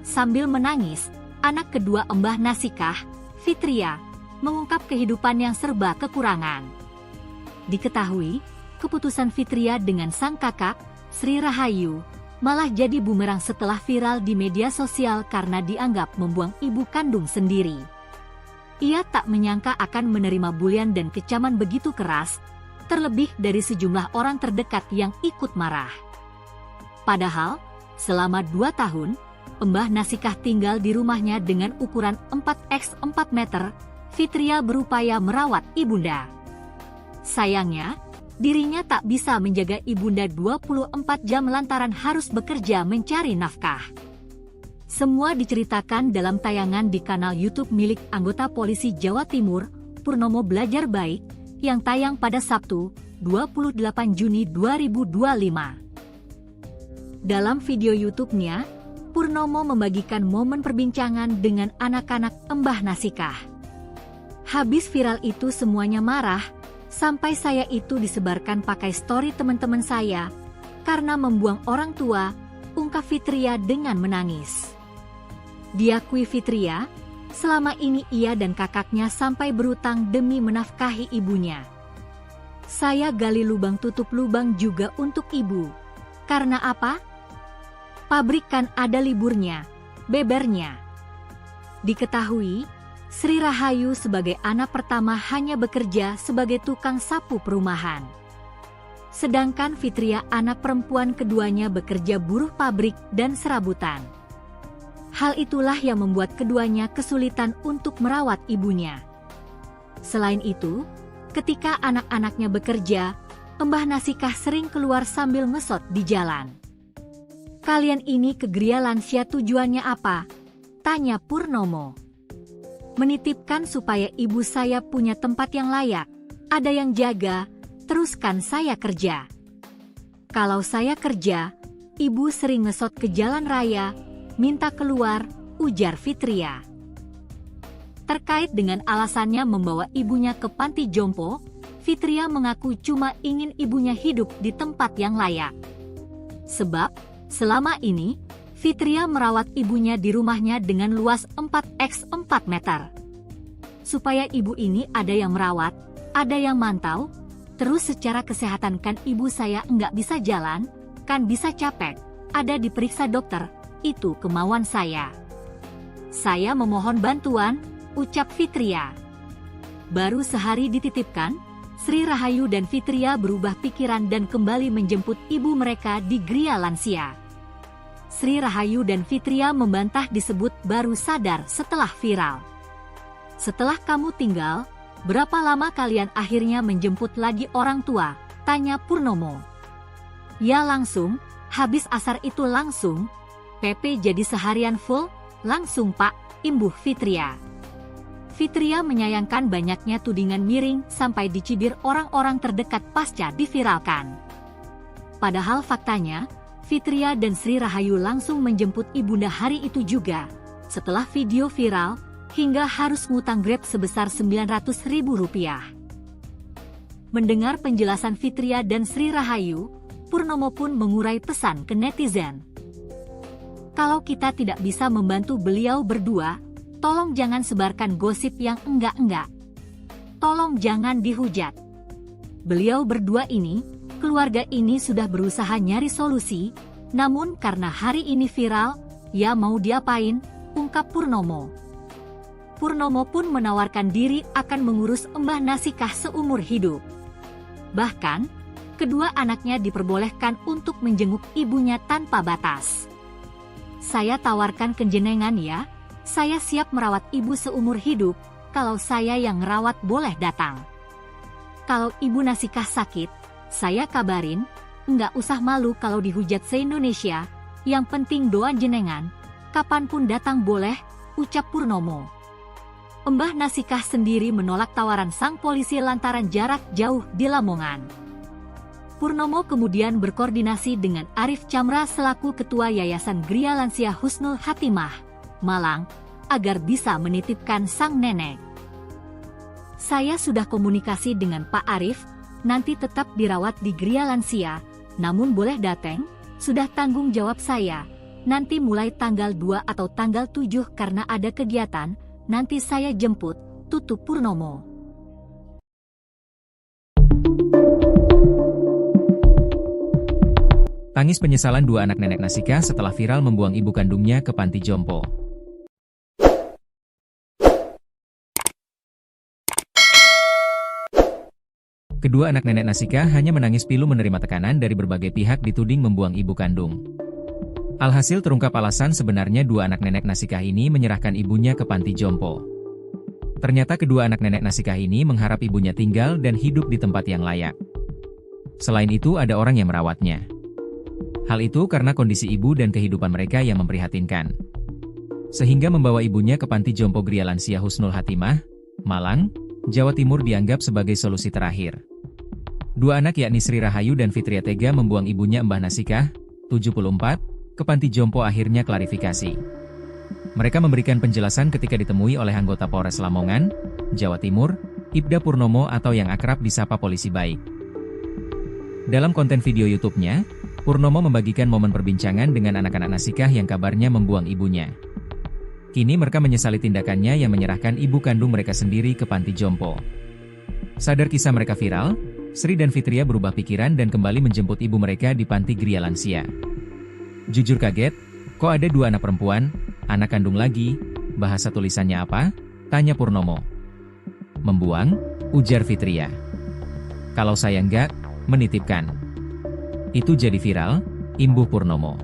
Sambil menangis, anak kedua Mbah Nasikah, Fitria, mengungkap kehidupan yang serba kekurangan. Diketahui, keputusan Fitria dengan sang kakak, Sri Rahayu, malah jadi bumerang setelah viral di media sosial karena dianggap membuang ibu kandung sendiri. Ia tak menyangka akan menerima bulian dan kecaman begitu keras, terlebih dari sejumlah orang terdekat yang ikut marah. Padahal, selama 2 tahun, Mbah Nasikah tinggal di rumahnya dengan ukuran 4x4 meter. Fitria berupaya merawat ibunda. Sayangnya, dirinya tak bisa menjaga ibunda 24 jam lantaran harus bekerja mencari nafkah. Semua diceritakan dalam tayangan di kanal YouTube milik anggota polisi Jawa Timur, Purnomo Belajar Baik, yang tayang pada Sabtu, 28 Juni 2025. Dalam video YouTube-nya, Purnomo membagikan momen perbincangan dengan anak-anak Mbah Nasikah. Habis viral itu semuanya marah, sampai saya itu disebarkan pakai story teman-teman saya, karena membuang orang tua, ungkap Fitria dengan menangis. Diakui Fitria, selama ini ia dan kakaknya sampai berutang demi menafkahi ibunya. Saya gali lubang tutup lubang juga untuk ibu. Karena apa? Pabrik kan ada liburnya, bebernya. Diketahui, Sri Rahayu sebagai anak pertama hanya bekerja sebagai tukang sapu perumahan. Sedangkan Fitria anak perempuan keduanya bekerja buruh pabrik dan serabutan. Hal itulah yang membuat keduanya kesulitan untuk merawat ibunya. Selain itu, ketika anak-anaknya bekerja, Mbah Nasikah sering keluar sambil ngesot di jalan. "Kalian ini ke Gria Lansia tujuannya apa?" tanya Purnomo. "Menitipkan supaya ibu saya punya tempat yang layak, ada yang jaga, teruskan saya kerja. Kalau saya kerja, ibu sering ngesot ke jalan raya, minta keluar," ujar Fitria. Terkait dengan alasannya membawa ibunya ke panti jompo, Fitria mengaku cuma ingin ibunya hidup di tempat yang layak. Sebab, selama ini, Fitria merawat ibunya di rumahnya dengan luas 4x4 meter. Supaya ibu ini ada yang merawat, ada yang mantau, terus secara kesehatan kan ibu saya nggak bisa jalan, kan bisa capek, ada diperiksa dokter, itu kemauan saya. Saya memohon bantuan, ucap Fitria. Baru sehari dititipkan, Sri Rahayu dan Fitria berubah pikiran dan kembali menjemput ibu mereka di Gria Lansia. Sri Rahayu dan Fitria membantah disebut baru sadar setelah viral. "Setelah kamu tinggal, berapa lama kalian akhirnya menjemput lagi orang tua?" tanya Purnomo. "Ya langsung, habis asar itu langsung. PP jadi seharian full, langsung Pak," imbuh Fitria. Fitria menyayangkan banyaknya tudingan miring sampai dicibir orang-orang terdekat pasca diviralkan. Padahal faktanya, Fitria dan Sri Rahayu langsung menjemput ibunda hari itu juga, setelah video viral, hingga harus ngutang Grab sebesar Rp900.000. Mendengar penjelasan Fitria dan Sri Rahayu, Purnomo pun mengurai pesan ke netizen. "Kalau kita tidak bisa membantu beliau berdua, tolong jangan sebarkan gosip yang enggak-enggak. Tolong jangan dihujat. Beliau berdua ini, keluarga ini sudah berusaha nyari solusi, namun karena hari ini viral, ya mau diapain," ungkap Purnomo. Purnomo pun menawarkan diri akan mengurus Mbah Nasikah seumur hidup. Bahkan, kedua anaknya diperbolehkan untuk menjenguk ibunya tanpa batas. "Saya tawarkan ke jenengan ya, saya siap merawat ibu seumur hidup, kalau saya yang ngerawat boleh datang. Kalau ibu Nasikah sakit, saya kabarin, nggak usah malu kalau dihujat se-Indonesia, yang penting doa jenengan, kapanpun datang boleh," ucap Purnomo. Mbah Nasikah sendiri menolak tawaran sang polisi lantaran jarak jauh di Lamongan. Purnomo kemudian berkoordinasi dengan Arif Chamra selaku Ketua Yayasan Gria Lansia Husnul Hatimah, Malang, agar bisa menitipkan sang nenek. "Saya sudah komunikasi dengan Pak Arif, nanti tetap dirawat di Gria Lansia, namun boleh datang, sudah tanggung jawab saya. Nanti mulai tanggal 2 atau tanggal 7 karena ada kegiatan, nanti saya jemput," tutup Purnomo. Tangis penyesalan dua anak nenek Nasikah setelah viral membuang ibu kandungnya ke panti jompo. Kedua anak nenek Nasika hanya menangis pilu menerima tekanan dari berbagai pihak dituding membuang ibu kandung. Alhasil terungkap alasan sebenarnya dua anak nenek Nasika ini menyerahkan ibunya ke panti jompo. Ternyata kedua anak nenek Nasika ini mengharap ibunya tinggal dan hidup di tempat yang layak. Selain itu ada orang yang merawatnya. Hal itu karena kondisi ibu dan kehidupan mereka yang memprihatinkan. Sehingga membawa ibunya ke panti jompo Gria Lansia Husnul Hatimah, Malang, Jawa Timur dianggap sebagai solusi terakhir. Dua anak yakni Sri Rahayu dan Fitria tega membuang ibunya Mbah Nasikah, 74, ke panti jompo akhirnya klarifikasi. Mereka memberikan penjelasan ketika ditemui oleh anggota Polres Lamongan, Jawa Timur, Ibda Purnomo atau yang akrab disapa Polisi Baik. Dalam konten video YouTube-nya, Purnomo membagikan momen perbincangan dengan anak-anak Nasikah yang kabarnya membuang ibunya. Kini mereka menyesali tindakannya yang menyerahkan ibu kandung mereka sendiri ke panti jompo. Sadar kisah mereka viral, Sri dan Fitria berubah pikiran dan kembali menjemput ibu mereka di panti Gria Lansia. Jujur kaget, kok ada dua anak perempuan, anak kandung lagi, bahasa tulisannya apa? Tanya Purnomo. Membuang, ujar Fitria. Kalau saya enggak, menitipkan. Itu jadi viral, imbuh Purnomo.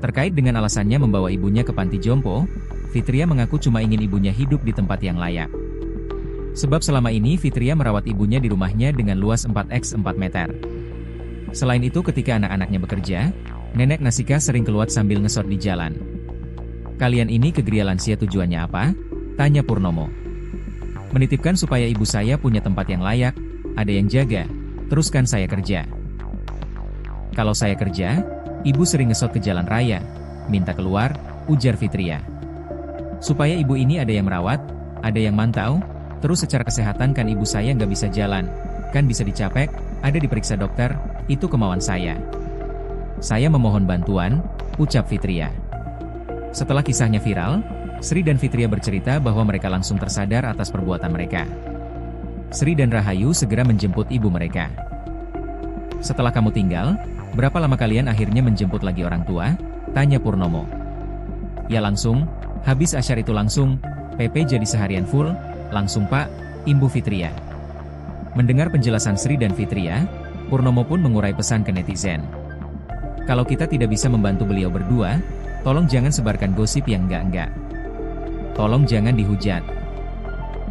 Terkait dengan alasannya membawa ibunya ke panti jompo, Fitria mengaku cuma ingin ibunya hidup di tempat yang layak. Sebab selama ini Fitria merawat ibunya di rumahnya dengan luas 4x4 meter. Selain itu ketika anak-anaknya bekerja, nenek Nasika sering keluar sambil ngesot di jalan. Kalian ini ke Gria Lansia tujuannya apa? Tanya Purnomo. Menitipkan supaya ibu saya punya tempat yang layak, ada yang jaga, teruskan saya kerja. Kalau saya kerja, ibu sering ngesot ke jalan raya, minta keluar, ujar Fitria. Supaya ibu ini ada yang merawat, ada yang mantau, terus secara kesehatan kan ibu saya nggak bisa jalan, kan bisa dicapek, ada diperiksa dokter, itu kemauan saya. Saya memohon bantuan, ucap Fitria. Setelah kisahnya viral, Sri dan Fitria bercerita bahwa mereka langsung tersadar atas perbuatan mereka. Sri dan Rahayu segera menjemput ibu mereka. Setelah kamu tinggal, berapa lama kalian akhirnya menjemput lagi orang tua? Tanya Purnomo. Ya langsung, habis asyar itu langsung, PP jadi seharian full, langsung Pak, imbuh Fitria. Mendengar penjelasan Sri dan Fitria, Purnomo pun mengurai pesan ke netizen. Kalau kita tidak bisa membantu beliau berdua, tolong jangan sebarkan gosip yang enggak-enggak. Tolong jangan dihujat.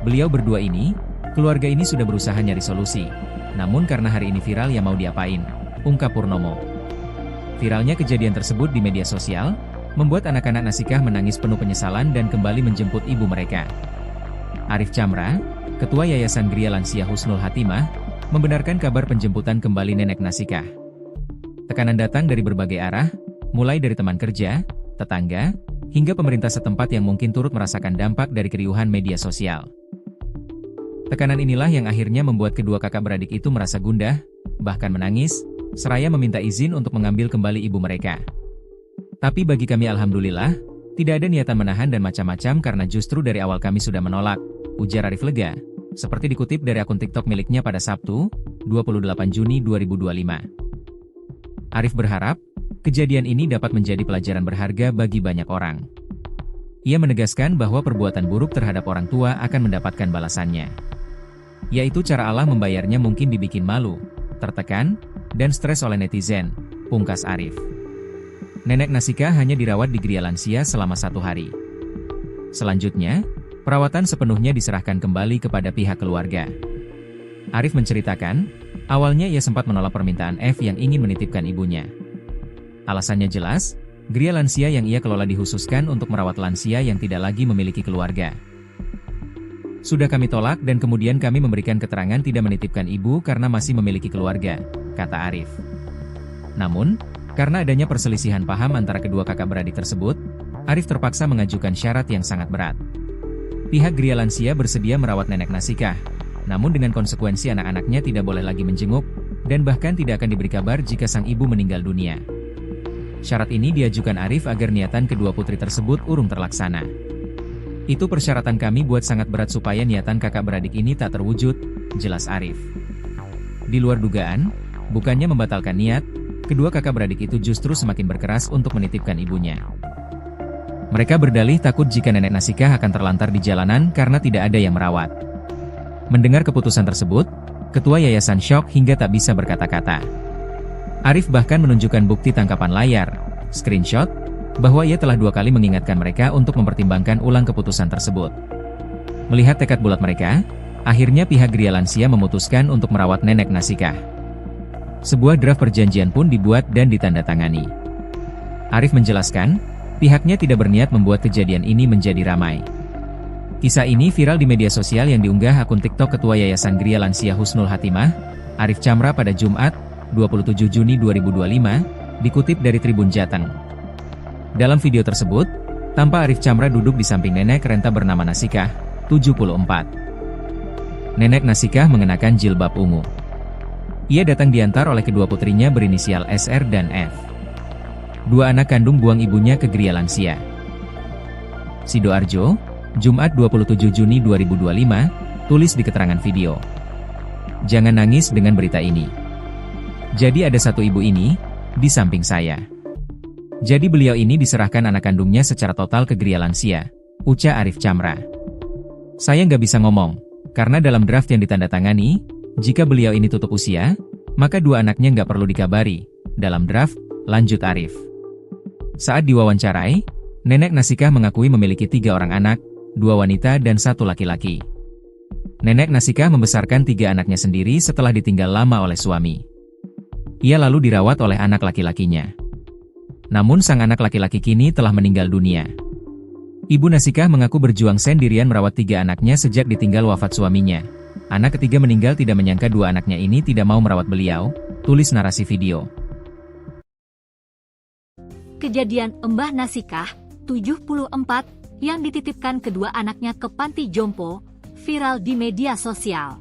Beliau berdua ini, keluarga ini sudah berusaha nyari solusi. Namun karena hari ini viral ya mau diapain, ungkap Purnomo. Viralnya kejadian tersebut di media sosial, membuat anak-anak Nasikah menangis penuh penyesalan dan kembali menjemput ibu mereka. Arif Chamra, Ketua Yayasan Gria Lansia Husnul Hatimah, membenarkan kabar penjemputan kembali nenek Nasikah. Tekanan datang dari berbagai arah, mulai dari teman kerja, tetangga, hingga pemerintah setempat yang mungkin turut merasakan dampak dari keriuhan media sosial. Tekanan inilah yang akhirnya membuat kedua kakak beradik itu merasa gundah, bahkan menangis, seraya meminta izin untuk mengambil kembali ibu mereka. Tapi bagi kami alhamdulillah, tidak ada niatan menahan dan macam-macam karena justru dari awal kami sudah menolak, ujar Arif lega, seperti dikutip dari akun TikTok miliknya pada Sabtu, 28 Juni 2025. Arif berharap, kejadian ini dapat menjadi pelajaran berharga bagi banyak orang. Ia menegaskan bahwa perbuatan buruk terhadap orang tua akan mendapatkan balasannya. Yaitu cara Allah membayarnya mungkin dibikin malu, tertekan, dan stres oleh netizen, pungkas Arif. Nenek Nasika hanya dirawat di Gria Lansia selama 1 hari. Selanjutnya, perawatan sepenuhnya diserahkan kembali kepada pihak keluarga. Arif menceritakan, awalnya ia sempat menolak permintaan F yang ingin menitipkan ibunya. Alasannya jelas, Gria Lansia yang ia kelola dikhususkan untuk merawat lansia yang tidak lagi memiliki keluarga. Sudah kami tolak dan kemudian kami memberikan keterangan tidak menitipkan ibu karena masih memiliki keluarga, kata Arif. Namun, karena adanya perselisihan paham antara kedua kakak beradik tersebut, Arif terpaksa mengajukan syarat yang sangat berat. Pihak Gria Lansia bersedia merawat nenek Nasikah, namun dengan konsekuensi anak-anaknya tidak boleh lagi menjenguk, dan bahkan tidak akan diberi kabar jika sang ibu meninggal dunia. Syarat ini diajukan Arif agar niatan kedua putri tersebut urung terlaksana. Itu persyaratan kami buat sangat berat supaya niatan kakak beradik ini tak terwujud, jelas Arif. Di luar dugaan, bukannya membatalkan niat, kedua kakak beradik itu justru semakin berkeras untuk menitipkan ibunya. Mereka berdalih takut jika nenek Nasikah akan terlantar di jalanan karena tidak ada yang merawat. Mendengar keputusan tersebut, Ketua yayasan syok hingga tak bisa berkata-kata. Arif bahkan menunjukkan bukti tangkapan layar, screenshot, bahwa ia telah 2 kali mengingatkan mereka untuk mempertimbangkan ulang keputusan tersebut. Melihat tekad bulat mereka, akhirnya pihak Gria Lansia memutuskan untuk merawat nenek Nasikah. Sebuah draft perjanjian pun dibuat dan ditandatangani. Arif menjelaskan, pihaknya tidak berniat membuat kejadian ini menjadi ramai. Kisah ini viral di media sosial yang diunggah akun TikTok Ketua Yayasan Gria Lansia Husnul Hatimah, Arif Chamra pada Jumat, 27 Juni 2025, dikutip dari Tribun Jateng. Dalam video tersebut, tampak Arif Chamra duduk di samping nenek renta bernama Nasikah, 74. Nenek Nasikah mengenakan jilbab ungu. Ia datang diantar oleh kedua putrinya berinisial SR dan F. 2 anak kandung buang ibunya ke Gria Lansia. Sidoarjo, Jumat 27 Juni 2025, tulis di keterangan video. Jangan nangis dengan berita ini. Jadi ada satu ibu ini, di samping saya. Jadi beliau ini diserahkan anak kandungnya secara total ke Gria Lansia, ucap Arif Chamra. Saya nggak bisa ngomong, karena dalam draft yang ditandatangani, jika beliau ini tutup usia, maka 2 anaknya nggak perlu dikabari. Dalam draft, lanjut Arif. Saat diwawancarai, nenek Nasikah mengakui memiliki 3 orang anak, 2 wanita dan 1 laki-laki. Nenek Nasikah membesarkan 3 anaknya sendiri setelah ditinggal lama oleh suami. Ia lalu dirawat oleh anak laki-lakinya. Namun sang anak laki-laki kini telah meninggal dunia. Ibu Nasikah mengaku berjuang sendirian merawat 3 anaknya sejak ditinggal wafat suaminya. Anak ketiga meninggal tidak menyangka 2 anaknya ini tidak mau merawat beliau, tulis narasi video. Kejadian Mbah Nasikah, 74, yang dititipkan kedua anaknya ke panti jompo, viral di media sosial.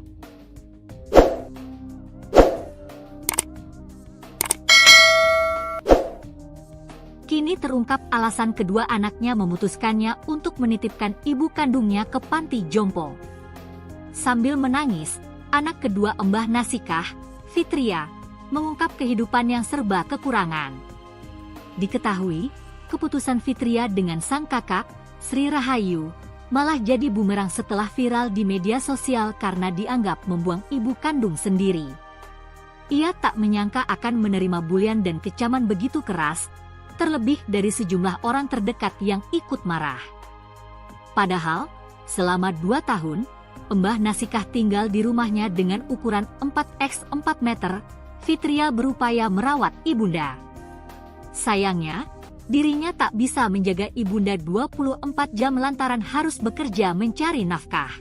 Kini terungkap alasan kedua anaknya memutuskannya untuk menitipkan ibu kandungnya ke panti jompo. Sambil menangis, anak kedua Mbah Nasikah, Fitria, mengungkap kehidupan yang serba kekurangan. Diketahui, keputusan Fitria dengan sang kakak, Sri Rahayu, malah jadi bumerang setelah viral di media sosial karena dianggap membuang ibu kandung sendiri. Ia tak menyangka akan menerima bulian dan kecaman begitu keras, terlebih dari sejumlah orang terdekat yang ikut marah. Padahal, selama 2 tahun, Mbah Nasikah tinggal di rumahnya dengan ukuran 4x4 meter, Fitria berupaya merawat ibunda. Sayangnya, dirinya tak bisa menjaga ibunda 24 jam lantaran harus bekerja mencari nafkah.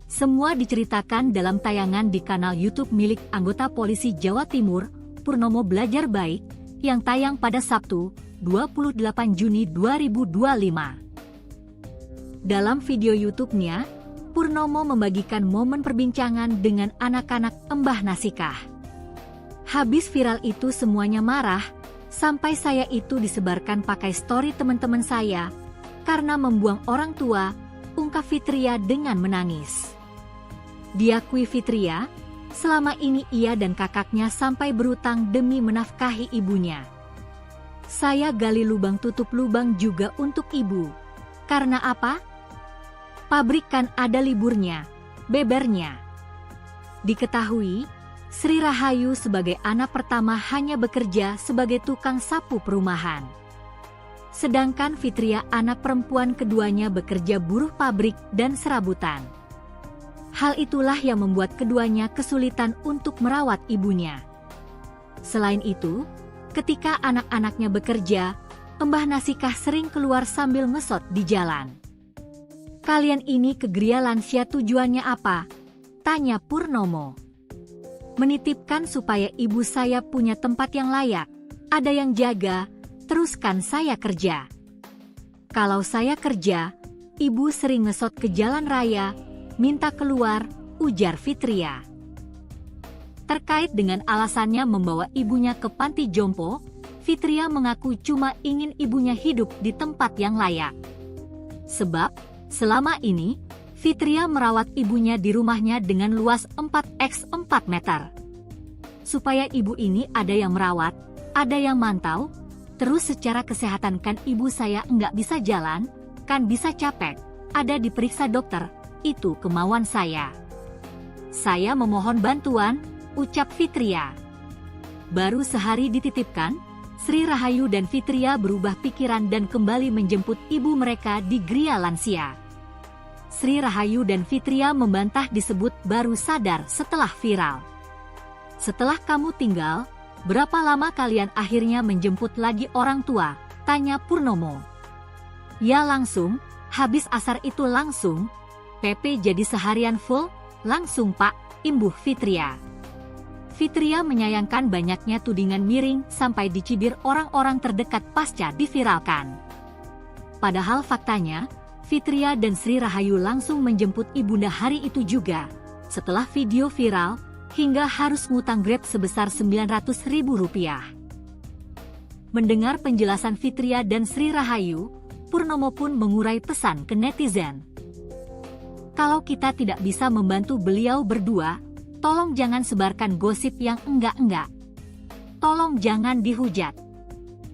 Semua diceritakan dalam tayangan di kanal YouTube milik anggota polisi Jawa Timur, Purnomo Belajar Baik, yang tayang pada Sabtu, 28 Juni 2025. Dalam video YouTube-nya, Purnomo membagikan momen perbincangan dengan anak-anak Mbah Nasikah. Habis viral itu semuanya marah, sampai saya itu disebarkan pakai story teman-teman saya, karena membuang orang tua, ungkap Fitria dengan menangis. Diakui Fitria, selama ini ia dan kakaknya sampai berutang demi menafkahi ibunya. Saya gali lubang tutup lubang juga untuk ibu. Karena apa? Pabrik kan ada liburnya, bebernya. Diketahui, Sri Rahayu sebagai anak pertama hanya bekerja sebagai tukang sapu perumahan. Sedangkan Fitria anak perempuan keduanya bekerja buruh pabrik dan serabutan. Hal itulah yang membuat keduanya kesulitan untuk merawat ibunya. Selain itu, ketika anak-anaknya bekerja, Mbah Nasikah sering keluar sambil ngesot di jalan. Kalian ini ke Gria Lansia tujuannya apa? Tanya Purnomo. Menitipkan supaya ibu saya punya tempat yang layak, ada yang jaga, teruskan saya kerja. Kalau saya kerja, ibu sering ngesot ke jalan raya, minta keluar, ujar Fitria. Terkait dengan alasannya membawa ibunya ke panti jompo, Fitria mengaku cuma ingin ibunya hidup di tempat yang layak. Sebab, selama ini, Fitria merawat ibunya di rumahnya dengan luas 4x4 meter. Supaya ibu ini ada yang merawat, ada yang mantau, terus secara kesehatan kan ibu saya nggak bisa jalan, kan bisa capek, ada diperiksa dokter. Itu kemauan saya. Saya memohon bantuan, ucap Fitria. Baru sehari dititipkan, Sri Rahayu dan Fitria berubah pikiran dan kembali menjemput ibu mereka di Gria Lansia. Sri Rahayu dan Fitria membantah disebut baru sadar setelah viral. Setelah kamu tinggal, berapa lama kalian akhirnya menjemput lagi orang tua? Tanya Purnomo. Ya langsung, habis asar itu langsung. PP jadi seharian full, langsung Pak, imbuh Fitria. Fitria menyayangkan banyaknya tudingan miring sampai dicibir orang-orang terdekat pasca diviralkan. Padahal faktanya, Fitria dan Sri Rahayu langsung menjemput ibunda hari itu juga. Setelah video viral, hingga harus ngutang Grab sebesar Rp900.000. Mendengar penjelasan Fitria dan Sri Rahayu, Purnomo pun mengurai pesan ke netizen. Kalau kita tidak bisa membantu beliau berdua, tolong jangan sebarkan gosip yang enggak-enggak. Tolong jangan dihujat.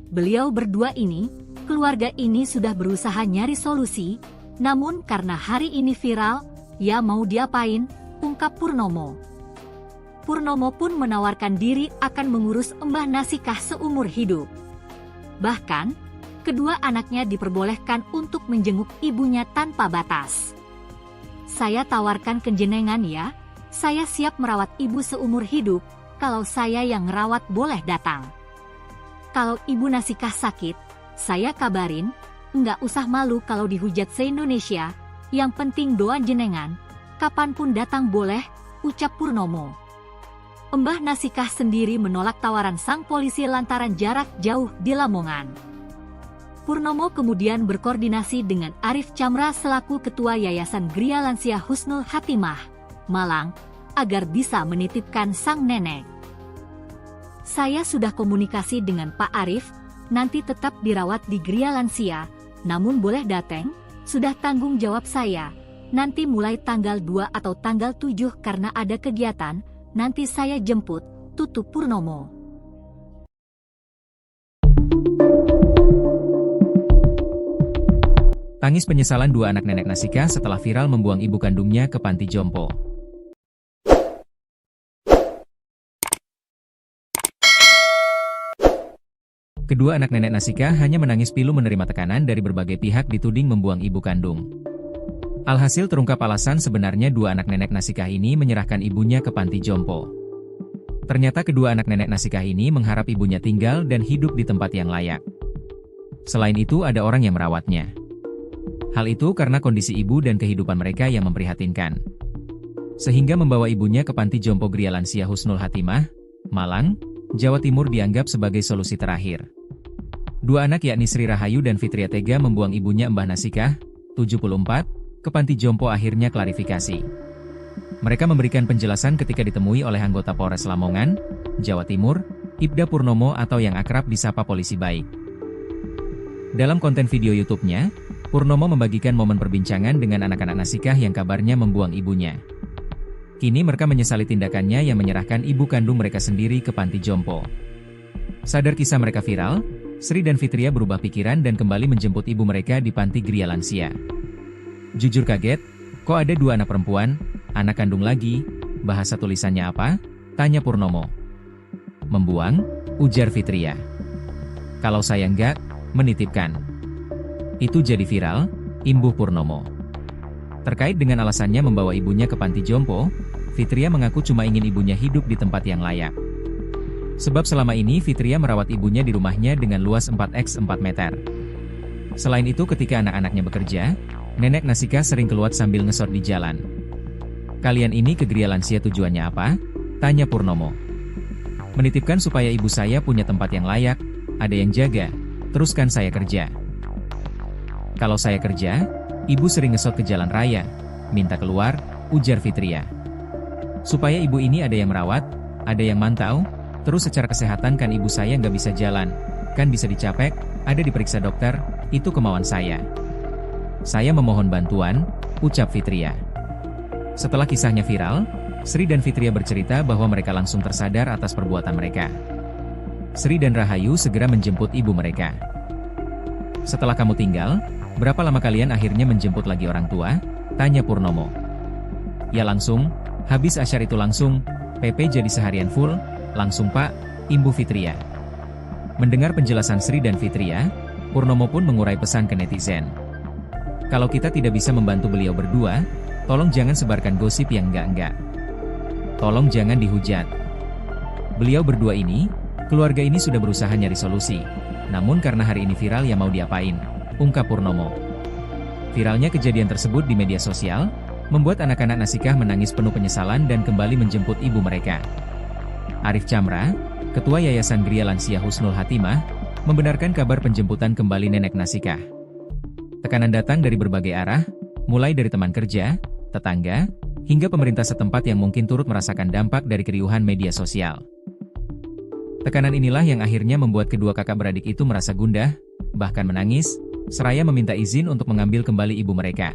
Beliau berdua ini, keluarga ini sudah berusaha nyari solusi, namun karena hari ini viral, ya mau diapain, ungkap Purnomo. Purnomo pun menawarkan diri akan mengurus Mbah Nasikah seumur hidup. Bahkan, kedua anaknya diperbolehkan untuk menjenguk ibunya tanpa batas. Saya tawarkan ke jenengan ya, saya siap merawat ibu seumur hidup, kalau saya yang ngerawat boleh datang. Kalau ibu Nasikah sakit, saya kabarin, nggak usah malu kalau dihujat se-Indonesia, yang penting doa jenengan, kapanpun datang boleh, ucap Purnomo. Mbah Nasikah sendiri menolak tawaran sang polisi lantaran jarak jauh di Lamongan. Purnomo kemudian berkoordinasi dengan Arif Chamra selaku Ketua Yayasan Gria Lansia Husnul Hatimah, Malang, agar bisa menitipkan sang nenek. Saya sudah komunikasi dengan Pak Arif, nanti tetap dirawat di Gria Lansia, namun boleh datang, sudah tanggung jawab saya. Nanti mulai tanggal 2 atau tanggal 7 karena ada kegiatan, nanti saya jemput, tutup Purnomo. Tangis penyesalan dua anak nenek Nasikah setelah viral membuang ibu kandungnya ke panti jompo. Kedua anak nenek Nasikah hanya menangis pilu menerima tekanan dari berbagai pihak dituding membuang ibu kandung. Alhasil terungkap alasan sebenarnya dua anak nenek Nasikah ini menyerahkan ibunya ke panti jompo. Ternyata kedua anak nenek Nasikah ini mengharap ibunya tinggal dan hidup di tempat yang layak. Selain itu ada orang yang merawatnya. Hal itu karena kondisi ibu dan kehidupan mereka yang memprihatinkan. Sehingga membawa ibunya ke panti jompo Gria Lansia Husnul Hatimah, Malang, Jawa Timur dianggap sebagai solusi terakhir. Dua anak yakni Sri Rahayu dan Fitria tega membuang ibunya Mbah Nasikah, 74, ke panti jompo akhirnya klarifikasi. Mereka memberikan penjelasan ketika ditemui oleh anggota Polres Lamongan, Jawa Timur, Ibda Purnomo atau yang akrab disapa Polisi Baik. Dalam konten video YouTube-nya, Purnomo membagikan momen perbincangan dengan anak-anak Nasikah yang kabarnya membuang ibunya. Kini mereka menyesali tindakannya yang menyerahkan ibu kandung mereka sendiri ke panti jompo. Sadar kisah mereka viral, Sri dan Fitria berubah pikiran dan kembali menjemput ibu mereka di panti Gria Lansia. Jujur kaget, kok ada dua anak perempuan, anak kandung lagi, bahasa tulisannya apa? Tanya Purnomo. Membuang, ujar Fitria. Kalau saya enggak, menitipkan. Itu jadi viral, imbuh Purnomo. Terkait dengan alasannya membawa ibunya ke panti jompo, Fitria mengaku cuma ingin ibunya hidup di tempat yang layak. Sebab selama ini Fitria merawat ibunya di rumahnya dengan luas 4x4 meter. Selain itu ketika anak-anaknya bekerja, nenek Nasikah sering keluar sambil ngesot di jalan. Kalian ini ke Gria Lansia tujuannya apa? Tanya Purnomo. Menitipkan supaya ibu saya punya tempat yang layak, ada yang jaga, teruskan saya kerja. Kalau saya kerja, ibu sering ngesot ke jalan raya, minta keluar, ujar Fitria. Supaya ibu ini ada yang merawat, ada yang mantau, terus secara kesehatan kan ibu saya nggak bisa jalan, kan bisa dicapek, ada diperiksa dokter, itu kemauan saya. Saya memohon bantuan, ucap Fitria. Setelah kisahnya viral, Sri dan Fitria bercerita bahwa mereka langsung tersadar atas perbuatan mereka. Sri dan Rahayu segera menjemput ibu mereka. Setelah kamu tinggal, berapa lama kalian akhirnya menjemput lagi orang tua? Tanya Purnomo. Ya langsung, Habis asyar itu langsung, PP jadi seharian full, langsung Pak, imbu Fitria. Mendengar penjelasan Sri dan Fitria, Purnomo pun mengurai pesan ke netizen. Kalau kita tidak bisa membantu beliau berdua, tolong jangan sebarkan gosip yang enggak-enggak. Tolong jangan dihujat. Beliau berdua ini, keluarga ini sudah berusaha nyari solusi. Namun karena hari ini viral ya mau diapain, ungkap Purnomo. Viralnya kejadian tersebut di media sosial, membuat anak-anak Nasikah menangis penuh penyesalan dan kembali menjemput ibu mereka. Arif Chamra, Ketua Yayasan Gria Lansia Husnul Hatimah, membenarkan kabar penjemputan kembali nenek Nasikah. Tekanan datang dari berbagai arah, mulai dari teman kerja, tetangga, hingga pemerintah setempat yang mungkin turut merasakan dampak dari keriuhan media sosial. Tekanan inilah yang akhirnya membuat kedua kakak beradik itu merasa gundah, bahkan menangis, seraya meminta izin untuk mengambil kembali ibu mereka.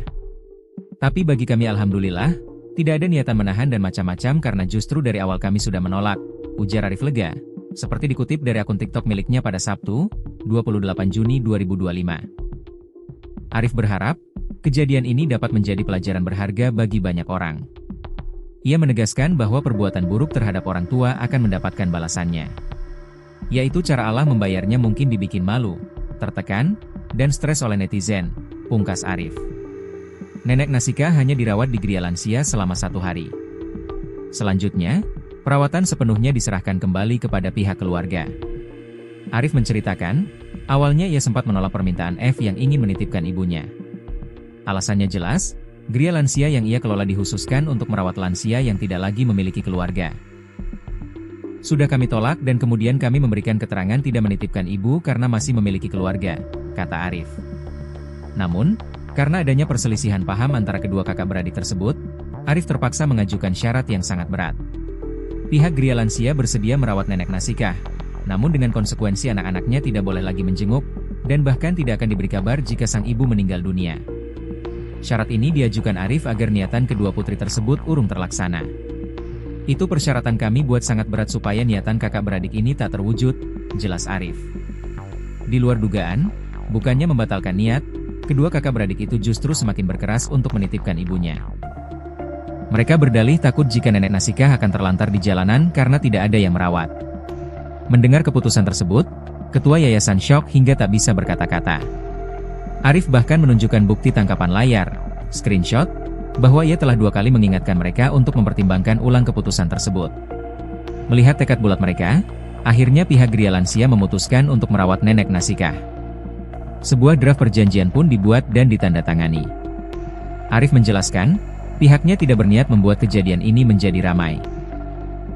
Tapi bagi kami alhamdulillah, tidak ada niatan menahan dan macam-macam karena justru dari awal kami sudah menolak, ujar Arif lega, seperti dikutip dari akun TikTok miliknya pada Sabtu, 28 Juni 2025. Arif berharap, kejadian ini dapat menjadi pelajaran berharga bagi banyak orang. Ia menegaskan bahwa perbuatan buruk terhadap orang tua akan mendapatkan balasannya. Yaitu cara Allah membayarnya mungkin dibikin malu, tertekan, dan stres oleh netizen, pungkas Arif. Nenek Nasikah hanya dirawat di Gria Lansia selama 1 hari. Selanjutnya, perawatan sepenuhnya diserahkan kembali kepada pihak keluarga. Arif menceritakan, awalnya ia sempat menolak permintaan F yang ingin menitipkan ibunya. Alasannya jelas, Gria Lansia yang ia kelola dikhususkan untuk merawat lansia yang tidak lagi memiliki keluarga. Sudah kami tolak dan kemudian kami memberikan keterangan tidak menitipkan ibu karena masih memiliki keluarga, kata Arif. Namun, karena adanya perselisihan paham antara kedua kakak beradik tersebut, Arif terpaksa mengajukan syarat yang sangat berat. Pihak Gria Lansia bersedia merawat nenek Nasikah, namun dengan konsekuensi anak-anaknya tidak boleh lagi menjenguk, dan bahkan tidak akan diberi kabar jika sang ibu meninggal dunia. Syarat ini diajukan Arif agar niatan kedua putri tersebut urung terlaksana. Itu persyaratan kami buat sangat berat supaya niatan kakak beradik ini tak terwujud, jelas Arif. Di luar dugaan, bukannya membatalkan niat, kedua kakak beradik itu justru semakin berkeras untuk menitipkan ibunya. Mereka berdalih takut jika nenek Nasikah akan terlantar di jalanan karena tidak ada yang merawat. Mendengar keputusan tersebut, ketua yayasan syok hingga tak bisa berkata-kata. Arif bahkan menunjukkan bukti tangkapan layar, screenshot, bahwa ia telah 2 kali mengingatkan mereka untuk mempertimbangkan ulang keputusan tersebut. Melihat tekad bulat mereka, akhirnya pihak Gria Lansia memutuskan untuk merawat nenek Nasikah. Sebuah draft perjanjian pun dibuat dan ditandatangani. Arif menjelaskan, pihaknya tidak berniat membuat kejadian ini menjadi ramai.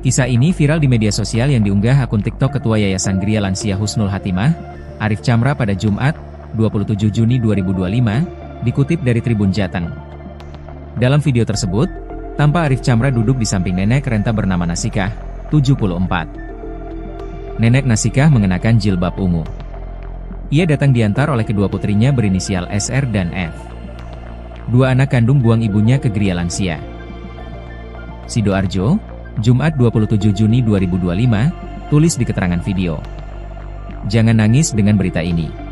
Kisah ini viral di media sosial yang diunggah akun TikTok Ketua Yayasan Gria Lansia Husnul Hatimah, Arif Chamra pada Jumat, 27 Juni 2025, dikutip dari Tribun Jateng. Dalam video tersebut, tampak Arif Chamra duduk di samping nenek renta bernama Nasikah, 74. Nenek Nasikah mengenakan jilbab ungu. Ia datang diantar oleh kedua putrinya berinisial SR dan F. 2 anak kandung buang ibunya ke Gria Lansia. Sidoarjo, Jumat 27 Juni 2025, tulis di keterangan video. Jangan nangis dengan berita ini.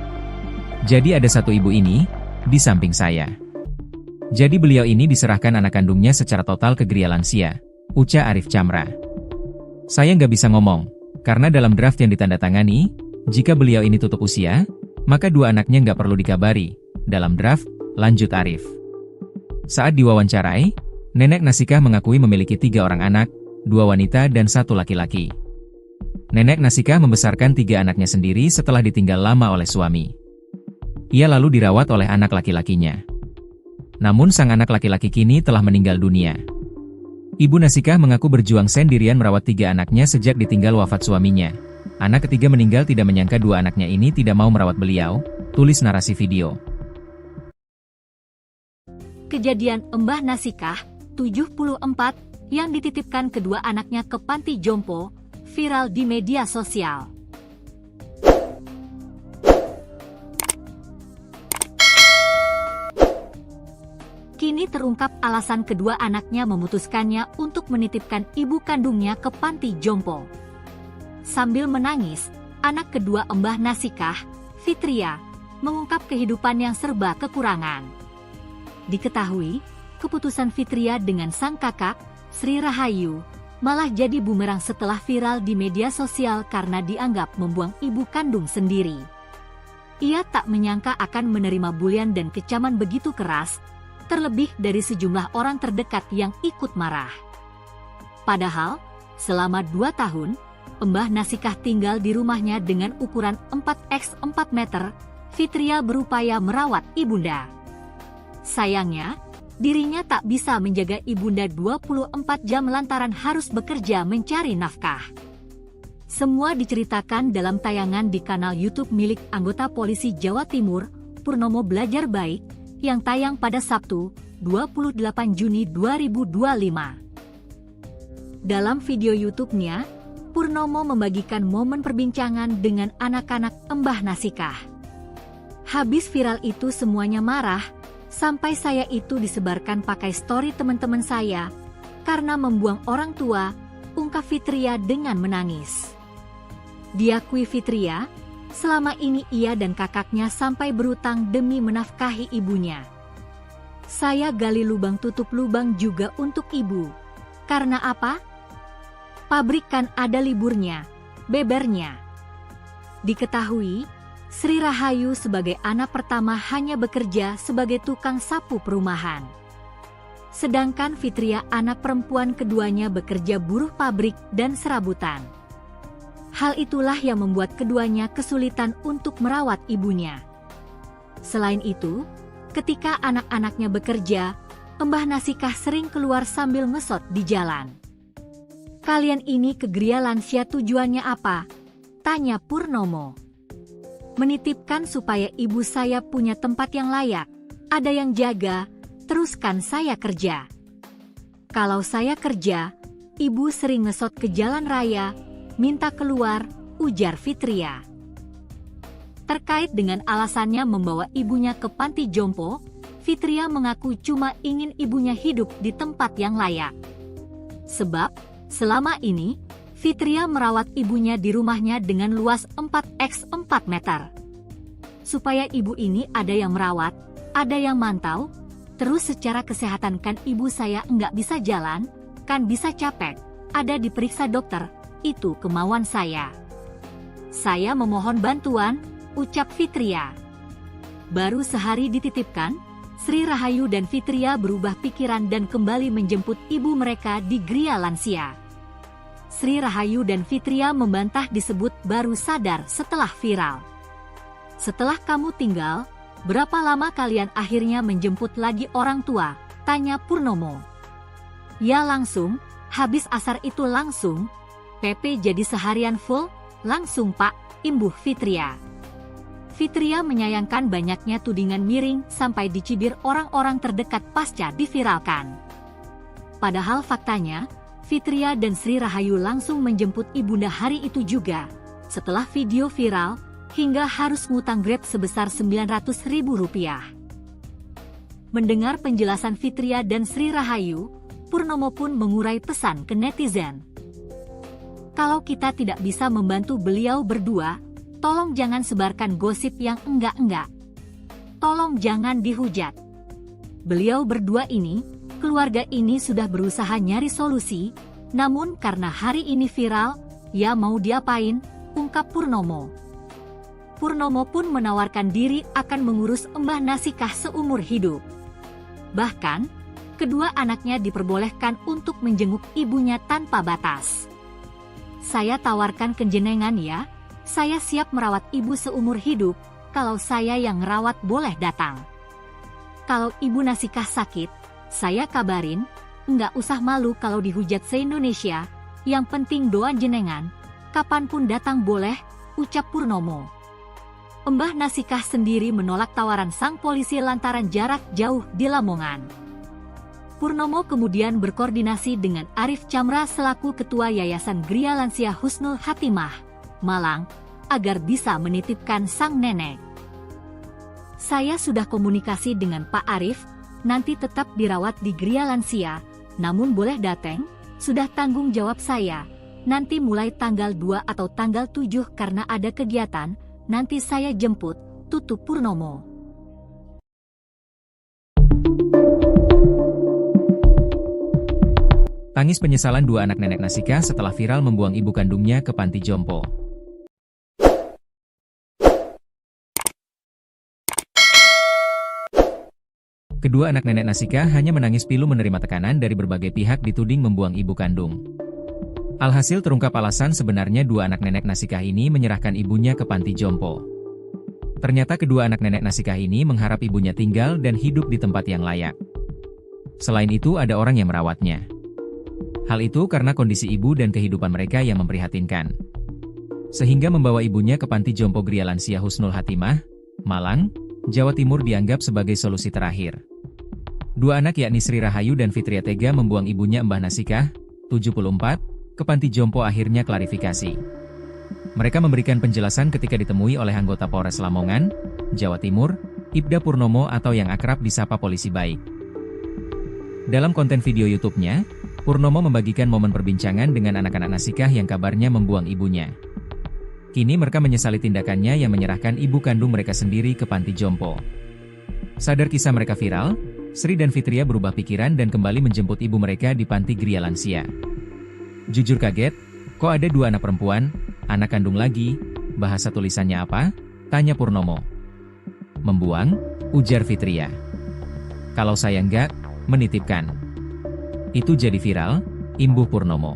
Jadi ada satu ibu ini, di samping saya. Jadi beliau ini diserahkan anak kandungnya secara total ke Gria Lansia, ucap Arif Chamra. Saya nggak bisa ngomong, karena dalam draft yang ditandatangani, jika beliau ini tutup usia, maka 2 anaknya nggak perlu dikabari, dalam draft, lanjut Arif. Saat diwawancarai, nenek Nasikah mengakui memiliki 3 orang anak, 2 wanita dan 1 laki-laki. Nenek Nasikah membesarkan 3 anaknya sendiri setelah ditinggal lama oleh suami. Ia lalu dirawat oleh anak laki-lakinya. Namun sang anak laki-laki kini telah meninggal dunia. Ibu Nasikah mengaku berjuang sendirian merawat 3 anaknya sejak ditinggal wafat suaminya. Anak ketiga meninggal tidak menyangka 2 anaknya ini tidak mau merawat beliau, tulis narasi video. Kejadian Mbah Nasikah, 74, yang dititipkan kedua anaknya ke panti jompo, viral di media sosial. Kini terungkap alasan kedua anaknya memutuskannya untuk menitipkan ibu kandungnya ke panti jompo. Sambil menangis, anak kedua Mbah Nasikah, Fitria, mengungkap kehidupan yang serba kekurangan. Diketahui, keputusan Fitria dengan sang kakak Sri Rahayu, malah jadi bumerang setelah viral di media sosial karena dianggap membuang ibu kandung sendiri. Ia tak menyangka akan menerima bulian dan kecaman begitu keras, terlebih dari sejumlah orang terdekat yang ikut marah. Padahal, selama 2 tahun, Mbah Nasikah tinggal di rumahnya dengan ukuran 4x4 meter, Fitria berupaya merawat ibunda. Sayangnya, dirinya tak bisa menjaga ibunda 24 jam lantaran harus bekerja mencari nafkah. Semua diceritakan dalam tayangan di kanal YouTube milik anggota polisi Jawa Timur, Purnomo Belajar Baik, yang tayang pada Sabtu, 28 Juni 2025. Dalam video YouTube-nya, Purnomo membagikan momen perbincangan dengan anak-anak Mbah Nasikah. Habis viral itu semuanya marah, sampai saya itu disebarkan pakai story teman-teman saya, karena membuang orang tua, ungkap Fitria dengan menangis. Diakui Fitria, selama ini ia dan kakaknya sampai berutang demi menafkahi ibunya. Saya gali lubang tutup lubang juga untuk ibu. Karena apa? Pabrik kan ada liburnya, bebernya. Diketahui, Sri Rahayu sebagai anak pertama hanya bekerja sebagai tukang sapu perumahan. Sedangkan Fitria anak perempuan keduanya bekerja buruh pabrik dan serabutan. Hal itulah yang membuat keduanya kesulitan untuk merawat ibunya. Selain itu, ketika anak-anaknya bekerja, Mbah Nasikah sering keluar sambil ngesot di jalan. Kalian ini ke Gria Lansia tujuannya apa? Tanya Purnomo. Menitipkan supaya ibu saya punya tempat yang layak, ada yang jaga, teruskan saya kerja. Kalau saya kerja, ibu sering ngesot ke jalan raya, minta keluar, ujar Fitria. Terkait dengan alasannya membawa ibunya ke panti jompo, Fitria mengaku cuma ingin ibunya hidup di tempat yang layak. Sebab, selama ini, Fitria merawat ibunya di rumahnya dengan luas 4x4 meter. Supaya ibu ini ada yang merawat, ada yang mantau, terus secara kesehatan kan ibu saya enggak bisa jalan, kan bisa capek, ada diperiksa dokter, itu kemauan saya. Saya memohon bantuan, ucap Fitria. Baru sehari dititipkan, Sri Rahayu dan Fitria berubah pikiran dan kembali menjemput ibu mereka di Gria Lansia. Sri Rahayu dan Fitria membantah disebut baru sadar setelah viral. Setelah kamu tinggal, berapa lama kalian akhirnya menjemput lagi orang tua? Tanya Purnomo. Ya langsung, habis asar itu langsung. PP jadi seharian full? Langsung pak, imbuh Fitria. Fitria menyayangkan banyaknya tudingan miring sampai dicibir orang-orang terdekat pasca diviralkan. Padahal faktanya, Fitria dan Sri Rahayu langsung menjemput ibunda hari itu juga, setelah video viral, hingga harus ngutang Grab sebesar Rp900.000. Mendengar penjelasan Fitria dan Sri Rahayu, Purnomo pun mengurai pesan ke netizen. Kalau kita tidak bisa membantu beliau berdua, tolong jangan sebarkan gosip yang enggak-enggak. Tolong jangan dihujat. Beliau berdua ini, keluarga ini sudah berusaha nyari solusi, namun karena hari ini viral, ya mau diapain, ungkap Purnomo. Purnomo pun menawarkan diri akan mengurus Mbah Nasikah seumur hidup. Bahkan, kedua anaknya diperbolehkan untuk menjenguk ibunya tanpa batas. Saya tawarkan kenjenengan ya, saya siap merawat ibu seumur hidup, kalau saya yang ngerawat boleh datang. Kalau ibu Nasikah sakit, saya kabarin, nggak usah malu kalau dihujat se-Indonesia, yang penting doa jenengan, kapanpun datang boleh, ucap Purnomo. Mbah Nasikah sendiri menolak tawaran sang polisi lantaran jarak jauh di Lamongan. Purnomo kemudian berkoordinasi dengan Arif Chamra selaku Ketua Yayasan Gria Lansia Husnul Hatimah, Malang, agar bisa menitipkan sang nenek. Saya sudah komunikasi dengan Pak Arif, nanti tetap dirawat di Gria Lansia, namun boleh datang, sudah tanggung jawab saya. Nanti mulai tanggal 2 atau tanggal 7 karena ada kegiatan, nanti saya jemput, tutup Purnomo. Tangis penyesalan dua anak nenek Nasikah setelah viral membuang ibu kandungnya ke panti jompo. Kedua anak nenek Nasikah hanya menangis pilu menerima tekanan dari berbagai pihak dituding membuang ibu kandung. Alhasil terungkap alasan sebenarnya dua anak nenek Nasikah ini menyerahkan ibunya ke panti jompo. Ternyata kedua anak nenek Nasikah ini mengharap ibunya tinggal dan hidup di tempat yang layak. Selain itu ada orang yang merawatnya. Hal itu karena kondisi ibu dan kehidupan mereka yang memprihatinkan. Sehingga membawa ibunya ke panti jompo Gria Lansia Husnul Hatimah, Malang, Jawa Timur dianggap sebagai solusi terakhir. Dua anak yakni Sri Rahayu dan Fitria tega membuang ibunya Mbah Nasikah, 74, ke panti jompo akhirnya klarifikasi. Mereka memberikan penjelasan ketika ditemui oleh anggota Polres Lamongan, Jawa Timur, Ibda Purnomo atau yang akrab disapa Polisi Baik. Dalam konten video YouTube-nya, Purnomo membagikan momen perbincangan dengan anak-anak Nasikah yang kabarnya membuang ibunya. Kini mereka menyesali tindakannya yang menyerahkan ibu kandung mereka sendiri ke panti jompo. Sadar kisah mereka viral, Sri dan Fitria berubah pikiran dan kembali menjemput ibu mereka di panti Gria Lansia. Jujur kaget, kok ada dua anak perempuan, anak kandung lagi, bahasa tulisannya apa? Tanya Purnomo. Membuang, ujar Fitria. Kalau saya enggak, menitipkan. Itu jadi viral, imbuh Purnomo.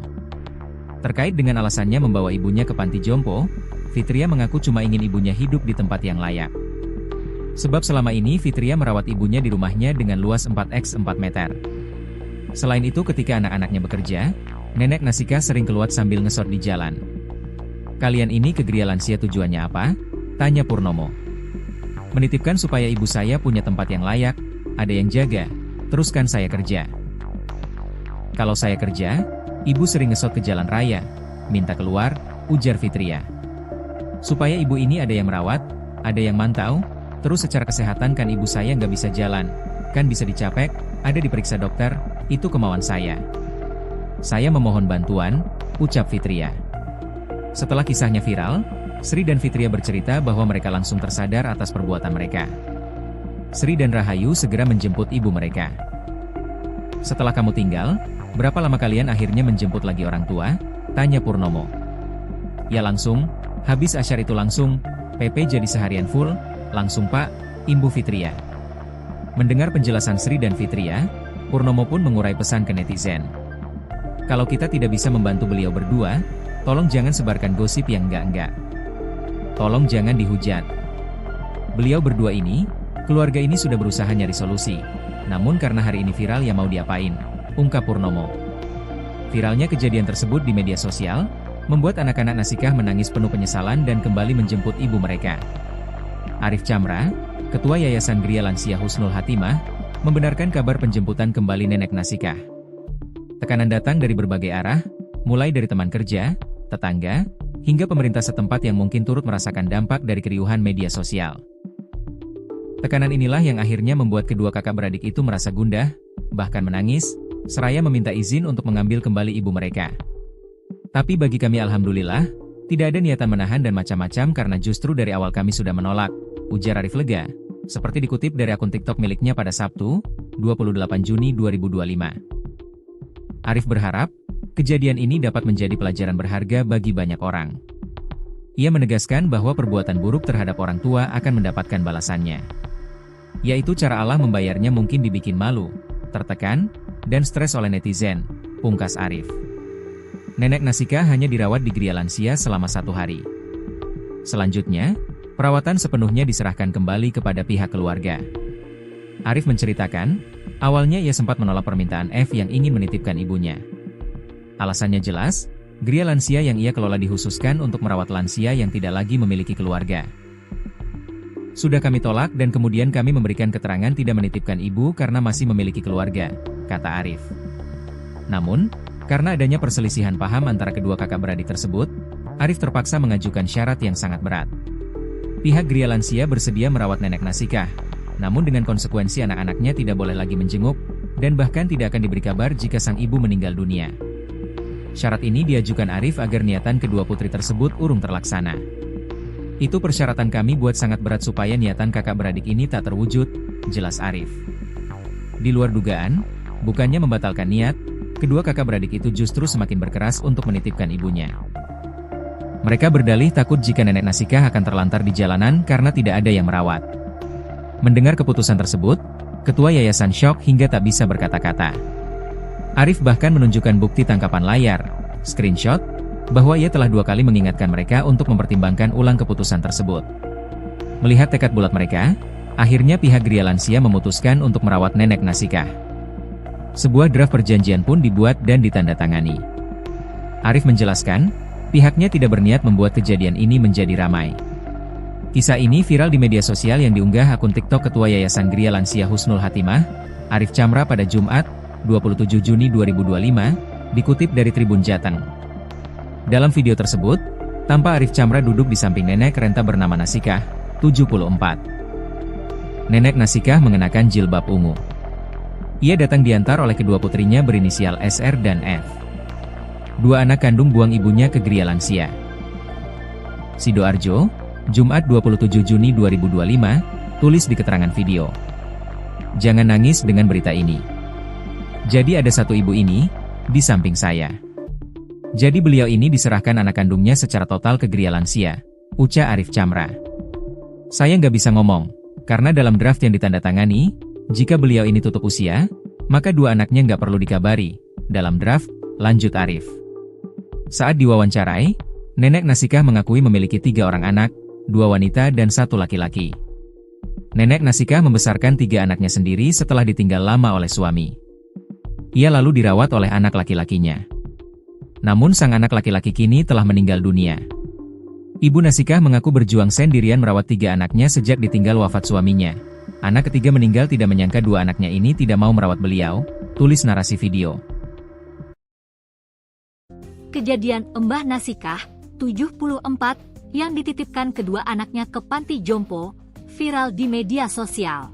Terkait dengan alasannya membawa ibunya ke panti jompo, Fitria mengaku cuma ingin ibunya hidup di tempat yang layak. Sebab selama ini Fitria merawat ibunya di rumahnya dengan luas 4x4 meter. Selain itu ketika anak-anaknya bekerja, nenek Nasikah sering keluar sambil ngesot di jalan. Kalian ini ke Gria Lansia tujuannya apa? Tanya Purnomo. Menitipkan supaya ibu saya punya tempat yang layak, ada yang jaga, teruskan saya kerja. Kalau saya kerja, ibu sering ngesot ke jalan raya, minta keluar, ujar Fitria. Supaya ibu ini ada yang merawat, ada yang mantau, terus secara kesehatan kan ibu saya nggak bisa jalan, kan bisa dicapek, ada diperiksa dokter, itu kemauan saya. Saya memohon bantuan, ucap Fitria. Setelah kisahnya viral, Sri dan Fitria bercerita bahwa mereka langsung tersadar atas perbuatan mereka. Sri dan Rahayu segera menjemput ibu mereka. Setelah kamu tinggal, berapa lama kalian akhirnya menjemput lagi orang tua? Tanya Purnomo. Ya langsung, habis asyar itu langsung, PP jadi seharian full, langsung Pak, imbuh Fitria. Mendengar penjelasan Sri dan Fitria, Purnomo pun mengurai pesan ke netizen. Kalau kita tidak bisa membantu beliau berdua, tolong jangan sebarkan gosip yang enggak-enggak. Tolong jangan dihujat. Beliau berdua ini, keluarga ini sudah berusaha nyari solusi. Namun karena hari ini viral ya mau diapain, ungkap Purnomo. Viralnya kejadian tersebut di media sosial, membuat anak-anak Nasikah menangis penuh penyesalan dan kembali menjemput ibu mereka. Arif Chamra, Ketua Yayasan Gria Lansia Husnul Hatimah, membenarkan kabar penjemputan kembali nenek Nasikah. Tekanan datang dari berbagai arah, mulai dari teman kerja, tetangga, hingga pemerintah setempat yang mungkin turut merasakan dampak dari keriuhan media sosial. Tekanan inilah yang akhirnya membuat kedua kakak beradik itu merasa gundah, bahkan menangis, seraya meminta izin untuk mengambil kembali ibu mereka. Tapi bagi kami alhamdulillah, tidak ada niatan menahan dan macam-macam karena justru dari awal kami sudah menolak, ujar Arif lega, seperti dikutip dari akun TikTok miliknya pada Sabtu, 28 Juni 2025. Arif berharap, kejadian ini dapat menjadi pelajaran berharga bagi banyak orang. Ia menegaskan bahwa perbuatan buruk terhadap orang tua akan mendapatkan balasannya. Yaitu cara Allah membayarnya mungkin dibikin malu, tertekan, dan stres oleh netizen, pungkas Arif. Nenek Nasikah hanya dirawat di Gria Lansia selama 1 hari. Selanjutnya, perawatan sepenuhnya diserahkan kembali kepada pihak keluarga. Arif menceritakan, awalnya ia sempat menolak permintaan F yang ingin menitipkan ibunya. Alasannya jelas, Gria Lansia yang ia kelola dikhususkan untuk merawat lansia yang tidak lagi memiliki keluarga. Sudah kami tolak dan kemudian kami memberikan keterangan tidak menitipkan ibu karena masih memiliki keluarga, kata Arif. Namun, karena adanya perselisihan paham antara kedua kakak beradik tersebut, Arif terpaksa mengajukan syarat yang sangat berat. Pihak Gria Lansia bersedia merawat nenek Nasikah, namun dengan konsekuensi anak-anaknya tidak boleh lagi menjenguk, dan bahkan tidak akan diberi kabar jika sang ibu meninggal dunia. Syarat ini diajukan Arif agar niatan kedua putri tersebut urung terlaksana. Itu persyaratan kami buat sangat berat supaya niatan kakak beradik ini tak terwujud, jelas Arif. Di luar dugaan, bukannya membatalkan niat, kedua kakak beradik itu justru semakin berkeras untuk menitipkan ibunya. Mereka berdalih takut jika nenek Nasikah akan terlantar di jalanan karena tidak ada yang merawat. Mendengar keputusan tersebut, ketua yayasan syok hingga tak bisa berkata-kata. Arif bahkan menunjukkan bukti tangkapan layar, screenshot, bahwa ia telah 2 kali mengingatkan mereka untuk mempertimbangkan ulang keputusan tersebut. Melihat tekad bulat mereka, akhirnya pihak Gria Lansia memutuskan untuk merawat nenek Nasikah. Sebuah draft perjanjian pun dibuat dan ditandatangani. Arif menjelaskan, pihaknya tidak berniat membuat kejadian ini menjadi ramai. Kisah ini viral di media sosial yang diunggah akun TikTok Ketua Yayasan Gria Lansia Husnul Hatimah, Arif Chamra pada Jumat, 27 Juni 2025, dikutip dari Tribun Jateng. Dalam video tersebut, tampak Arif Chamra duduk di samping nenek renta bernama Nasikah, 74. Nenek Nasikah mengenakan jilbab ungu. Ia datang diantar oleh kedua putrinya berinisial SR dan F. 2 anak kandung buang ibunya ke Gria Lansia. Sidoarjo, Jumat 27 Juni 2025, tulis di keterangan video. Jangan nangis dengan berita ini. Jadi ada satu ibu ini, di samping saya. Jadi beliau ini diserahkan anak kandungnya secara total ke Gria Lansia, ucap Arif Chamra. Saya nggak bisa ngomong, karena dalam draft yang ditandatangani, jika beliau ini tutup usia, maka 2 anaknya nggak perlu dikabari, dalam draft, lanjut Arif. Saat diwawancarai, nenek Nasikah mengakui memiliki 3 orang anak, 2 wanita dan 1 laki-laki. Nenek Nasikah membesarkan 3 anaknya sendiri setelah ditinggal lama oleh suami. Ia lalu dirawat oleh anak laki-lakinya. Namun sang anak laki-laki kini telah meninggal dunia. Ibu Nasikah mengaku berjuang sendirian merawat 3 anaknya sejak ditinggal wafat suaminya. Anak ketiga meninggal tidak menyangka 2 anaknya ini tidak mau merawat beliau, tulis narasi video. Kejadian Mbah Nasikah, 74, yang dititipkan kedua anaknya ke panti jompo, viral di media sosial.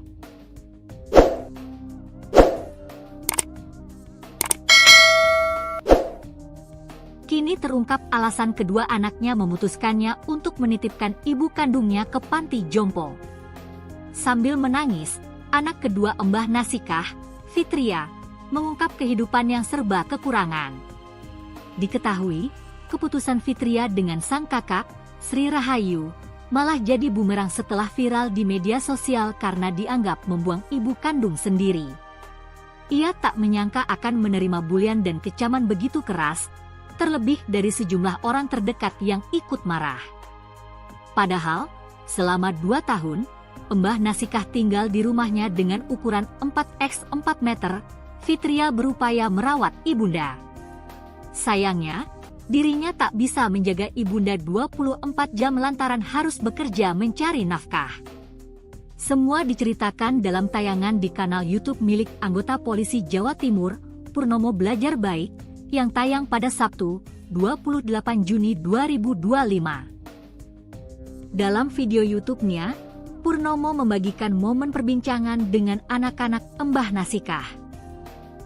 Kini terungkap alasan kedua anaknya memutuskannya untuk menitipkan ibu kandungnya ke panti jompo. Sambil menangis, anak kedua Mbah Nasikah, Fitria, mengungkap kehidupan yang serba kekurangan. Diketahui, keputusan Fitria dengan sang kakak, Sri Rahayu, malah jadi bumerang setelah viral di media sosial karena dianggap membuang ibu kandung sendiri. Ia tak menyangka akan menerima bulian dan kecaman begitu keras, terlebih dari sejumlah orang terdekat yang ikut marah. Padahal, selama 2 tahun, Mbah Nasikah tinggal di rumahnya dengan ukuran 4x4 meter, Fitria berupaya merawat ibunda. Sayangnya, dirinya tak bisa menjaga ibunda 24 jam lantaran harus bekerja mencari nafkah. Semua diceritakan dalam tayangan di kanal YouTube milik anggota polisi Jawa Timur, Purnomo Belajar Baik, yang tayang pada Sabtu, 28 Juni 2025. Dalam video YouTube-nya, Purnomo membagikan momen perbincangan dengan anak-anak Mbah Nasikah.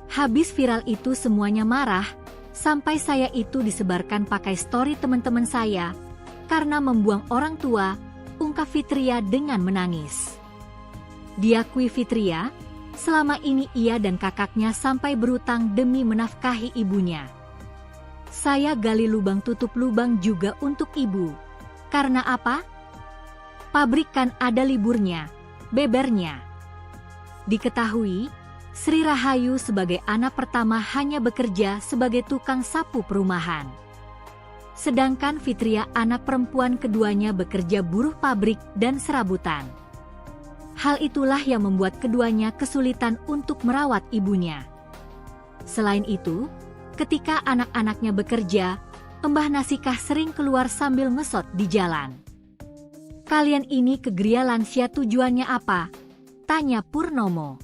Habis viral itu semuanya marah, sampai saya itu disebarkan pakai story teman-teman saya, karena membuang orang tua, ungkap Fitria dengan menangis. Diakui Fitria, selama ini ia dan kakaknya sampai berutang demi menafkahi ibunya. Saya gali lubang tutup lubang juga untuk ibu. Karena apa? Pabrik kan ada liburnya, bebernya. Diketahui, Sri Rahayu sebagai anak pertama hanya bekerja sebagai tukang sapu perumahan. Sedangkan Fitria anak perempuan keduanya bekerja buruh pabrik dan serabutan. Hal itulah yang membuat keduanya kesulitan untuk merawat ibunya. Selain itu, ketika anak-anaknya bekerja, Mbah Nasikah sering keluar sambil ngesot di jalan. Kalian ini ke Gria Lansia tujuannya apa? Tanya Purnomo.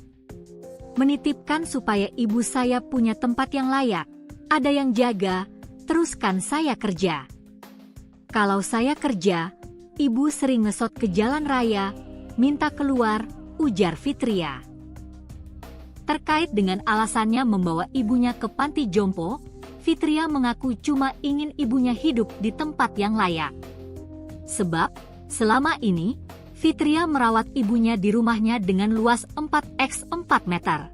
Menitipkan supaya ibu saya punya tempat yang layak, ada yang jaga, teruskan saya kerja. Kalau saya kerja, ibu sering ngesot ke jalan raya, minta keluar, ujar Fitria. Terkait dengan alasannya membawa ibunya ke panti jompo, Fitria mengaku cuma ingin ibunya hidup di tempat yang layak. Sebab, selama ini, Fitria merawat ibunya di rumahnya dengan luas 4x4 meter.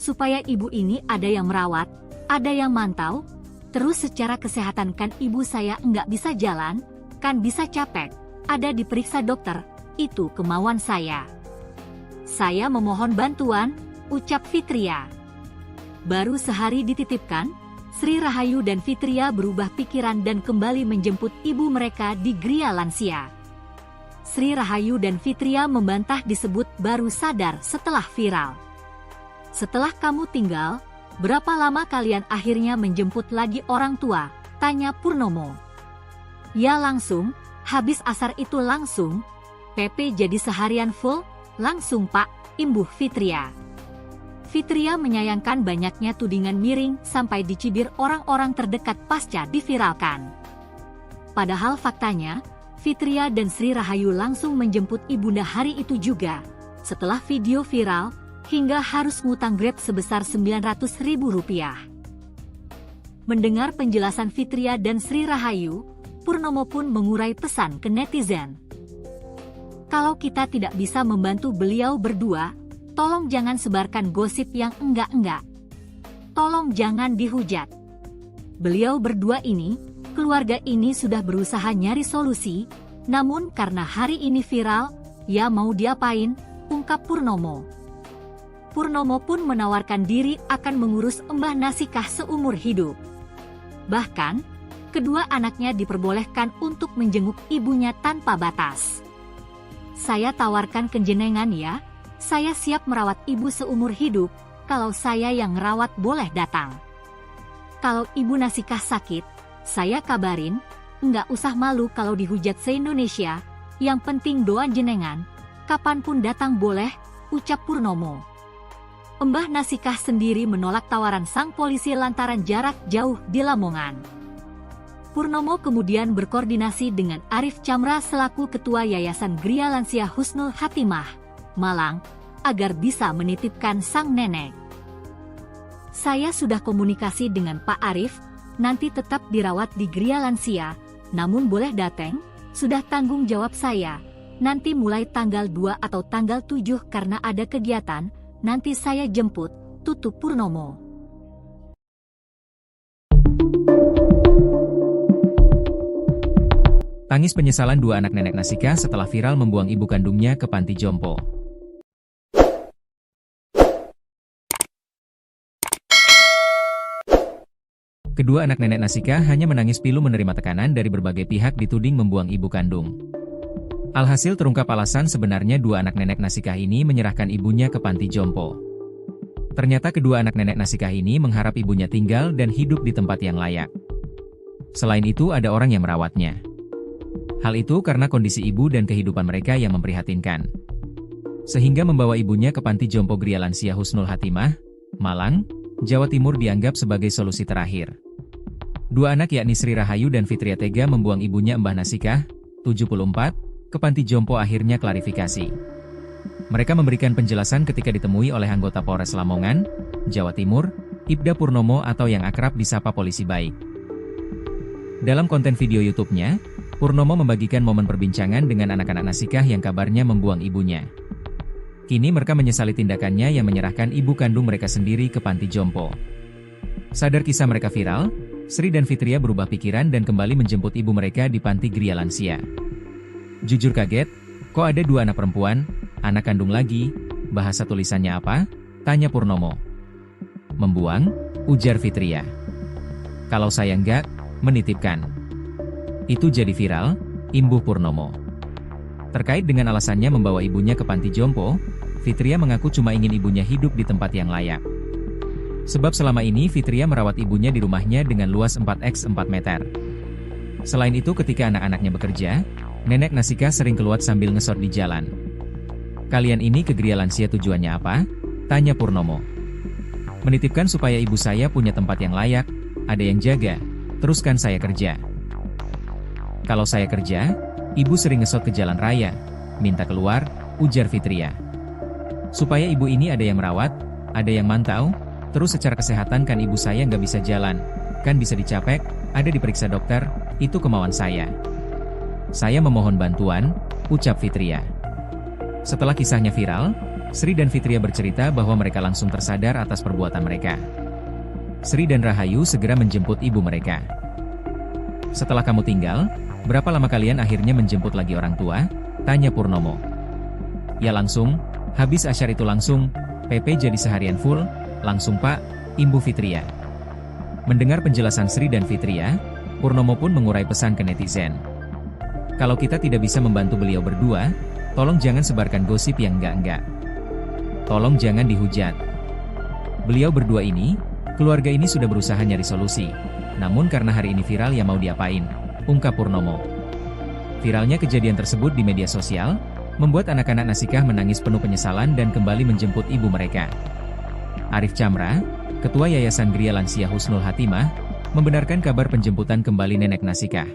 Supaya ibu ini ada yang merawat, Ada yang mantau? Terus secara kesehatan kan ibu saya nggak bisa jalan, kan bisa capek, ada diperiksa dokter, itu kemauan saya. Saya memohon bantuan, ucap Fitria. Baru sehari dititipkan, Sri Rahayu dan Fitria berubah pikiran dan kembali menjemput ibu mereka di Gria Lansia. Sri Rahayu dan Fitria membantah disebut baru sadar setelah viral. Setelah kamu tinggal, berapa lama kalian akhirnya menjemput lagi orang tua? Tanya Purnomo. Ya langsung, habis asar itu langsung. PP jadi seharian full, langsung Pak, imbuh Fitria. Fitria menyayangkan banyaknya tudingan miring sampai dicibir orang-orang terdekat pasca diviralkan. Padahal faktanya, Fitria dan Sri Rahayu langsung menjemput ibunda hari itu juga. Setelah video viral, hingga harus ngutang Grab sebesar Rp900.000. Mendengar penjelasan Fitria dan Sri Rahayu, Purnomo pun mengurai pesan ke netizen. Kalau kita tidak bisa membantu beliau berdua, tolong jangan sebarkan gosip yang enggak-enggak. Tolong jangan dihujat. Beliau berdua ini, keluarga ini sudah berusaha nyari solusi, namun karena hari ini viral, ya mau diapain, ungkap Purnomo. Purnomo pun menawarkan diri akan mengurus Mbah Nasikah seumur hidup. Bahkan, kedua anaknya diperbolehkan untuk menjenguk ibunya tanpa batas. Saya tawarkan ke jenengan ya, saya siap merawat ibu seumur hidup, kalau saya yang merawat boleh datang. Kalau ibu Nasikah sakit, saya kabarin, nggak usah malu kalau dihujat se-Indonesia, yang penting doa jenengan, kapanpun datang boleh, ucap Purnomo. Mbah Nasikah sendiri menolak tawaran sang polisi lantaran jarak jauh di Lamongan. Purnomo kemudian berkoordinasi dengan Arif Chamra selaku Ketua Yayasan Gria Lansia Husnul Hatimah, Malang, agar bisa menitipkan sang nenek. Saya sudah komunikasi dengan Pak Arif, nanti tetap dirawat di Gria Lansia, namun boleh datang, sudah tanggung jawab saya. Nanti mulai tanggal 2 atau tanggal 7 karena ada kegiatan, nanti saya jemput, tutup Purnomo. Tangis penyesalan dua anak nenek Nasikah setelah viral membuang ibu kandungnya ke panti jompo. Kedua anak nenek Nasikah hanya menangis pilu menerima tekanan dari berbagai pihak dituding membuang ibu kandung. Alhasil terungkap alasan sebenarnya dua anak nenek Nasikah ini menyerahkan ibunya ke panti jompo. Ternyata kedua anak nenek Nasikah ini mengharap ibunya tinggal dan hidup di tempat yang layak. Selain itu ada orang yang merawatnya. Hal itu karena kondisi ibu dan kehidupan mereka yang memprihatinkan. Sehingga membawa ibunya ke panti jompo Gria Lansia Husnul Hatimah, Malang, Jawa Timur dianggap sebagai solusi terakhir. Dua anak yakni Sri Rahayu dan Fitria tega membuang ibunya Mbah Nasikah, 74, ke panti jompo akhirnya klarifikasi. Mereka memberikan penjelasan ketika ditemui oleh anggota Polres Lamongan, Jawa Timur, Ibda Purnomo atau yang akrab disapa Polisi Baik. Dalam konten video YouTube-nya, Purnomo membagikan momen perbincangan dengan anak-anak Nasikah yang kabarnya membuang ibunya. Kini mereka menyesali tindakannya yang menyerahkan ibu kandung mereka sendiri ke panti jompo. Sadar kisah mereka viral, Sri dan Fitria berubah pikiran dan kembali menjemput ibu mereka di panti Gria Lansia. Jujur kaget, kok ada dua anak perempuan, anak kandung lagi, bahasa tulisannya apa? Tanya Purnomo. Membuang, ujar Fitria. Kalau saya enggak, menitipkan. Itu jadi viral, imbuh Purnomo. Terkait dengan alasannya membawa ibunya ke panti jompo, Fitria mengaku cuma ingin ibunya hidup di tempat yang layak. Sebab selama ini Fitria merawat ibunya di rumahnya dengan luas 4x4 meter. Selain itu ketika anak-anaknya bekerja, nenek Nasikah sering keluar sambil ngesot di jalan. Kalian ini ke Gria Lansia tujuannya apa? Tanya Purnomo. Menitipkan supaya ibu saya punya tempat yang layak, ada yang jaga, teruskan saya kerja. Kalau saya kerja, ibu sering ngesot ke jalan raya, minta keluar, ujar Fitria. Supaya ibu ini ada yang merawat, ada yang mantau, terus secara kesehatan kan ibu saya nggak bisa jalan, kan bisa dicapek, ada diperiksa dokter, itu kemauan saya. Saya memohon bantuan, ucap Fitria. Setelah kisahnya viral, Sri dan Fitria bercerita bahwa mereka langsung tersadar atas perbuatan mereka. Sri dan Rahayu segera menjemput ibu mereka. "Setelah kamu tinggal, berapa lama kalian akhirnya menjemput lagi orang tua?" tanya Purnomo. "Ya langsung, habis asyar itu langsung, PP jadi seharian full, langsung Pak," imbu Fitria. Mendengar penjelasan Sri dan Fitria, Purnomo pun mengurai pesan ke netizen. "Kalau kita tidak bisa membantu beliau berdua, tolong jangan sebarkan gosip yang enggak-enggak. Tolong jangan dihujat. Beliau berdua ini, keluarga ini sudah berusaha nyari solusi. Namun karena hari ini viral ya mau diapain," ungkap Purnomo. Viralnya kejadian tersebut di media sosial, membuat anak-anak Nasikah menangis penuh penyesalan dan kembali menjemput ibu mereka. Arif Chamra, Ketua Yayasan Gria Lansia Husnul Hatimah, membenarkan kabar penjemputan kembali nenek Nasikah.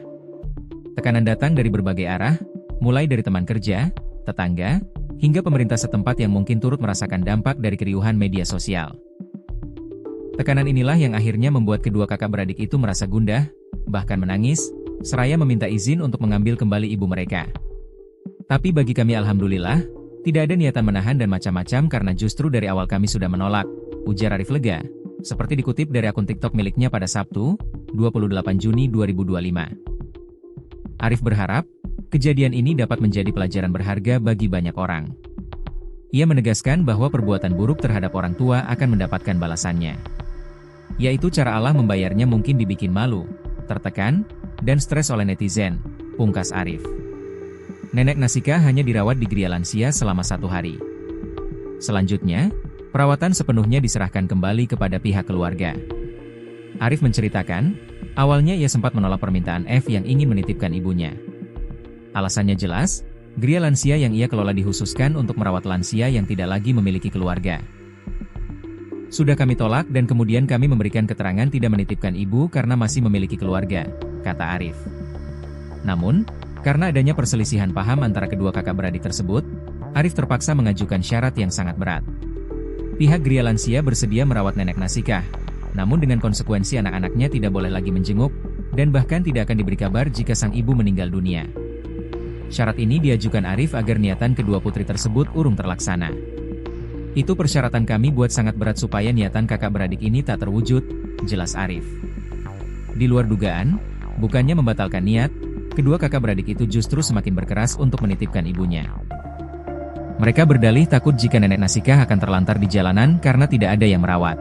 Tekanan datang dari berbagai arah, mulai dari teman kerja, tetangga, hingga pemerintah setempat yang mungkin turut merasakan dampak dari keriuhan media sosial. Tekanan inilah yang akhirnya membuat kedua kakak beradik itu merasa gundah, bahkan menangis, seraya meminta izin untuk mengambil kembali ibu mereka. "Tapi bagi kami alhamdulillah, tidak ada niatan menahan dan macam-macam karena justru dari awal kami sudah menolak," ujar Arif lega, seperti dikutip dari akun TikTok miliknya pada Sabtu, 28 Juni 2025. Arif berharap, kejadian ini dapat menjadi pelajaran berharga bagi banyak orang. Ia menegaskan bahwa perbuatan buruk terhadap orang tua akan mendapatkan balasannya. Yaitu cara Allah membayarnya mungkin dibikin malu, tertekan, dan stres oleh netizen, pungkas Arif. Nenek Nasikah hanya dirawat di Gria Lansia selama 1 hari. Selanjutnya, perawatan sepenuhnya diserahkan kembali kepada pihak keluarga. Arif menceritakan, awalnya ia sempat menolak permintaan F yang ingin menitipkan ibunya. Alasannya jelas, Gria Lansia yang ia kelola dikhususkan untuk merawat lansia yang tidak lagi memiliki keluarga. "Sudah kami tolak dan kemudian kami memberikan keterangan tidak menitipkan ibu karena masih memiliki keluarga," kata Arif. Namun, karena adanya perselisihan paham antara kedua kakak beradik tersebut, Arif terpaksa mengajukan syarat yang sangat berat. Pihak Gria Lansia bersedia merawat nenek Nasikah, namun dengan konsekuensi anak-anaknya tidak boleh lagi menjenguk, dan bahkan tidak akan diberi kabar jika sang ibu meninggal dunia. Syarat ini diajukan Arif agar niatan kedua putri tersebut urung terlaksana. "Itu persyaratan kami buat sangat berat supaya niatan kakak beradik ini tak terwujud," jelas Arif. Di luar dugaan, bukannya membatalkan niat, kedua kakak beradik itu justru semakin berkeras untuk menitipkan ibunya. Mereka berdalih takut jika nenek Nasikah akan terlantar di jalanan karena tidak ada yang merawat.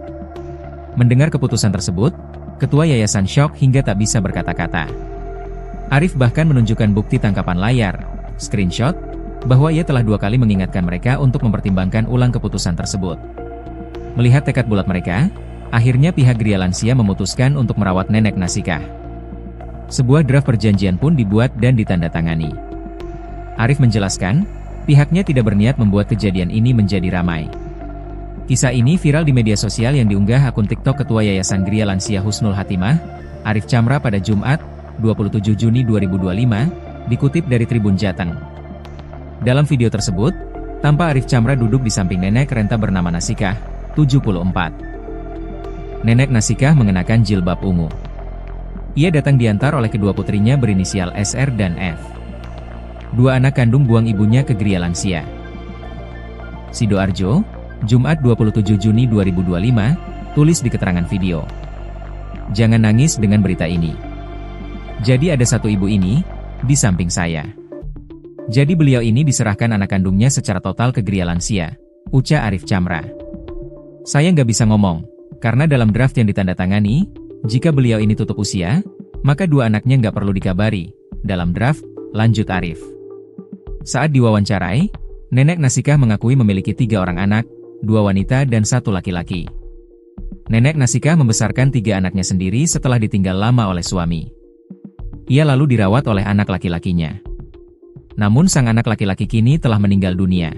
Mendengar keputusan tersebut, ketua yayasan syok hingga tak bisa berkata-kata. Arif bahkan menunjukkan bukti tangkapan layar, screenshot, bahwa ia telah 2 kali mengingatkan mereka untuk mempertimbangkan ulang keputusan tersebut. Melihat tekad bulat mereka, akhirnya pihak Gria Lansia memutuskan untuk merawat nenek Nasikah. Sebuah draft perjanjian pun dibuat dan ditandatangani. Arif menjelaskan, pihaknya tidak berniat membuat kejadian ini menjadi ramai. Kisah ini viral di media sosial yang diunggah akun TikTok Ketua Yayasan Gria Lansia Husnul Hatimah, Arif Chamra pada Jumat, 27 Juni 2025, dikutip dari Tribun Jateng. Dalam video tersebut, tampak Arif Chamra duduk di samping nenek renta bernama Nasikah, 74. Nenek Nasikah mengenakan jilbab ungu. Ia datang diantar oleh kedua putrinya berinisial SR dan F. 2 anak kandung buang ibunya ke Gria Lansia. Sidoarjo, Jumat 27 Juni 2025, tulis di keterangan video. "Jangan nangis dengan berita ini. Jadi ada satu ibu ini, di samping saya. Jadi beliau ini diserahkan anak kandungnya secara total ke Gria Lansia," ucap Arif Chamra. "Saya nggak bisa ngomong, karena dalam draft yang ditandatangani, jika beliau ini tutup usia, maka 2 anaknya nggak perlu dikabari, dalam draft," lanjut Arif. Saat diwawancarai, nenek Nasikah mengakui memiliki 3 orang anak, 2 wanita dan 1 laki-laki. Nenek Nasikah membesarkan 3 anaknya sendiri setelah ditinggal lama oleh suami. Ia lalu dirawat oleh anak laki-lakinya. Namun sang anak laki-laki kini telah meninggal dunia.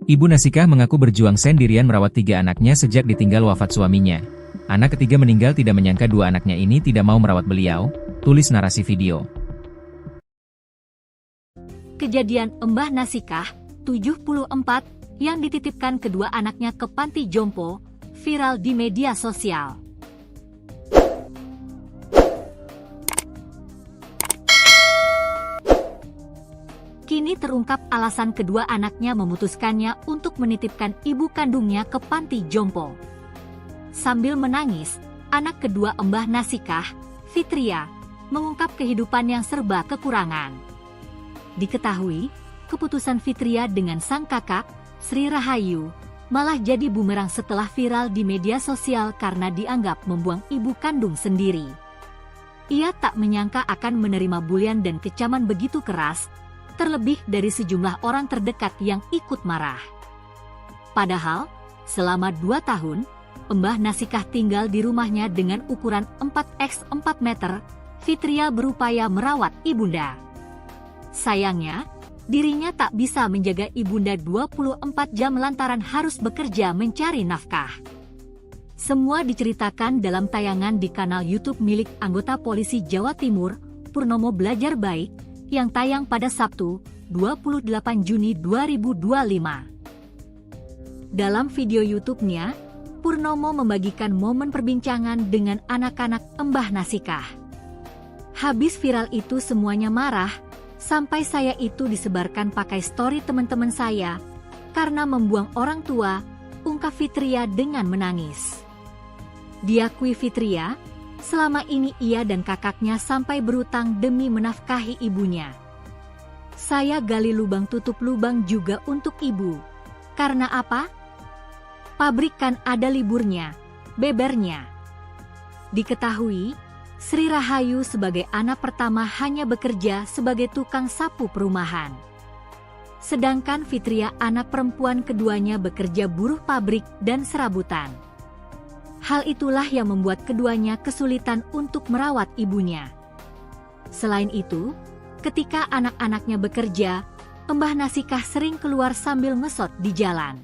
Ibu Nasikah mengaku berjuang sendirian merawat 3 anaknya sejak ditinggal wafat suaminya. Anak ketiga meninggal tidak menyangka 2 anaknya ini tidak mau merawat beliau, tulis narasi video. Kejadian Mbah Nasikah, 74, yang dititipkan kedua anaknya ke panti jompo, viral di media sosial. Kini terungkap alasan kedua anaknya memutuskannya untuk menitipkan ibu kandungnya ke panti jompo. Sambil menangis, anak kedua Mbah Nasikah, Fitria, mengungkap kehidupan yang serba kekurangan. Diketahui, keputusan Fitria dengan sang kakak, Sri Rahayu, malah jadi bumerang setelah viral di media sosial karena dianggap membuang ibu kandung sendiri. Ia tak menyangka akan menerima bulian dan kecaman begitu keras, terlebih dari sejumlah orang terdekat yang ikut marah. Padahal, selama 2 tahun, Mbah Nasikah tinggal di rumahnya dengan ukuran 4x4 meter, Fitria berupaya merawat ibunda. Sayangnya, dirinya tak bisa menjaga ibunda 24 jam lantaran harus bekerja mencari nafkah. Semua diceritakan dalam tayangan di kanal YouTube milik anggota polisi Jawa Timur, Purnomo Belajar Baik, yang tayang pada Sabtu, 28 Juni 2025. Dalam video YouTube-nya, Purnomo membagikan momen perbincangan dengan anak-anak Mbah Nasikah. Habis viral itu semuanya marah, sampai saya itu disebarkan pakai story teman-teman saya, karena membuang orang tua, ungkap Fitria dengan menangis. Diakui Fitria, selama ini ia dan kakaknya sampai berutang demi menafkahi ibunya. Saya gali lubang tutup lubang juga untuk ibu. Karena apa? Pabrik kan ada liburnya, bebernya. Diketahui, Sri Rahayu sebagai anak pertama hanya bekerja sebagai tukang sapu perumahan. Sedangkan Fitria anak perempuan keduanya bekerja buruh pabrik dan serabutan. Hal itulah yang membuat keduanya kesulitan untuk merawat ibunya. Selain itu, ketika anak-anaknya bekerja, Mbah Nasikah sering keluar sambil ngesot di jalan.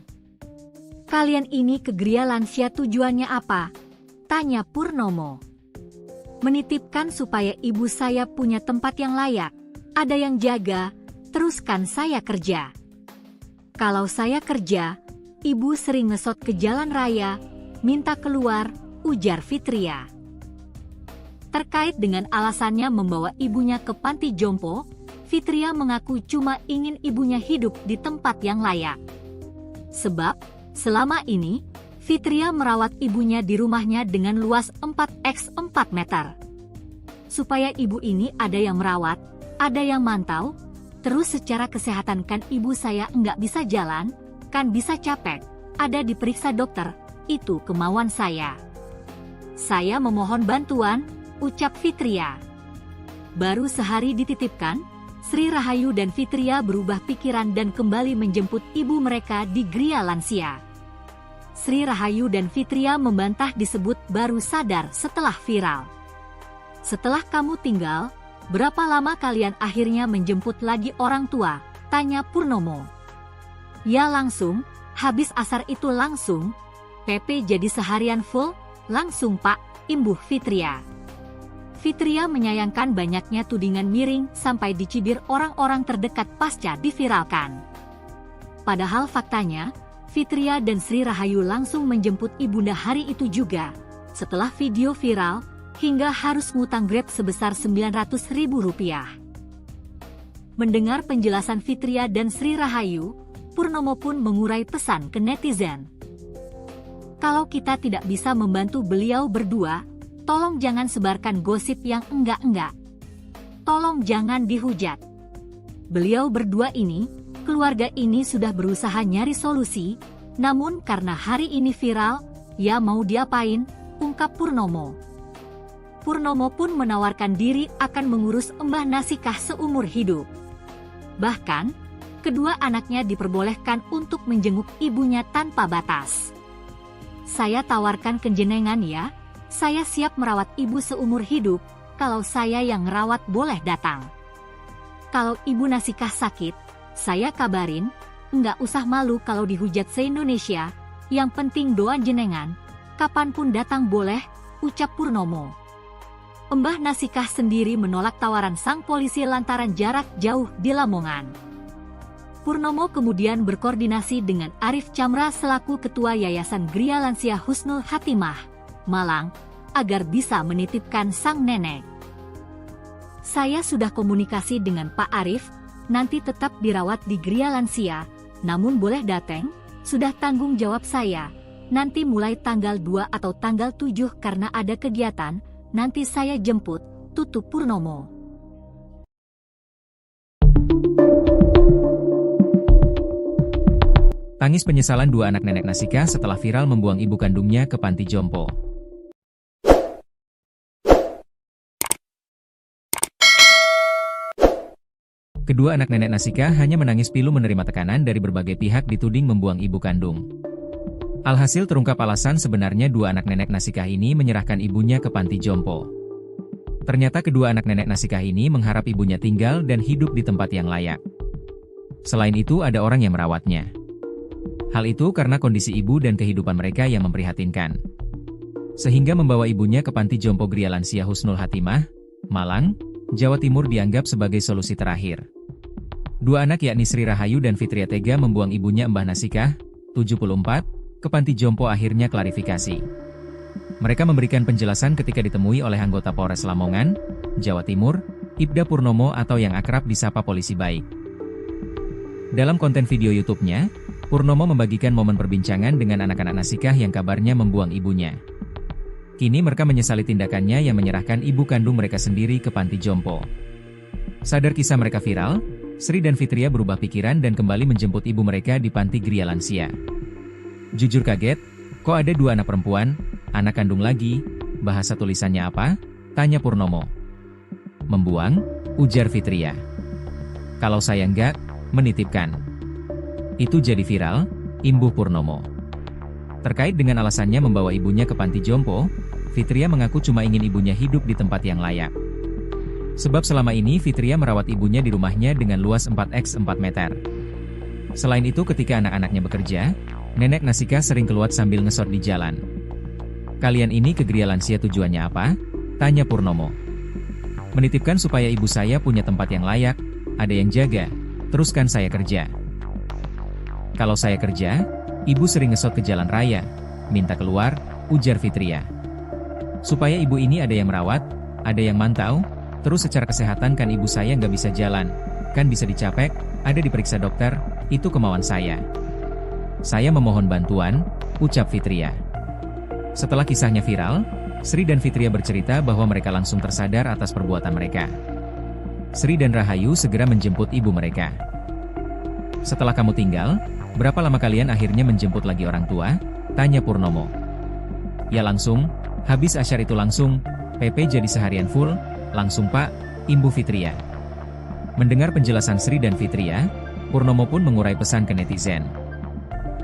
"Kalian ini ke Gria Lansia tujuannya apa?" tanya Purnomo. "Menitipkan supaya ibu saya punya tempat yang layak, ada yang jaga, teruskan saya kerja. Kalau saya kerja, ibu sering ngesot ke jalan raya, minta keluar," ujar Fitria. Terkait dengan alasannya membawa ibunya ke panti jompo, Fitria mengaku cuma ingin ibunya hidup di tempat yang layak. Sebab, selama ini, Fitria merawat ibunya di rumahnya dengan luas 4x4 meter. Supaya ibu ini ada yang merawat, ada yang mantau, terus secara kesehatan kan ibu saya nggak bisa jalan, kan bisa capek, ada diperiksa dokter, itu kemauan saya. Saya memohon bantuan, ucap Fitria. Baru sehari dititipkan, Sri Rahayu dan Fitria berubah pikiran dan kembali menjemput ibu mereka di Gria Lansia. Sri Rahayu dan Fitria membantah disebut baru sadar setelah viral. "Setelah kamu tinggal, berapa lama kalian akhirnya menjemput lagi orang tua?" tanya Purnomo. "Ya langsung, habis asar itu langsung. PP jadi seharian full, langsung Pak," imbuh Fitria. Fitria menyayangkan banyaknya tudingan miring sampai dicibir orang-orang terdekat pasca diviralkan. Padahal faktanya, Fitria dan Sri Rahayu langsung menjemput ibunda hari itu juga, setelah video viral, hingga harus ngutang Grab sebesar Rp900.000. Mendengar penjelasan Fitria dan Sri Rahayu, Purnomo pun mengurai pesan ke netizen. "Kalau kita tidak bisa membantu beliau berdua, tolong jangan sebarkan gosip yang enggak-enggak. Tolong jangan dihujat. Beliau berdua ini, keluarga ini sudah berusaha nyari solusi, namun karena hari ini viral, ya mau diapain," ungkap Purnomo. Purnomo pun menawarkan diri akan mengurus Mbah Nasikah seumur hidup. Bahkan, kedua anaknya diperbolehkan untuk menjenguk ibunya tanpa batas. "Saya tawarkan ke jenengan ya, saya siap merawat ibu seumur hidup, kalau saya yang ngerawat boleh datang. Kalau ibu Nasikah sakit, saya kabarin, nggak usah malu kalau dihujat se-Indonesia, yang penting doa jenengan, kapanpun datang boleh," ucap Purnomo. Mbah Nasikah sendiri menolak tawaran sang polisi lantaran jarak jauh di Lamongan. Purnomo kemudian berkoordinasi dengan Arif Chamra selaku Ketua Yayasan Gria Lansia Husnul Hatimah, Malang, agar bisa menitipkan sang nenek. "Saya sudah komunikasi dengan Pak Arif, nanti tetap dirawat di Gria Lansia, namun boleh dateng, sudah tanggung jawab saya," Nanti mulai tanggal 2 atau tanggal 7 karena ada kegiatan, nanti saya jemput, tutup Purnomo. Tangis penyesalan dua anak nenek Nasika setelah viral membuang ibu kandungnya ke panti jompo. Kedua anak nenek Nasika hanya menangis pilu menerima tekanan dari berbagai pihak dituding membuang ibu kandung. Alhasil terungkap alasan sebenarnya dua anak nenek Nasika ini menyerahkan ibunya ke panti jompo. Ternyata kedua anak nenek Nasika ini mengharap ibunya tinggal dan hidup di tempat yang layak. Selain itu ada orang yang merawatnya. Hal itu karena kondisi ibu dan kehidupan mereka yang memprihatinkan. Sehingga membawa ibunya ke panti jompo Gria Lansia Husnul Hatimah, Malang, Jawa Timur dianggap sebagai solusi terakhir. Dua anak yakni Sri Rahayu dan Fitria tega membuang ibunya Mbah Nasikah, 74, ke panti jompo akhirnya klarifikasi. Mereka memberikan penjelasan ketika ditemui oleh anggota Polres Lamongan, Jawa Timur, Ibda Purnomo atau yang akrab disapa Polisi Baik. Dalam konten video YouTube-nya, Purnomo membagikan momen perbincangan dengan anak-anak Nasikah yang kabarnya membuang ibunya. Kini mereka menyesali tindakannya yang menyerahkan ibu kandung mereka sendiri ke panti jompo. Sadar kisah mereka viral, Sri dan Fitria berubah pikiran dan kembali menjemput ibu mereka di panti Gria Lansia. Jujur kaget, kok ada dua anak perempuan, anak kandung lagi, bahasa tulisannya apa? Tanya Purnomo. Membuang, ujar Fitria. Kalau saya enggak, menitipkan. Itu jadi viral, imbuh Purnomo. Terkait dengan alasannya membawa ibunya ke panti jompo, Fitria mengaku cuma ingin ibunya hidup di tempat yang layak. Sebab selama ini Fitria merawat ibunya di rumahnya dengan luas 4x4 meter. Selain itu ketika anak-anaknya bekerja, nenek Nasika sering keluar sambil ngesot di jalan. Kalian ini ke Gria Lansia tujuannya apa? Tanya Purnomo. Menitipkan supaya ibu saya punya tempat yang layak, ada yang jaga, teruskan saya kerja. Kalau saya kerja, ibu sering ngesot ke jalan raya, minta keluar, ujar Fitria. Supaya ibu ini ada yang merawat, ada yang mantau, terus secara kesehatan kan ibu saya nggak bisa jalan, kan bisa dicapek, ada diperiksa dokter, itu kemauan saya. Saya memohon bantuan, ucap Fitria. Setelah kisahnya viral, Sri dan Fitria bercerita bahwa mereka langsung tersadar atas perbuatan mereka. Sri dan Rahayu segera menjemput ibu mereka. Setelah kamu tinggal, berapa lama kalian akhirnya menjemput lagi orang tua? Tanya Purnomo. Ya langsung, habis asyar itu langsung, PP jadi seharian full, langsung Pak, imbuh Fitria. Mendengar penjelasan Sri dan Fitria, Purnomo pun mengurai pesan ke netizen.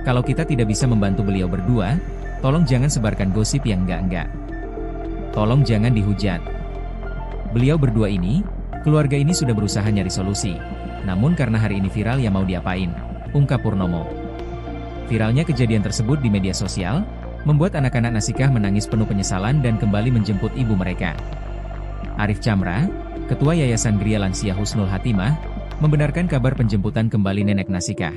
Kalau kita tidak bisa membantu beliau berdua, tolong jangan sebarkan gosip yang enggak-enggak. Tolong jangan dihujat. Beliau berdua ini, keluarga ini sudah berusaha nyari solusi. Namun karena hari ini viral ya mau diapain, ungkap Purnomo. Viralnya kejadian tersebut di media sosial, membuat anak-anak Nasikah menangis penuh penyesalan dan kembali menjemput ibu mereka. Arif Chamra, Ketua Yayasan Gria Lansia Husnul Hatimah, membenarkan kabar penjemputan kembali nenek Nasikah.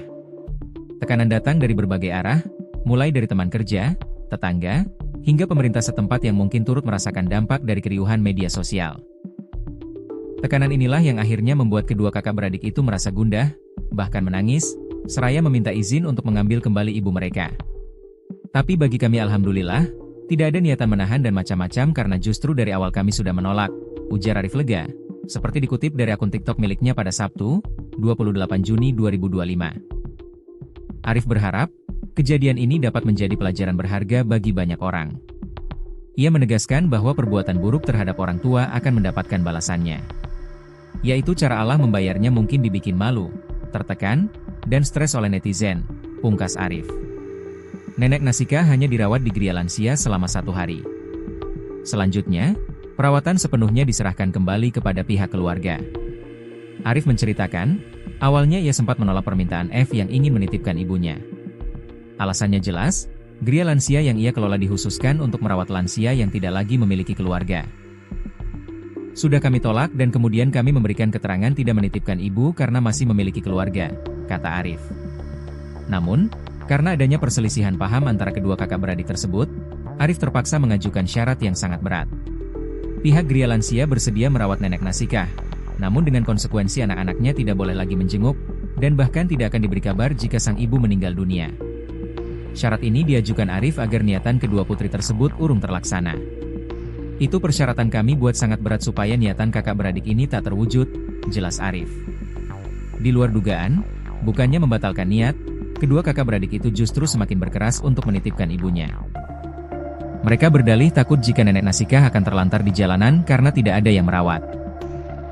Tekanan datang dari berbagai arah, mulai dari teman kerja, tetangga, hingga pemerintah setempat yang mungkin turut merasakan dampak dari keriuhan media sosial. Tekanan inilah yang akhirnya membuat kedua kakak beradik itu merasa gundah, bahkan menangis, seraya meminta izin untuk mengambil kembali ibu mereka. Tapi bagi kami alhamdulillah, tidak ada niatan menahan dan macam-macam karena justru dari awal kami sudah menolak, ujar Arif lega, seperti dikutip dari akun TikTok miliknya pada Sabtu, 28 Juni 2025. Arif berharap, kejadian ini dapat menjadi pelajaran berharga bagi banyak orang. Ia menegaskan bahwa perbuatan buruk terhadap orang tua akan mendapatkan balasannya. Yaitu cara Allah membayarnya mungkin dibikin malu, tertekan, dan stres oleh netizen, pungkas Arif. Nenek Nasikah hanya dirawat di Gria Lansia selama 1 hari. Selanjutnya, perawatan sepenuhnya diserahkan kembali kepada pihak keluarga. Arif menceritakan, awalnya ia sempat menolak permintaan F yang ingin menitipkan ibunya. Alasannya jelas, Gria Lansia yang ia kelola dikhususkan untuk merawat lansia yang tidak lagi memiliki keluarga. Sudah kami tolak dan kemudian kami memberikan keterangan tidak menitipkan ibu karena masih memiliki keluarga, kata Arif. Namun, karena adanya perselisihan paham antara kedua kakak beradik tersebut, Arif terpaksa mengajukan syarat yang sangat berat. Pihak Gria Lansia bersedia merawat nenek Nasikah, namun dengan konsekuensi anak-anaknya tidak boleh lagi menjenguk, dan bahkan tidak akan diberi kabar jika sang ibu meninggal dunia. Syarat ini diajukan Arif agar niatan kedua putri tersebut urung terlaksana. Itu persyaratan kami buat sangat berat supaya niatan kakak beradik ini tak terwujud, jelas Arif. Di luar dugaan, bukannya membatalkan niat, kedua kakak beradik itu justru semakin berkeras untuk menitipkan ibunya. Mereka berdalih takut jika nenek Nasikah akan terlantar di jalanan karena tidak ada yang merawat.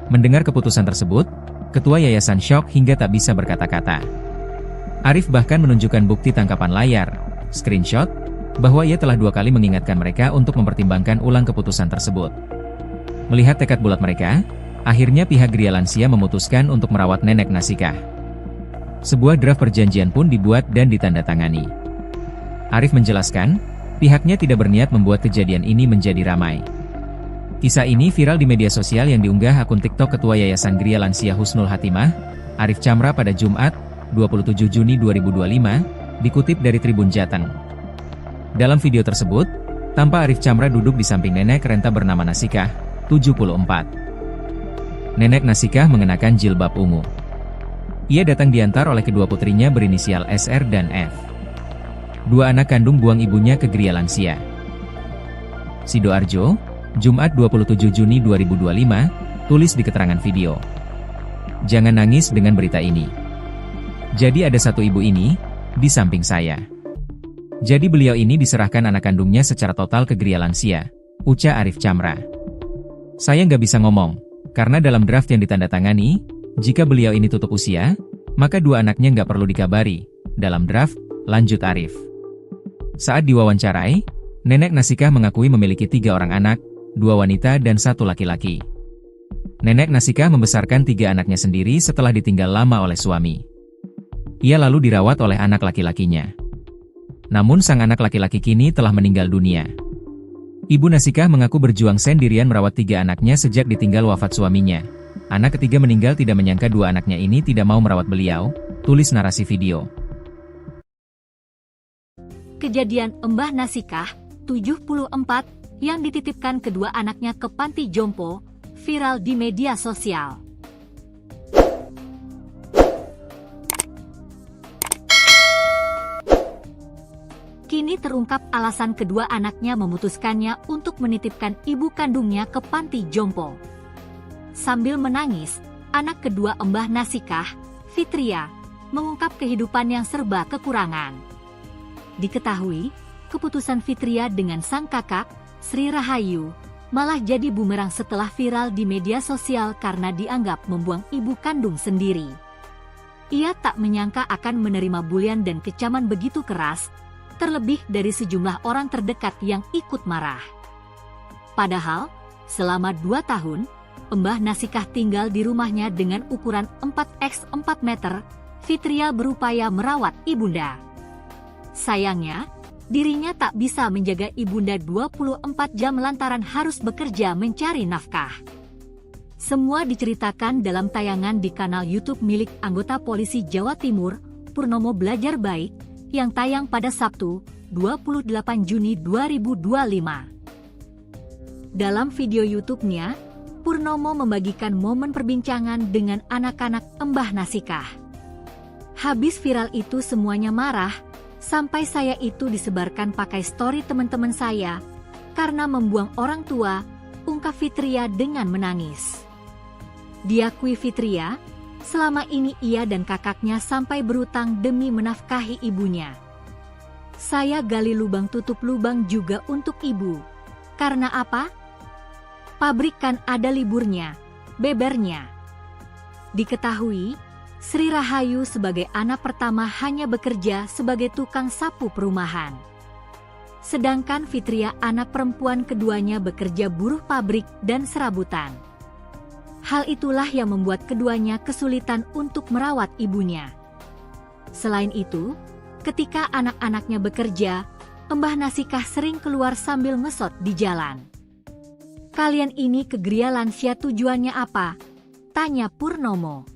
Mendengar keputusan tersebut, ketua yayasan syok hingga tak bisa berkata-kata. Arif bahkan menunjukkan bukti tangkapan layar, screenshot, bahwa ia telah 2 kali mengingatkan mereka untuk mempertimbangkan ulang keputusan tersebut. Melihat tekad bulat mereka, akhirnya pihak Gria Lansia memutuskan untuk merawat nenek Nasikah. Sebuah draft perjanjian pun dibuat dan ditandatangani. Arif menjelaskan, pihaknya tidak berniat membuat kejadian ini menjadi ramai. Kisah ini viral di media sosial yang diunggah akun TikTok Ketua Yayasan Gria Lansia Husnul Hatimah, Arif Chamra pada Jumat, 27 Juni 2025, dikutip dari Tribun Jateng. Dalam video tersebut, tampak Arif Chamra duduk di samping nenek renta bernama Nasikah, 74. Nenek Nasikah mengenakan jilbab ungu. Ia datang diantar oleh kedua putrinya berinisial SR dan F. 2 anak kandung buang ibunya ke Gria Lansia. Sidoarjo, Jumat 27 Juni 2025, tulis di keterangan video. Jangan nangis dengan berita ini. Jadi ada satu ibu ini, di samping saya. Jadi beliau ini diserahkan anak kandungnya secara total ke Gria Lansia, ucap Arif Chamra. Saya nggak bisa ngomong, karena dalam draft yang ditandatangani, jika beliau ini tutup usia, maka 2 anaknya nggak perlu dikabari, dalam draft, lanjut Arif. Saat diwawancarai, nenek Nasikah mengakui memiliki 3 orang anak, 2 wanita dan 1 laki-laki. Nenek Nasikah membesarkan 3 anaknya sendiri setelah ditinggal lama oleh suami. Ia lalu dirawat oleh anak laki-lakinya. Namun sang anak laki-laki kini telah meninggal dunia. Ibu Nasikah mengaku berjuang sendirian merawat 3 anaknya sejak ditinggal wafat suaminya. Anak ketiga meninggal tidak menyangka 2 anaknya ini tidak mau merawat beliau, tulis narasi video. Kejadian Mbah Nasikah, 74, yang dititipkan kedua anaknya ke panti jompo, viral di media sosial. Kini terungkap alasan kedua anaknya memutuskannya untuk menitipkan ibu kandungnya ke panti jompo. Sambil menangis, anak kedua Mbah Nasikah, Fitria, mengungkap kehidupan yang serba kekurangan. Diketahui, keputusan Fitria dengan sang kakak, Sri Rahayu, malah jadi bumerang setelah viral di media sosial karena dianggap membuang ibu kandung sendiri. Ia tak menyangka akan menerima bulian dan kecaman begitu keras, terlebih dari sejumlah orang terdekat yang ikut marah. Padahal, selama 2 tahun, Mbah Nasikah tinggal di rumahnya dengan ukuran 4x4 meter, Fitria berupaya merawat ibunda. Sayangnya, dirinya tak bisa menjaga ibunda 24 jam lantaran harus bekerja mencari nafkah. Semua diceritakan dalam tayangan di kanal YouTube milik anggota polisi Jawa Timur, Purnomo Belajar Baik, yang tayang pada Sabtu, 28 Juni 2025. Dalam video YouTube-nya, Purnomo membagikan momen perbincangan dengan anak-anak Mbah Nasikah. Habis viral itu semuanya marah, sampai saya itu disebarkan pakai story teman-teman saya, karena membuang orang tua, ungkap Fitria dengan menangis. Diakui Fitria, selama ini ia dan kakaknya sampai berutang demi menafkahi ibunya. Saya gali lubang tutup lubang juga untuk ibu. Karena apa? Pabrik kan ada liburnya, bebernya. Diketahui, Sri Rahayu sebagai anak pertama hanya bekerja sebagai tukang sapu perumahan. Sedangkan Fitria anak perempuan keduanya bekerja buruh pabrik dan serabutan. Hal itulah yang membuat keduanya kesulitan untuk merawat ibunya. Selain itu, ketika anak-anaknya bekerja, Mbah Nasikah sering keluar sambil ngesot di jalan. Kalian ini ke Gria Lansia tujuannya apa? Tanya Purnomo.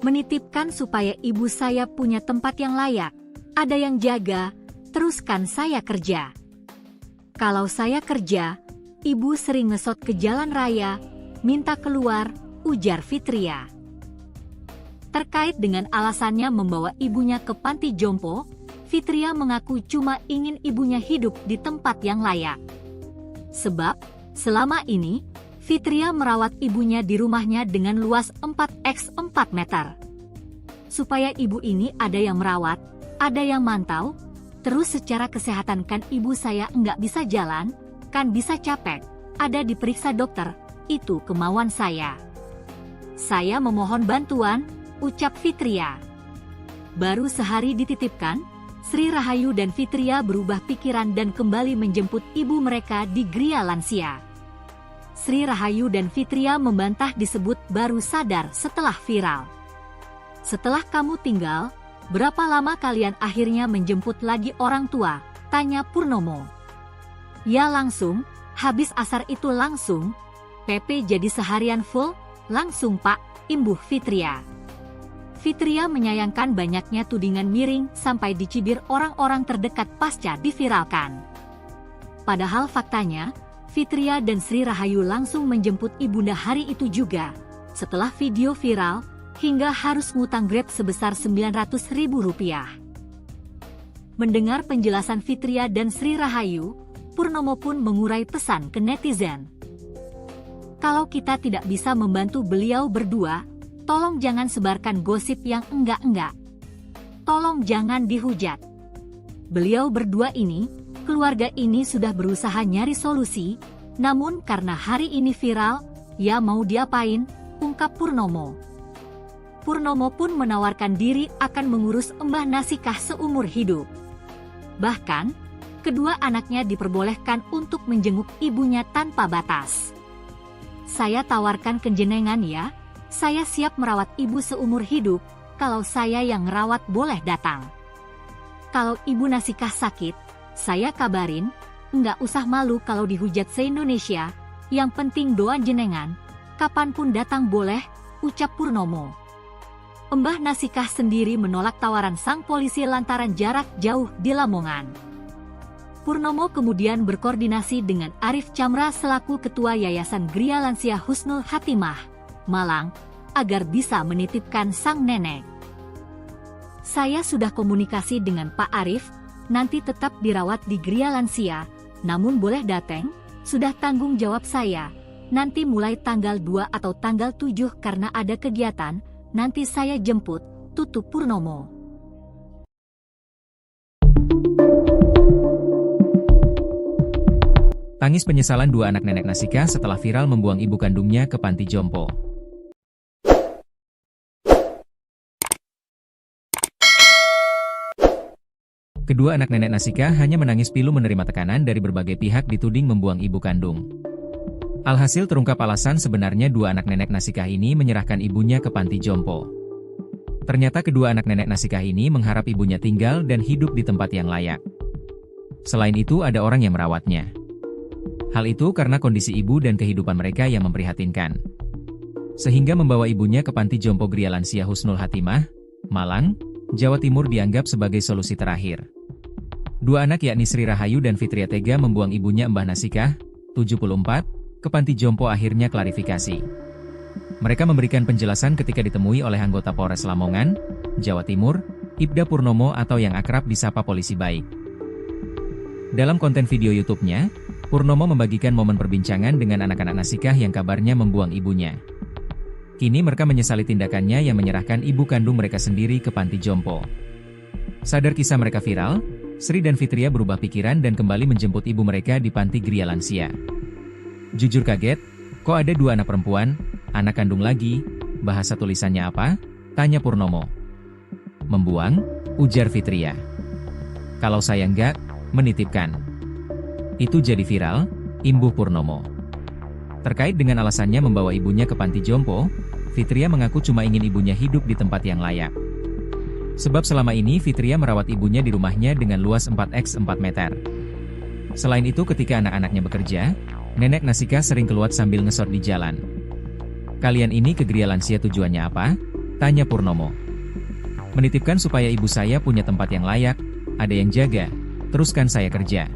Menitipkan supaya ibu saya punya tempat yang layak, ada yang jaga, teruskan saya kerja. Kalau saya kerja, ibu sering ngesot ke jalan raya, minta keluar, ujar Fitria. Terkait dengan alasannya membawa ibunya ke panti jompo, Fitria mengaku cuma ingin ibunya hidup di tempat yang layak. Sebab, selama ini, Fitria merawat ibunya di rumahnya dengan luas 4x4 meter. Supaya ibu ini ada yang merawat, ada yang mantau, terus secara kesehatan kan ibu saya nggak bisa jalan, kan bisa capek, ada diperiksa dokter, itu kemauan saya. Saya memohon bantuan, ucap Fitria. Baru sehari dititipkan, Sri Rahayu dan Fitria berubah pikiran dan kembali menjemput ibu mereka di Gria Lansia. Sri Rahayu dan Fitria membantah disebut baru sadar setelah viral. Setelah kamu tinggal, berapa lama kalian akhirnya menjemput lagi orang tua? Tanya Purnomo. Ya langsung, habis asar itu langsung. PP jadi seharian full, langsung Pak, imbuh Fitria. Fitria menyayangkan banyaknya tudingan miring sampai dicibir orang-orang terdekat pasca diviralkan. Padahal faktanya, Fitria dan Sri Rahayu langsung menjemput ibunda hari itu juga. Setelah video viral, hingga harus ngutang Grab sebesar Rp900.000. Mendengar penjelasan Fitria dan Sri Rahayu, Purnomo pun mengurai pesan ke netizen. Kalau kita tidak bisa membantu beliau berdua, tolong jangan sebarkan gosip yang enggak-enggak. Tolong jangan dihujat. Beliau berdua ini, keluarga ini sudah berusaha nyari solusi, namun karena hari ini viral, ya mau diapain, ungkap Purnomo. Purnomo pun menawarkan diri akan mengurus Mbah Nasikah seumur hidup. Bahkan, kedua anaknya diperbolehkan untuk menjenguk ibunya tanpa batas. Saya tawarkan ke jenengan ya, saya siap merawat ibu seumur hidup, kalau saya yang ngerawat boleh datang. Kalau ibu Nasikah sakit, saya kabarin, nggak usah malu kalau dihujat se-Indonesia, yang penting doa jenengan, kapanpun datang boleh, ucap Purnomo. Mbah Nasikah sendiri menolak tawaran sang polisi lantaran jarak jauh di Lamongan. Purnomo kemudian berkoordinasi dengan Arif Chamra selaku Ketua Yayasan Gria Lansia Husnul Hatimah, Malang, agar bisa menitipkan sang nenek. Saya sudah komunikasi dengan Pak Arif, nanti tetap dirawat di Gria Lansia, namun boleh dateng, sudah tanggung jawab saya. Nanti mulai tanggal 2 atau tanggal 7 karena ada kegiatan, nanti saya jemput, tutup Purnomo. Tangis penyesalan dua anak nenek Nasikah setelah viral membuang ibu kandungnya ke panti jompo. Kedua anak nenek Nasikah hanya menangis pilu menerima tekanan dari berbagai pihak dituding membuang ibu kandung. Alhasil terungkap alasan sebenarnya dua anak nenek Nasikah ini menyerahkan ibunya ke panti jompo. Ternyata kedua anak nenek Nasikah ini mengharap ibunya tinggal dan hidup di tempat yang layak. Selain itu ada orang yang merawatnya. Hal itu karena kondisi ibu dan kehidupan mereka yang memprihatinkan. Sehingga membawa ibunya ke panti jompo Gria Lansia Husnul Hatimah, Malang, Jawa Timur dianggap sebagai solusi terakhir. Dua anak yakni Sri Rahayu dan Fitria tega membuang ibunya Mbah Nasikah, 74, ke panti jompo akhirnya klarifikasi. Mereka memberikan penjelasan ketika ditemui oleh anggota Polres Lamongan, Jawa Timur, Ibda Purnomo atau yang akrab disapa Polisi Baik. Dalam konten video YouTube-nya, Purnomo membagikan momen perbincangan dengan anak-anak Nasikah yang kabarnya membuang ibunya. Kini mereka menyesali tindakannya yang menyerahkan ibu kandung mereka sendiri ke panti jompo. Sadar kisah mereka viral, Sri dan Fitria berubah pikiran dan kembali menjemput ibu mereka di panti Gria Lansia. Jujur kaget, kok ada dua anak perempuan, anak kandung lagi, bahasa tulisannya apa? Tanya Purnomo. Membuang, ujar Fitria. Kalau saya enggak, menitipkan. Itu jadi viral, imbuh Purnomo. Terkait dengan alasannya membawa ibunya ke panti jompo, Fitria mengaku cuma ingin ibunya hidup di tempat yang layak. Sebab selama ini Fitria merawat ibunya di rumahnya dengan luas 4x4 meter. Selain itu ketika anak-anaknya bekerja, nenek Nasikah sering keluar sambil ngesot di jalan. Kalian ini ke Gria Lansia tujuannya apa? Tanya Purnomo. Menitipkan supaya ibu saya punya tempat yang layak, ada yang jaga, teruskan saya kerja.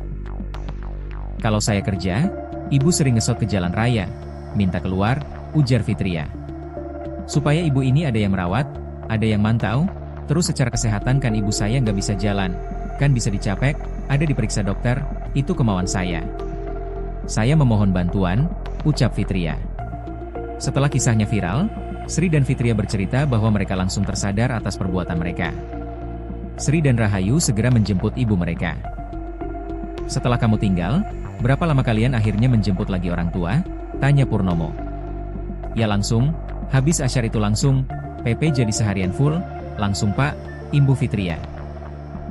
Kalau saya kerja, ibu sering ngesot ke jalan raya, minta keluar, ujar Fitria. Supaya ibu ini ada yang merawat, ada yang mantau, terus secara kesehatan kan ibu saya nggak bisa jalan, kan bisa dicapek, ada diperiksa dokter, itu kemauan saya. Saya memohon bantuan, ucap Fitria. Setelah kisahnya viral, Sri dan Fitria bercerita bahwa mereka langsung tersadar atas perbuatan mereka. Sri dan Rahayu segera menjemput ibu mereka. Setelah kamu tinggal, berapa lama kalian akhirnya menjemput lagi orang tua? Tanya Purnomo. Ya langsung, habis asyar itu langsung, PP jadi seharian full, langsung Pak, imbu Fitria.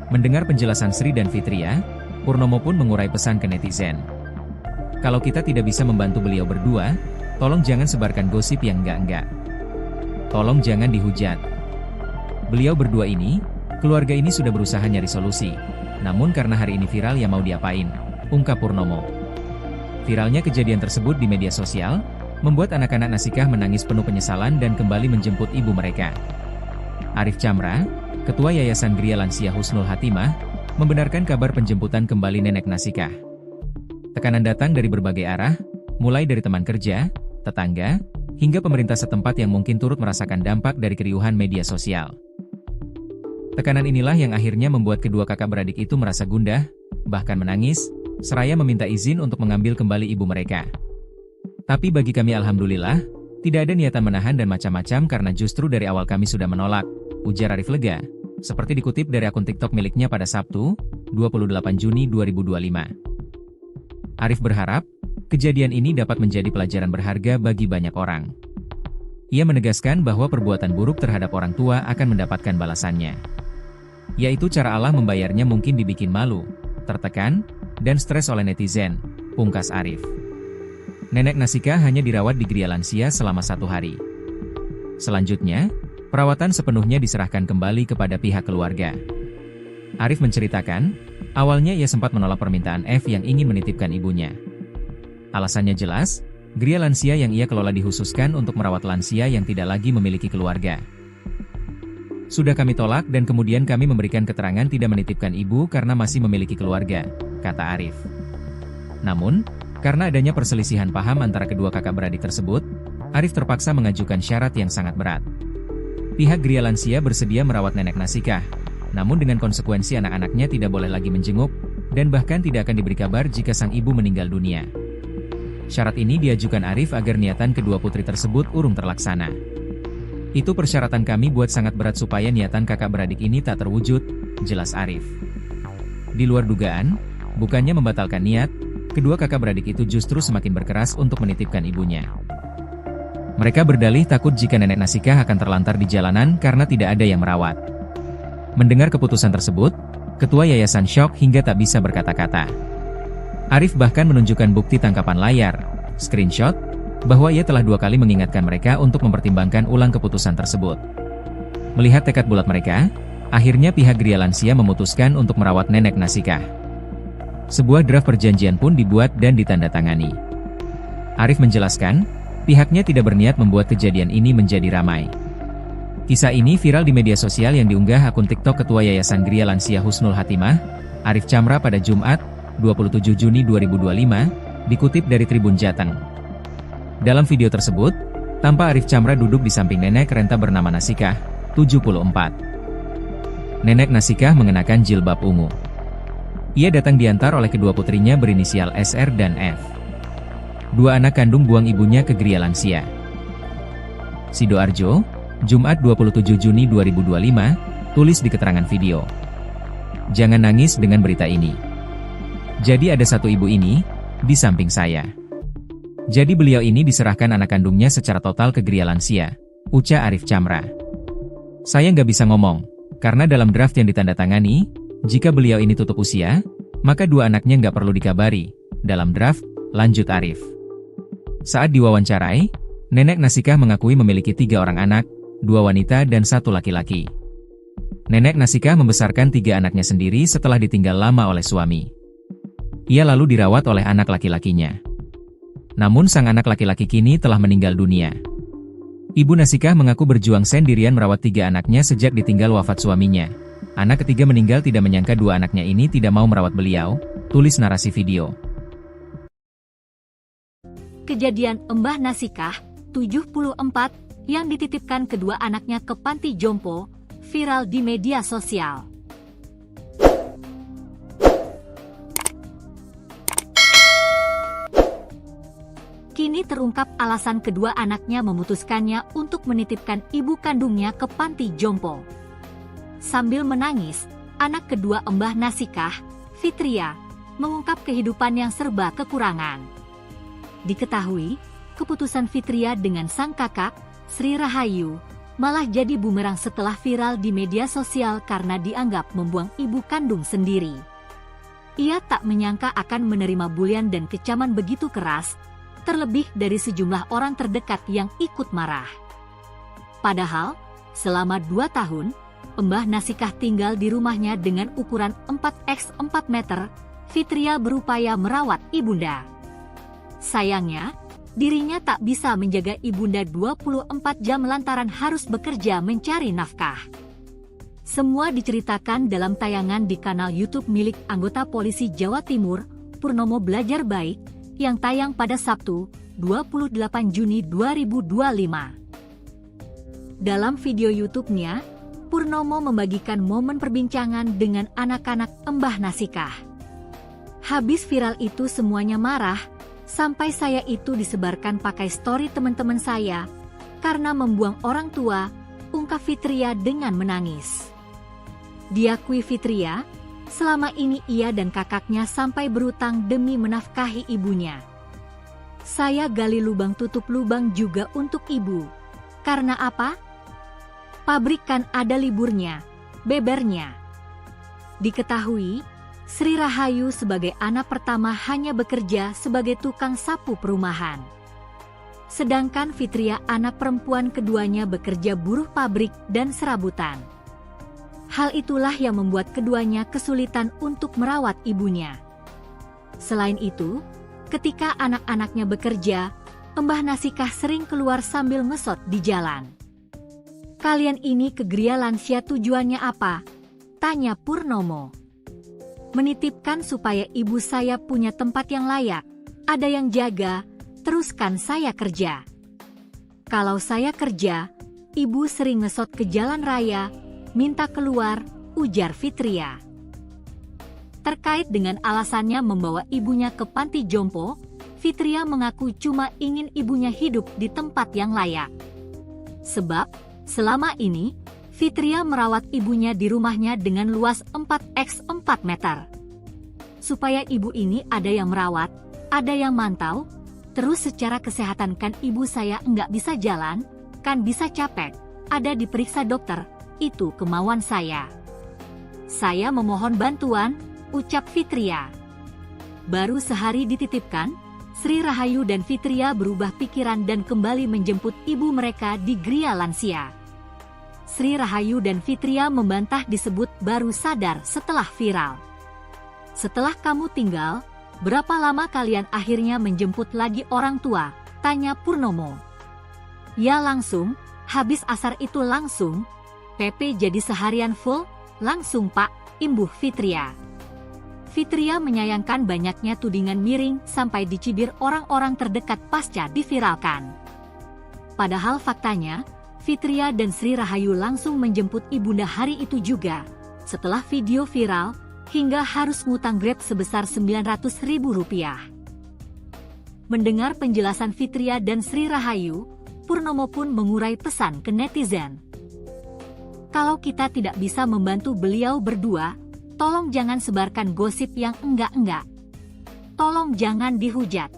Mendengar penjelasan Sri dan Fitria, Purnomo pun mengurai pesan ke netizen. Kalau kita tidak bisa membantu beliau berdua, tolong jangan sebarkan gosip yang enggak-enggak. Tolong jangan dihujat. Beliau berdua ini, keluarga ini sudah berusaha nyari solusi. Namun karena hari ini viral ya mau diapain, ungkap Purnomo. Viralnya kejadian tersebut di media sosial, membuat anak-anak Nasikah menangis penuh penyesalan dan kembali menjemput ibu mereka. Arif Chamra, Ketua Yayasan Gria Lansia Husnul Hatimah, membenarkan kabar penjemputan kembali nenek Nasikah. Tekanan datang dari berbagai arah, mulai dari teman kerja, tetangga, hingga pemerintah setempat yang mungkin turut merasakan dampak dari keriuhan media sosial. Tekanan inilah yang akhirnya membuat kedua kakak beradik itu merasa gundah, bahkan menangis, seraya meminta izin untuk mengambil kembali ibu mereka. Tapi bagi kami alhamdulillah, tidak ada niatan menahan dan macam-macam karena justru dari awal kami sudah menolak, ujar Arif lega, seperti dikutip dari akun TikTok miliknya pada Sabtu, 28 Juni 2025. Arif berharap, kejadian ini dapat menjadi pelajaran berharga bagi banyak orang. Ia menegaskan bahwa perbuatan buruk terhadap orang tua akan mendapatkan balasannya. Yaitu cara Allah membayarnya mungkin dibikin malu, tertekan, dan stres oleh netizen, pungkas Arif. Nenek Nasikah hanya dirawat di Gria Lansia selama 1 hari. Selanjutnya, perawatan sepenuhnya diserahkan kembali kepada pihak keluarga. Arif menceritakan, awalnya ia sempat menolak permintaan F yang ingin menitipkan ibunya. Alasannya jelas, Gria Lansia yang ia kelola dikhususkan untuk merawat lansia yang tidak lagi memiliki keluarga. Sudah kami tolak dan kemudian kami memberikan keterangan tidak menitipkan ibu karena masih memiliki keluarga, kata Arif. Namun, karena adanya perselisihan paham antara kedua kakak beradik tersebut, Arif terpaksa mengajukan syarat yang sangat berat. Pihak Gria Lansia bersedia merawat nenek Nasikah, namun dengan konsekuensi anak-anaknya tidak boleh lagi menjenguk, dan bahkan tidak akan diberi kabar jika sang ibu meninggal dunia. Syarat ini diajukan Arif agar niatan kedua putri tersebut urung terlaksana. Itu persyaratan kami buat sangat berat supaya niatan kakak beradik ini tak terwujud, jelas Arif. Di luar dugaan, bukannya membatalkan niat, kedua kakak beradik itu justru semakin berkeras untuk menitipkan ibunya. Mereka berdalih takut jika nenek Nasikah akan terlantar di jalanan karena tidak ada yang merawat. Mendengar keputusan tersebut, ketua yayasan syok hingga tak bisa berkata-kata. Arif bahkan menunjukkan bukti tangkapan layar, screenshot, bahwa ia telah 2 kali mengingatkan mereka untuk mempertimbangkan ulang keputusan tersebut. Melihat tekad bulat mereka, akhirnya pihak Gria Lansia memutuskan untuk merawat nenek Nasikah. Sebuah draft perjanjian pun dibuat dan ditandatangani. Arif menjelaskan, pihaknya tidak berniat membuat kejadian ini menjadi ramai. Kisah ini viral di media sosial yang diunggah akun TikTok Ketua Yayasan Gria Lansia Husnul Hatimah, Arif Chamra pada Jumat, 27 Juni 2025, dikutip dari Tribun Jateng. Dalam video tersebut, tampak Arif Chamra duduk di samping nenek renta bernama Nasikah, 74. Nenek Nasikah mengenakan jilbab ungu. Ia datang diantar oleh kedua putrinya berinisial SR dan F. 2 anak kandung buang ibunya ke Gria Lansia. Sidoarjo, Jumat 27 Juni 2025, tulis di keterangan video. Jangan nangis dengan berita ini. Jadi ada satu ibu ini, di samping saya. Jadi beliau ini diserahkan anak kandungnya secara total ke Gria Lansia, ucap Arif Chamra. Saya nggak bisa ngomong, karena dalam draft yang ditandatangani, jika beliau ini tutup usia, maka 2 anaknya nggak perlu dikabari, dalam draft, lanjut Arif. Saat diwawancarai, nenek Nasikah mengakui memiliki 3 orang anak, 2 wanita dan 1 laki-laki. Nenek Nasikah membesarkan 3 anaknya sendiri setelah ditinggal lama oleh suami. Ia lalu dirawat oleh anak laki-lakinya. Namun sang anak laki-laki kini telah meninggal dunia. Ibu Nasikah mengaku berjuang sendirian merawat 3 anaknya sejak ditinggal wafat suaminya. Anak ketiga meninggal tidak menyangka 2 anaknya ini tidak mau merawat beliau, tulis narasi video. Kejadian Mbah Nasikah, 74, yang dititipkan kedua anaknya ke panti jompo, viral di media sosial. terungkap alasan kedua anaknya memutuskannya untuk menitipkan ibu kandungnya ke panti jompo. Sambil menangis, anak kedua Mbah Nasikah, Fitria, mengungkap kehidupan yang serba kekurangan. Diketahui, keputusan Fitria dengan sang kakak, Sri Rahayu, malah jadi bumerang setelah viral di media sosial karena dianggap membuang ibu kandung sendiri. Ia tak menyangka akan menerima bulian dan kecaman begitu keras, terlebih dari sejumlah orang terdekat yang ikut marah. Padahal, selama 2 tahun, Mbah Nasikah tinggal di rumahnya dengan ukuran 4x4 meter, Fitria berupaya merawat ibunda. Sayangnya, dirinya tak bisa menjaga ibunda 24 jam lantaran harus bekerja mencari nafkah. Semua diceritakan dalam tayangan di kanal YouTube milik anggota polisi Jawa Timur, Purnomo Belajar Baik, yang tayang pada Sabtu, 28 Juni 2025. Dalam video YouTube-nya, Purnomo membagikan momen perbincangan dengan anak-anak Mbah Nasikah. Habis viral itu semuanya marah, sampai saya itu disebarkan pakai story teman-teman saya, karena membuang orang tua, ungkap Fitria dengan menangis. Diakui Fitria, selama ini ia dan kakaknya sampai berutang demi menafkahi ibunya. Saya gali lubang tutup lubang juga untuk ibu. Karena apa? Pabrik kan ada liburnya, bebernya. Diketahui, Sri Rahayu sebagai anak pertama hanya bekerja sebagai tukang sapu perumahan. Sedangkan Fitria anak perempuan keduanya bekerja buruh pabrik dan serabutan. Hal itulah yang membuat keduanya kesulitan untuk merawat ibunya. Selain itu, ketika anak-anaknya bekerja, Mbah Nasikah sering keluar sambil ngesot di jalan. Kalian ini ke Gria Lansia tujuannya apa? Tanya Purnomo. Menitipkan supaya ibu saya punya tempat yang layak, ada yang jaga, teruskan saya kerja. Kalau saya kerja, ibu sering ngesot ke jalan raya, minta keluar, ujar Fitria. Terkait dengan alasannya membawa ibunya ke panti jompo, Fitria mengaku cuma ingin ibunya hidup di tempat yang layak. Sebab, selama ini, Fitria merawat ibunya di rumahnya dengan luas 4x4 meter. Supaya ibu ini ada yang merawat, ada yang mantau, terus secara kesehatan kan ibu saya nggak bisa jalan, kan bisa capek, ada diperiksa dokter. Itu kemauan saya. Saya memohon bantuan, ucap Fitria. Baru sehari dititipkan, Sri Rahayu dan Fitria berubah pikiran dan kembali menjemput ibu mereka di Gria Lansia. Sri Rahayu dan Fitria membantah disebut baru sadar setelah viral. Setelah kamu tinggal, berapa lama kalian akhirnya menjemput lagi orang tua? Tanya Purnomo. Ya langsung, habis asar itu langsung. PP jadi seharian full, langsung Pak, imbuh Fitria. Fitria menyayangkan banyaknya tudingan miring sampai dicibir orang-orang terdekat pasca diviralkan. Padahal faktanya, Fitria dan Sri Rahayu langsung menjemput ibunda hari itu juga, setelah video viral, hingga harus ngutang Grab sebesar Rp900.000. Mendengar penjelasan Fitria dan Sri Rahayu, Purnomo pun mengurai pesan ke netizen. Kalau kita tidak bisa membantu beliau berdua, tolong jangan sebarkan gosip yang enggak-enggak. Tolong jangan dihujat.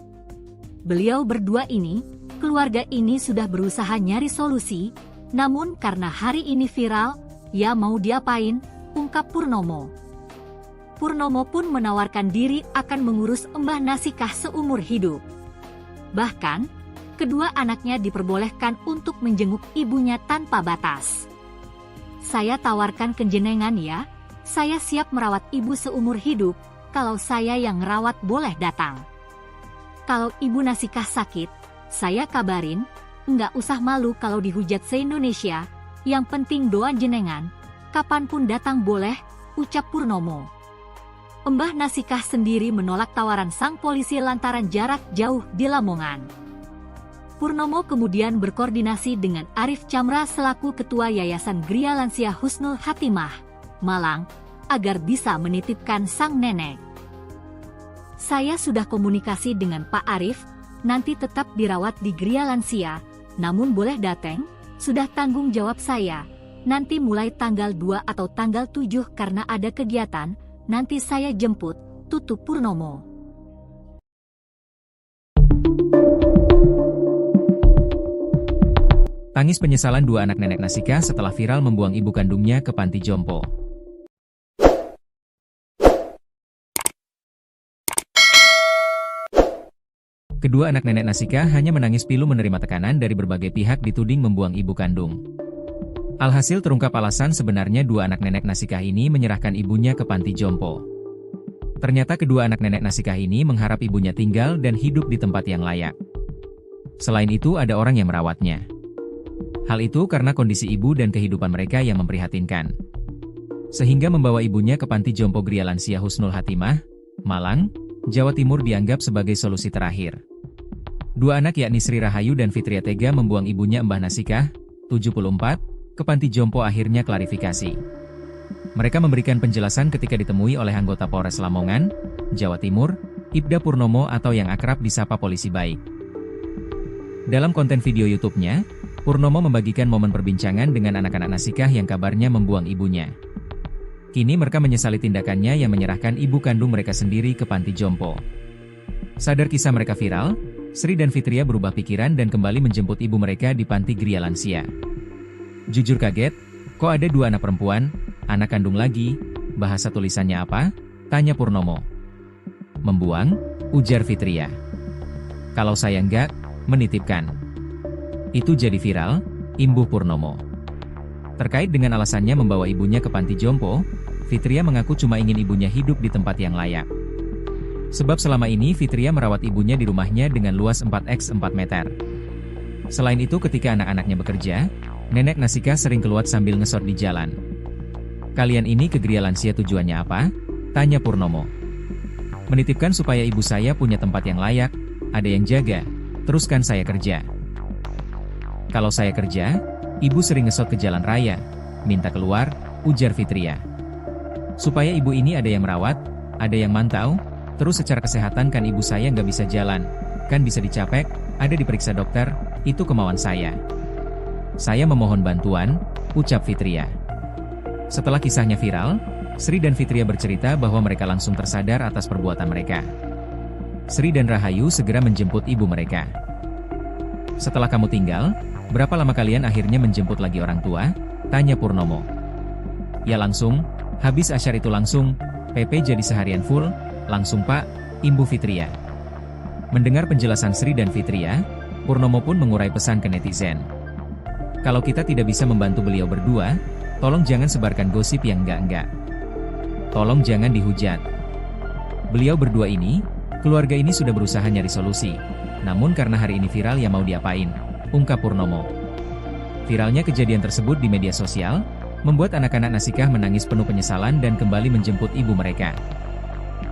Beliau berdua ini, keluarga ini sudah berusaha nyari solusi, namun karena hari ini viral, ya mau diapain, ungkap Purnomo. Purnomo pun menawarkan diri akan mengurus Mbah Nasikah seumur hidup. Bahkan, kedua anaknya diperbolehkan untuk menjenguk ibunya tanpa batas. Saya tawarkan ke jenengan ya, saya siap merawat ibu seumur hidup, kalau saya yang ngerawat boleh datang. Kalau ibu Nasikah sakit, saya kabarin, nggak usah malu kalau dihujat se-Indonesia, yang penting doa jenengan, kapanpun datang boleh, ucap Purnomo. Mbah Nasikah sendiri menolak tawaran sang polisi lantaran jarak jauh di Lamongan. Purnomo kemudian berkoordinasi dengan Arif Chamra selaku Ketua Yayasan Gria Lansia Husnul Hatimah, Malang, agar bisa menitipkan sang nenek. Saya sudah komunikasi dengan Pak Arif, nanti tetap dirawat di Gria Lansia, namun boleh datang, sudah tanggung jawab saya. Nanti mulai tanggal 2 atau tanggal 7 karena ada kegiatan, nanti saya jemput, tutup Purnomo. Tangis penyesalan dua anak nenek Nasika setelah viral membuang ibu kandungnya ke panti jompo. Kedua anak nenek Nasika hanya menangis pilu menerima tekanan dari berbagai pihak dituding membuang ibu kandung. Alhasil terungkap alasan sebenarnya dua anak nenek Nasikah ini menyerahkan ibunya ke panti jompo. Ternyata kedua anak nenek Nasikah ini mengharap ibunya tinggal dan hidup di tempat yang layak. Selain itu ada orang yang merawatnya. Hal itu karena kondisi ibu dan kehidupan mereka yang memprihatinkan. Sehingga membawa ibunya ke panti jompo Gria Lansia Husnul Hatimah, Malang, Jawa Timur dianggap sebagai solusi terakhir. Dua anak yakni Sri Rahayu dan Fitria tega membuang ibunya Mbah Nasikah, 74, ke panti jompo akhirnya klarifikasi. Mereka memberikan penjelasan ketika ditemui oleh anggota Polres Lamongan, Jawa Timur, Ibda Purnomo atau yang akrab disapa Polisi Baik. Dalam konten video YouTube-nya, Purnomo membagikan momen perbincangan dengan anak-anak Nasikah yang kabarnya membuang ibunya. Kini mereka menyesali tindakannya yang menyerahkan ibu kandung mereka sendiri ke panti jompo. Sadar kisah mereka viral, Sri dan Fitria berubah pikiran dan kembali menjemput ibu mereka di panti Gria Lansia. Jujur kaget, kok ada dua anak perempuan, anak kandung lagi, bahasa tulisannya apa? Tanya Purnomo. Membuang, ujar Fitria. Kalau saya enggak, menitipkan. Itu jadi viral, imbuh Purnomo. Terkait dengan alasannya membawa ibunya ke panti jompo, Fitria mengaku cuma ingin ibunya hidup di tempat yang layak. Sebab selama ini Fitria merawat ibunya di rumahnya dengan luas 4x4 meter. Selain itu ketika anak-anaknya bekerja, nenek Nasikah sering keluar sambil ngesot di jalan. Kalian ini ke Gria Lansia tujuannya apa? Tanya Purnomo. Menitipkan supaya ibu saya punya tempat yang layak, ada yang jaga, teruskan saya kerja. Kalau saya kerja, ibu sering ngesot ke jalan raya, minta keluar, ujar Fitria. Supaya ibu ini ada yang merawat, ada yang mantau, terus secara kesehatan kan ibu saya nggak bisa jalan, kan bisa dicapek, ada diperiksa dokter, itu kemauan saya. Saya memohon bantuan, ucap Fitria. Setelah kisahnya viral, Sri dan Fitria bercerita bahwa mereka langsung tersadar atas perbuatan mereka. Sri dan Rahayu segera menjemput ibu mereka. Setelah kamu tinggal, berapa lama kalian akhirnya menjemput lagi orang tua? Tanya Purnomo. Ya langsung, habis asyar itu langsung, PP jadi seharian full, langsung Pak, imbuh Fitria. Mendengar penjelasan Sri dan Fitria, Purnomo pun mengurai pesan ke netizen. Kalau kita tidak bisa membantu beliau berdua, tolong jangan sebarkan gosip yang enggak-enggak. Tolong jangan dihujat. Beliau berdua ini, keluarga ini sudah berusaha nyari solusi. Namun karena hari ini viral ya mau diapain, ungkap Purnomo. Viralnya kejadian tersebut di media sosial, membuat anak-anak Nasikah menangis penuh penyesalan dan kembali menjemput ibu mereka.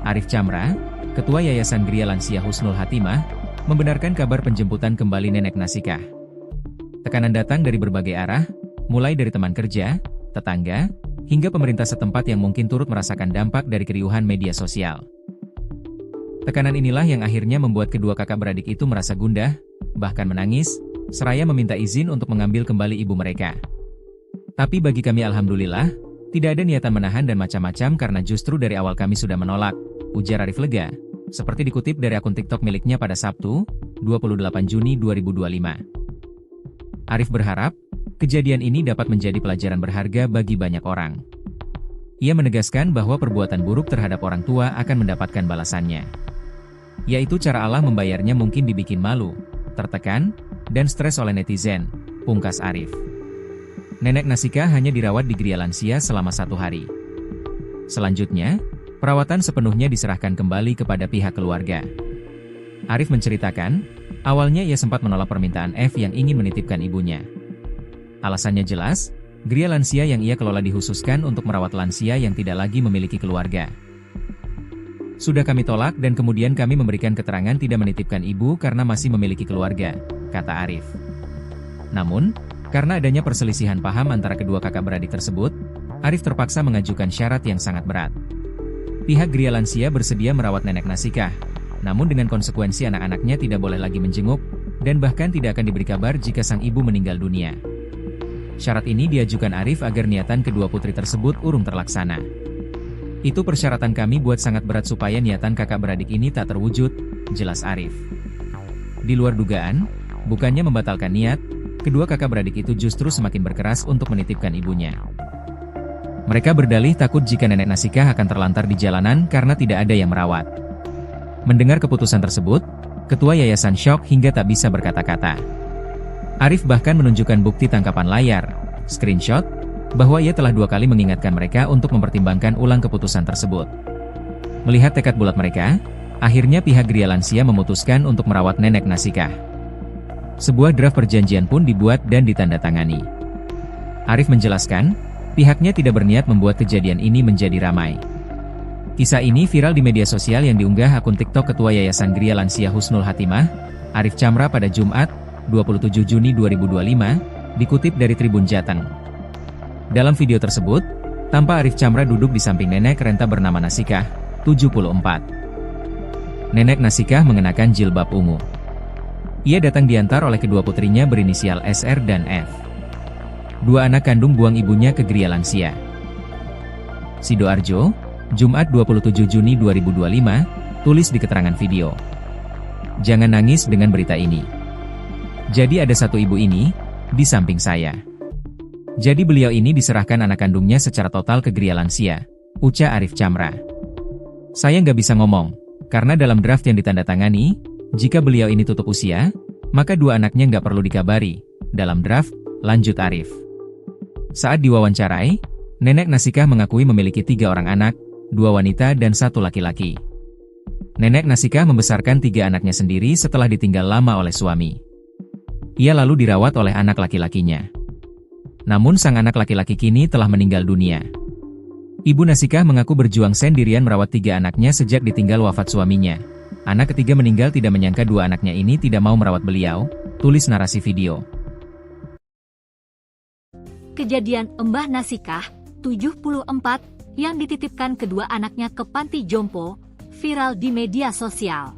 Arif Chamra, Ketua Yayasan Gria Lansia Husnul Hatimah, membenarkan kabar penjemputan kembali nenek Nasikah. Tekanan datang dari berbagai arah, mulai dari teman kerja, tetangga, hingga pemerintah setempat yang mungkin turut merasakan dampak dari keriuhan media sosial. Tekanan inilah yang akhirnya membuat kedua kakak beradik itu merasa gundah, bahkan menangis, seraya meminta izin untuk mengambil kembali ibu mereka. Tapi bagi kami alhamdulillah, tidak ada niatan menahan dan macam-macam karena justru dari awal kami sudah menolak, ujar Arif lega, seperti dikutip dari akun TikTok miliknya pada Sabtu, 28 Juni 2025. Arif berharap, kejadian ini dapat menjadi pelajaran berharga bagi banyak orang. Ia menegaskan bahwa perbuatan buruk terhadap orang tua akan mendapatkan balasannya. Yaitu cara Allah membayarnya mungkin dibikin malu, tertekan, dan stres oleh netizen, pungkas Arif. Nenek Nasikah hanya dirawat di Gria Lansia selama 1 hari. Selanjutnya, perawatan sepenuhnya diserahkan kembali kepada pihak keluarga. Arif menceritakan, awalnya ia sempat menolak permintaan F yang ingin menitipkan ibunya. Alasannya jelas, Gria Lansia yang ia kelola dikhususkan untuk merawat lansia yang tidak lagi memiliki keluarga. Sudah kami tolak dan kemudian kami memberikan keterangan tidak menitipkan ibu karena masih memiliki keluarga, kata Arif. Namun, karena adanya perselisihan paham antara kedua kakak beradik tersebut, Arif terpaksa mengajukan syarat yang sangat berat. Pihak Gria Lansia bersedia merawat nenek Nasikah, Namun dengan konsekuensi anak-anaknya tidak boleh lagi menjenguk, dan bahkan tidak akan diberi kabar jika sang ibu meninggal dunia. Syarat ini diajukan Arif agar niatan kedua putri tersebut urung terlaksana. Itu persyaratan kami buat sangat berat supaya niatan kakak beradik ini tak terwujud, jelas Arif. Di luar dugaan, bukannya membatalkan niat, kedua kakak beradik itu justru semakin berkeras untuk menitipkan ibunya. Mereka berdalih takut jika nenek Nasikah akan terlantar di jalanan karena tidak ada yang merawat. Mendengar keputusan tersebut, ketua yayasan syok hingga tak bisa berkata-kata. Arif bahkan menunjukkan bukti tangkapan layar, screenshot, bahwa ia telah 2 kali mengingatkan mereka untuk mempertimbangkan ulang keputusan tersebut. Melihat tekad bulat mereka, akhirnya pihak Gria Lansia memutuskan untuk merawat nenek Nasikah. Sebuah draft perjanjian pun dibuat dan ditandatangani. Arif menjelaskan, pihaknya tidak berniat membuat kejadian ini menjadi ramai. Kisah ini viral di media sosial yang diunggah akun TikTok Ketua Yayasan Gria Lansia Husnul Hatimah, Arif Chamra pada Jumat, 27 Juni 2025, dikutip dari Tribun Jateng. Dalam video tersebut, tampak Arif Chamra duduk di samping nenek renta bernama Nasikah, 74. Nenek Nasikah mengenakan jilbab ungu. Ia datang diantar oleh kedua putrinya berinisial SR dan F. 2 anak kandung buang ibunya ke Gria Lansia. Sidoarjo, Jumat 27 Juni 2025, tulis di keterangan video. Jangan nangis dengan berita ini. Jadi ada satu ibu ini, di samping saya. Jadi beliau ini diserahkan anak kandungnya secara total ke Gria Lansia, ucap Arif Chamra. Saya nggak bisa ngomong, karena dalam draft yang ditandatangani, jika beliau ini tutup usia, maka 2 anaknya nggak perlu dikabari, dalam draft, lanjut Arif. Saat diwawancarai, nenek Nasikah mengakui memiliki 3 orang anak, 2 wanita dan 1 laki-laki. Nenek Nasikah membesarkan 3 anaknya sendiri setelah ditinggal lama oleh suami. Ia lalu dirawat oleh anak laki-lakinya. Namun sang anak laki-laki kini telah meninggal dunia. Ibu Nasikah mengaku berjuang sendirian merawat 3 anaknya sejak ditinggal wafat suaminya. Anak ketiga meninggal tidak menyangka 2 anaknya ini tidak mau merawat beliau, tulis narasi video. Kejadian Mbah Nasikah, 74, yang dititipkan kedua anaknya ke panti jompo, viral di media sosial.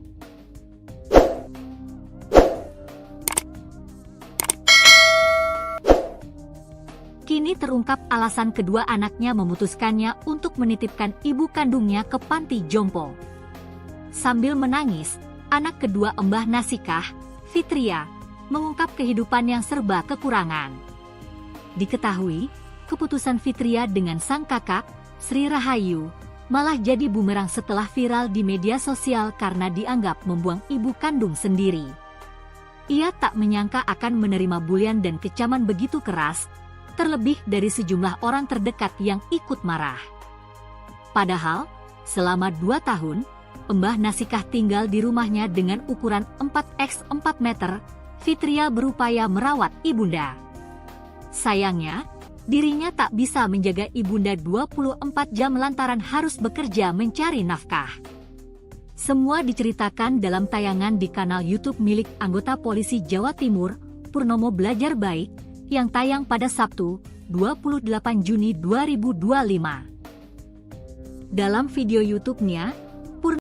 Kini terungkap alasan kedua anaknya memutuskannya untuk menitipkan ibu kandungnya ke panti jompo. Sambil menangis, anak kedua Mbah Nasikah, Fitria, mengungkap kehidupan yang serba kekurangan. Diketahui, keputusan Fitria dengan sang kakak, Sri Rahayu, malah jadi bumerang setelah viral di media sosial karena dianggap membuang ibu kandung sendiri. Ia tak menyangka akan menerima bulian dan kecaman begitu keras, terlebih dari sejumlah orang terdekat yang ikut marah. Padahal, selama 2 tahun, Mbah Nasikah tinggal di rumahnya dengan ukuran 4x4 meter, Fitria berupaya merawat ibunda. Sayangnya, dirinya tak bisa menjaga ibunda 24 jam lantaran harus bekerja mencari nafkah. Semua diceritakan dalam tayangan di kanal YouTube milik anggota polisi Jawa Timur, Purnomo Belajar Baik, yang tayang pada Sabtu, 28 Juni 2025. Dalam video YouTube-nya,